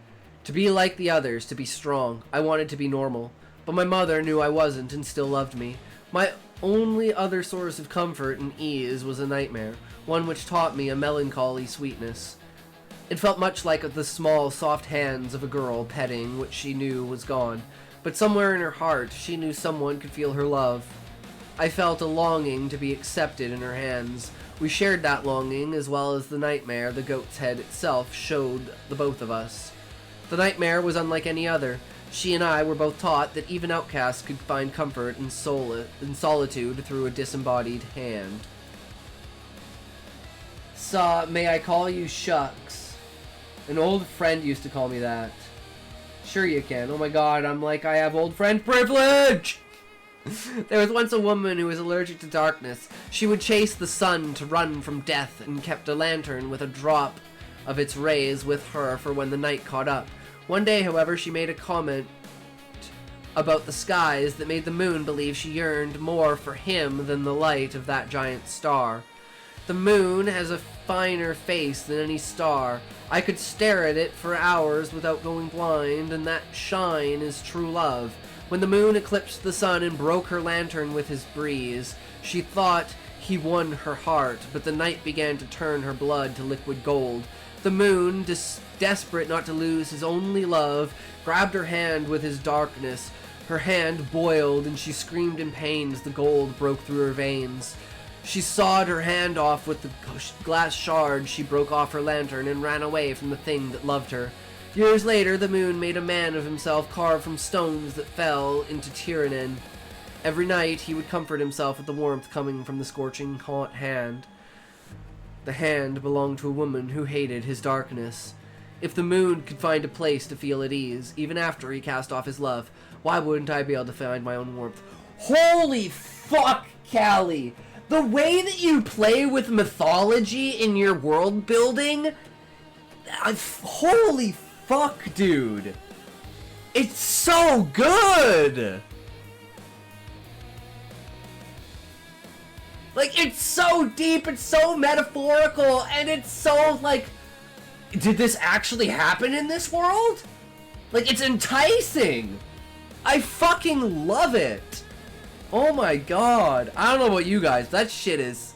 To be like the others, to be strong. I wanted to be normal. But my mother knew I wasn't and still loved me. My only other source of comfort and ease was a nightmare, one which taught me a melancholy sweetness. It felt much like the small, soft hands of a girl petting what she knew was gone, but somewhere in her heart she knew someone could feel her love. I felt a longing to be accepted in her hands. We shared that longing as well as the nightmare the goat's head itself showed the both of us. The nightmare was unlike any other. She and I were both taught that even outcasts could find comfort and solitude through a disembodied hand. May I call you Shucks? An old friend used to call me that. Sure you can. Oh my god, I'm like, I have old friend privilege! There was once a woman who was allergic to darkness. She would chase the sun to run from death and kept a lantern with a drop of its rays with her for when the night caught up. One day, however, she made a comment about the skies that made the moon believe she yearned more for him than the light of that giant star. The moon has a finer face than any star. I could stare at it for hours without going blind, and that shine is true love. When the moon eclipsed the sun and broke her lantern with his breeze, she thought he won her heart, but the night began to turn her blood to liquid gold. The moon, desperate not to lose his only love, grabbed her hand with his darkness. Her hand boiled, and she screamed in pain as the gold broke through her veins. She sawed her hand off with the glass shard she broke off her lantern and ran away from the thing that loved her. Years later, the moon made a man of himself carved from stones that fell into Tyrannin. Every night, he would comfort himself with the warmth coming from the scorching hot hand. The hand belonged to a woman who hated his darkness. If the moon could find a place to feel at ease, even after he cast off his love, why wouldn't I be able to find my own warmth? Holy fuck, Callie! The way that you play with mythology in your world building, holy fuck, dude. It's so good! Like, it's so deep, it's so metaphorical, and it's so, like, did this actually happen in this world? Like, it's enticing! I fucking love it! Oh my god. I don't know about you guys, that shit is...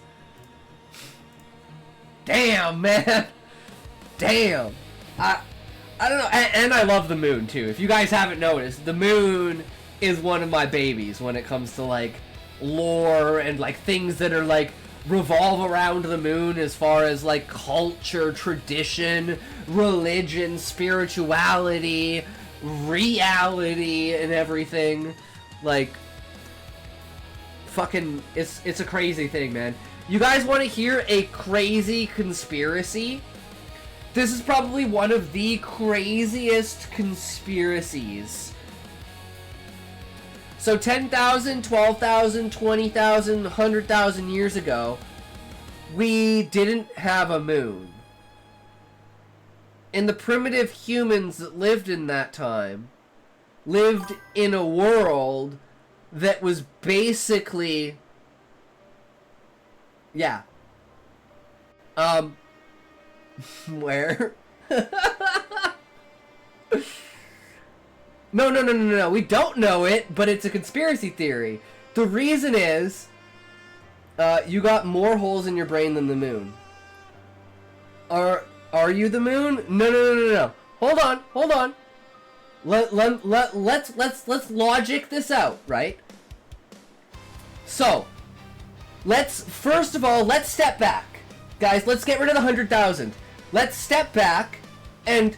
Damn, man! Damn. I don't know, and I love the moon, too. If you guys haven't noticed, the moon is one of my babies when it comes to, like, lore and, like, things that are, like, revolve around the moon as far as, like, culture, tradition, religion, spirituality, reality, and everything. Like, fucking, it's a crazy thing, man. You guys want to hear a crazy conspiracy? This is probably one of the craziest conspiracies. So 10,000, 12,000, 20,000, 100,000 years ago, we didn't have a moon. And the primitive humans that lived in that time lived in a world that was basically... Yeah. Where? No. We don't know it, but it's a conspiracy theory. The reason is, you got more holes in your brain than the moon. Are you the moon? No. Hold on. Let's logic this out, right? So, first of all, let's step back. Guys, let's get rid of the 100,000. Let's step back and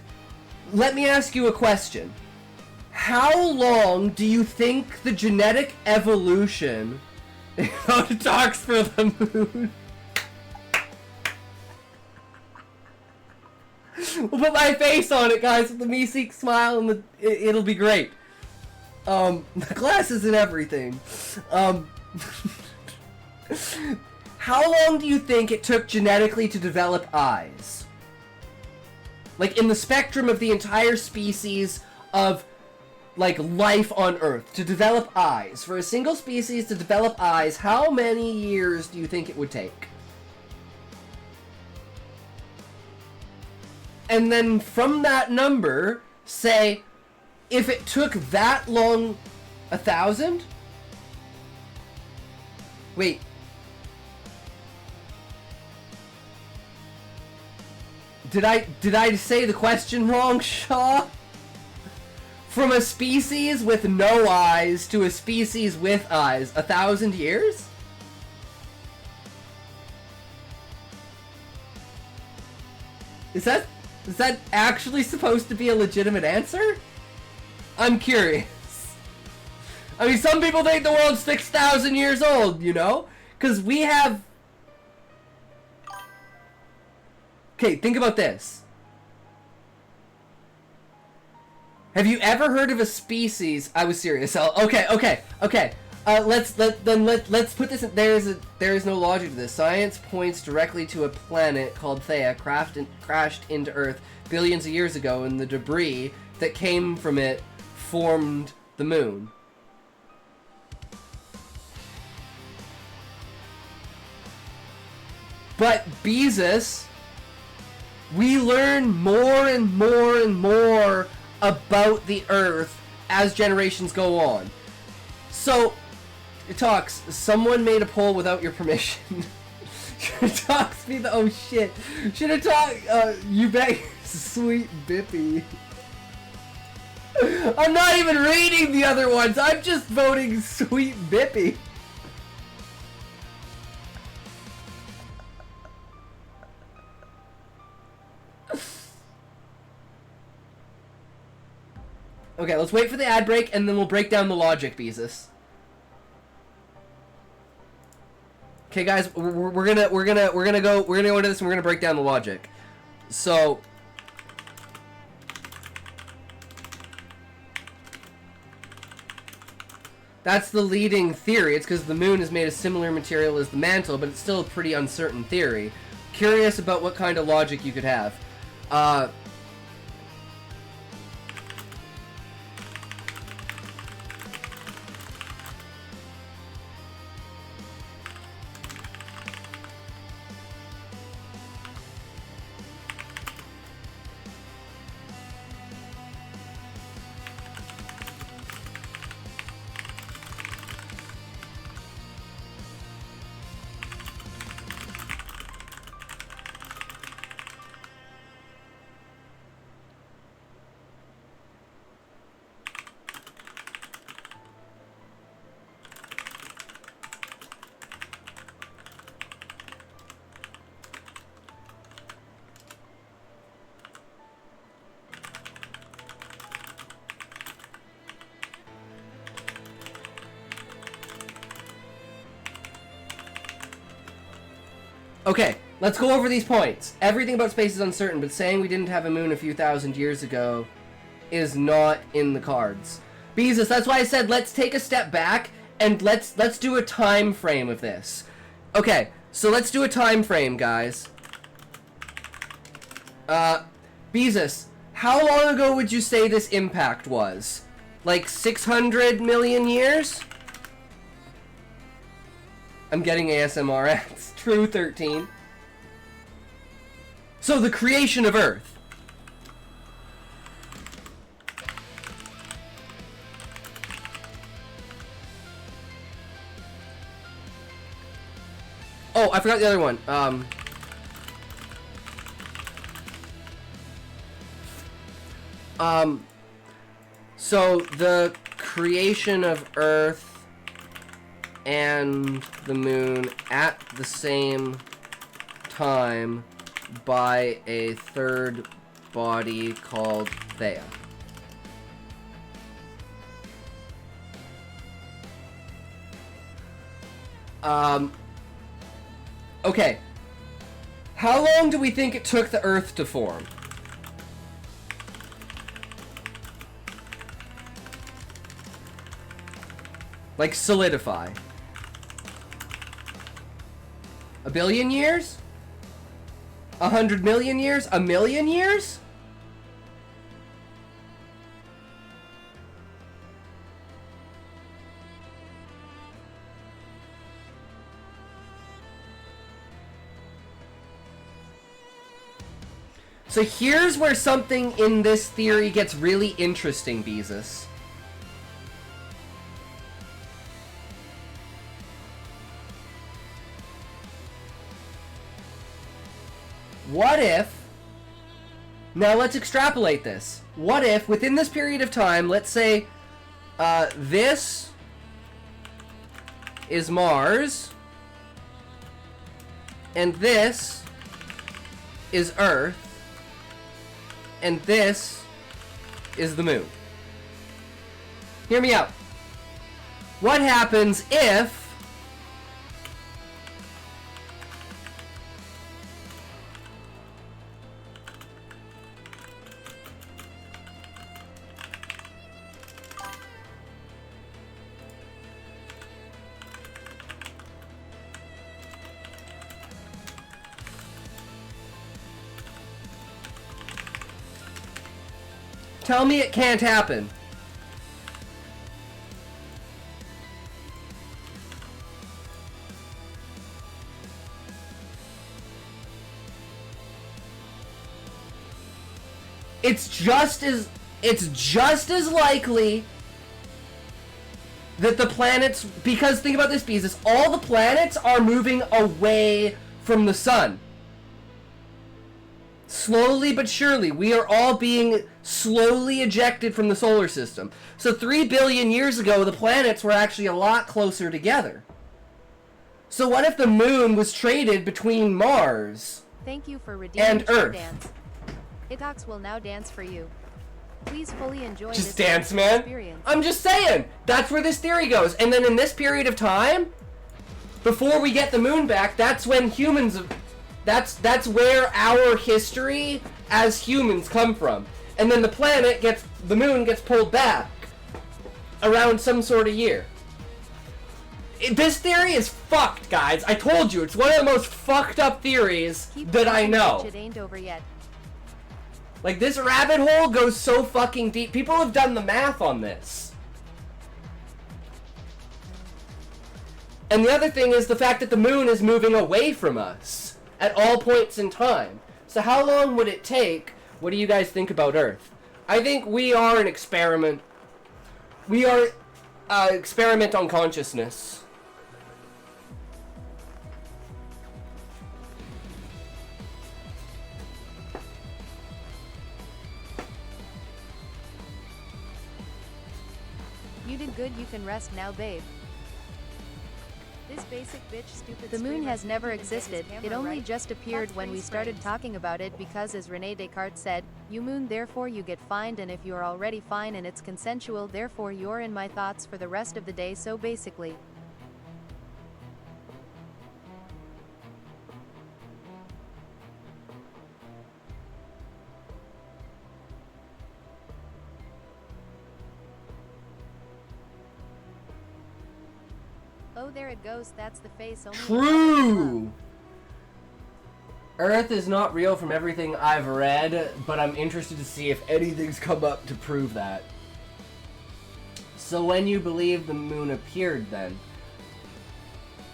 let me ask you a question. How long do you think the genetic evolution talks for the moon? We'll put my face on it, guys, with the me-seek smile, and it'll be great. The glasses and everything. How long do you think it took genetically to develop eyes? Like, in the spectrum of the entire species of, like, life on Earth, to develop eyes. For a single species to develop eyes, how many years do you think it would take? And then from that number, say, if it took that long, 1,000? Wait. Did I say the question wrong, Shaw? From a species with no eyes to a species with eyes, 1,000 years? Is that actually supposed to be a legitimate answer? I'm curious. I mean, some people think the world's 6,000 years old, you know? Because we have... Okay, think about this. Have you ever heard of a species... I was serious. Okay. Let's put this in... There is no logic to this. Science points directly to a planet called Theia crashed into Earth billions of years ago, and the debris that came from it formed the moon. But Beezus, we learn more and more about the Earth as generations go on. So, Talks, someone made a poll without your permission. Talks be the... Oh shit. Should have talked... you bet sweet Bippy. I'm not even reading the other ones. I'm just voting sweet Bippy. Okay, let's wait for the ad break and then we'll break down the logic, Beezus. Okay, guys, we're gonna go into this and we're gonna break down the logic. So, that's the leading theory. It's because the moon is made of similar material as the mantle, but it's still a pretty uncertain theory. Curious about what kind of logic you could have. Okay, let's go over these points. Everything about space is uncertain, but saying we didn't have a moon a few thousand years ago is not in the cards. Beezus, that's why I said let's take a step back and let's do a time frame of this. Okay, so let's do a time frame, guys. Beezus, how long ago would you say this impact was? Like 600 million years? I'm getting ASMR ads. True, 13. So the creation of Earth. Oh, I forgot the other one. So the creation of Earth and the moon at the same time by a third body called Theia. Okay. How long do we think it took the Earth to form? Like, solidify. 1 billion years? 100 million years? 1 million years? So here's where something in this theory gets really interesting, Beezus. What if... Now let's extrapolate this. What if, within this period of time, let's say, this is Mars, and this is Earth, and this is the moon. Hear me out. What happens if tell me it can't happen. It's just as likely that the planets, because think about this, Beezus, all the planets are moving away from the sun. Slowly but surely, we are all being slowly ejected from the solar system. So 3 billion years ago, the planets were actually a lot closer together. So what if the moon was traded between Mars Thank you for redeeming and Earth? Dance. Hitox will now dance for you. Please fully enjoy Just this dance, man. experience. I'm just saying. That's where this theory goes. And then in this period of time, before we get the moon back, that's when humans... That's where our history as humans come from. And then the moon gets pulled back around some sort of year. This theory is fucked, guys. I told you, it's one of the most fucked up theories that I know. It ain't over yet. Like, this rabbit hole goes so fucking deep. People have done the math on this. And the other thing is the fact that the moon is moving away from us at all points in time. So how long would it take? What do you guys think about Earth? I think we are an experiment. We are experiment on consciousness. You did good, you can rest now, babe. This basic bitch stupid. The moon screamer has never didn't get his existed. hammer It only right. just appeared Hot when we spring started springs. talking about it because, as Rene Descartes said, you moon, therefore you get fined, and if you're already fine and it's consensual, therefore you're in my thoughts for the rest of the day, so basically. Oh, there it goes, that's the face only. True! Earth is not real from everything I've read, but I'm interested to see if anything's come up to prove that. So when you believe the moon appeared, then?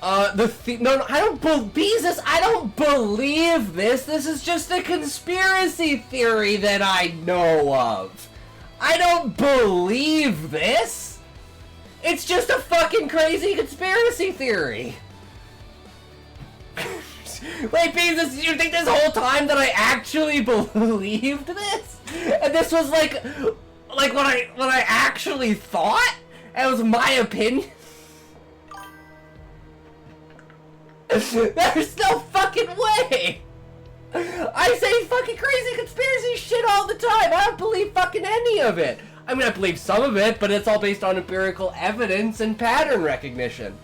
No, I don't believe this. I don't believe this. This is just a conspiracy theory that I know of. I don't believe this. It's just a fucking crazy conspiracy theory. Wait, Beezus, did you think this whole time that I actually believed this? And this was like what I actually thought? And it was my opinion? There's no fucking way! I say fucking crazy conspiracy shit all the time. I don't believe fucking any of it. I mean, I believe some of it, but it's all based on empirical evidence and pattern recognition.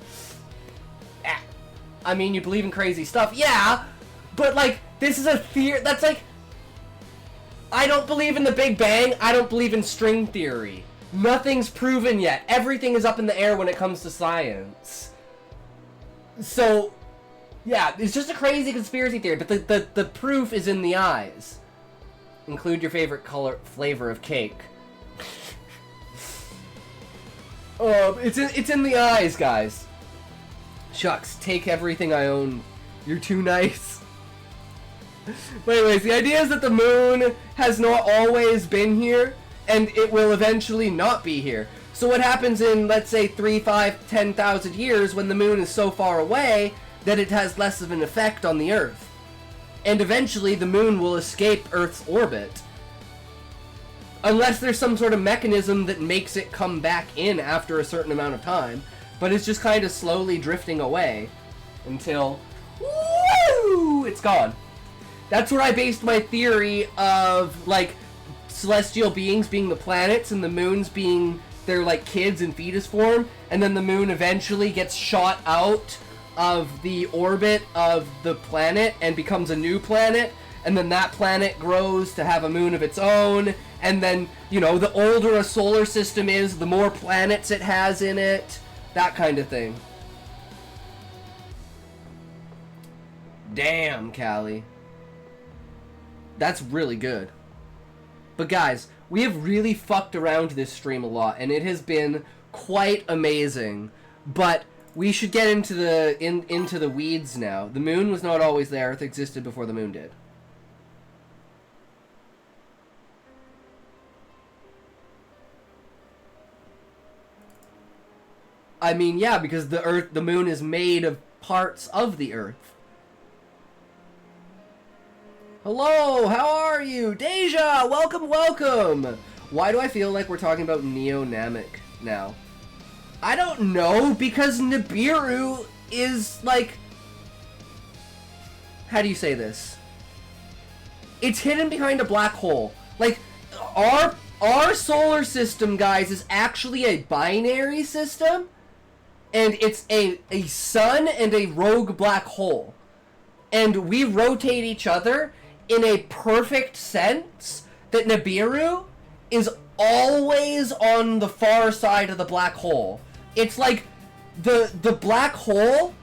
I mean, you believe in crazy stuff, yeah, but like, this is a theory. That's like, I don't believe in the Big Bang. I don't believe in string theory. Nothing's proven yet. Everything is up in the air when it comes to science. So, yeah, it's just a crazy conspiracy theory, but the proof is in the eyes. Include your favorite flavor of cake. It's in the eyes, guys. Shucks, take everything I own. You're too nice. But anyways, the idea is that the moon has not always been here, and it will eventually not be here. So what happens in, let's say, 3, 5, 10,000 years when the moon is so far away that it has less of an effect on the Earth? And eventually the moon will escape Earth's orbit. Unless there's some sort of mechanism that makes it come back in after a certain amount of time. But it's just kind of slowly drifting away until, woo, it's gone. That's where I based my theory of, like, celestial beings being the planets and the moons being their, like, kids in fetus form. And then the moon eventually gets shot out of the orbit of the planet and becomes a new planet. And then that planet grows to have a moon of its own. And then, you know, the older a solar system is, the more planets it has in it. That kind of thing. Damn, Callie. That's really good. But guys, we have really fucked around this stream a lot, and it has been quite amazing. But we should get into the weeds now. The moon was not always there. Earth existed before the moon did. I mean, yeah, because the moon is made of parts of the Earth. Hello, how are you? Deja, welcome, welcome! Why do I feel like we're talking about Neo-Namek now? I don't know, because Nibiru is, like... How do you say this? It's hidden behind a black hole. Like, our solar system, guys, is actually a binary system. And it's a sun and a rogue black hole. And we rotate each other in a perfect sense that Nibiru is always on the far side of the black hole. It's like the black hole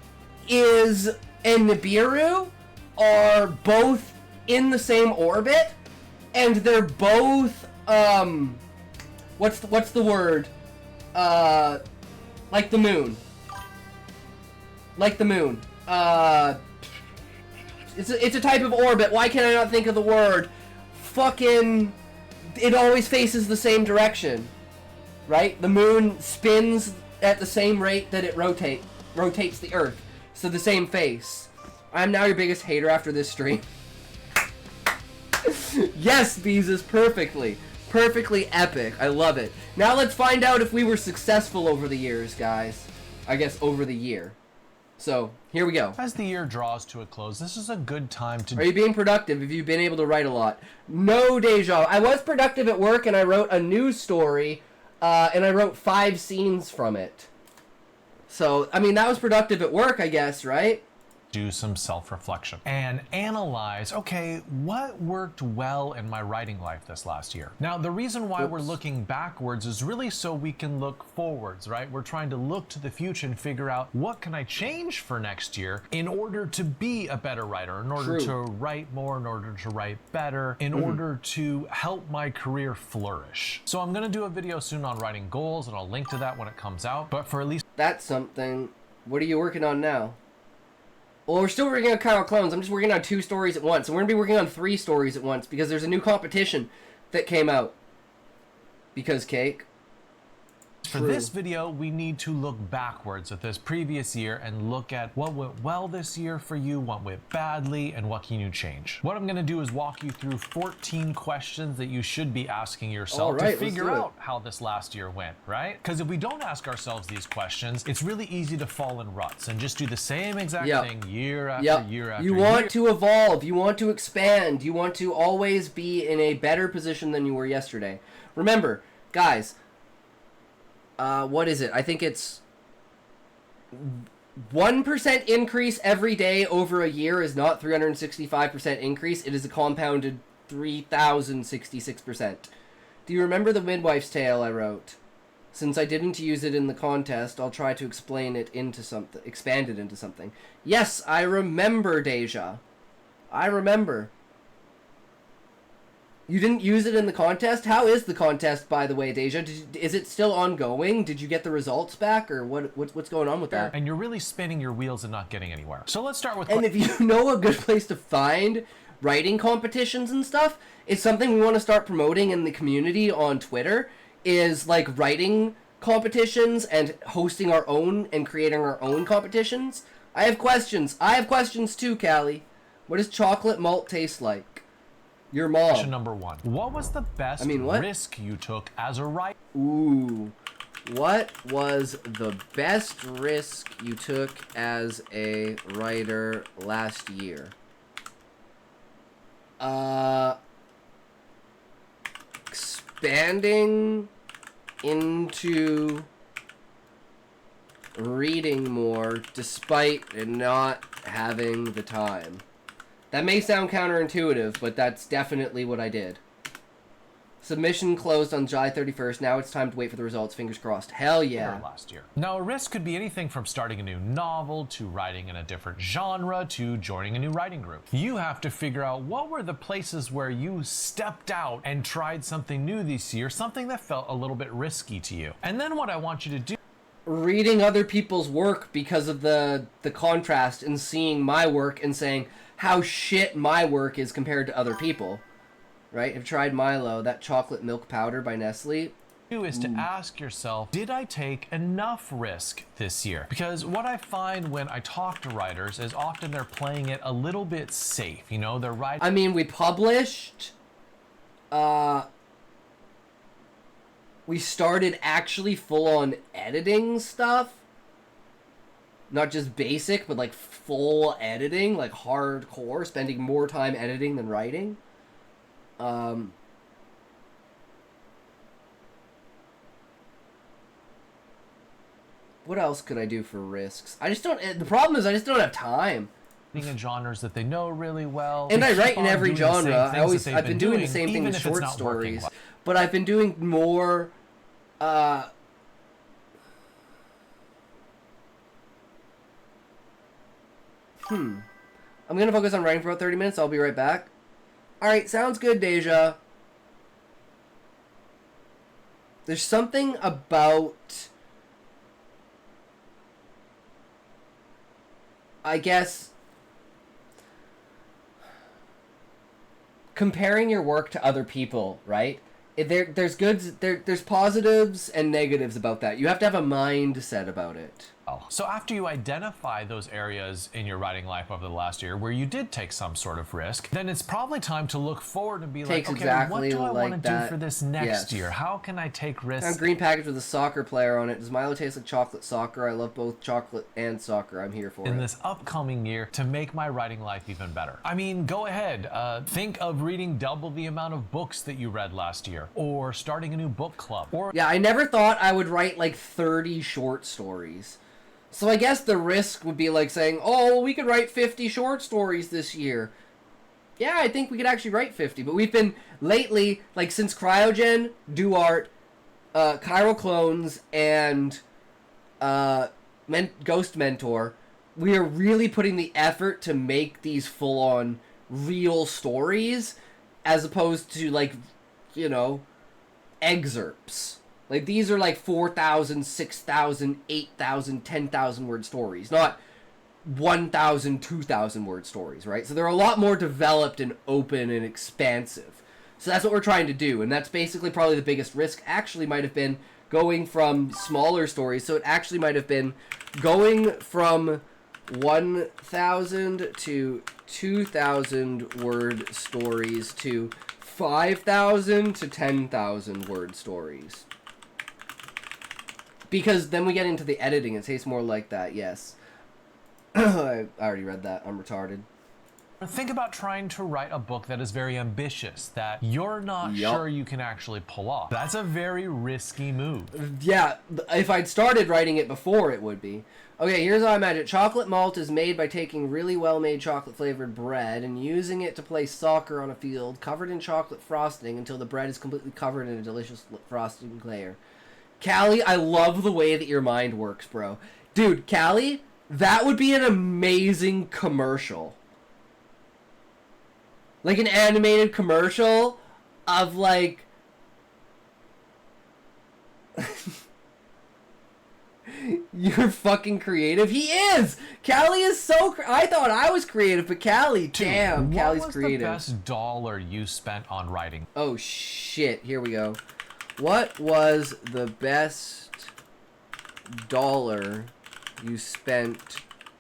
and Nibiru are both in the same orbit, and they're both what's the word? Like the moon. Like the moon. It's a type of orbit. Why can I not think of the word? Fucking... It always faces the same direction. Right? The moon spins at the same rate that it rotates the Earth. So the same face. I'm now your biggest hater after this stream. Yes, Beezus, perfectly. Perfectly epic. I love it. Now let's find out if we were successful over the years, guys. I guess over the year. So, here we go. As the year draws to a close, this is a good time to... Are you being productive? Have you been able to write a lot? No, Deja. I was productive at work, and I wrote a news story, and I wrote 5 scenes from it. So, I mean, that was productive at work, I guess, right? Do some self-reflection and analyze, okay, what worked well in my writing life this last year? Now, the reason why we're looking backwards is really so we can look forwards, right? We're trying to look to the future and figure out what can I change for next year in order to be a better writer, in order to write more, in order to write better, in order to help my career flourish. So I'm gonna do a video soon on writing goals, and I'll link to that when it comes out, but for at least... That's something. What are you working on now? Well, we're still working on Kyle Clones. I'm just working on 2 stories at once. And we're going to be working on 3 stories at once because there's a new competition that came out. Because cake. For this video, we need to look backwards at this previous year and look at what went well this year for you, what went badly, and what can you change. What I'm gonna do is walk you through 14 questions that you should be asking yourself to figure out how this last year went, right? Because if we don't ask ourselves these questions, it's really easy to fall in ruts and just do the same exact thing year after year after year. You want to evolve, you want to expand, you want to always be in a better position than you were yesterday. Remember, guys, what is it? I think it's 1% increase every day over a year is not 365% increase. It is a compounded 3,066%. Do you remember the midwife's tale I wrote? Since I didn't use it in the contest, I'll try to explain it into something, expand it into something. Yes, I remember, Deja. I remember. You didn't use it in the contest? How is the contest, by the way, Deja? Is it still ongoing? Did you get the results back, or what's going on with that? And you're really spinning your wheels and not getting anywhere. So let's start with... And if you know a good place to find writing competitions and stuff, it's something we want to start promoting in the community on Twitter, is like writing competitions and hosting our own and creating our own competitions. I have questions. I have questions too, Callie. What does chocolate malt taste like? Your mom. Question number 1. What was the best risk you took as a writer? Ooh. What was the best risk you took as a writer last year? Expanding into reading more despite not having the time. That may sound counterintuitive, but that's definitely what I did. Submission closed on July 31st. Now it's time to wait for the results. Fingers crossed. Hell yeah. Last year. Now, a risk could be anything from starting a new novel, to writing in a different genre, to joining a new writing group. You have to figure out what were the places where you stepped out and tried something new this year, something that felt a little bit risky to you. And then what I want you to do... Reading other people's work because of the contrast, and seeing my work and saying how shit my work is compared to other people. Right? I've tried Milo, that chocolate milk powder by Nestle. Is to ask yourself, did I take enough risk this year? Because what I find when I talk to writers is often they're playing it a little bit safe. You know, they're writing... I mean, we published... we started actually full-on editing stuff. Not just basic, but like full editing, like hardcore, spending more time editing than writing. What else could I do for risks? I just don't... The problem is I just don't have time. In genres that they know really well. And I write in every genre. I've been doing the same thing with short stories. But I've been doing more... I'm gonna focus on writing for about 30 minutes. I'll be right back. Alright, sounds good, Deja. There's something about... I guess... comparing your work to other people, right? There's goods, there's positives and negatives about that. You have to have a mindset about it. So after you identify those areas in your writing life over the last year where you did take some sort of risk, then it's probably time to look forward and be like, okay, what do I want to do for this next year? How can I take risks? A green package with a soccer player on it. Does Milo taste like chocolate soccer? I love both chocolate and soccer. I'm here for it. In this upcoming year to make my writing life even better. I mean, go ahead. Think of reading double the amount of books that you read last year, or starting a new book club. Yeah, I never thought I would write like 30 short stories. So I guess the risk would be like saying, oh, we could write 50 short stories this year. Yeah, I think we could actually write 50. But we've been, lately, like since Cryogen, Duart, Chiral Clones, and Ghost Mentor, we are really putting the effort to make these full-on real stories, as opposed to, like, you know, excerpts. Like, these are like 4,000, 6,000, 8,000, 10,000 word stories, not 1,000, 2,000 word stories, right? So they're a lot more developed and open and expansive. So that's what we're trying to do, and that's basically probably the biggest risk. Actually might have been going from smaller stories. So it actually might have been going from 1,000 to 2,000 word stories to 5,000 to 10,000 word stories. Because then we get into the editing. It tastes more like that, yes. I already read that. I'm retarded. Think about trying to write a book that is very ambitious, that you're not sure you can actually pull off. That's a very risky move. Yeah, if I'd started writing it before, it would be. Okay, here's how I imagine it. Chocolate malt is made by taking really well-made chocolate-flavored bread and using it to play soccer on a field covered in chocolate frosting until the bread is completely covered in a delicious frosting layer. Callie, I love the way that your mind works, bro. Dude, Callie, that would be an amazing commercial. Like an animated commercial of like... You're fucking creative. He is! Callie is so... I thought I was creative, but Callie, damn, Callie's creative. What was the best dollar you spent on writing? Oh, shit. Here we go. What was the best dollar you spent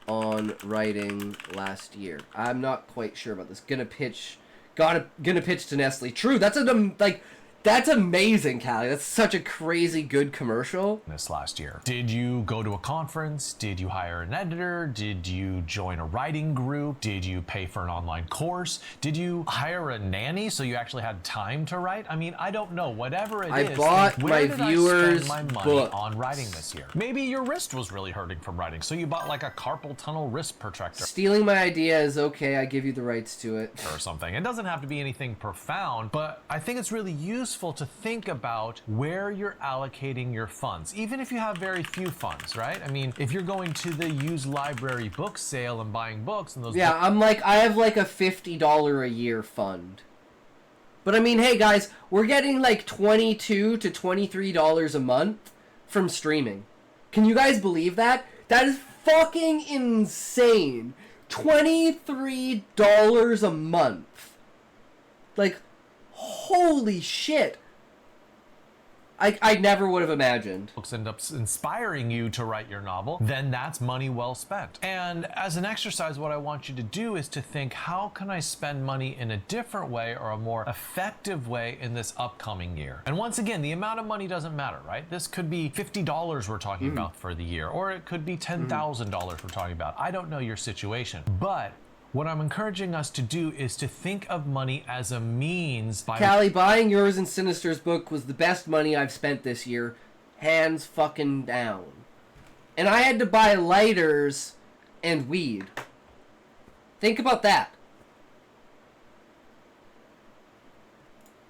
on writing last year? I'm not quite sure about this. Gonna pitch to Nestle. True, that's that's amazing, Callie. That's such a crazy good commercial. This last year. Did you go to a conference? Did you hire an editor? Did you join a writing group? Did you pay for an online course? Did you hire a nanny so you actually had time to write? I mean, I don't know. Whatever it is. I bought my viewers' my money book on writing this year. Maybe your wrist was really hurting from writing, so you bought like a carpal tunnel wrist protractor. Stealing my idea is okay. I give you the rights to it. Or something. It doesn't have to be anything profound, but I think it's really useful to think about where you're allocating your funds, even if you have very few funds, right? I mean, if you're going to the used library book sale and buying books and those... Yeah, I have like a $50 a year fund. But I mean, hey guys, we're getting like $22 to $23 a month from streaming. Can you guys believe that? That is fucking insane. $23 a month. Like, holy shit. I never would have imagined. Books end up inspiring you to write your novel, then that's money well spent. And as an exercise, what I want you to do is to think, how can I spend money in a different way or a more effective way in this upcoming year? And once again, the amount of money doesn't matter, right? This could be $50 we're talking about for the year, or it could be $10,000 we're talking about. I don't know your situation, but what I'm encouraging us to do is to think of money as a means by... Callie, buying yours and Sinister's book was the best money I've spent this year. Hands fucking down. And I had to buy lighters and weed. Think about that.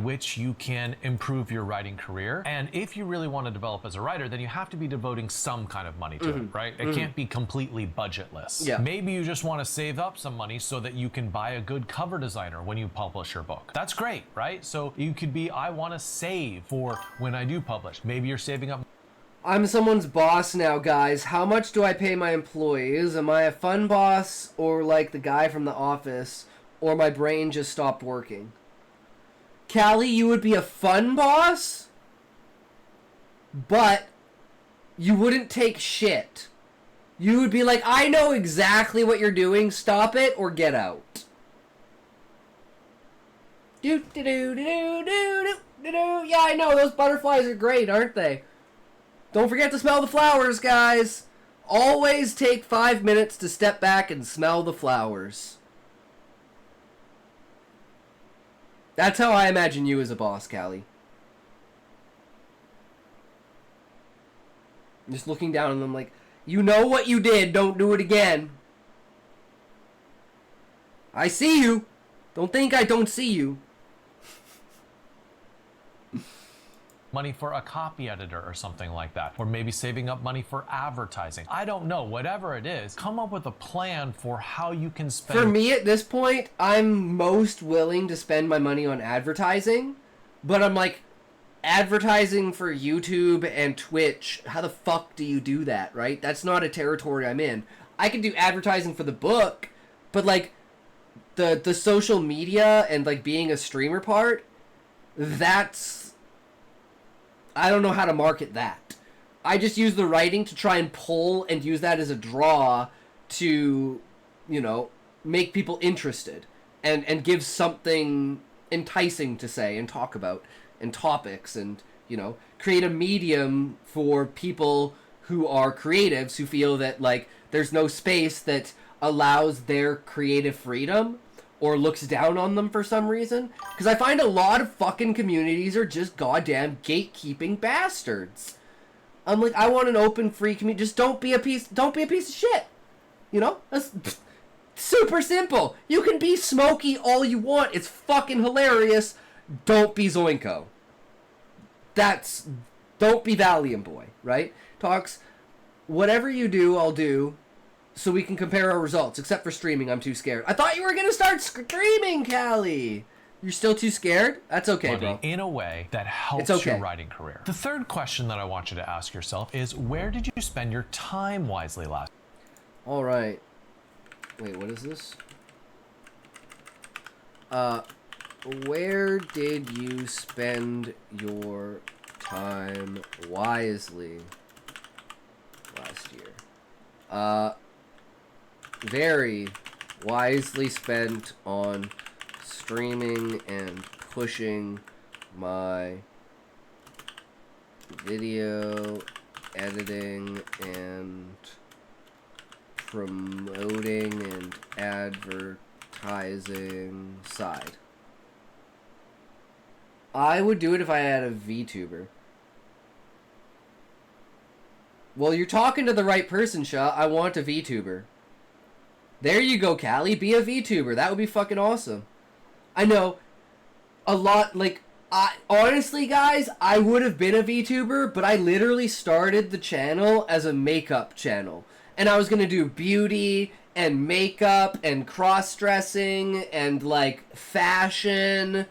which you can improve your writing career. And if you really want to develop as a writer, then you have to be devoting some kind of money to it, right? It can't be completely budgetless. Yeah. Maybe you just want to save up some money so that you can buy a good cover designer when you publish your book. That's great, right? So you could be, I want to save for when I do publish. Maybe you're saving up. I'm someone's boss now, guys. How much do I pay my employees? Am I a fun boss or like the guy from The Office, or my brain just stopped working? Callie, you would be a fun boss, but you wouldn't take shit. You would be like, I know exactly what you're doing. Stop it or get out. Do do do do do do do do. Yeah, I know, those butterflies are great, aren't they? Don't forget to smell the flowers, guys. Always take 5 minutes to step back and smell the flowers. That's how I imagine you as a boss, Callie. Just looking down on them like, you know what you did, don't do it again. I see you. Don't think I don't see you. Money for a copy editor or something like that, or maybe saving up money for advertising. I don't know, whatever it is, come up with a plan for how you can spend. For me at this point, I'm most willing to spend my money on advertising, but I'm like, advertising for YouTube and Twitch, how the fuck do you do that, right? That's not a territory I'm in. I can do advertising for the book, but like the social media and like being a streamer part, that's I don't know how to market that. I just use the writing to try and pull and use that as a draw to, you know, make people interested and give something enticing to say and talk about and topics and, you know, create a medium for people who are creatives who feel that, like, there's no space that allows their creative freedom or looks down on them for some reason. Because I find a lot of fucking communities are just goddamn gatekeeping bastards. I'm like, I want an open, free community. Just don't be a piece of shit. You know? That's super simple. You can be Smokey all you want. It's fucking hilarious. Don't be Zoinko. Don't be Valiant Boy, right? Talks, whatever you do, I'll do, so we can compare our results. Except for streaming, I'm too scared. I thought you were gonna start streaming, Callie. You're still too scared? That's okay, bro. In a way that helps your writing career. The third question that I want you to ask yourself is, where did you spend your time wisely last? All right. Wait, what is this? Where did you spend your time wisely last year? Very wisely spent on streaming and pushing my video editing and promoting and advertising side. I would do it if I had a VTuber. Well, you're talking to the right person, Shaw. I want a VTuber. There you go, Callie. Be a VTuber. That would be fucking awesome. I know a lot, like, honestly, guys, I would have been a VTuber, but I literally started the channel as a makeup channel. And I was going to do beauty and makeup and cross-dressing and, like, fashion.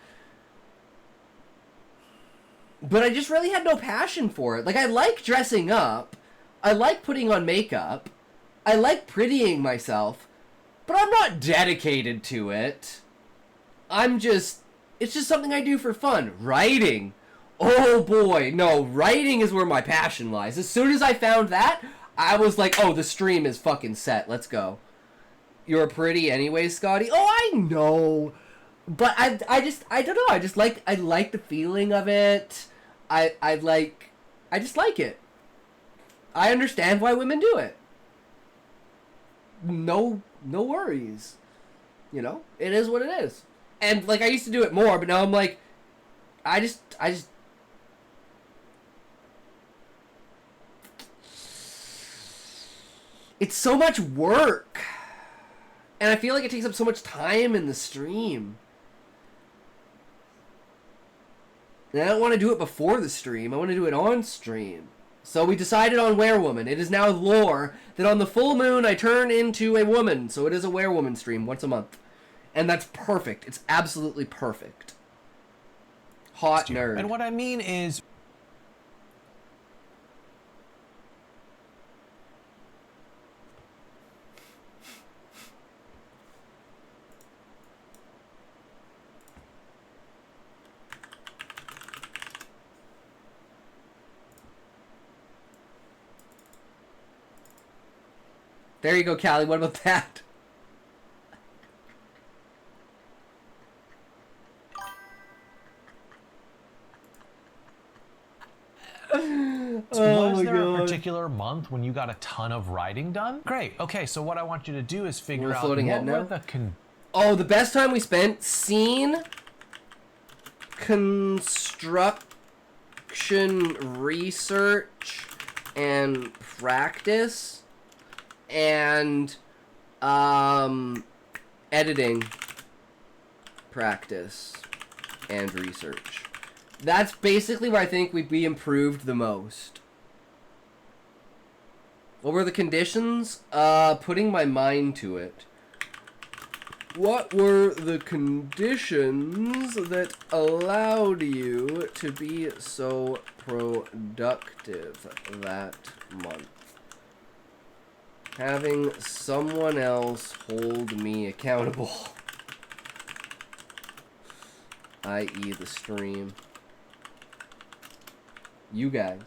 But I just really had no passion for it. Like, I like dressing up. I like putting on makeup. I like prettying myself. But I'm not dedicated to it. It's just something I do for fun. Writing. Oh boy, no, writing is where my passion lies. As soon as I found that, I was like, oh, the stream is fucking set. Let's go. You're pretty anyway, Scotty. Oh, I know. But I don't know. I like the feeling of it. I just like it. I understand why women do it. No worries. You know, it is what it is. And, like, I used to do it more, but now I'm like, I just... It's so much work. And I feel like it takes up so much time in the stream. And I don't want to do it before the stream. I want to do it on stream. So we decided on Werewoman. It is now lore that on the full moon I turn into a woman. So it is a Werewoman stream once a month. And that's perfect. It's absolutely perfect. Hot nerd. And what I mean is... There you go, Callie. What about that? Was there a particular month when you got a ton of writing done? Great. Okay, so what I want you to do is figure out what were the Oh, the best time we spent, scene, construction, research, and practice, and editing, practice, and research. That's basically where I think we improved the most. What were the conditions? Putting my mind to it. What were the conditions that allowed you to be so productive that month? Having someone else hold me accountable. I.e. the stream. You guys.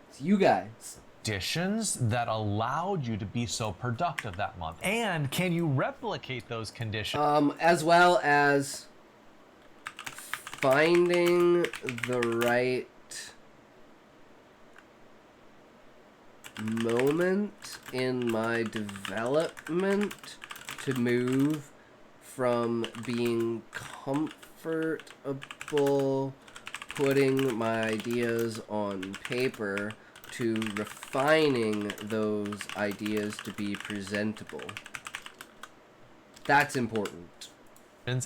It's you guys. Conditions that allowed you to be so productive that month? And can you replicate those conditions? As well as finding the right moment in my development to move from being comfortable putting my ideas on paper to refining those ideas to be presentable. That's important.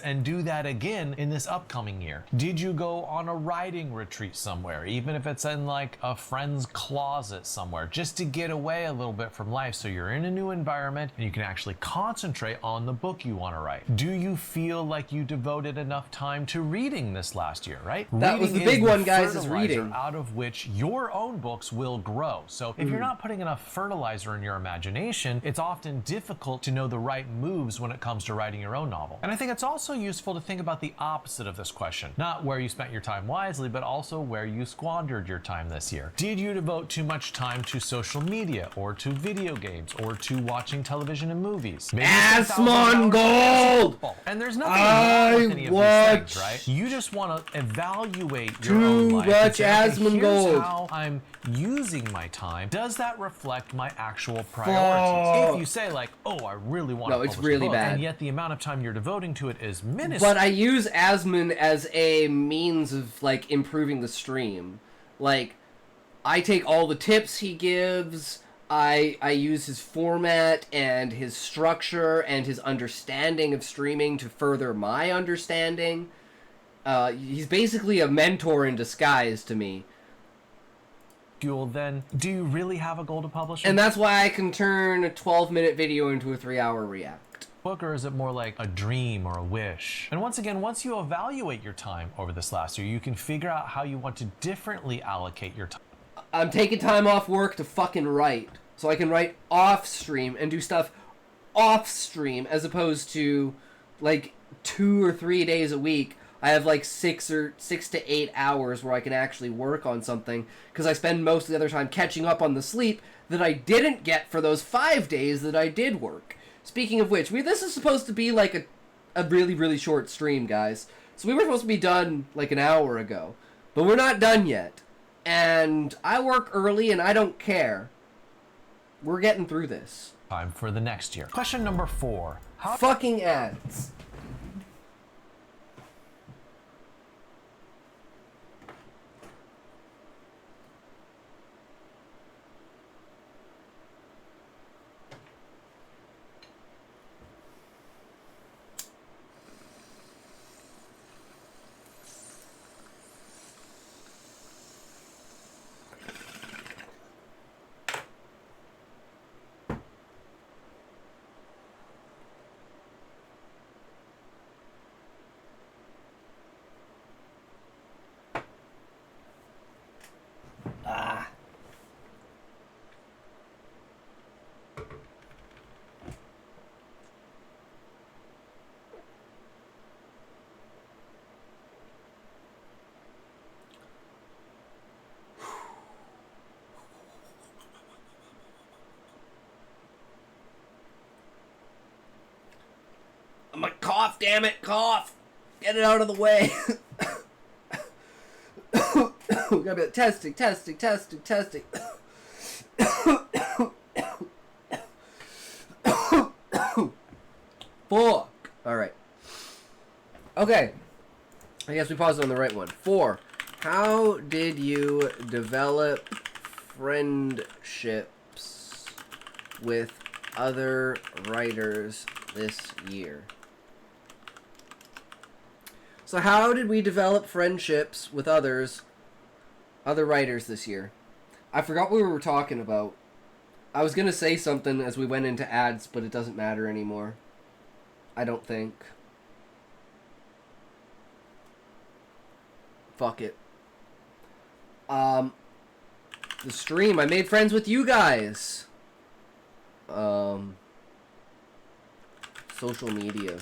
And do that again in this upcoming year. Did you go on a writing retreat somewhere, even if it's in like a friend's closet somewhere, just to get away a little bit from life so you're in a new environment and you can actually concentrate on the book you want to write? Do you feel like you devoted enough time to reading this last year, right? That was the big one, guys, is reading. Out of which your own books will grow. So if you're not putting enough fertilizer in your imagination, it's often difficult to know the right moves when it comes to writing your own novel. And I think it's also useful to think about the opposite of this question. Not where you spent your time wisely, but also where you squandered your time this year. Did you devote too much time to social media, or to video games, or to watching television and movies? Asmongold! And there's nothing wrong with any of these things, right? You just want to evaluate your own life. Too much Here's Asmongold. how I'm using my time. Does that reflect my actual priorities? If you say like, oh, I really want to No, it's publish a really book, bad. and yet the amount of time you're devoting to it is minuscule. But I use Asmon as a means of, like, improving the stream. Like, I take all the tips he gives, I use his format and his structure and his understanding of streaming to further my understanding. He's basically a mentor in disguise to me. Then do you really have a goal to publish? And that's why I can turn a 12-minute video into a 3-hour react. Book, or is it more like a dream or a wish? And once again, once you evaluate your time over this last year, you can figure out how you want to differently allocate your time. I'm taking time off work to fucking write, so I can write off stream and do stuff off stream, as opposed to like 2 or 3 days a week. I have like 6 to 8 hours where I can actually work on something, because I spend most of the other time catching up on the sleep that I didn't get for those 5 days that I did work. Speaking of which, this is supposed to be like a really, really short stream, guys. So we were supposed to be done like an hour ago. But we're not done yet. And I work early and I don't care. We're getting through this. Time for the next year. Question number 4. How fucking ads. I'm like, cough, damn it, cough! Get it out of the way! We gotta be like, testing. Fuck! Alright. Okay. I guess we paused on the right one. 4. How did you develop friendships with other writers this year? So how did we develop friendships with other writers this year? I forgot what we were talking about. I was going to say something as we went into ads, but it doesn't matter anymore. I don't think. Fuck it. The stream. I made friends with you guys. Social media.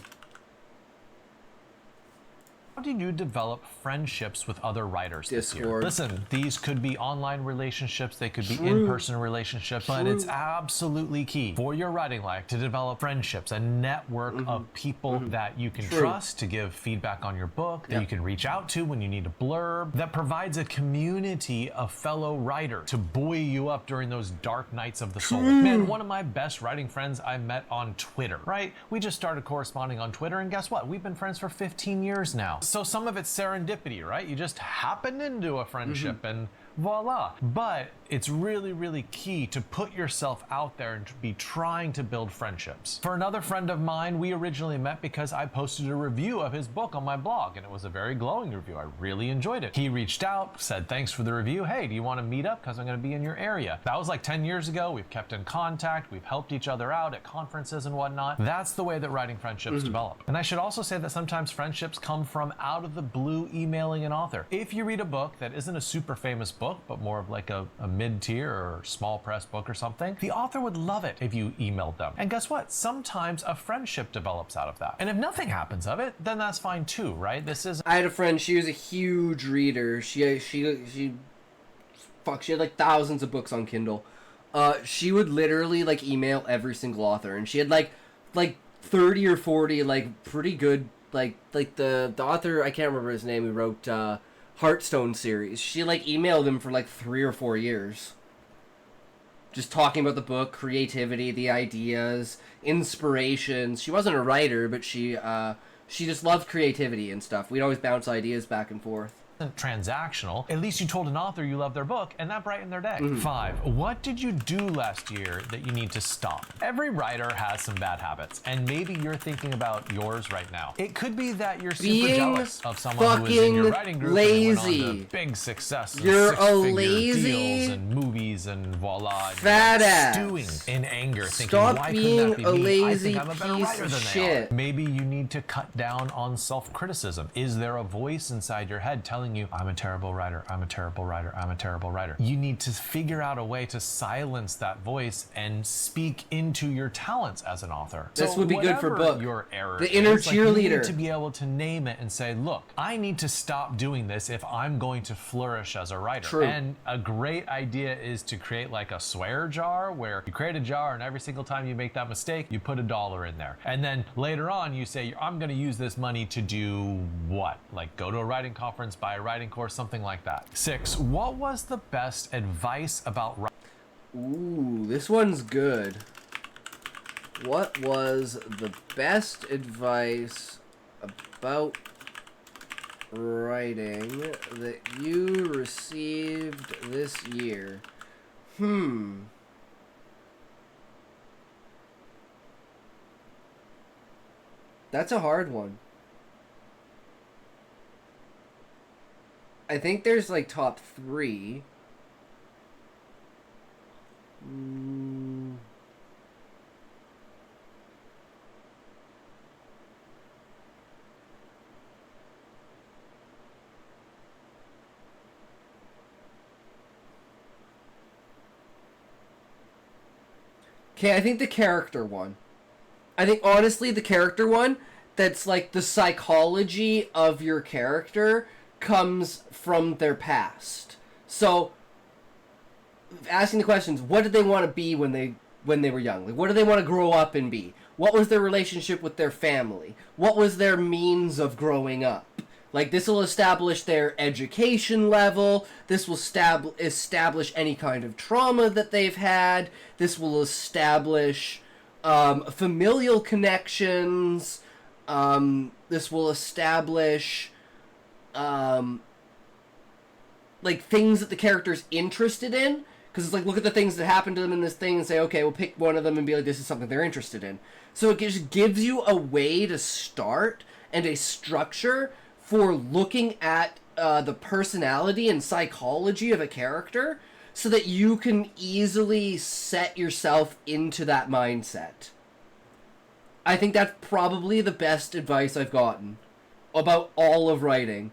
did you develop friendships with other writers this year? Discord. Listen, these could be online relationships, they could be True. in-person relationships, but it's absolutely key for your writing life to develop friendships, a network of people that you can trust to give feedback on your book, that you can reach out to when you need a blurb, that provides a community of fellow writers to buoy you up during those dark nights of the soul. Man, one of my best writing friends I met on Twitter, right? We just started corresponding on Twitter, and guess what? We've been friends for 15 years now. So some of it's serendipity, right? You just happen into a friendship and voila. But it's really, really key to put yourself out there and to be trying to build friendships. For another friend of mine, we originally met because I posted a review of his book on my blog, and it was a very glowing review. I really enjoyed it. He reached out, said thanks for the review. Hey, do you want to meet up? Because I'm going to be in your area. That was like 10 years ago. We've kept in contact. We've helped each other out at conferences and whatnot. That's the way that writing friendships develop. And I should also say that sometimes friendships come from out of the blue emailing an author. If you read a book that isn't a super famous book, but more of like a mid-tier or small press book or something, the author would love it if you emailed them. And guess what? Sometimes a friendship develops out of that. And if nothing happens of it, then that's fine too, right? This is... I had a friend, she was a huge reader. She had like thousands of books on Kindle. She would literally like email every single author, and she had like 30 or 40 like pretty good like the author, I can't remember his name, who wrote Heartstone series. She like emailed him for like 3 or 4 years, just talking about the book, creativity, the ideas, inspirations. She wasn't a writer, but she just loved creativity and stuff. We'd always bounce ideas back and forth. Transactional, at least you told an author you love their book, and that brightened their day. 5, what did you do last year that you need to stop? Every writer has some bad habits, and maybe you're thinking about yours right now. It could be that you're super jealous of someone who is in your writing group and went on to big success and You're a six-figure lazy deals and movies and voila, and fat ass. stewing in anger, thinking, Stop why being couldn't that be a me? I lazy think I'm a better piece writer of than shit. they are. Maybe you need to cut down on self-criticism. Is there a voice inside your head telling you, I'm a terrible writer, I'm a terrible writer, I'm a terrible writer? You need to figure out a way to silence that voice and speak into your talents as an author. This would be good for whatever book. Your error The inner is, like, you cheerleader. need to be able to name it and say, look, I need to stop doing this if I'm going to flourish as a writer. True. And a great idea is to create like a swear jar, where you create a jar and every single time you make that mistake, you put $1 in there. And then later on you say, I'm going to use this money to do what? Like go to a writing conference, buy a writing course, something like that. 6, what was the best advice about writing? Ooh, this one's good. What was the best advice about writing that you received this year? That's a hard one. I think there's like top 3. Okay, I think the character one. I think honestly the character one, that's like the psychology of your character comes from their past. So asking the questions, what did they want to be when they were young? Like, what do they want to grow up and be? What was their relationship with their family? What was their means of growing up? Like, this will establish their education level. This will establish any kind of trauma that they've had. This will establish familial connections. This will establish like things that the character's interested in. Because it's like, look at the things that happen to them in this thing and say, okay, we'll pick one of them and be like, this is something they're interested in. So it just gives you a way to start and a structure for looking at the personality and psychology of a character so that you can easily set yourself into that mindset. I think that's probably the best advice I've gotten about all of writing,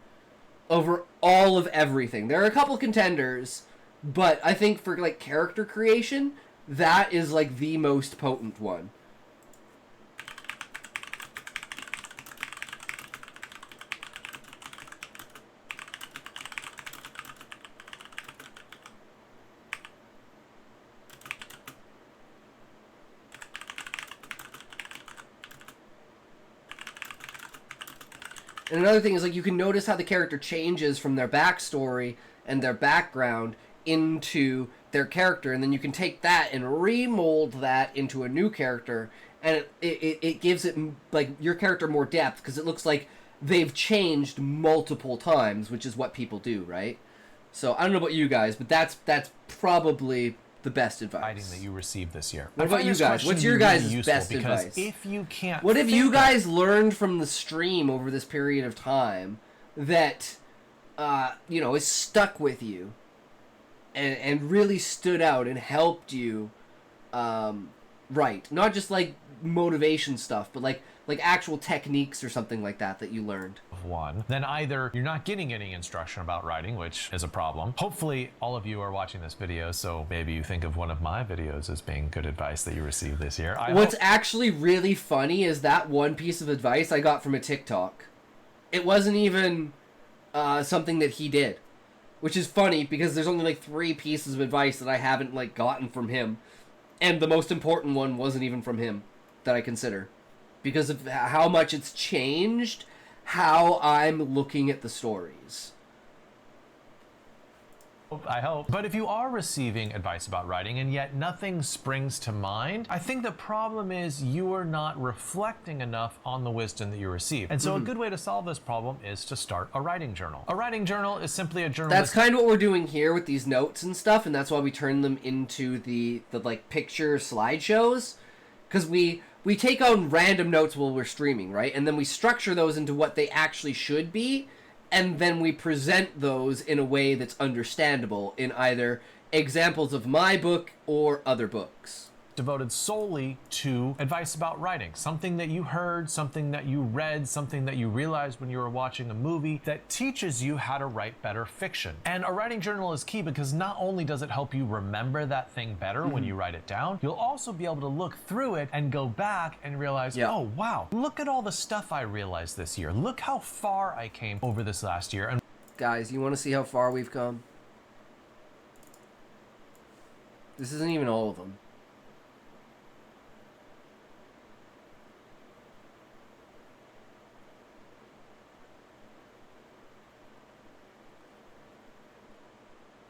over all of everything. There are a couple contenders, but I think for like character creation, that is like the most potent one. And another thing is, like, you can notice how the character changes from their backstory and their background into their character, and then you can take that and remold that into a new character, and it gives it, like, your character more depth, because it looks like they've changed multiple times, which is what people do, right? So, I don't know about you guys, but that's probably the best advice that you received this year. What about you guys? What's your guys' best advice? If you can't, what have you guys learned from the stream over this period of time that is stuck with you and really stood out and helped you write? Not just like motivation stuff, but like actual techniques or something like that you learned. One, then either you're not getting any instruction about writing, which is a problem. Hopefully all of you are watching this video, so maybe you think of one of my videos as being good advice that you received this year. What's actually really funny is that one piece of advice I got from a TikTok. It wasn't even something that he did, which is funny because there's only like 3 pieces of advice that I haven't like gotten from him, and the most important one wasn't even from him that I consider, because of how much it's changed how I'm looking at the stories. I hope. But if you are receiving advice about writing and yet nothing springs to mind, I think the problem is you are not reflecting enough on the wisdom that you receive. And so a good way to solve this problem is to start a writing journal. A writing journal is simply a journal. That's kind of what we're doing here with these notes and stuff, and that's why we turn them into the like picture slideshows, because we take on random notes while we're streaming, right? And then we structure those into what they actually should be, and then we present those in a way that's understandable in either examples of my book or other books. Devoted solely to advice about writing. Something that you heard, something that you read, something that you realized when you were watching a movie that teaches you how to write better fiction. And a writing journal is key because not only does it help you remember that thing better when you write it down, you'll also be able to look through it and go back and realize, oh wow, look at all the stuff I realized this year. Look how far I came over this last year. And guys, you want to see how far we've come? This isn't even all of them.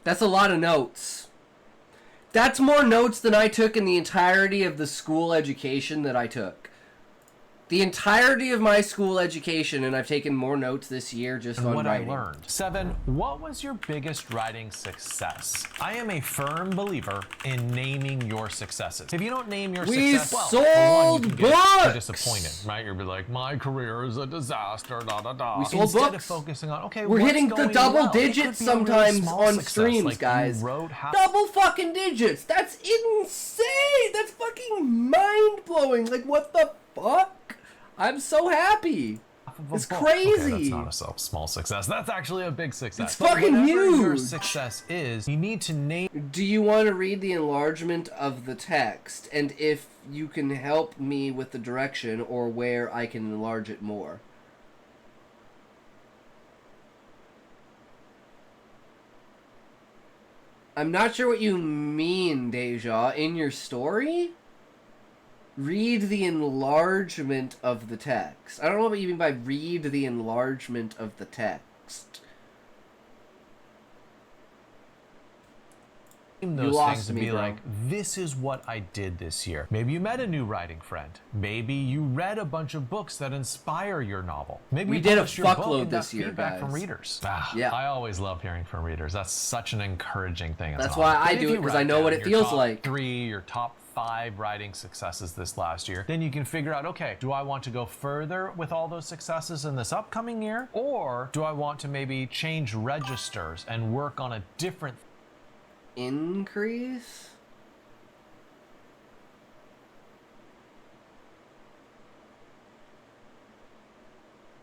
That's a lot of notes. That's more notes than I took in the entirety of the school education that I took. The entirety of my school education, and I've taken more notes this year just on what writing. I learned. 7, what was your biggest writing success? I am a firm believer in naming your successes. If you don't name your success, well, sold for one, you can get disappointed, right? You'll be like, my career is a disaster, da da da. We sold Instead books. of focusing on, okay, we're what's hitting the going double well? digits sometimes on streams, guys. Double fucking digits. That's insane. That's fucking mind blowing. Like, what the fuck? I'm so happy. It's crazy. Okay, that's not a small success. That's actually a big success. It's fucking huge. Your success is, you need to name. Do you want to read the enlargement of the text, and if you can help me with the direction or where I can enlarge it more? I'm not sure what you mean, Deja. In your story? Read the enlargement of the text. I don't know what you mean by read the enlargement of the text. Those things and be like, this is what I did this year. Maybe you met a new writing friend. Maybe you read a bunch of books that inspire your novel. Maybe we did a fuckload this year, guys. From readers. Yeah, I always love hearing from readers. That's such an encouraging thing. That's why I do it, because I know what it feels like. Your top 5 writing successes this last year, then you can figure out, okay, do I want to go further with all those successes in this upcoming year, or do I want to maybe change registers and work on a different increase?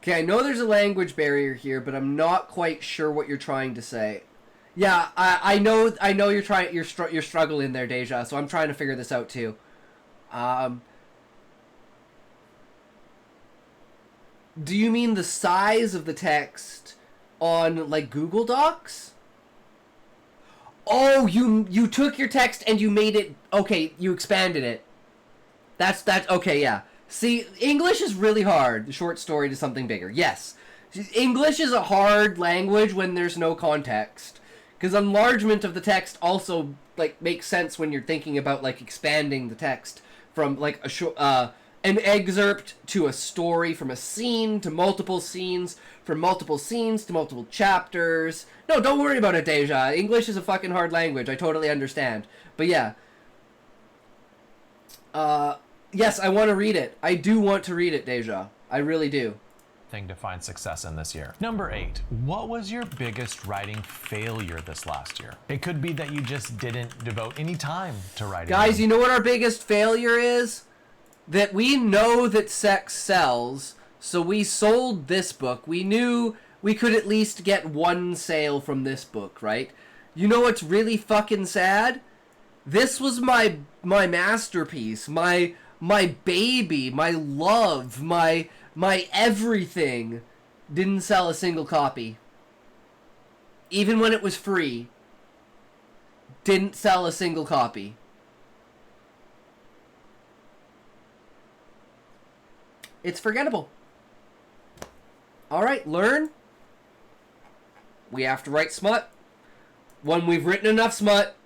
Okay, I know there's a language barrier here, but I'm not quite sure what you're trying to say. Yeah, I know you're struggling there, Deja, so I'm trying to figure this out too. Do you mean the size of the text on like Google Docs? Oh, you took your text and you made it, okay, you expanded it. That's okay, yeah. See, English is really hard, the short story to something bigger. Yes. English is a hard language when there's no context. Because enlargement of the text also, like, makes sense when you're thinking about, like, expanding the text from, like, an excerpt to a story, from a scene to multiple scenes, from multiple scenes to multiple chapters. No, don't worry about it, Deja. English is a fucking hard language. I totally understand. But yeah. Yes, I want to read it. I do want to read it, Deja. I really do. Thing to find success in this year. Number 8, what was your biggest writing failure this last year? It could be that you just didn't devote any time to writing. Guys, you know what our biggest failure is? That we know that sex sells, so we sold this book. We knew we could at least get one sale from this book, right? You know what's really fucking sad? This was my masterpiece, my baby, my love, my everything. Didn't sell a single copy. Even when it was free. Didn't sell a single copy. It's forgettable. Alright, learn. We have to write smut. When we've written enough smut,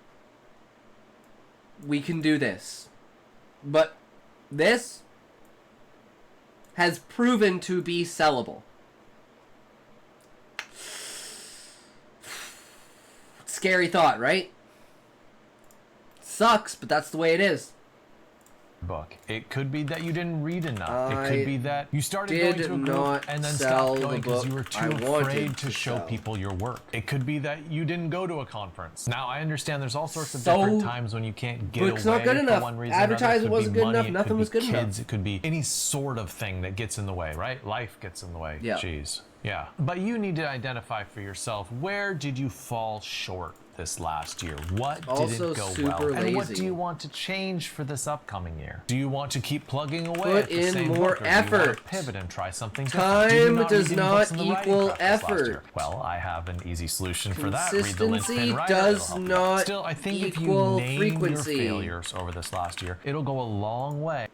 we can do this. But this has proven to be sellable. Scary thought, right? Sucks, but that's the way it is. Book. It could be that you didn't read enough. It could be that you started going to a group not and then sell stopped going the because you book were I too wanted afraid to to show sell. people your work. It could be that you didn't go to a conference. Now, I understand there's all sorts of So, different times when you can't get book's away not good for enough. one reason or another. It Advertising could be wasn't good money, enough. it Nothing could was be good enough. kids, it could be any sort of thing that gets in the way, right? Life gets in the way. Yeah. Jeez. Yeah. But you need to identify for yourself, where did you fall short this last year? What Also didn't go super well? And what lazy. do you want to change for this upcoming year? Do you want to keep plugging away Put at the in same more book, or do you want to effort. pivot and try something Time different? Do you does read any not books in the writing equal craft this last year? effort. Well, I have an easy solution for that. Read the Consistency Linchpin Writer. does It'll help you not out. Still, I think if you equal name frequency. your failures over this last year, it'll go a long way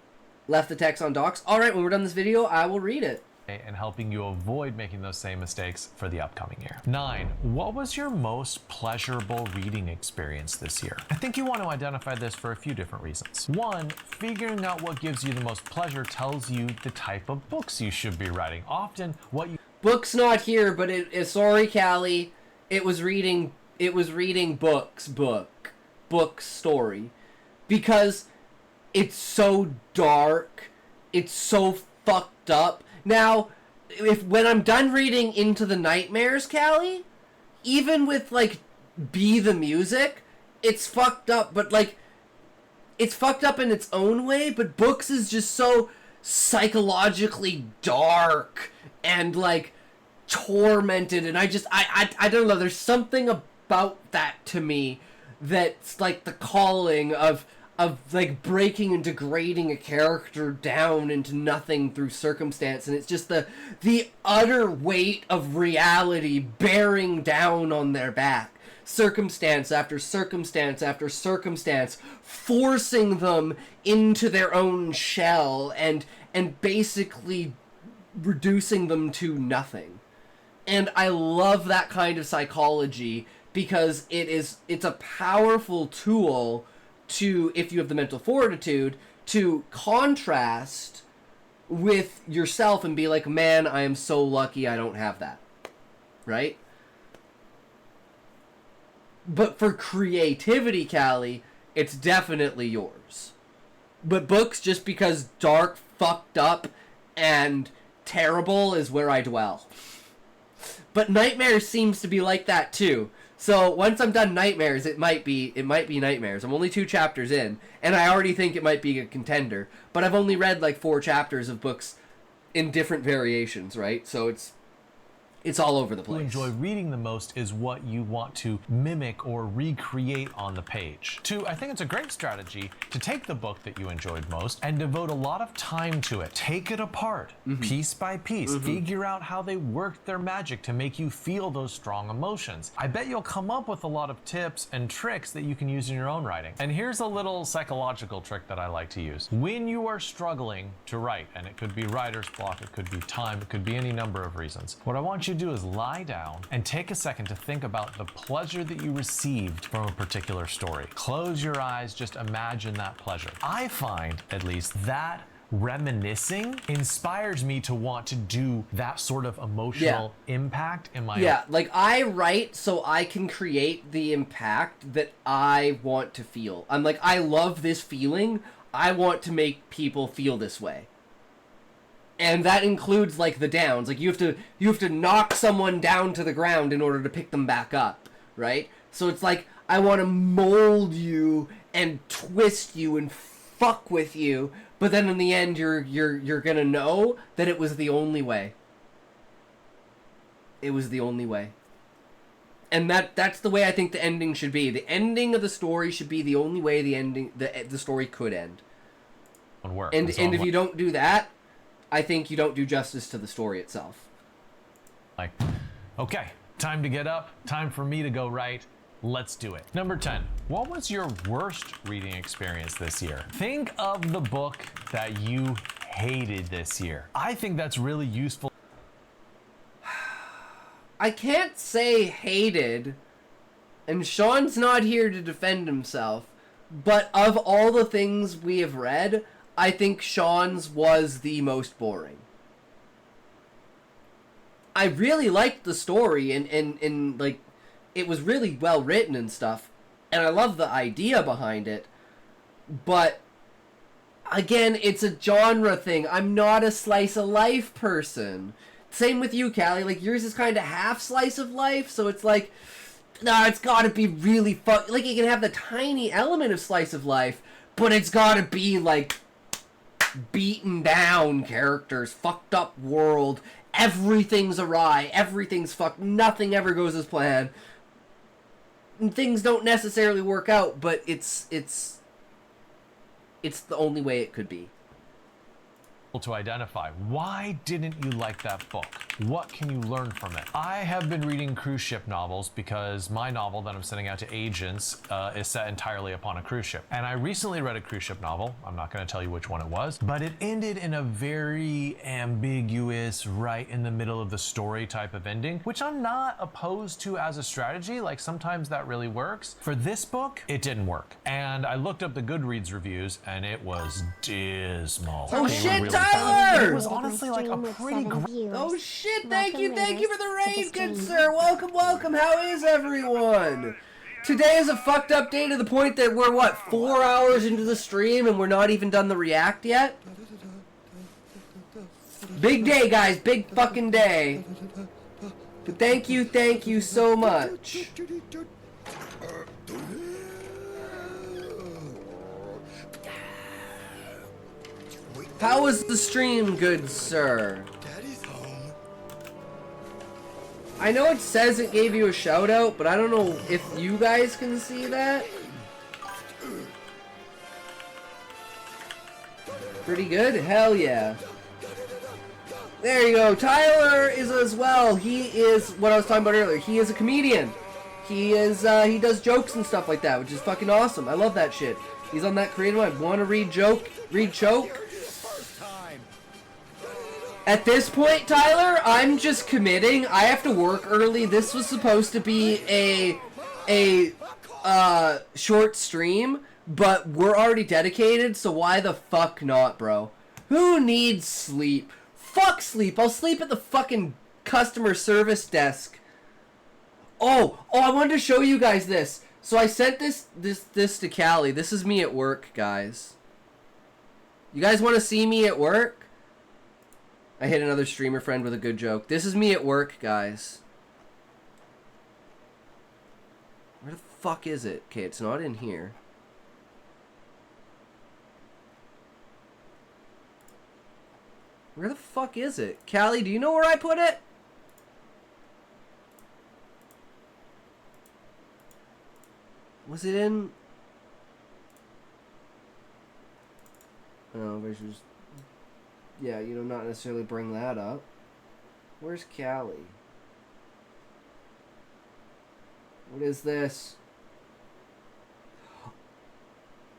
Left the text on docs. Alright, when we're done this video, I will read it. in helping you avoid making those same mistakes for the upcoming year. 9. What was your most pleasurable reading experience this year? I think you want to identify this for a few different reasons. 1, figuring out what gives you the most pleasure tells you the type of books you should be writing. Often, what you... Book's not here, but sorry, Callie. It was reading book story. Because it's so dark. It's so fucked up. Now, when I'm done reading Into the Nightmares, Callie, even with, like, Be the Music, it's fucked up, but, like, it's fucked up in its own way, but Books is just so psychologically dark and, like, tormented, and I don't know, there's something about that to me that's, like, the calling of like breaking and degrading a character down into nothing through circumstance, and it's just the utter weight of reality bearing down on their back, circumstance after circumstance after circumstance, forcing them into their own shell and basically reducing them to nothing. And I love that kind of psychology because it's a powerful tool to, if you have the mental fortitude, to contrast with yourself and be like, man, I am so lucky I don't have that. Right? But for creativity, Callie, it's definitely yours. But Books, just because dark, fucked up, and terrible is where I dwell. But Nightmares seems to be like that too. So once I'm done Nightmares, it might be Nightmares. I'm only 2 chapters in, and I already think it might be a contender. But I've only read like 4 chapters of Books in different variations, right? So it's it's all over the place. You enjoy reading the most is what you want to mimic or recreate on the page. 2, I think it's a great strategy to take the book that you enjoyed most and devote a lot of time to it. Take it apart, piece by piece, figure out how they worked their magic to make you feel those strong emotions. I bet you'll come up with a lot of tips and tricks that you can use in your own writing. And here's a little psychological trick that I like to use. When you are struggling to write, and it could be writer's block, it could be time, it could be any number of reasons, what I want you to do is lie down and take a second to think about the pleasure that you received from a particular story. Close your eyes, just imagine that pleasure. I find, at least, that reminiscing inspires me to want to do that sort of emotional impact in my own. Like I write so I can create the impact that I want to feel. I'm like, I love this feeling. I want to make people feel this way. And that includes like the downs. Like you have to knock someone down to the ground in order to pick them back up, right? So it's like I want to mold you and twist you and fuck with you, but then in the end you're gonna know that it was the only way. It was the only way. And that's the way I think the ending should be. The ending of the story should be the only way the story could end. And if you don't do that, I think you don't do justice to the story itself. Like, okay, time to get up, time for me to go write. Let's do it. Number 10, what was your worst reading experience this year? Think of the book that you hated this year. I think that's really useful. I can't say hated, and Sean's not here to defend himself, but of all the things we have read, I think Sean's was the most boring. I really liked the story, and like, it was really well written and stuff, and I love the idea behind it, but again, it's a genre thing. I'm not a slice of life person. Same with you, Callie. Like, yours is kind of half slice of life, so it's like, nah, it's gotta be really fun. Like, you can have the tiny element of slice of life, but it's gotta be like beaten down characters, fucked up world, everything's awry, everything's fucked, nothing ever goes as planned. And things don't necessarily work out, but it's the only way it could be. To identify, why didn't you like that book? What can you learn from it? I have been reading cruise ship novels because my novel that I'm sending out to agents is set entirely upon a cruise ship. And I recently read a cruise ship novel. I'm not going to tell you which one it was, but it ended in a very ambiguous, right in the middle of the story type of ending, which I'm not opposed to as a strategy. Like, sometimes that really works. For this book, it didn't work. And I looked up the Goodreads reviews and it was dismal. Oh shit, really Tyler! It was honestly like a pretty great. Oh shit, thank you for the raid, good sir. Welcome, how is everyone? Today is a fucked up day to the point that we're, what, 4 hours into the stream and we're not even done the react yet? Big day, guys, big fucking day. But thank you so much. How was the stream, good sir? I know it says it gave you a shout out, but I don't know if you guys can see that. Pretty good? Hell yeah. There you go. Tyler is as well. He is what I was talking about earlier. He is a comedian. He does jokes and stuff like that, which is fucking awesome. I love that shit. He's on that creative one. Want to read choke? At this point, Tyler, I'm just committing. I have to work early. This was supposed to be a short stream, but we're already dedicated, so why the fuck not, bro? Who needs sleep? Fuck sleep. I'll sleep at the fucking customer service desk. Oh, I wanted to show you guys this. So I sent this to Callie. This is me at work, guys. You guys want to see me at work? I hit another streamer friend with a good joke. This is me at work, guys. Where the fuck is it? Okay, it's not in here. Where the fuck is it? Callie, do you know where I put it? Was it in? Oh, there's just... Yeah, not necessarily bring that up. Where's Callie? What is this?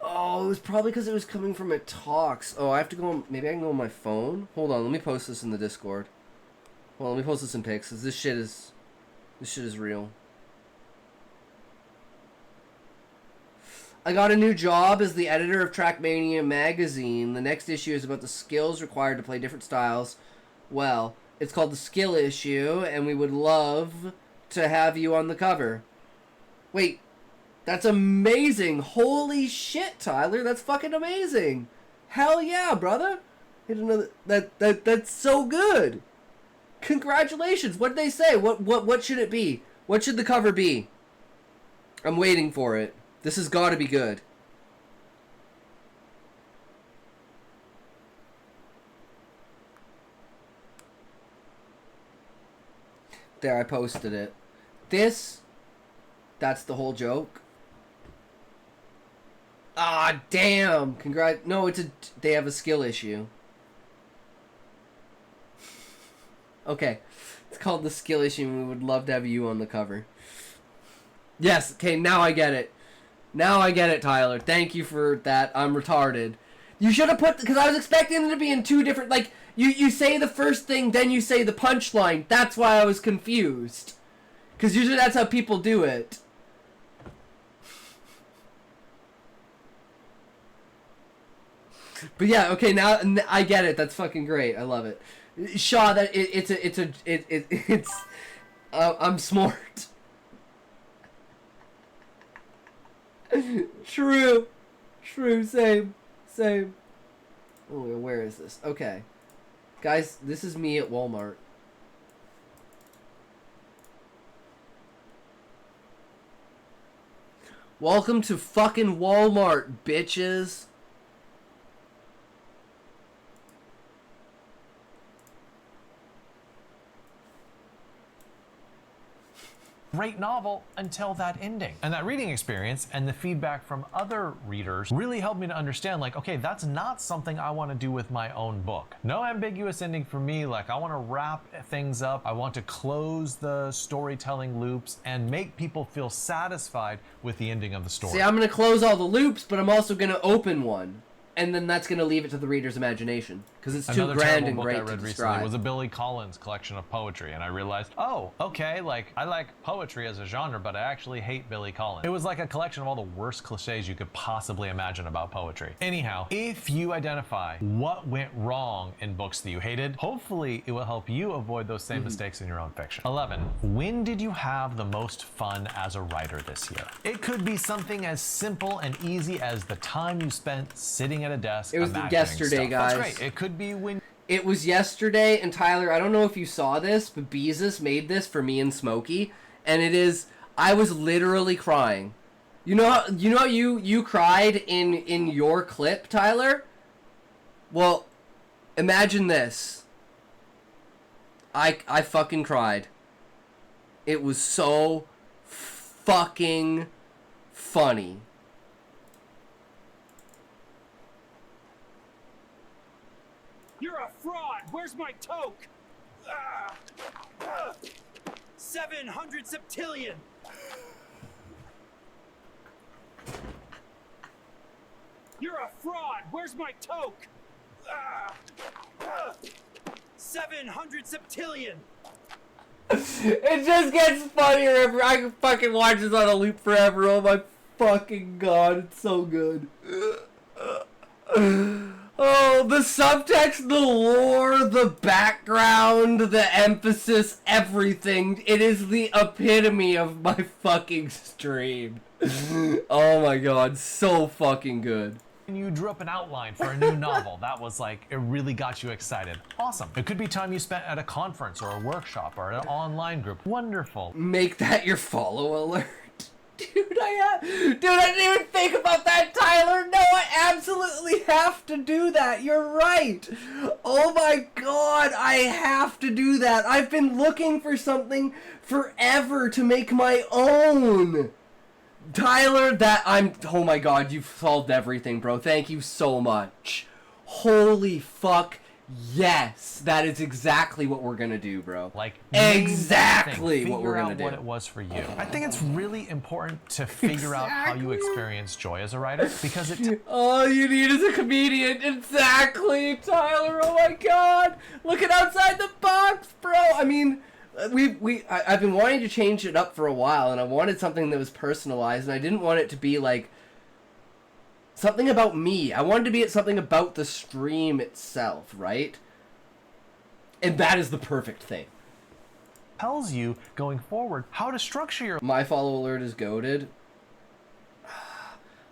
Oh, it was probably because it was coming from a Talks. Oh, I have to go... Maybe I can go on my phone? Hold on, let me post this in the Discord. Well, let me post this in pics, because this shit is real. I got a new job as the editor of Trackmania magazine. The next issue is about the skills required to play different styles. Well, it's called the skill issue, and we would love to have you on the cover. Wait, that's amazing. Holy shit, Tyler, that's fucking amazing. Hell yeah, brother. Hit another, that's so good. Congratulations. What did they say? What should it be? What should the cover be? I'm waiting for it. This has got to be good. There, I posted it. That's the whole joke. Ah, damn. No, they have a skill issue. Okay. It's called the skill issue, and we would love to have you on the cover. Yes, okay, now I get it. Now I get it, Tyler. Thank you for that. I'm retarded. You should have put... Because I was expecting it to be in two different... Like, you say the first thing, then you say the punchline. That's why I was confused. Because usually that's how people do it. But yeah, okay, now I get it. That's fucking great. I love it. Shaw, that it's I'm smart. True, same. Oh, where is this? Okay, guys, this is me at Walmart. Welcome to fucking Walmart, bitches. Great novel until that ending. And that reading experience and the feedback from other readers really helped me to understand, like, okay, that's not something I want to do with my own book. No ambiguous ending for me. Like, I want to wrap things up. I want to close the storytelling loops and make people feel satisfied with the ending of the story. See, I'm going to close all the loops, but I'm also going to open one. And then that's going to leave it to the reader's imagination. Because it's too grand and great to describe. Another terrible book I read recently was a Billy Collins collection of poetry. And I realized, oh, okay, like, I like poetry as a genre, but I actually hate Billy Collins. It was like a collection of all the worst cliches you could possibly imagine about poetry. Anyhow, if you identify what went wrong in books that you hated, hopefully it will help you avoid those same mistakes in your own fiction. 11. When did you have the most fun as a writer this year? It could be something as simple and easy as the time you spent sitting at a desk. It was yesterday, guys. That's great. It could be when... It was yesterday, and Tyler, I don't know if you saw this, but Beezus made this for me and Smokey, and it is... I was literally crying. You know how you cried in your clip, Tyler? Well, imagine this. I fucking cried. It was so fucking funny. You're a fraud! Where's my toque? 700 septillion! You're a fraud! Where's my toque? 700 septillion! It just gets funnier every... I can fucking watch this on a loop forever. Oh my fucking god, it's so good. Oh, the subtext, the lore, the background, the emphasis, everything. It is the epitome of my fucking stream. Oh my god, so fucking good. You drew up an outline for a new novel. That was like, it really got you excited. Awesome. It could be time you spent at a conference or a workshop or an online group. Wonderful. Make that your follow alert. Dude, I didn't even think about that, Tyler. No, I absolutely have to do that. You're right. Oh my god, I have to do that. I've been looking for something forever to make my own. Tyler, oh my god, you've solved everything, bro. Thank you so much. Holy fuck, yes. That is exactly what we're gonna do, bro. Like, exactly what we're gonna Figure do. out what it was for you. I think it's really important to figure out how you experience joy as a writer, because it... All you need is a comedian. Exactly, Tyler. Oh my god. Looking outside the box, bro. I mean, I've been wanting to change it up for a while, and I wanted something that was personalized, and I didn't want it to be like something about me. I wanted to be something about the stream itself, right? And that is the perfect thing. Tells you going forward how to structure your... My follow alert is goated.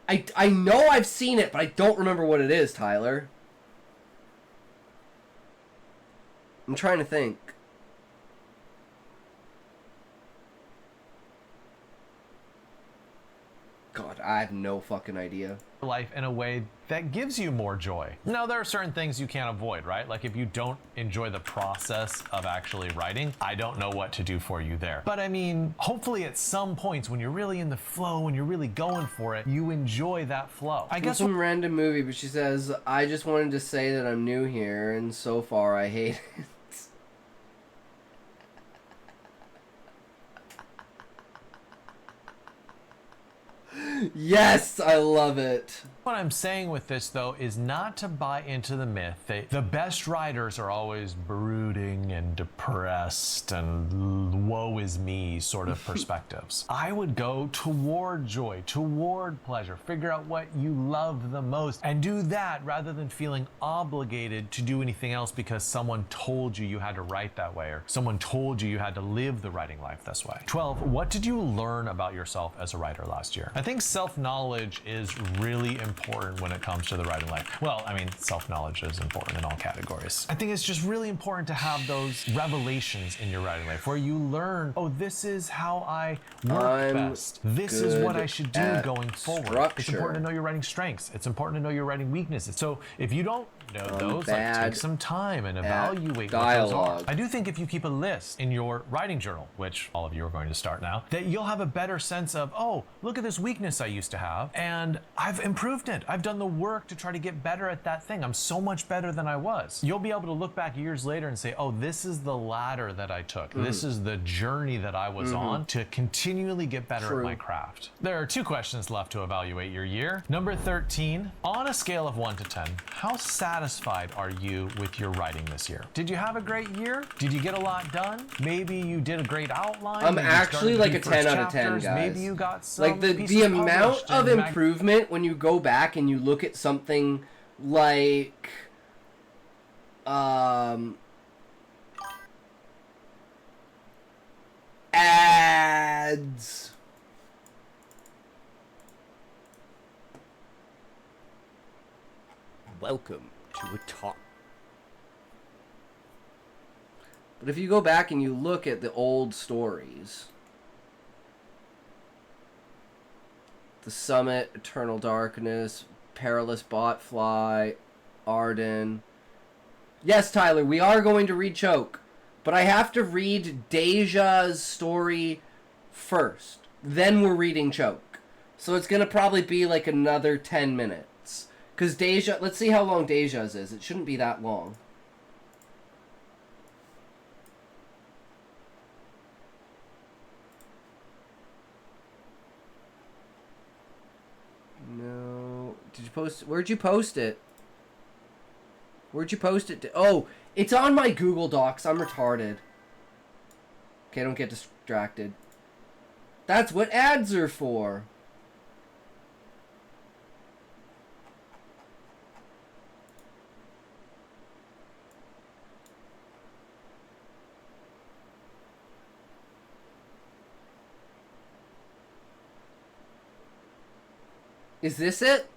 I know I've seen it, but I don't remember what it is, Tyler. I'm trying to think. God, I have no fucking idea. Life in a way that gives you more joy. Now, there are certain things you can't avoid, right? Like if you don't enjoy the process of actually writing, I don't know what to do for you there. But I mean, hopefully at some points when you're really in the flow, when you're really going for it, you enjoy that flow. I guess some random movie, but she says, I just wanted to say that I'm new here, and so far I hate it. Yes, I love it. What I'm saying with this, though, is not to buy into the myth that the best writers are always brooding and depressed and woe is me sort of perspectives. I would go toward joy, toward pleasure, figure out what you love the most, and do that rather than feeling obligated to do anything else because someone told you had to write that way, or someone told you had to live the writing life this way. 12, what did you learn about yourself as a writer last year? I think self-knowledge is really important when it comes to the writing life. Well, I mean, self-knowledge is important in all categories. I think it's just really important to have those revelations in your writing life where you learn, oh, this is how I work best. This is what I should do going forward. Structure. It's important to know your writing strengths. It's important to know your writing weaknesses. So if you don't know those, like, take some time and evaluate what those are. I do think if you keep a list in your writing journal, which all of you are going to start now, that you'll have a better sense of, oh, look at this weakness I used to have, and I've improved it. I've done the work to try to get better at that thing. I'm so much better than I was. You'll be able to look back years later and say, oh, this is the ladder that I took. This is the journey that I was on to continually get better at my craft. There are 2 questions left to evaluate your year. Number 13, on a scale of 1 to 10, how satisfied are you with your writing this year? Did you have a great year? Did you get a lot done? Maybe you did a great outline. I'm actually like a 10 out of 10, guys. Maybe you got some like the amount of improvement when you go back and you look at something like ads. Welcome to a talk. But if you go back and you look at the old stories, The Summit, Eternal Darkness, Perilous Botfly, Arden. Yes, Tyler, we are going to read Choke, but I have to read Deja's story first. Then we're reading Choke. So it's going to probably be like another 10 minutes. Because Deja, let's see how long Deja's is. It shouldn't be that long. No. Did you post? Where'd you post it? Where'd you post it? Oh, it's on my Google Docs. I'm retarded. Okay, don't get distracted. That's what ads are for. Is this it?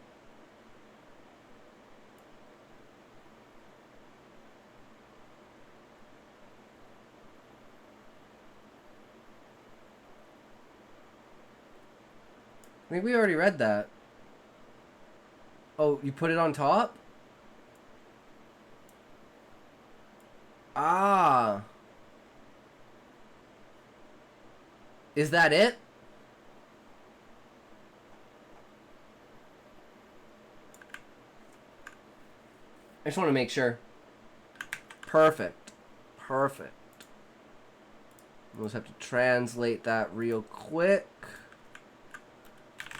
I think we already read that. Oh, you put it on top? Ah. Is that it? I just want to make sure. Perfect. Perfect. We'll just have to translate that real quick.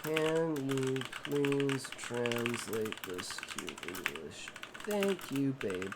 Can you please translate this to English? Thank you, babe.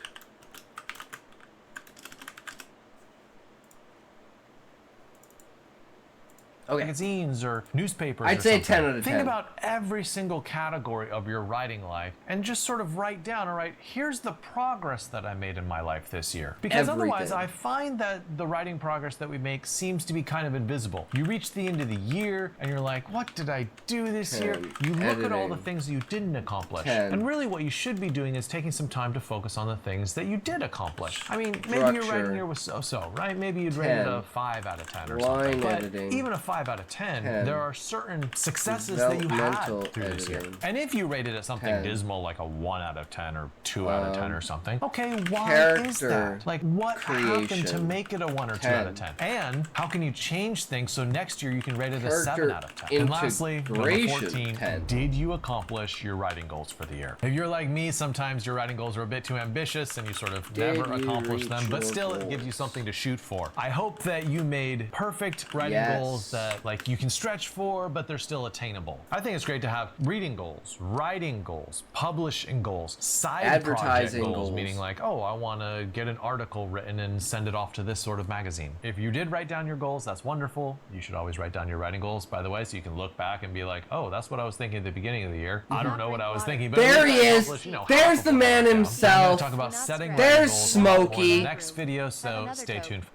Okay. Magazines or newspapers. I'd or say something. 10 out of 10. Think about every single category of your writing life and just sort of write down, all right, here's the progress that I made in my life this year. Because otherwise, I find that the writing progress that we make seems to be kind of invisible. You reach the end of the year and you're like, what did I do this year? You look at all the things you didn't accomplish. And really what you should be doing is taking some time to focus on the things that you did accomplish. I mean, maybe your writing year was so-so, right? Maybe you'd rate it a 5 out of 10 or something. But even a 5 out of 10, there are certain successes that you had through this year. And if you rated it something dismal, like a 1 out of 10 or 2 out of 10 or something, okay, why is that? Like, what happened to make it a 1 or 2 out of 10? And how can you change things so next year you can rate it a 7 out of 10? And lastly, number 14, did you accomplish your writing goals for the year? If you're like me, sometimes your writing goals are a bit too ambitious and you sort of never accomplish them, but still it gives you something to shoot for. I hope that you made perfect writing goals that like you can stretch for, but they're still attainable. I think it's great to have reading goals, writing goals, publishing goals, side project goals, meaning like, oh, I want to get an article written and send it off to this sort of magazine. If you did write down your goals, that's wonderful. You should always write down your writing goals, by the way, so you can look back and be like, oh, that's what I was thinking at the beginning of the year. I don't know what I was thinking, but there he is. There's the man himself. Talk about setting There's goals Smokey. for the next video, so stay tuned.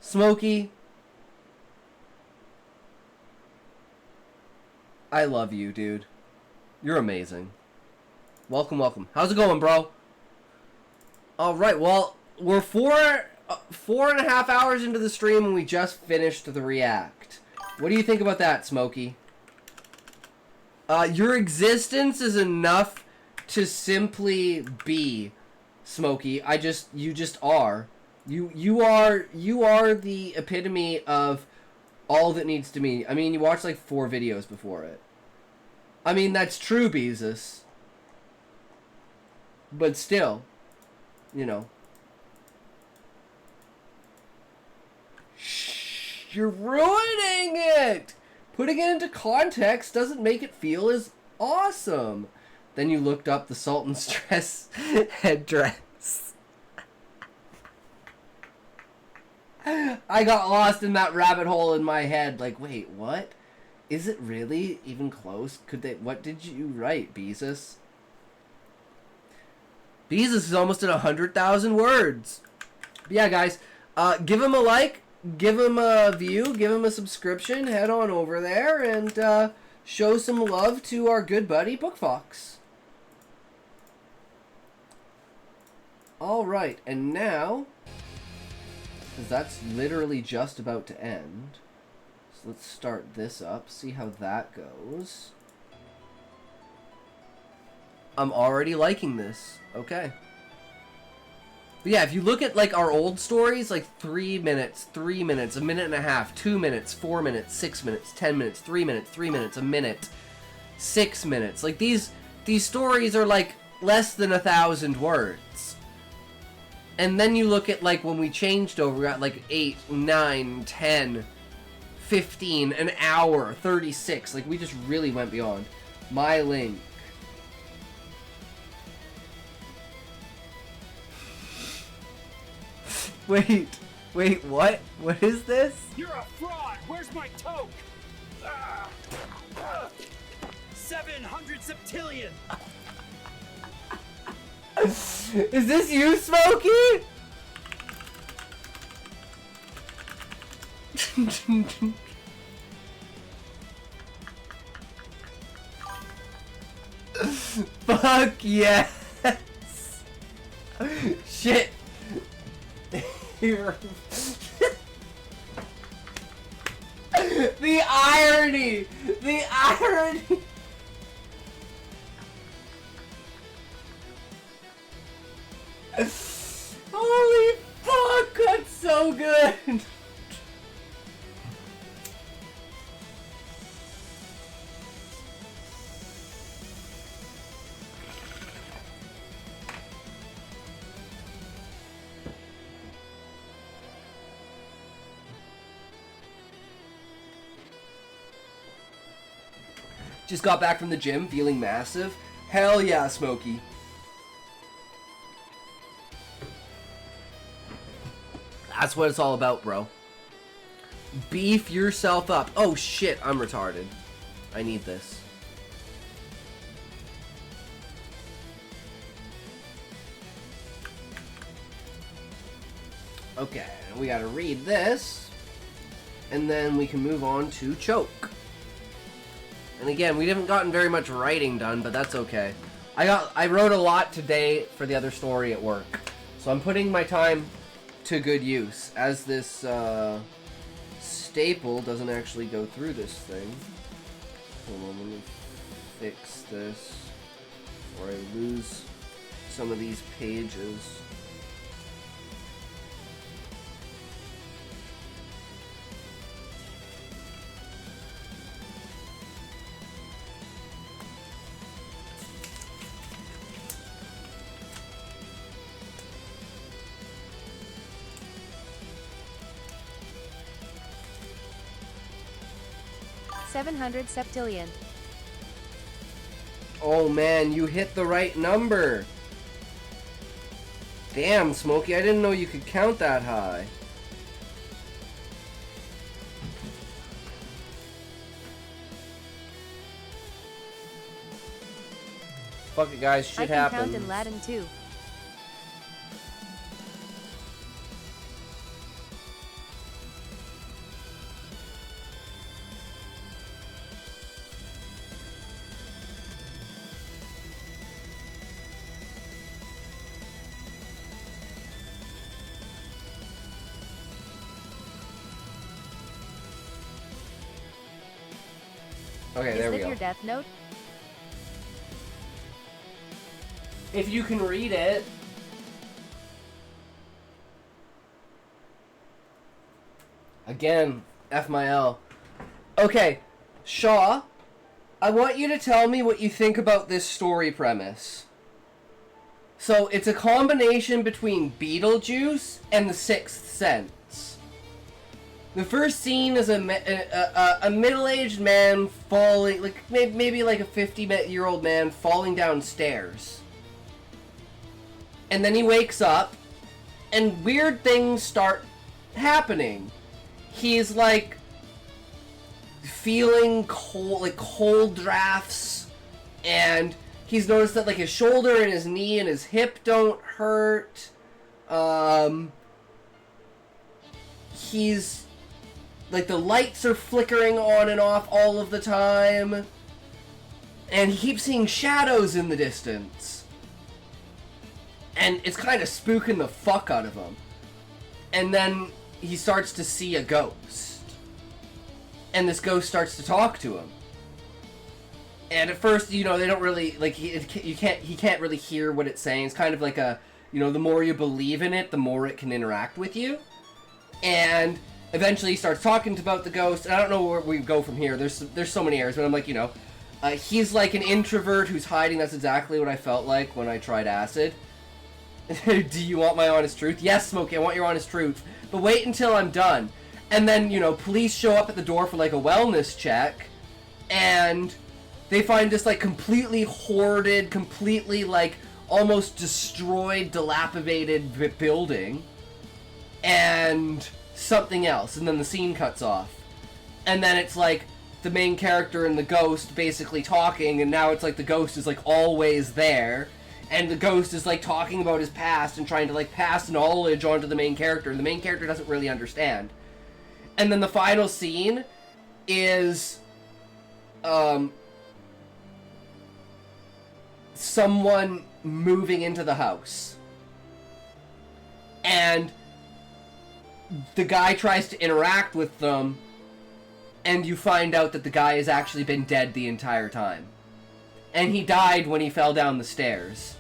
Smokey, I love you, dude. You're amazing. Welcome, welcome. How's it going, bro? All right, well, we're four and a half hours into the stream and we just finished the react. What do you think about that, Smokey? Your existence is enough to simply be, Smokey. You just are. You are the epitome of all that needs to be. I mean, you watched like 4 videos before it. I mean, that's true, Beezus. But still, you know. Shh, you're ruining it! Putting it into context doesn't make it feel as awesome. Then you looked up the Sultan's dress headdress. I got lost in that rabbit hole in my head. Like, wait, what? Is it really even close? What did you write, Beezus? Beezus is almost at 100,000 words. But yeah, guys, give him a like, give him a view, give him a subscription. Head on over there and show some love to our good buddy BookFox. All right, and now, because that's literally just about to end. So let's start this up, see how that goes. I'm already liking this. Okay. But yeah, if you look at like our old stories, like 3 minutes, 3 minutes, a minute and a half, 2 minutes, 4 minutes, 6 minutes, 10 minutes, 3 minutes, 3 minutes, a minute, 6 minutes. Like these stories are like less than 1,000 words. And then you look at like when we changed over, we got like 8, 9, 10, 15, an hour, 36. Like we just really went beyond. My link. Wait, what? What is this? You're a fraud! Where's my toke? 700 septillion! Is this you, Smokey? Fuck yes! Shit! Here. The irony! The irony! Holy fuck! That's so good! Just got back from the gym, feeling massive. Hell yeah, Smokey. That's what it's all about, bro. Beef yourself up. Oh shit, I'm retarded. I need this. Okay, we gotta read this, and then we can move on to choke. And again, we haven't gotten very much writing done, but that's okay. I wrote a lot today for the other story at work, so I'm putting my time to good use, as this staple doesn't actually go through this thing. Hold on, let me fix this before I lose some of these pages. $700 septillion. Oh man, you hit the right number. Damn, Smokey, I didn't know you could count that high. Fuck it, guys, shit happens. I can count in Latin too. Okay, there we go. Is that your death note? If you can read it. Again, F my L. Okay, Shaw, I want you to tell me what you think about this story premise. So, it's a combination between Beetlejuice and The Sixth Sense. The first scene is a middle-aged man falling, like maybe like a 50-year-old man falling downstairs. And then he wakes up, and weird things start happening. He's like feeling cold, like cold drafts, and he's noticed that like his shoulder and his knee and his hip don't hurt. He's like the lights are flickering on and off all of the time, and he keeps seeing shadows in the distance. And it's kind of spooking the fuck out of him. And then he starts to see a ghost. And this ghost starts to talk to him. And at first, you know, they don't really, like, he can't really hear what it's saying. It's kind of like a, you know, the more you believe in it, the more it can interact with you. And eventually he starts talking about the ghost. And I don't know where we go from here. There's so many areas, but I'm like, you know, he's like an introvert who's hiding. That's exactly what I felt like when I tried acid. Do you want my honest truth? Yes, Smokey, I want your honest truth. But wait until I'm done. And then, you know, police show up at the door for, like, a wellness check. And they find this, like, completely hoarded, completely, like, almost destroyed, dilapidated building. And something else. And then the scene cuts off. And then it's, like, the main character and the ghost basically talking. And now it's, like, the ghost is, like, always there. And the ghost is, like, talking about his past and trying to, like, pass knowledge onto the main character. And the main character doesn't really understand. And then the final scene is, someone moving into the house. And the guy tries to interact with them, and you find out that the guy has actually been dead the entire time. And he died when he fell down the stairs.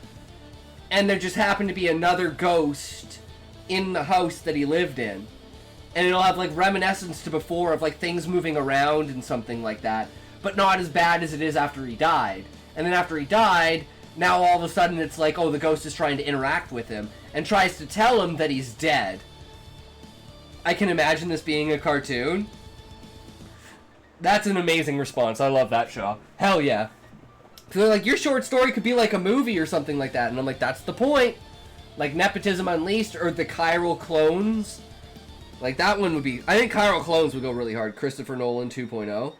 And there just happened to be another ghost in the house that he lived in. And it'll have, like, reminiscence to before of, like, things moving around and something like that. But not as bad as it is after he died. And then after he died, now all of a sudden it's like, oh, the ghost is trying to interact with him. And tries to tell him that he's dead. I can imagine this being a cartoon. That's an amazing response. I love that, Shaw. Hell yeah. They're like, your short story could be like a movie or something like that. And I'm like, that's the point. Like Nepotism Unleashed or the Chiral Clones. Like that one would be... I think Chiral Clones would go really hard. Christopher Nolan 2.0.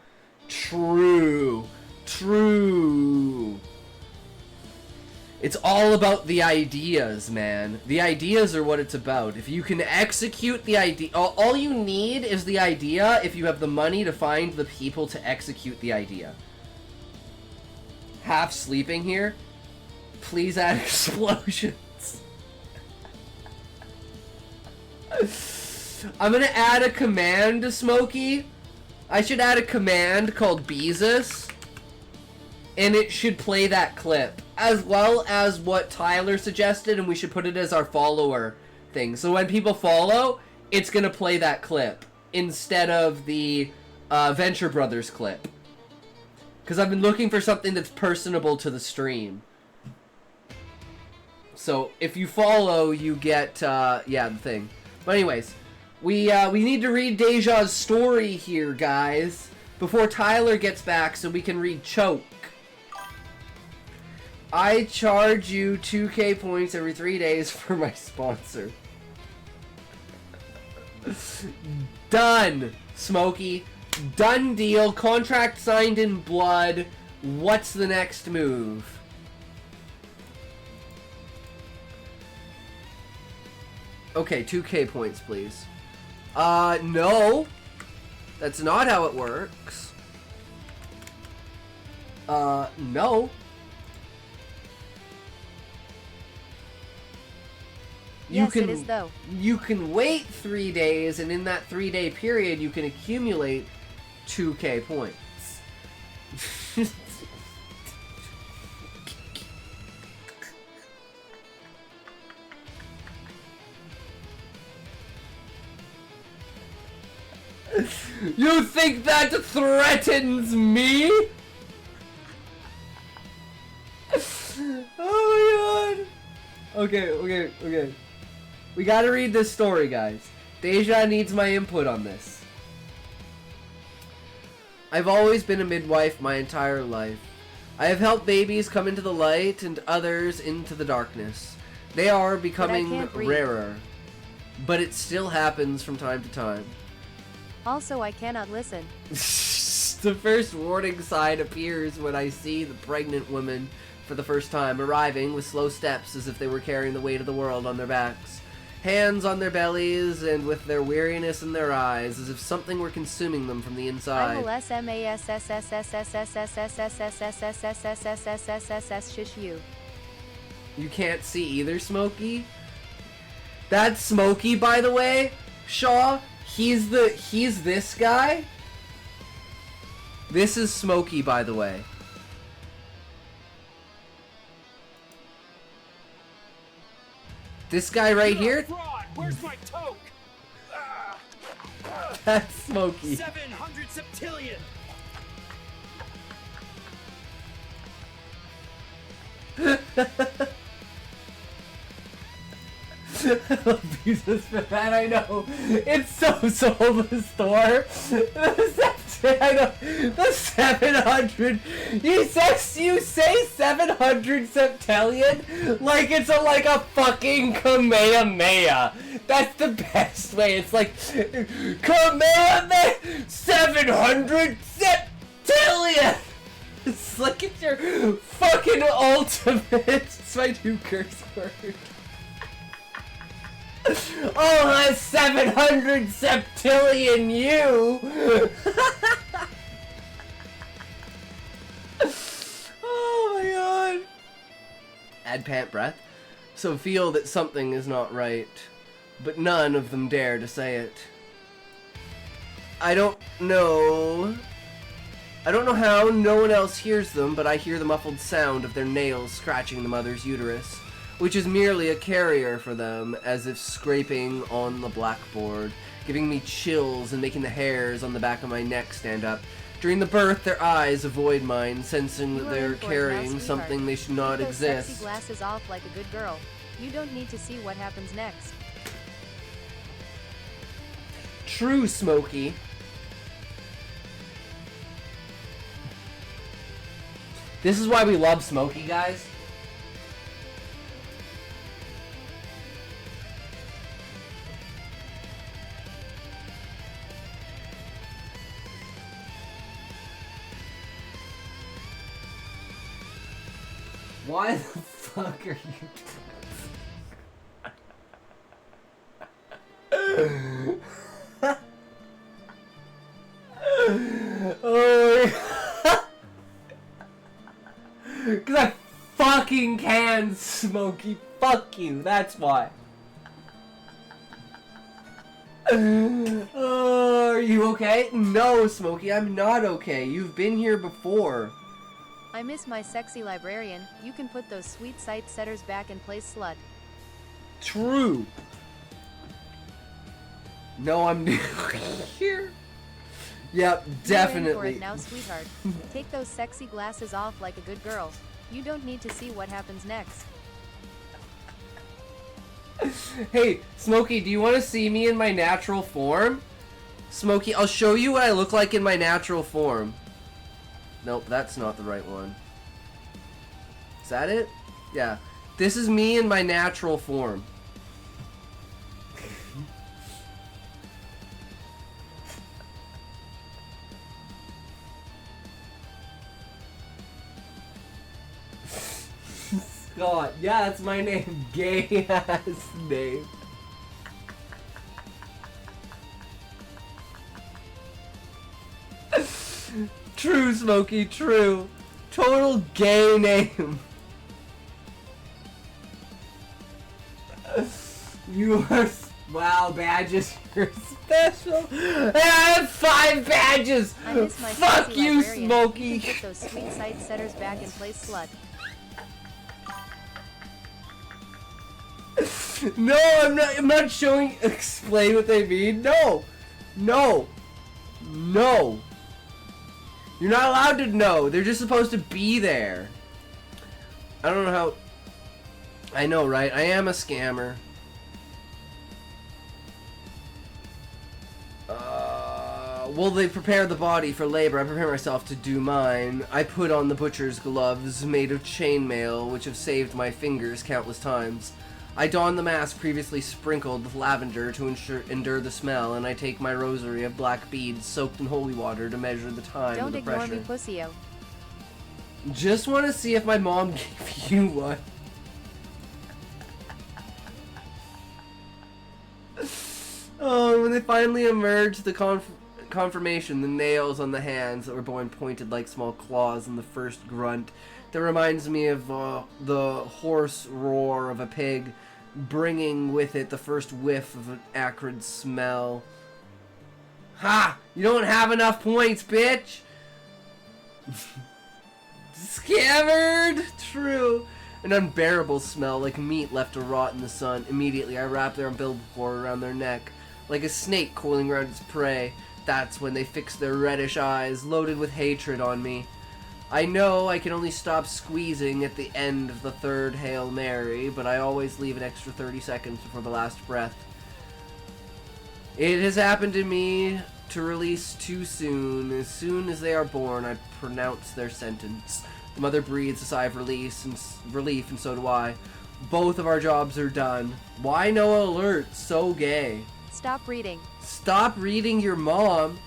True. True. It's all about the ideas, man. The ideas are what it's about. If you can execute the idea... All you need is the idea if you have the money to find the people to execute the idea. Half sleeping here. Please add explosions. I'm gonna add a command to Smokey. I should add a command called Beezus. And it should play that clip. As well as what Tyler suggested, and we should put it as our follower thing. So when people follow, it's gonna play that clip. Instead of the Venture Brothers clip. Because I've been looking for something that's personable to the stream. So, if you follow, you get, yeah, the thing. But anyways, we need to read Deja's story here, guys. Before Tyler gets back so we can read Choke. I charge you 2K points every 3 days for my sponsor. Done, Smokey. Done deal. Contract signed in blood. What's the next move? Okay, 2K points, please. No. That's not how it works. No. Yes, it is, though. You can wait 3 days, and in that 3-day period, you can accumulate 2K points. You think that threatens me? Oh my god. Okay. We gotta read this story, guys. Deja needs my input on this. I've always been a midwife my entire life. I have helped babies come into the light and others into the darkness. They are becoming rarer, but it still happens from time to time. Also, I cannot listen. The first warning sign appears when I see the pregnant woman for the first time, arriving with slow steps as if they were carrying the weight of the world on their backs. Hands on their bellies and with their weariness in their eyes, as if something were consuming them from the inside. You can't see either, Smokey? That's Smokey, by the way, Shaw. He's this guy. This is Smokey, by the way. This guy right here? Where's my toke? That's Smokey. 700 septillion. I love Jesus for that, I know. It's so sold the store. I know. The 700. You say 700 septillion like it's like a fucking Kamehameha. That's the best way. It's like Kamehameha 700 septillion. It's like it's your fucking ultimate. It's my new curse word. Oh, that's 700 septillion you! Oh my god. Add pant breath. So feel that something is not right, but none of them dare to say it. I don't know how no one else hears them, but I hear the muffled sound of their nails scratching the mother's uterus, which is merely a carrier for them, as if scraping on the blackboard, giving me chills and making the hairs on the back of my neck stand up. During the birth, their eyes avoid mine, sensing that they're carrying something they should not exist. Sexy glasses off like a good girl. You don't need to see what happens next. True, Smokey. This is why we love Smokey, guys. Why the fuck are you... Oh, because I fucking can, Smokey. Fuck you. That's why. Oh, are you okay? No, Smokey, I'm not okay. You've been here before. I miss my sexy librarian. You can put those sweet sight setters back in place, slut. True. No, I'm here. Yep, definitely. You're in for it now, sweetheart. Take those sexy glasses off like a good girl. You don't need to see what happens next. Hey, Smokey, do you want to see me in my natural form? Smokey, I'll show you what I look like in my natural form. Nope, that's not the right one. Is that it? Yeah. This is me in my natural form. Scott. Yeah, that's my name. Gay ass name. True, Smokey, true. Total gay name. You are... Wow, badges. You're special. I have 5 badges. I miss my Fuck sexy you, librarian. Smokey. You can put those sweet sight setters back in place, slut. No, I'm not showing... Explain what they mean. No. No. No. You're not allowed to know. They're just supposed to be there. I don't know how... I know, right? I am a scammer. Well, they prepare the body for labor. I prepare myself to do mine. I put on the butcher's gloves made of chainmail, which have saved my fingers countless times. I don the mask previously sprinkled with lavender to endure the smell, and I take my rosary of black beads soaked in holy water to measure the time Don't of the ignore pressure. me, pussyo. Just want to see if my mom gave you one. Oh, when they finally emerged, the confirmation, the nails on the hands that were born pointed like small claws in the first grunt. That reminds me of the hoarse roar of a pig, bringing with it the first whiff of an acrid smell. Ha! You don't have enough points, bitch! Scammered! True. An unbearable smell, like meat left to rot in the sun. Immediately, I wrap their umbilical cord around their neck, like a snake coiling around its prey. That's when they fix their reddish eyes, loaded with hatred on me. I know I can only stop squeezing at the end of the third Hail Mary, but I always leave an extra 30 seconds before the last breath. It has happened to me to release too soon. As soon as they are born, I pronounce their sentence. The mother breathes a sigh of relief, and so do I. Both of our jobs are done. Why no alert? So gay. Stop reading. Stop reading your mom.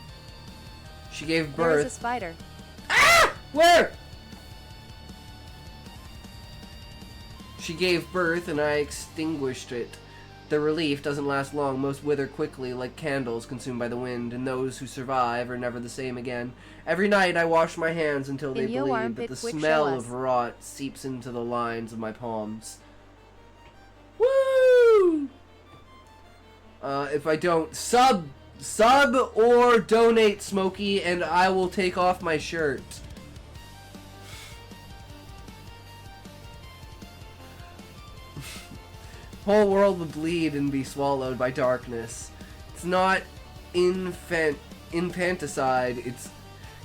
She gave birth. There is a spider. Ah! Where? She gave birth and I extinguished it. The relief doesn't last long. Most wither quickly like candles consumed by the wind, and those who survive are never the same again. Every night I wash my hands until they bleed, but the smell of rot seeps into the lines of my palms. Woo! If I don't sub or donate, Smokey, and I will take off my shirt. Whole world would bleed and be swallowed by darkness. It's not infanticide, it's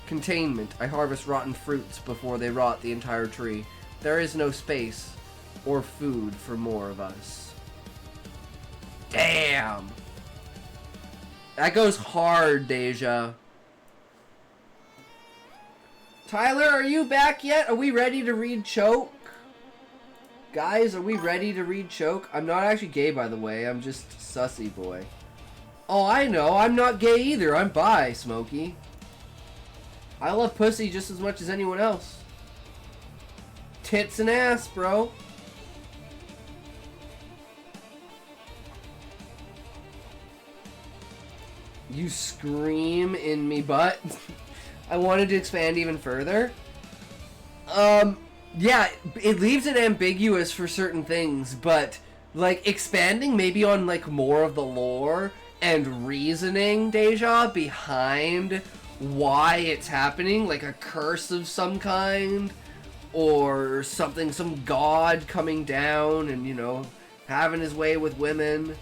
containment. I harvest rotten fruits before they rot the entire tree. There is no space or food for more of us. Damn! That goes hard, Deja. Tyler, are you back yet? Are we ready to read Choke? Guys, are we ready to read Choke? I'm not actually gay, by the way. I'm just sussy boy. Oh, I know. I'm not gay either. I'm bi, Smokey. I love pussy just as much as anyone else. Tits and ass, bro. You scream in me butt. I wanted to expand even further. Yeah, it leaves it ambiguous for certain things, but like expanding maybe on like more of the lore and reasoning, Deja, behind why it's happening, like a curse of some kind or something, some god coming down and, you know, having his way with women.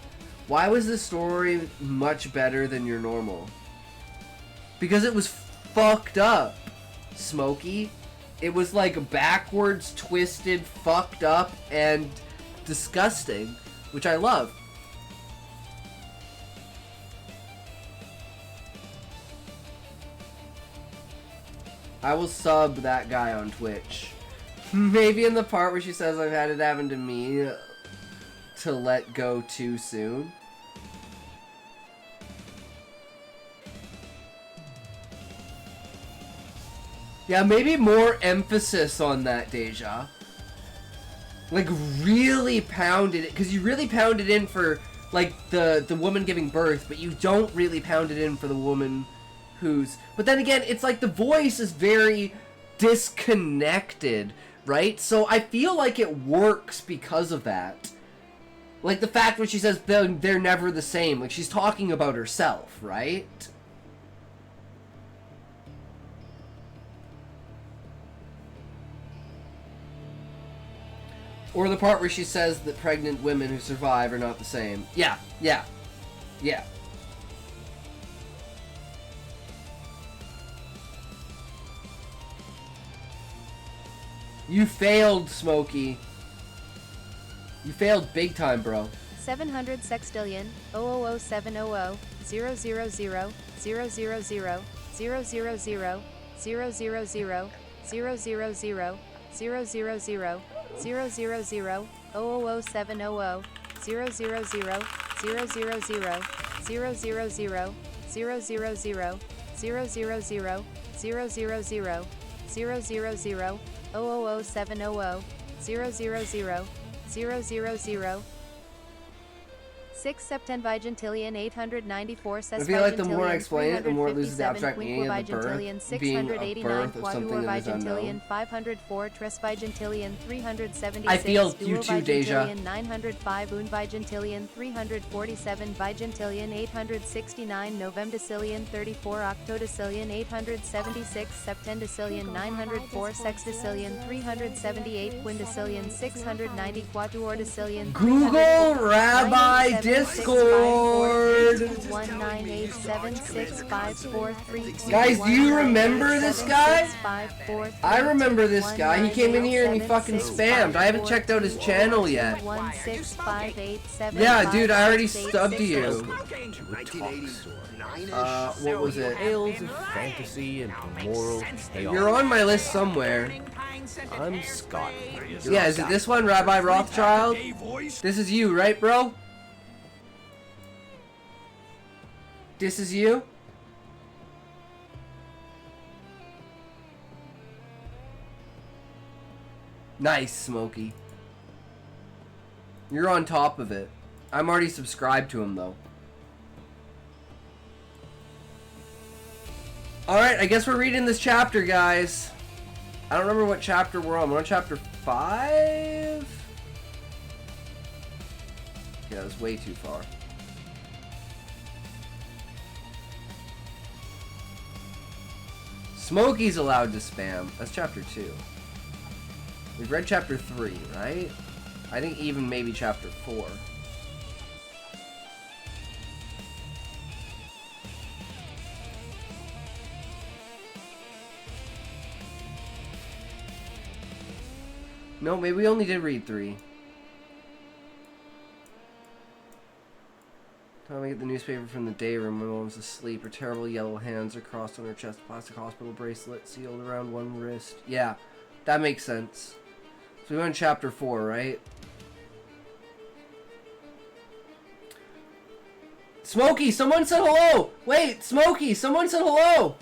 Why was this story much better than your normal? Because it was fucked up, Smokey. It was like backwards, twisted, fucked up, and disgusting, which I love. I will sub that guy on Twitch. Maybe in the part where she says I've had it happen to me to let go too soon. Yeah, maybe more emphasis on that, Deja. Like, really pounded it, because you really pounded in for, like, the woman giving birth, but you don't really pound it in for the woman who's... But then again, it's like the voice is very disconnected, right? So I feel like it works because of that. Like, the fact when she says they're never the same, like, she's talking about herself, right? Or the part where she says that pregnant women who survive are not the same. Yeah, yeah, yeah. You failed, Smokey. You failed big time, bro. 700 sextillion 0007000 000 000 000 000 000 000 000 000 000 00700 000 000 000 000 000 000 000 000 000 00700 000 000 6 septenvigentillion 894 I feel like the more I explain it, the more it loses the 357 abstract meaning of the birth being a birth of something that is unknown. 504 tresvigentillion 376 I feel you too, Deja. 905 unvigentillion 347 vigentillion 869 novemdecillion 34 octodecillion 876 septendecillion 904 sexdecillion 378 quindecillion 690 quatuordecillion Google Rabbi Discord. Guys, do you remember this guy? I remember this guy. He came in here and he fucking spammed. I haven't checked out his channel yet. Yeah, dude, I already stubbed to you. What was it? Tales of fantasy and moral chaos. You're on my list somewhere. I'm Scott. Yeah, is it this one, Rabbi Rothschild? This is you, right, bro? This is you? Nice, Smokey. You're on top of it. I'm already subscribed to him, though. Alright, I guess we're reading this chapter, guys. I don't remember what chapter we're on. We're on chapter 5? Yeah, that was way too far. Smokey's allowed to spam. That's chapter 2. We've read chapter 3, right? I think even maybe chapter 4. No, maybe we only did read 3. Time I get the newspaper from the day room. My mom's asleep. Her terrible yellow hands are crossed on her chest. Plastic hospital bracelet sealed around one wrist. Yeah, that makes sense. So we went chapter 4, right? Smokey, someone said hello! Wait, Smokey, someone said hello!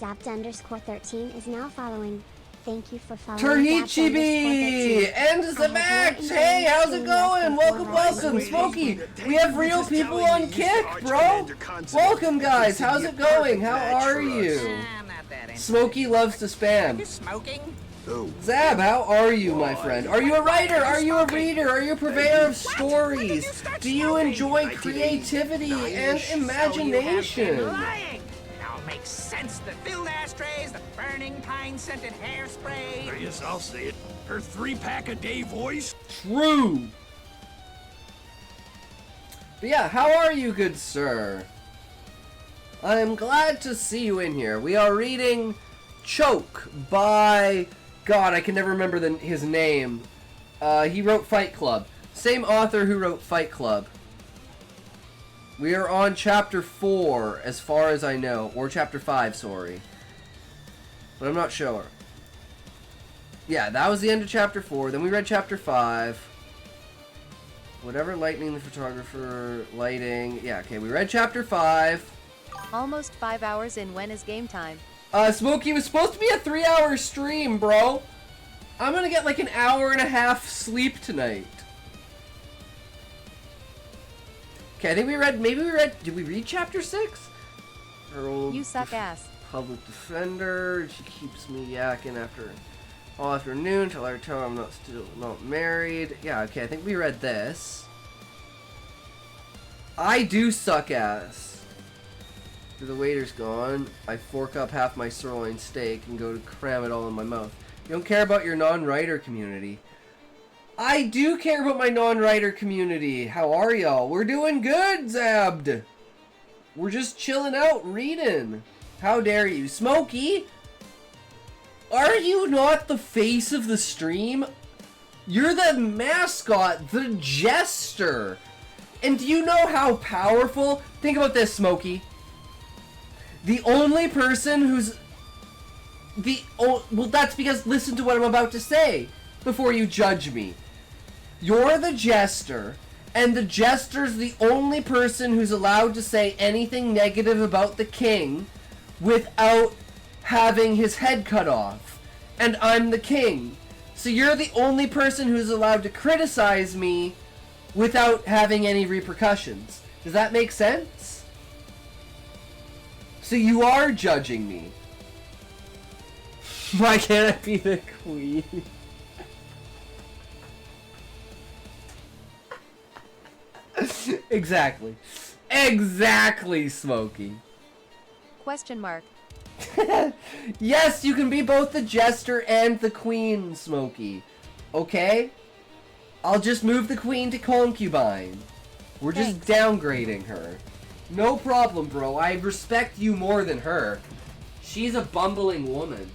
Zapped_13 is now following. Thank you for following. Turhichibi! And Zabax! Hey, how's it going? Welcome, welcome! Smokey, we have real people on Kick, bro! Welcome, guys! How's it going? How are you? Smokey loves to spam. Smoking? Zab, how are you, my friend? Are you a writer? Are you a reader? Are you a purveyor of stories? Do you enjoy creativity and imagination? Lying! It all makes sense. The filled ashtrays, the burning pine-scented hairspray. Yes, I'll say it. Her 3-pack-a-day voice. True! But yeah, how are you, good sir? I'm glad to see you in here. We are reading Choke by... God, I can never remember his name. He wrote Fight Club. Same author who wrote Fight Club. We are on chapter 4, as far as I know. Or chapter 5, sorry. But I'm not sure. Yeah, that was the end of chapter 4. Then we read chapter 5. Whatever, lightning, the photographer, lighting. Yeah, okay, we read chapter 5. Almost 5 hours in. When is game time? Smokey, was supposed to be a 3-hour stream, bro. I'm gonna get like an hour and a half sleep tonight. Okay, I think we read, did we read chapter 6? You suck ass. Public defender, she keeps me yakking all afternoon till I tell her I'm still not married. Yeah, okay, I think we read this. I do suck ass. After the waiter's gone, I fork up half my sirloin steak and go to cram it all in my mouth. You don't care about your non-writer community. I do care about my non-writer community. How are y'all? We're doing good, Zabd. We're just chilling out, reading. How dare you? Smokey? Are you not the face of the stream? You're the mascot, the jester. And do you know how powerful? Think about this, Smokey. The only person who's... well, that's because listen to what I'm about to say before you judge me. You're the jester, and the jester's the only person who's allowed to say anything negative about the king without having his head cut off. And I'm the king. So you're the only person who's allowed to criticize me without having any repercussions. Does that make sense? So you are judging me. Why can't I be the queen? Exactly. Exactly, Smokey. Question mark. Yes, you can be both the jester and the queen, Smokey. Okay? I'll just move the queen to concubine. We're just downgrading her. No problem, bro. I respect you more than her. She's a bumbling woman.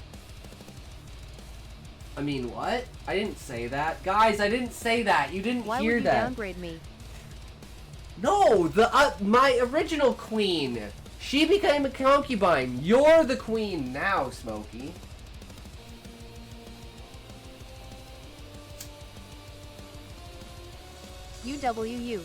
I mean, what? I didn't say that. Guys, I didn't say that. You didn't Why hear would you that. downgrade me? No, my original queen. She became a concubine. You're the queen now, Smokey. UWU.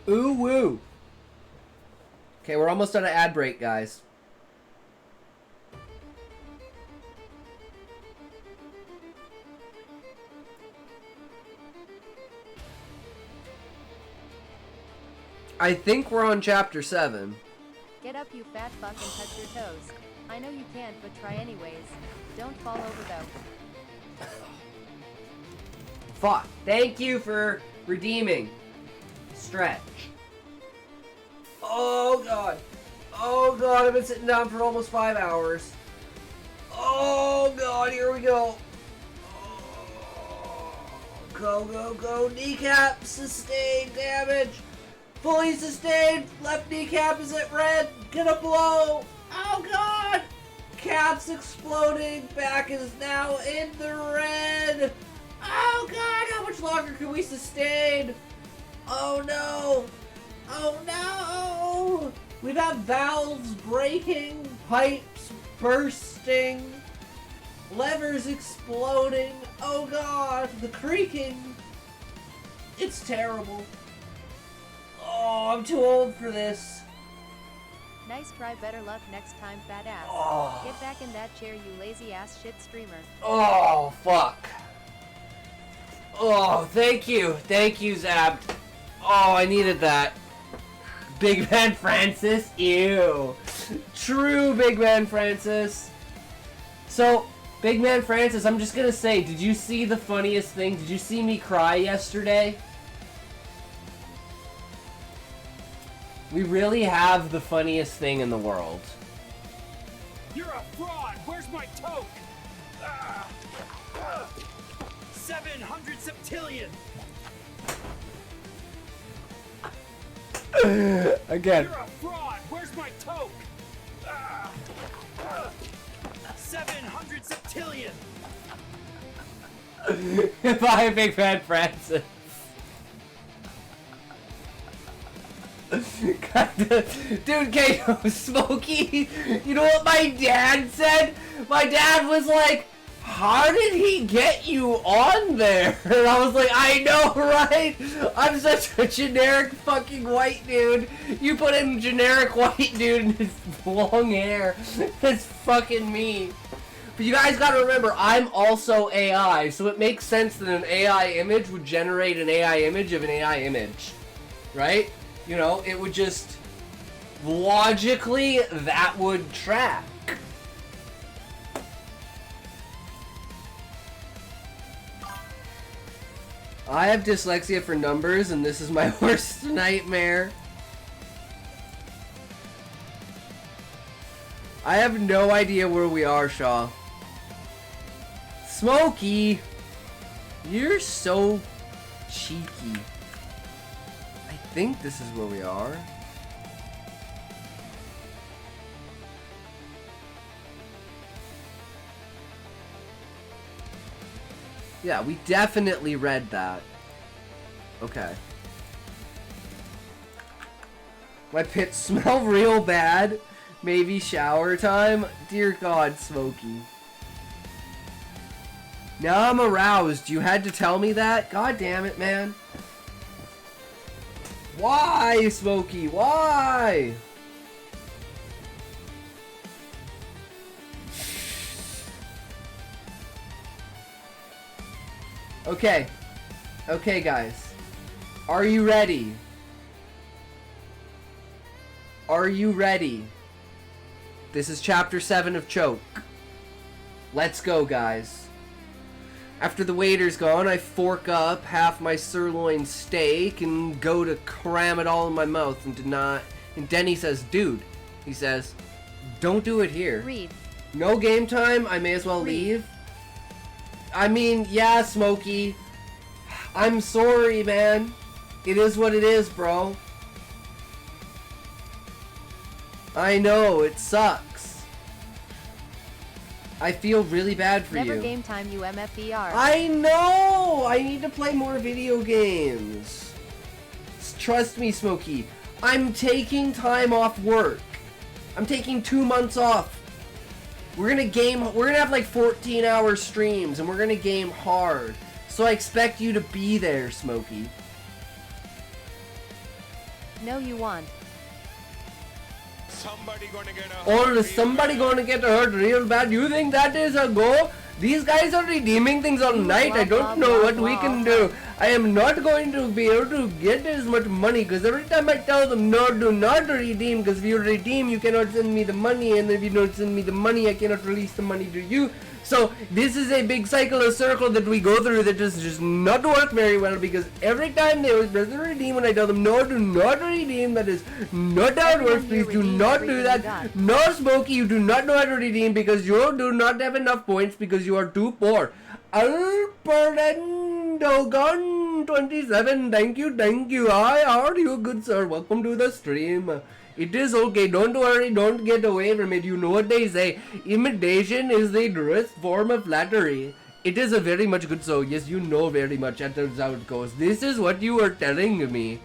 Ooh woo. Okay, we're almost on an ad break, guys. I think we're on chapter 7. Get up, you fat fuck, and touch your toes. I know you can't, but try anyways. Don't fall over though. Fuck. Thank you for redeeming. Stretch. Oh god. Oh god, I've been sitting down for almost 5 hours. Oh god, here we go. Oh, go, go, go. Kneecap, sustain damage. Fully sustained. Left kneecap is at red. Gonna blow. Oh god. Cap's exploding. Back is now in the red. Oh god, how much longer can we sustain? Oh no. Oh no. We've had valves breaking, pipes bursting, levers exploding. Oh god, the creaking. It's terrible. Oh, I'm too old for this. Nice try, better luck next time, fat ass. Oh. Get back in that chair, you lazy ass shit streamer. Oh, fuck. Oh, thank you. Thank you, Zab. Oh, I needed that. Big Man Francis? Ew. True Big Man Francis. So, Big Man Francis, I'm just gonna say, did you see the funniest thing? Did you see me cry yesterday? We really have the funniest thing in the world. You're a fraud! Where's my toke? 700 septillion! Again. You're a fraud! Where's my toke? 700 septillion! Bye, Big Man Francis. Dude, Kato, Smokey, you know what my dad said? My dad was like, how did he get you on there? And I was like, I know, right? I'm such a generic fucking white dude. You put in generic white dude and his long hair. It's fucking me. But you guys gotta remember, I'm also AI, so it makes sense that an AI image would generate an AI image of an AI image. Right? You know, it would just... logically, that would track. I have dyslexia for numbers, and this is my worst nightmare. I have no idea where we are, Shaw. Smokey! You're so cheeky. I think this is where we are. Yeah, we definitely read that. Okay. My pits smell real bad. Maybe shower time. Dear God, Smokey. Now I'm aroused. You had to tell me that? God damn it, man. Why, Smokey? Why? Okay. Okay, guys. Are you ready? Are you ready? This is chapter 7 of Choke. Let's go, guys. After the waiter's gone, I fork up half my sirloin steak and go to cram it all in my mouth and Denny says, dude, he says, don't do it here. Read. No game time, I may as well leave. I mean, yeah, Smokey. I'm sorry, man. It is what it is, bro. I know, it sucks. I feel really bad for you. Never game time, you MFER. I know! I need to play more video games. Trust me, Smokey. I'm taking time off work. I'm taking 2 months off. We're gonna have like 14-hour streams and we're gonna game hard. So I expect you to be there, Smokey. No, you want. Somebody gonna get Or is somebody gonna get hurt real bad? You think that is a go? These guys are redeeming things all night. I don't know what we can do. I am not going to be able to get as much money because every time I tell them no, do not redeem, because if you redeem you cannot send me the money, and if you don't send me the money I cannot release the money to you. So this is a big cycle or circle that we go through that does just not work very well, because every time they will press the redeem when I tell them no, do not redeem. That is not how it works. Please do not do that. No, Smokey, you do not know how to redeem because you do not have enough points because you are too poor. Alperendogon27, thank you. Hi, how are you, good sir? Welcome to the stream. It is okay, don't worry, don't get away from it. You know what they say, imitation is the truest form of flattery. It is a very much good so. Yes, you know very much. That's how it goes. This is what you were telling me.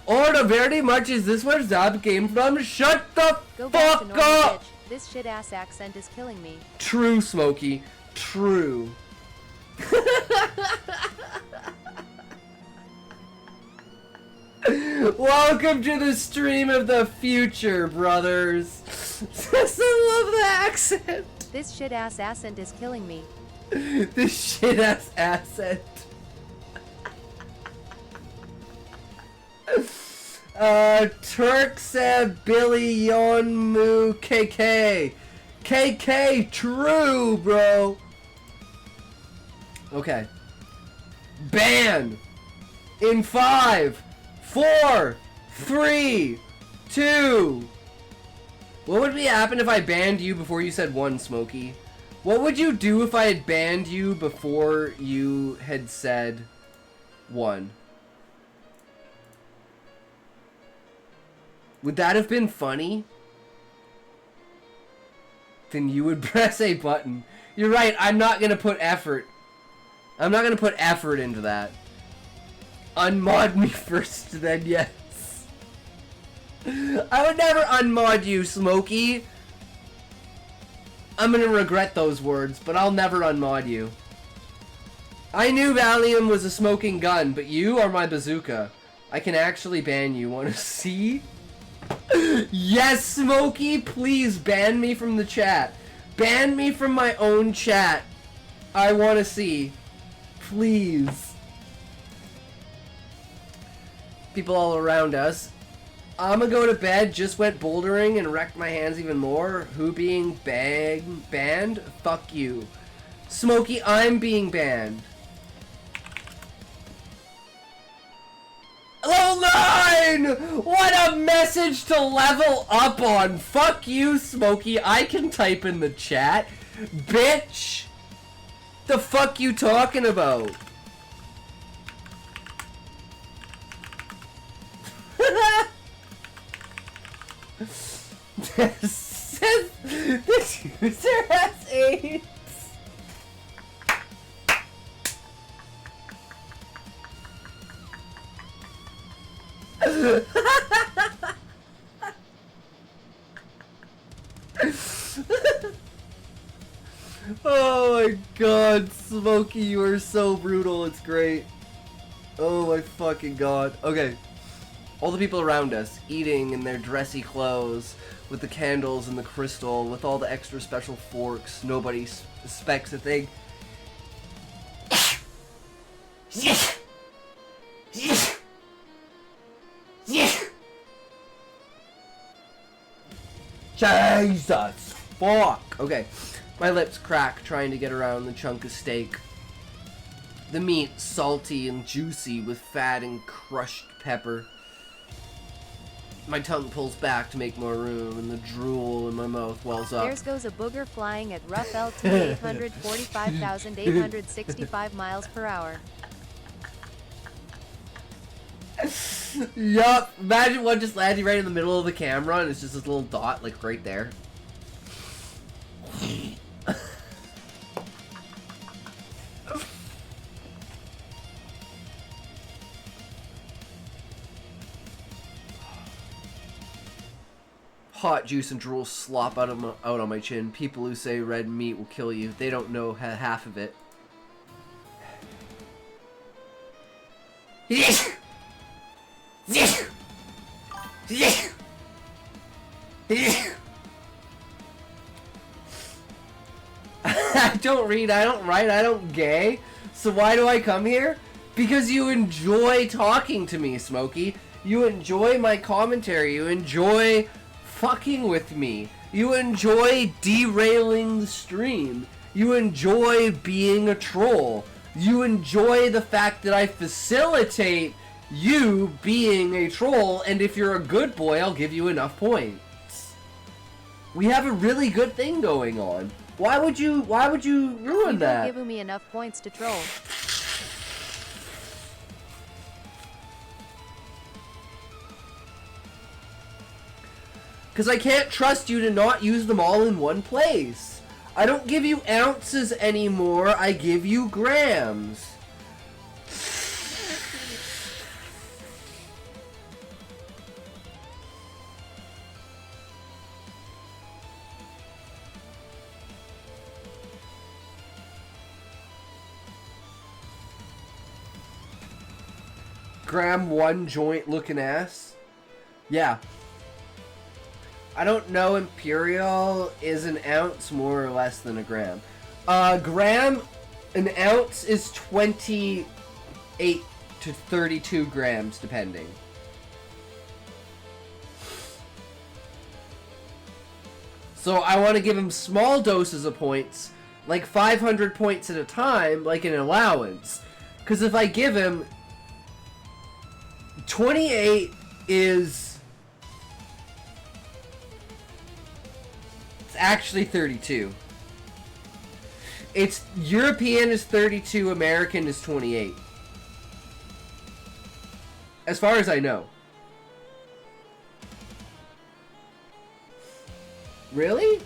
Or very much, is this where Zab came from? Shut the Go back to fuck normal, up! bitch. This shit ass accent is killing me. True, Smokey. True. Welcome to the stream of the future, brothers. I love the accent. This shit ass accent is killing me. This shit ass accent. Turk said Billy Yonmu KK. KK, true, bro. Okay. Ban. In 5, 4, 3, 2. What would happen if I banned you before you said 1, Smokey? What would you do if I had banned you before you had said 1? Would that have been funny? Then you would press a button. You're right, I'm not gonna put effort. I'm not gonna put effort into that. Unmod me first, then yes. I would never unmod you, Smokey. I'm gonna regret those words, but I'll never unmod you. I knew Valium was a smoking gun, but you are my bazooka. I can actually ban you. Wanna see? Yes, Smokey, please ban me from the chat. Ban me from my own chat. I wanna see. Please. People all around us. I'ma go to bed, just went bouldering and wrecked my hands even more. Who being banned? Fuck you. Smokey, I'm being banned. Level 9! What a message to level up on. Fuck you, Smokey. I can type in the chat. Bitch! The fuck you talking about? This user has AIDS. Oh my god, Smokey, you are so brutal, it's great. Oh my fucking god. Okay. All the people around us, eating in their dressy clothes, with the candles and the crystal, with all the extra special forks, nobody suspects a thing. Jesus fuck! Okay, my lips crack trying to get around the chunk of steak. The meat salty and juicy with fat and crushed pepper. My tongue pulls back to make more room, and the drool in my mouth wells up. There goes a booger flying at rough LT 845,865 miles per hour. Yup, imagine one just landing right in the middle of the camera, and it's just this little dot, like, right there. Hot juice and drool slop out on my chin. People who say red meat will kill you, they don't know half of it. I don't read, I don't write, I don't gay. So why do I come here? Because you enjoy talking to me, Smokey. You enjoy my commentary. You enjoy fucking with me. You enjoy derailing the stream. You enjoy being a troll. You enjoy the fact that I facilitate you being a troll, and if you're a good boy, I'll give you enough points. We have a really good thing going on. Why would you ruin You that? don't give me enough points to troll. Because I can't trust you to not use them all in one place. I don't give you ounces anymore, I give you grams. Gram 1 joint looking ass? Yeah. I don't know, Imperial is an ounce more or less than a gram. Gram, an ounce is 28 to 32 grams, depending. So I want to give him small doses of points, like 500 points at a time, like an allowance. Because if I give him 28 is... It's actually 32. It's European is 32, American is 28. As far as I know. Really?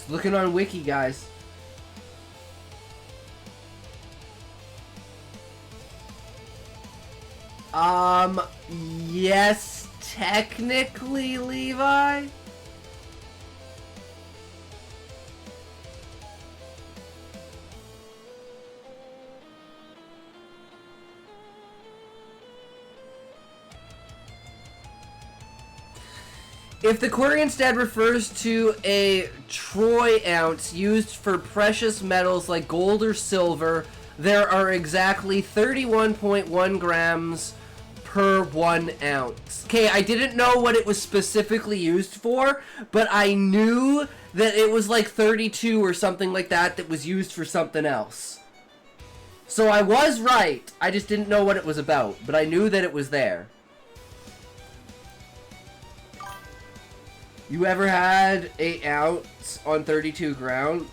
Looking on Wiki, guys. Yes, technically, Levi. If the query instead refers to a troy ounce used for precious metals like gold or silver, there are exactly 31.1 grams per 1 ounce. Okay, I didn't know what it was specifically used for, but I knew that it was like 32 or something like that that was used for something else. So I was right, I just didn't know what it was about, but I knew that it was there. You ever had 8 ounce on 32 grams?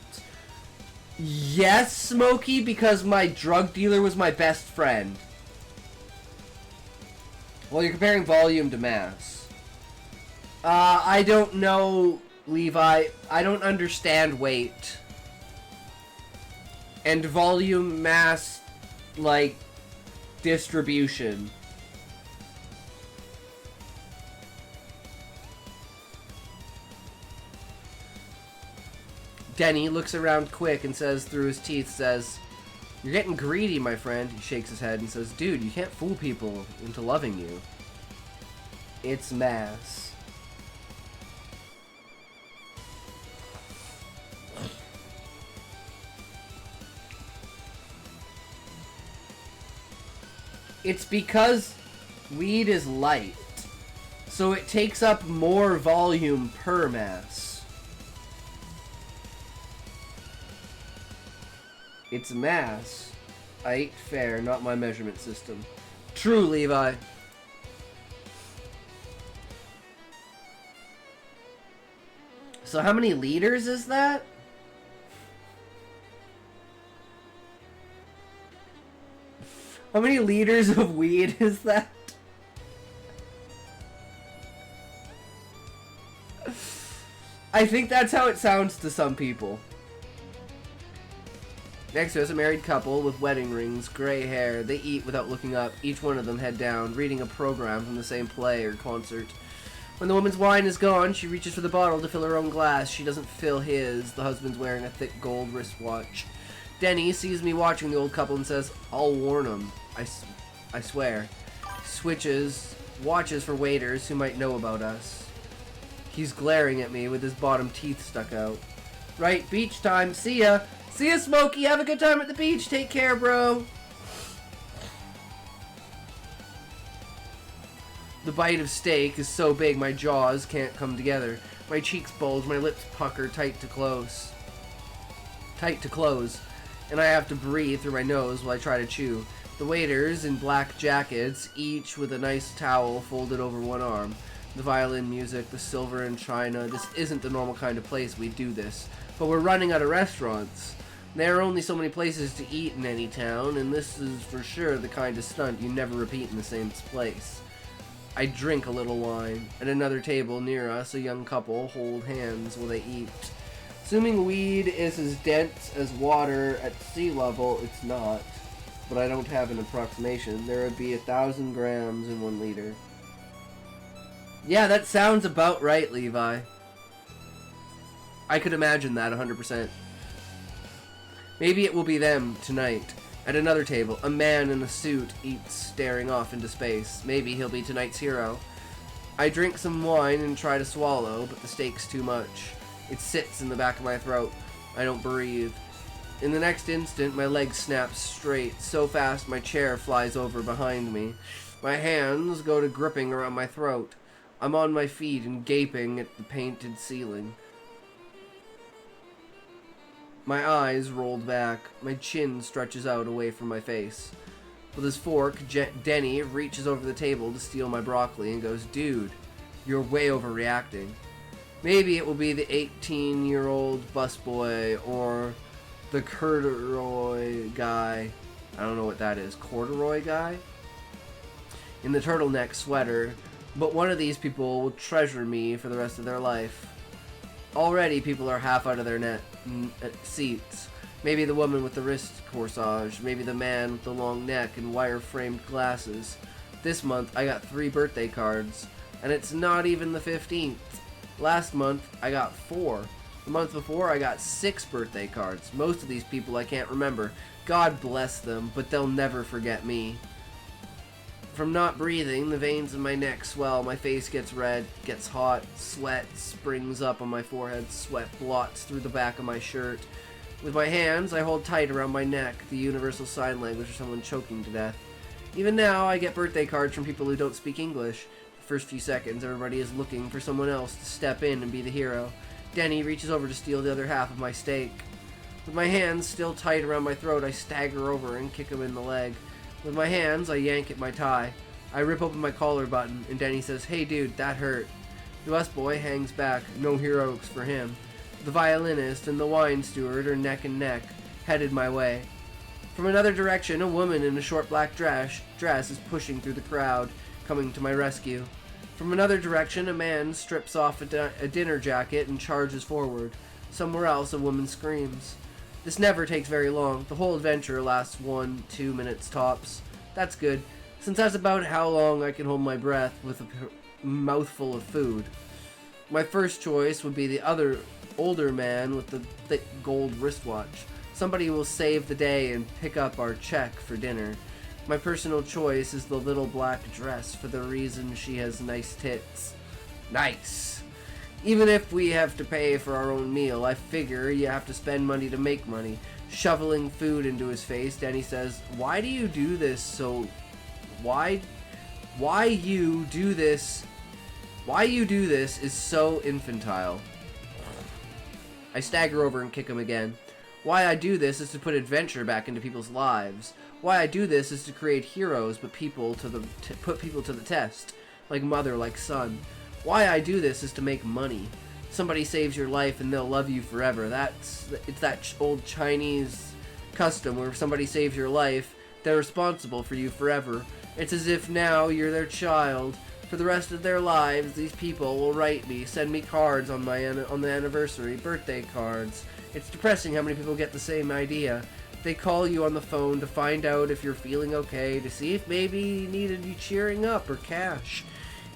Yes, Smokey, because my drug dealer was my best friend. Well, you're comparing volume to mass. I don't know, Levi. I don't understand weight. And volume, mass, like, distribution. Denny looks around quick and says, through his teeth, says, "You're getting greedy, my friend." He shakes his head and says, "Dude, you can't fool people into loving you. It's mass." It's because weed is light, so it takes up more volume per mass. It's mass. Aight, fair, not my measurement system. True, Levi. So how many liters is that? How many liters of weed is that? I think that's how it sounds to some people. Next to us, a married couple with wedding rings, gray hair. They eat without looking up, each one of them head down, reading a program from the same play or concert. When the woman's wine is gone, she reaches for the bottle to fill her own glass. She doesn't fill his. The husband's wearing a thick gold wristwatch. Denny sees me watching the old couple and says, "I'll warn them. I swear." Switches, watches for waiters who might know about us. He's glaring at me with his bottom teeth stuck out. Right, beach time. See ya. See ya, Smokey. Have a good time at the beach. Take care, bro. The bite of steak is so big my jaws can't come together. My cheeks bulge, my lips pucker tight to close. And I have to breathe through my nose while I try to chew. The waiters in black jackets, each with a nice towel folded over one arm. The violin music, the silver and china. This isn't the normal kind of place we do this. But we're running out of restaurants. There are only so many places to eat in any town, and this is for sure the kind of stunt you never repeat in the same place. I drink a little wine. At another table near us, a young couple hold hands while they eat. Assuming weed is as dense as water at sea level, it's not. But I don't have an approximation. There would be 1,000 grams in 1 liter. Yeah, that sounds about right, Levi. I could imagine that 100%. Maybe it will be them tonight. At another table, a man in a suit eats, staring off into space. Maybe he'll be tonight's hero. I drink some wine and try to swallow, but the steak's too much. It sits in the back of my throat. I don't breathe. In the next instant, my leg snaps straight, so fast my chair flies over behind me. My hands go to gripping around my throat. I'm on my feet and gaping at the painted ceiling. My eyes rolled back. My chin stretches out away from my face. With his fork, Denny reaches over the table to steal my broccoli and goes, "Dude, you're way overreacting." Maybe it will be the 18-year-old busboy or the corduroy guy. I don't know what that is. Corduroy guy? In the turtleneck sweater. But one of these people will treasure me for the rest of their life. Already people are half out of their seats. Maybe the woman with the wrist corsage. Maybe the man with the long neck and wire-framed glasses. This month I got 3 birthday cards. And it's not even the 15th. Last month I got 4. The month before I got 6 birthday cards. Most of these people I can't remember. God bless them, but they'll never forget me. From not breathing, the veins in my neck swell, my face gets red, gets hot, sweat springs up on my forehead, sweat blots through the back of my shirt. With my hands, I hold tight around my neck, the universal sign language for someone choking to death. Even now, I get birthday cards from people who don't speak English. The first few seconds, everybody is looking for someone else to step in and be the hero. Denny reaches over to steal the other half of my steak. With my hands still tight around my throat, I stagger over and kick him in the leg. With my hands, I yank at my tie. I rip open my collar button, and Denny says, "Hey dude, that hurt." The busboy hangs back, no heroics for him. The violinist and the wine steward are neck and neck, headed my way. From another direction, a woman in a short black dress is pushing through the crowd, coming to my rescue. From another direction, a man strips off a dinner jacket and charges forward. Somewhere else, a woman screams. This never takes very long. The whole adventure lasts 1-2 minutes tops. That's good, since that's about how long I can hold my breath with a mouthful of food. My first choice would be the other older man with the thick gold wristwatch. Somebody will save the day and pick up our check for dinner. My personal choice is the little black dress for the reason she has nice tits. Nice! Even if we have to pay for our own meal, I figure you have to spend money to make money. Shoveling food into his face, Denny says, "Why do you do this so... Why you do this is so infantile." I stagger over and kick him again. Why I do this is to put adventure back into people's lives. Why I do this is to create heroes, but put people to the test, like mother, like son. Why I do this is to make money. Somebody saves your life and they'll love you forever. It's that old Chinese custom where if somebody saves your life, they're responsible for you forever. It's as if now you're their child. For the rest of their lives, these people will write me, send me cards on the anniversary, birthday cards. It's depressing how many people get the same idea. They call you on the phone to find out if you're feeling okay, to see if maybe you needed you cheering up or cash.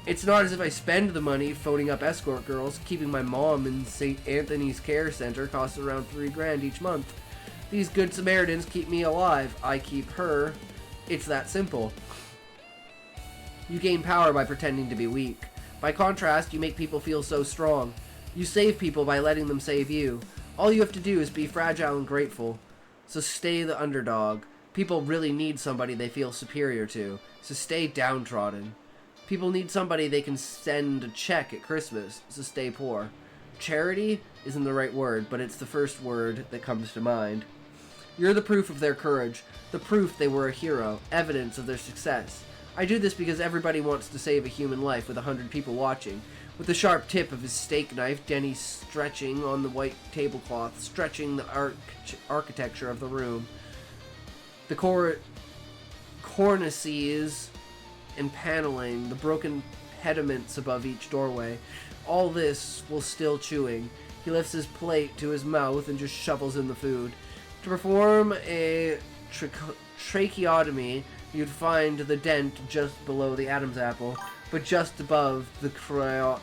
It's not as if I spend the money phoning up escort girls. Keeping my mom in St. Anthony's Care Center costs around $3,000 each month. These good Samaritans keep me alive. I keep her. It's that simple. You gain power by pretending to be weak, By contrast, you make people feel so strong. You save people by letting them save you. All you have to do is be fragile and grateful. So stay the underdog. People really need somebody they feel superior to. So stay downtrodden. People need somebody they can send a check at Christmas. So stay poor. Charity isn't the right word, but it's the first word that comes to mind. You're the proof of their courage. The proof they were a hero. Evidence of their success. I do this because everybody wants to save a human life with 100 people watching. With the sharp tip of his steak knife, Denny's stretching on the white tablecloth, stretching the architecture of the room. The cornices and paneling, the broken pediments above each doorway. All this while still chewing. He lifts his plate to his mouth and just shovels in the food. To perform a tracheotomy, you'd find the dent just below the Adam's apple, but just above the cricoid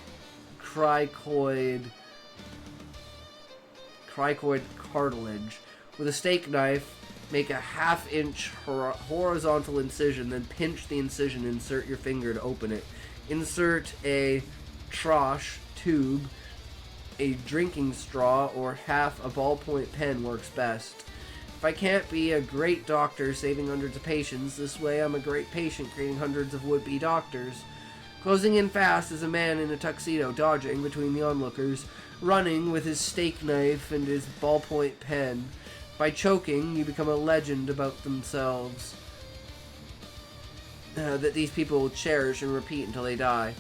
cartilage. With a steak knife, make a half-inch horizontal incision, then pinch the incision, insert your finger to open it. Insert a troche tube, a drinking straw, or half a ballpoint pen works best. If I can't be a great doctor saving hundreds of patients, this way I'm a great patient creating hundreds of would-be doctors. Closing in fast is a man in a tuxedo dodging between the onlookers, running with his steak knife and his ballpoint pen. By choking, you become a legend about themselves that these people will cherish and repeat until they die.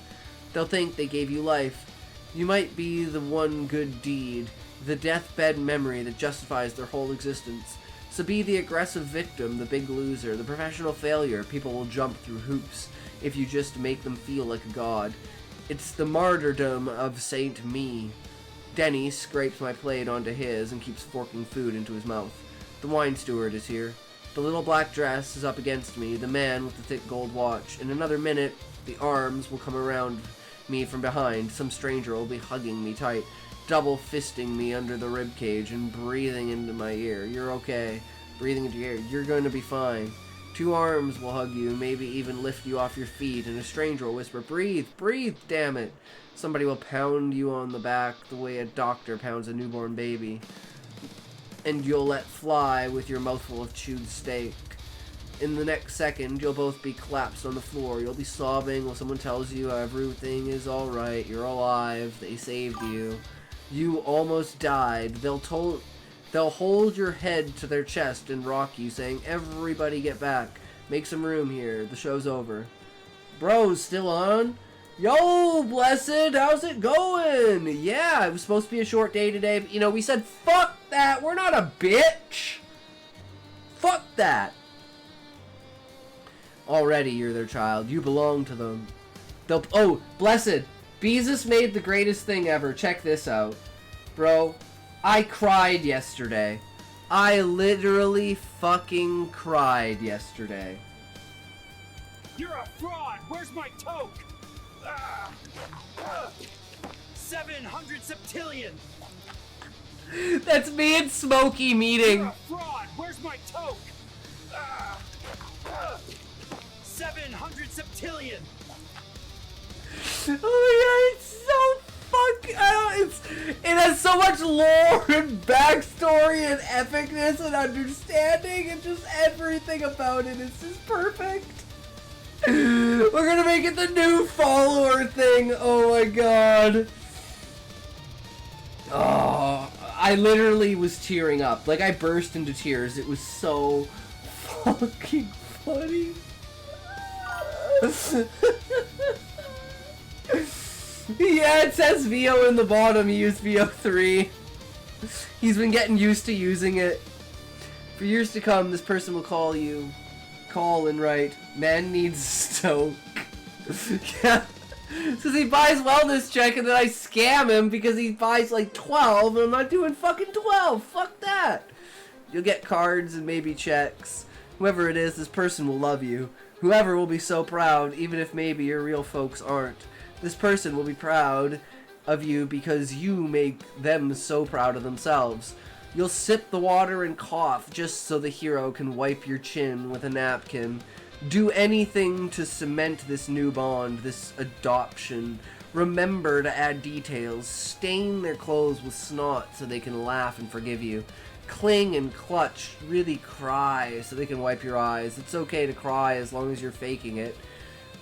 They'll think they gave you life. You might be the one good deed, the deathbed memory that justifies their whole existence. So be the aggressive victim, the big loser, the professional failure people will jump through hoops if you just make them feel like a god. It's the martyrdom of Saint Me. Denny scrapes my plate onto his and keeps forking food into his mouth. The wine steward is here. The little black dress is up against me, the man with the thick gold watch. In another minute, the arms will come around me from behind. Some stranger will be hugging me tight, double fisting me under the rib cage and breathing into my ear. You're okay. Breathing into your ear. You're going to be fine. Two arms will hug you, maybe even lift you off your feet, and a stranger will whisper, breathe, breathe, damn it. Somebody will pound you on the back the way a doctor pounds a newborn baby. And you'll let fly with your mouthful of chewed steak. In the next second, you'll both be collapsed on the floor. You'll be sobbing while someone tells you everything is alright, you're alive, they saved you. You almost died. They'll hold your head to their chest and rock you, saying, everybody get back. Make some room here. The show's over. Bro, still on? Yo, Blessed, how's it going? Yeah, it was supposed to be a short day today, but, you know, we said, fuck that. We're not a bitch. Fuck that. Already, you're their child. You belong to them. Oh, Blessed. Beezus made the greatest thing ever. Check this out. Bro, I cried yesterday. I literally fucking cried yesterday. You're a fraud! Where's my toke? 700 septillion! That's me and Smokey meeting. You're a fraud! Where's my toke? 700 septillion! Oh my god, it's so it has so much lore and backstory and epicness and understanding and just everything about it is just perfect. We're gonna make it the new follower thing. Oh my god. Oh, I literally was tearing up. Like, I burst into tears. It was so fucking funny. Yeah, it says VO in the bottom. He used VO3. He's been getting used to using it. For years to come, this person will call and write, man needs stoke. Yeah. Says he buys wellness check and then I scam him because he buys like 12 and I'm not doing fucking 12. Fuck that. You'll get cards and maybe checks. Whoever it is, this person will love you. Whoever will be so proud, even if maybe your real folks aren't. This person will be proud of you because you make them so proud of themselves. You'll sip the water and cough just so the hero can wipe your chin with a napkin. Do anything to cement this new bond, this adoption. Remember to add details. Stain their clothes with snot so they can laugh and forgive you. Cling and clutch. Really cry so they can wipe your eyes. It's okay to cry as long as you're faking it.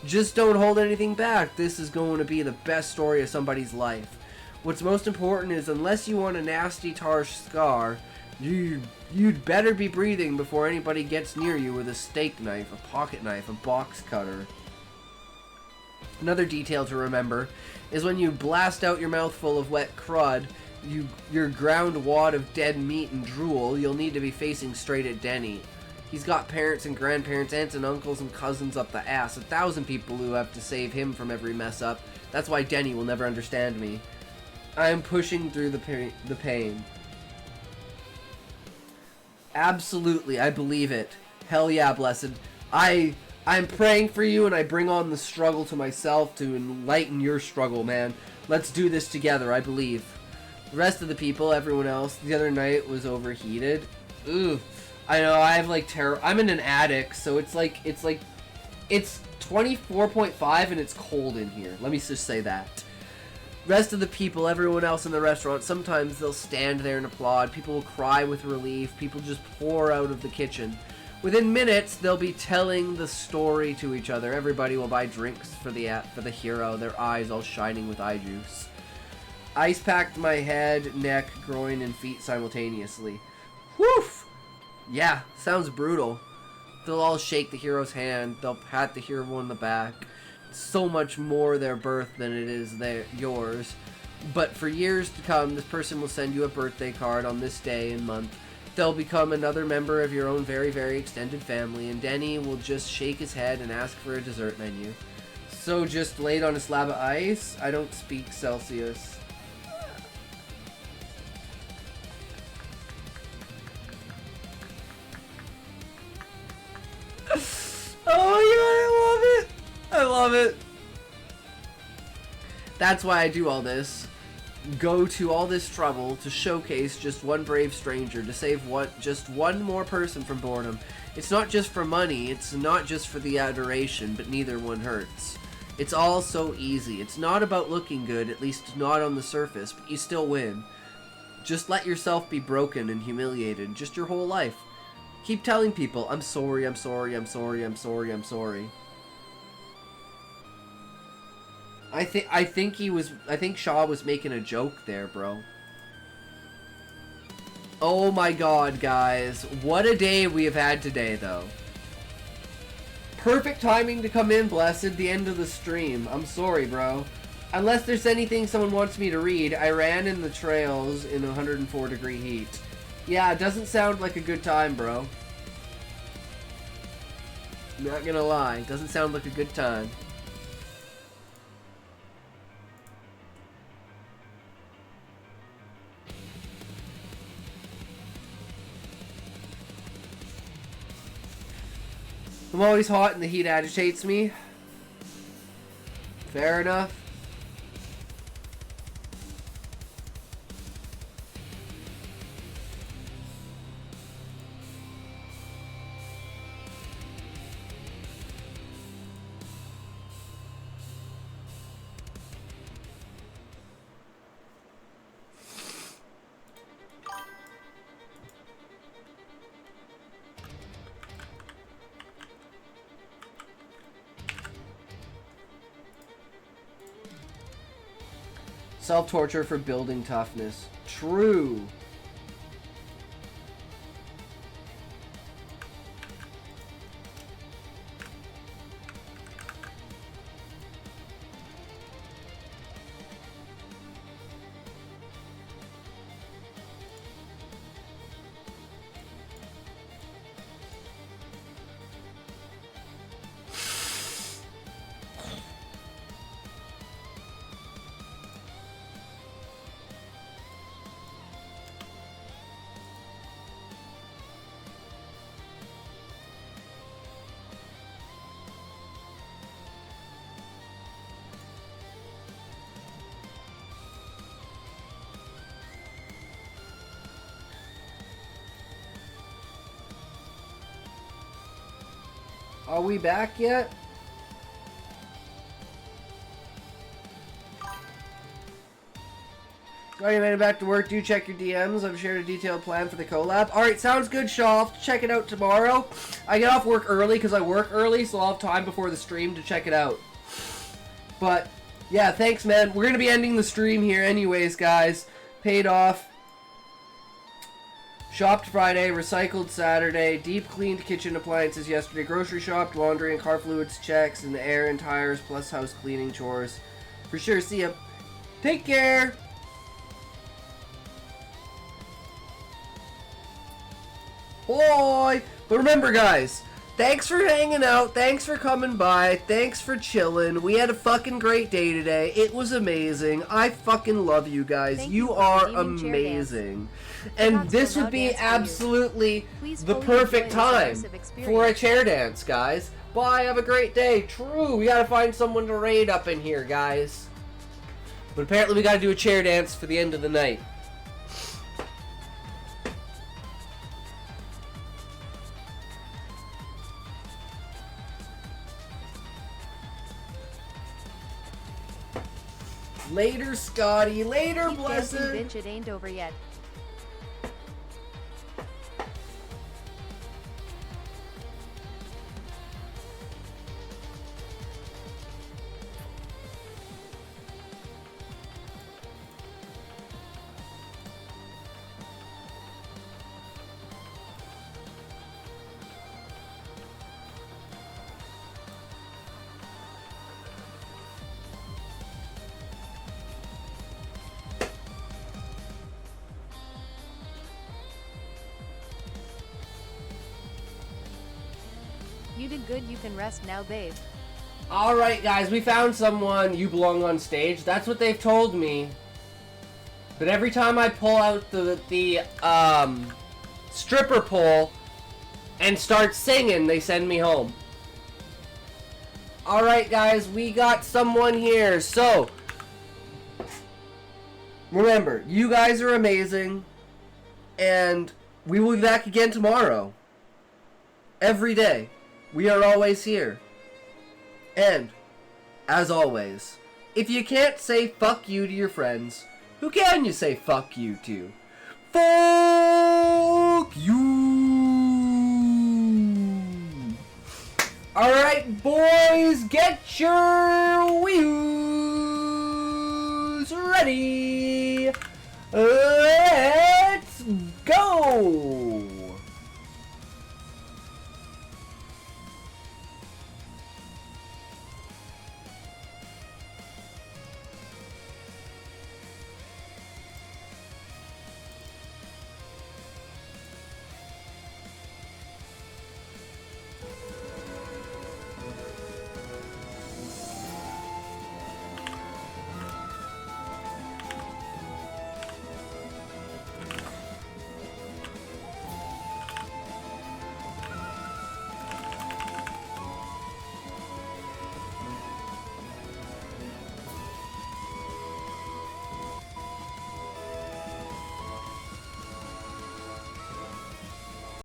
Just don't hold anything back. This is going to be the best story of somebody's life. What's most important is unless you want a nasty tar scar, you'd better be breathing before anybody gets near you with a steak knife, a pocket knife, a box cutter. Another detail to remember is when you blast out your mouth full of wet crud, your ground wad of dead meat and drool, you'll need to be facing straight at Denny. He's got parents and grandparents, aunts and uncles and cousins up the ass. 1,000 people who have to save him from every mess up. That's why Denny will never understand me. I'm pushing through the pain. Absolutely, I believe it. Hell yeah, blessed. I'm praying for you, and I bring on the struggle to myself to enlighten your struggle, man. Let's do this together, I believe. The rest of the people, everyone else, the other night was overheated. Ooh. I know, I have like I'm in an attic, so it's 24.5 and it's cold in here. Let me just say that. Rest of the people, everyone else in the restaurant, sometimes they'll stand there and applaud. People will cry with relief. People just pour out of the kitchen. Within minutes, they'll be telling the story to each other. Everybody will buy drinks for the hero, their eyes all shining with eye juice. Ice packed my head, neck, groin, and feet simultaneously. Whew! Yeah, sounds brutal. They'll all shake the hero's hand. They'll pat the hero on the back. So much more their birth than it is yours. But for years to come, this person will send you a birthday card on this day and month. They'll become another member of your own very, very extended family, and Denny will just shake his head and ask for a dessert menu. So just laid on a slab of ice? I don't speak Celsius. Oh my god, I love it! I love it. That's why I do all this. Go to all this trouble to showcase just one brave stranger, to save just one more person from boredom. It's not just for money, it's not just for the adoration, but neither one hurts. It's all so easy. It's not about looking good, at least not on the surface, but you still win. Just let yourself be broken and humiliated, just your whole life. Keep telling people, I'm sorry, I'm sorry, I'm sorry, I'm sorry, I'm sorry. I think Shaw was making a joke there, bro. Oh my god, guys. What a day we have had today, though. Perfect timing to come in, Blessed, the end of the stream. I'm sorry, bro. Unless there's anything someone wants me to read, I ran in the trails in 104-degree heat. Yeah, it doesn't sound like a good time, bro. Not gonna lie, it doesn't sound like a good time. I'm always hot and the heat agitates me. Fair enough. Self-torture for building toughness. True. Are we back yet? Scotty made it back to work. Do check your DMs. I've shared a detailed plan for the collab. Alright, sounds good, Shaw. I'll check it out tomorrow. I get off work early because I work early, so I'll have time before the stream to check it out. But, yeah, thanks, man. We're going to be ending the stream here anyways, guys. Paid off. Shopped Friday, recycled Saturday, deep cleaned kitchen appliances yesterday, grocery shopped, laundry and car fluids checks, and the air and tires, plus house cleaning chores. For sure, see ya. Take care! Boy! But remember, guys, thanks for hanging out, thanks for coming by, thanks for chilling. We had a fucking great day today. It was amazing. I fucking love you guys. You are amazing. And this would be absolutely the perfect time for a chair dance, guys. Bye, have a great day. True, we gotta find someone to raid up in here, guys. But apparently we gotta do a chair dance for the end of the night. Later, Scotty. Later, Keep Blessed. dancing, bitch, it ain't over yet. You did good, you can rest now, babe. Alright, guys, we found someone. You belong on stage. That's what they've told me. But every time I pull out the stripper pole and start singing, they send me home. Alright, guys, we got someone here. So, remember, you guys are amazing. And we will be back again tomorrow. Every day. We are always here. And, as always, if you can't say fuck you to your friends, who can you say fuck you to? Fuck you! Alright, boys, get your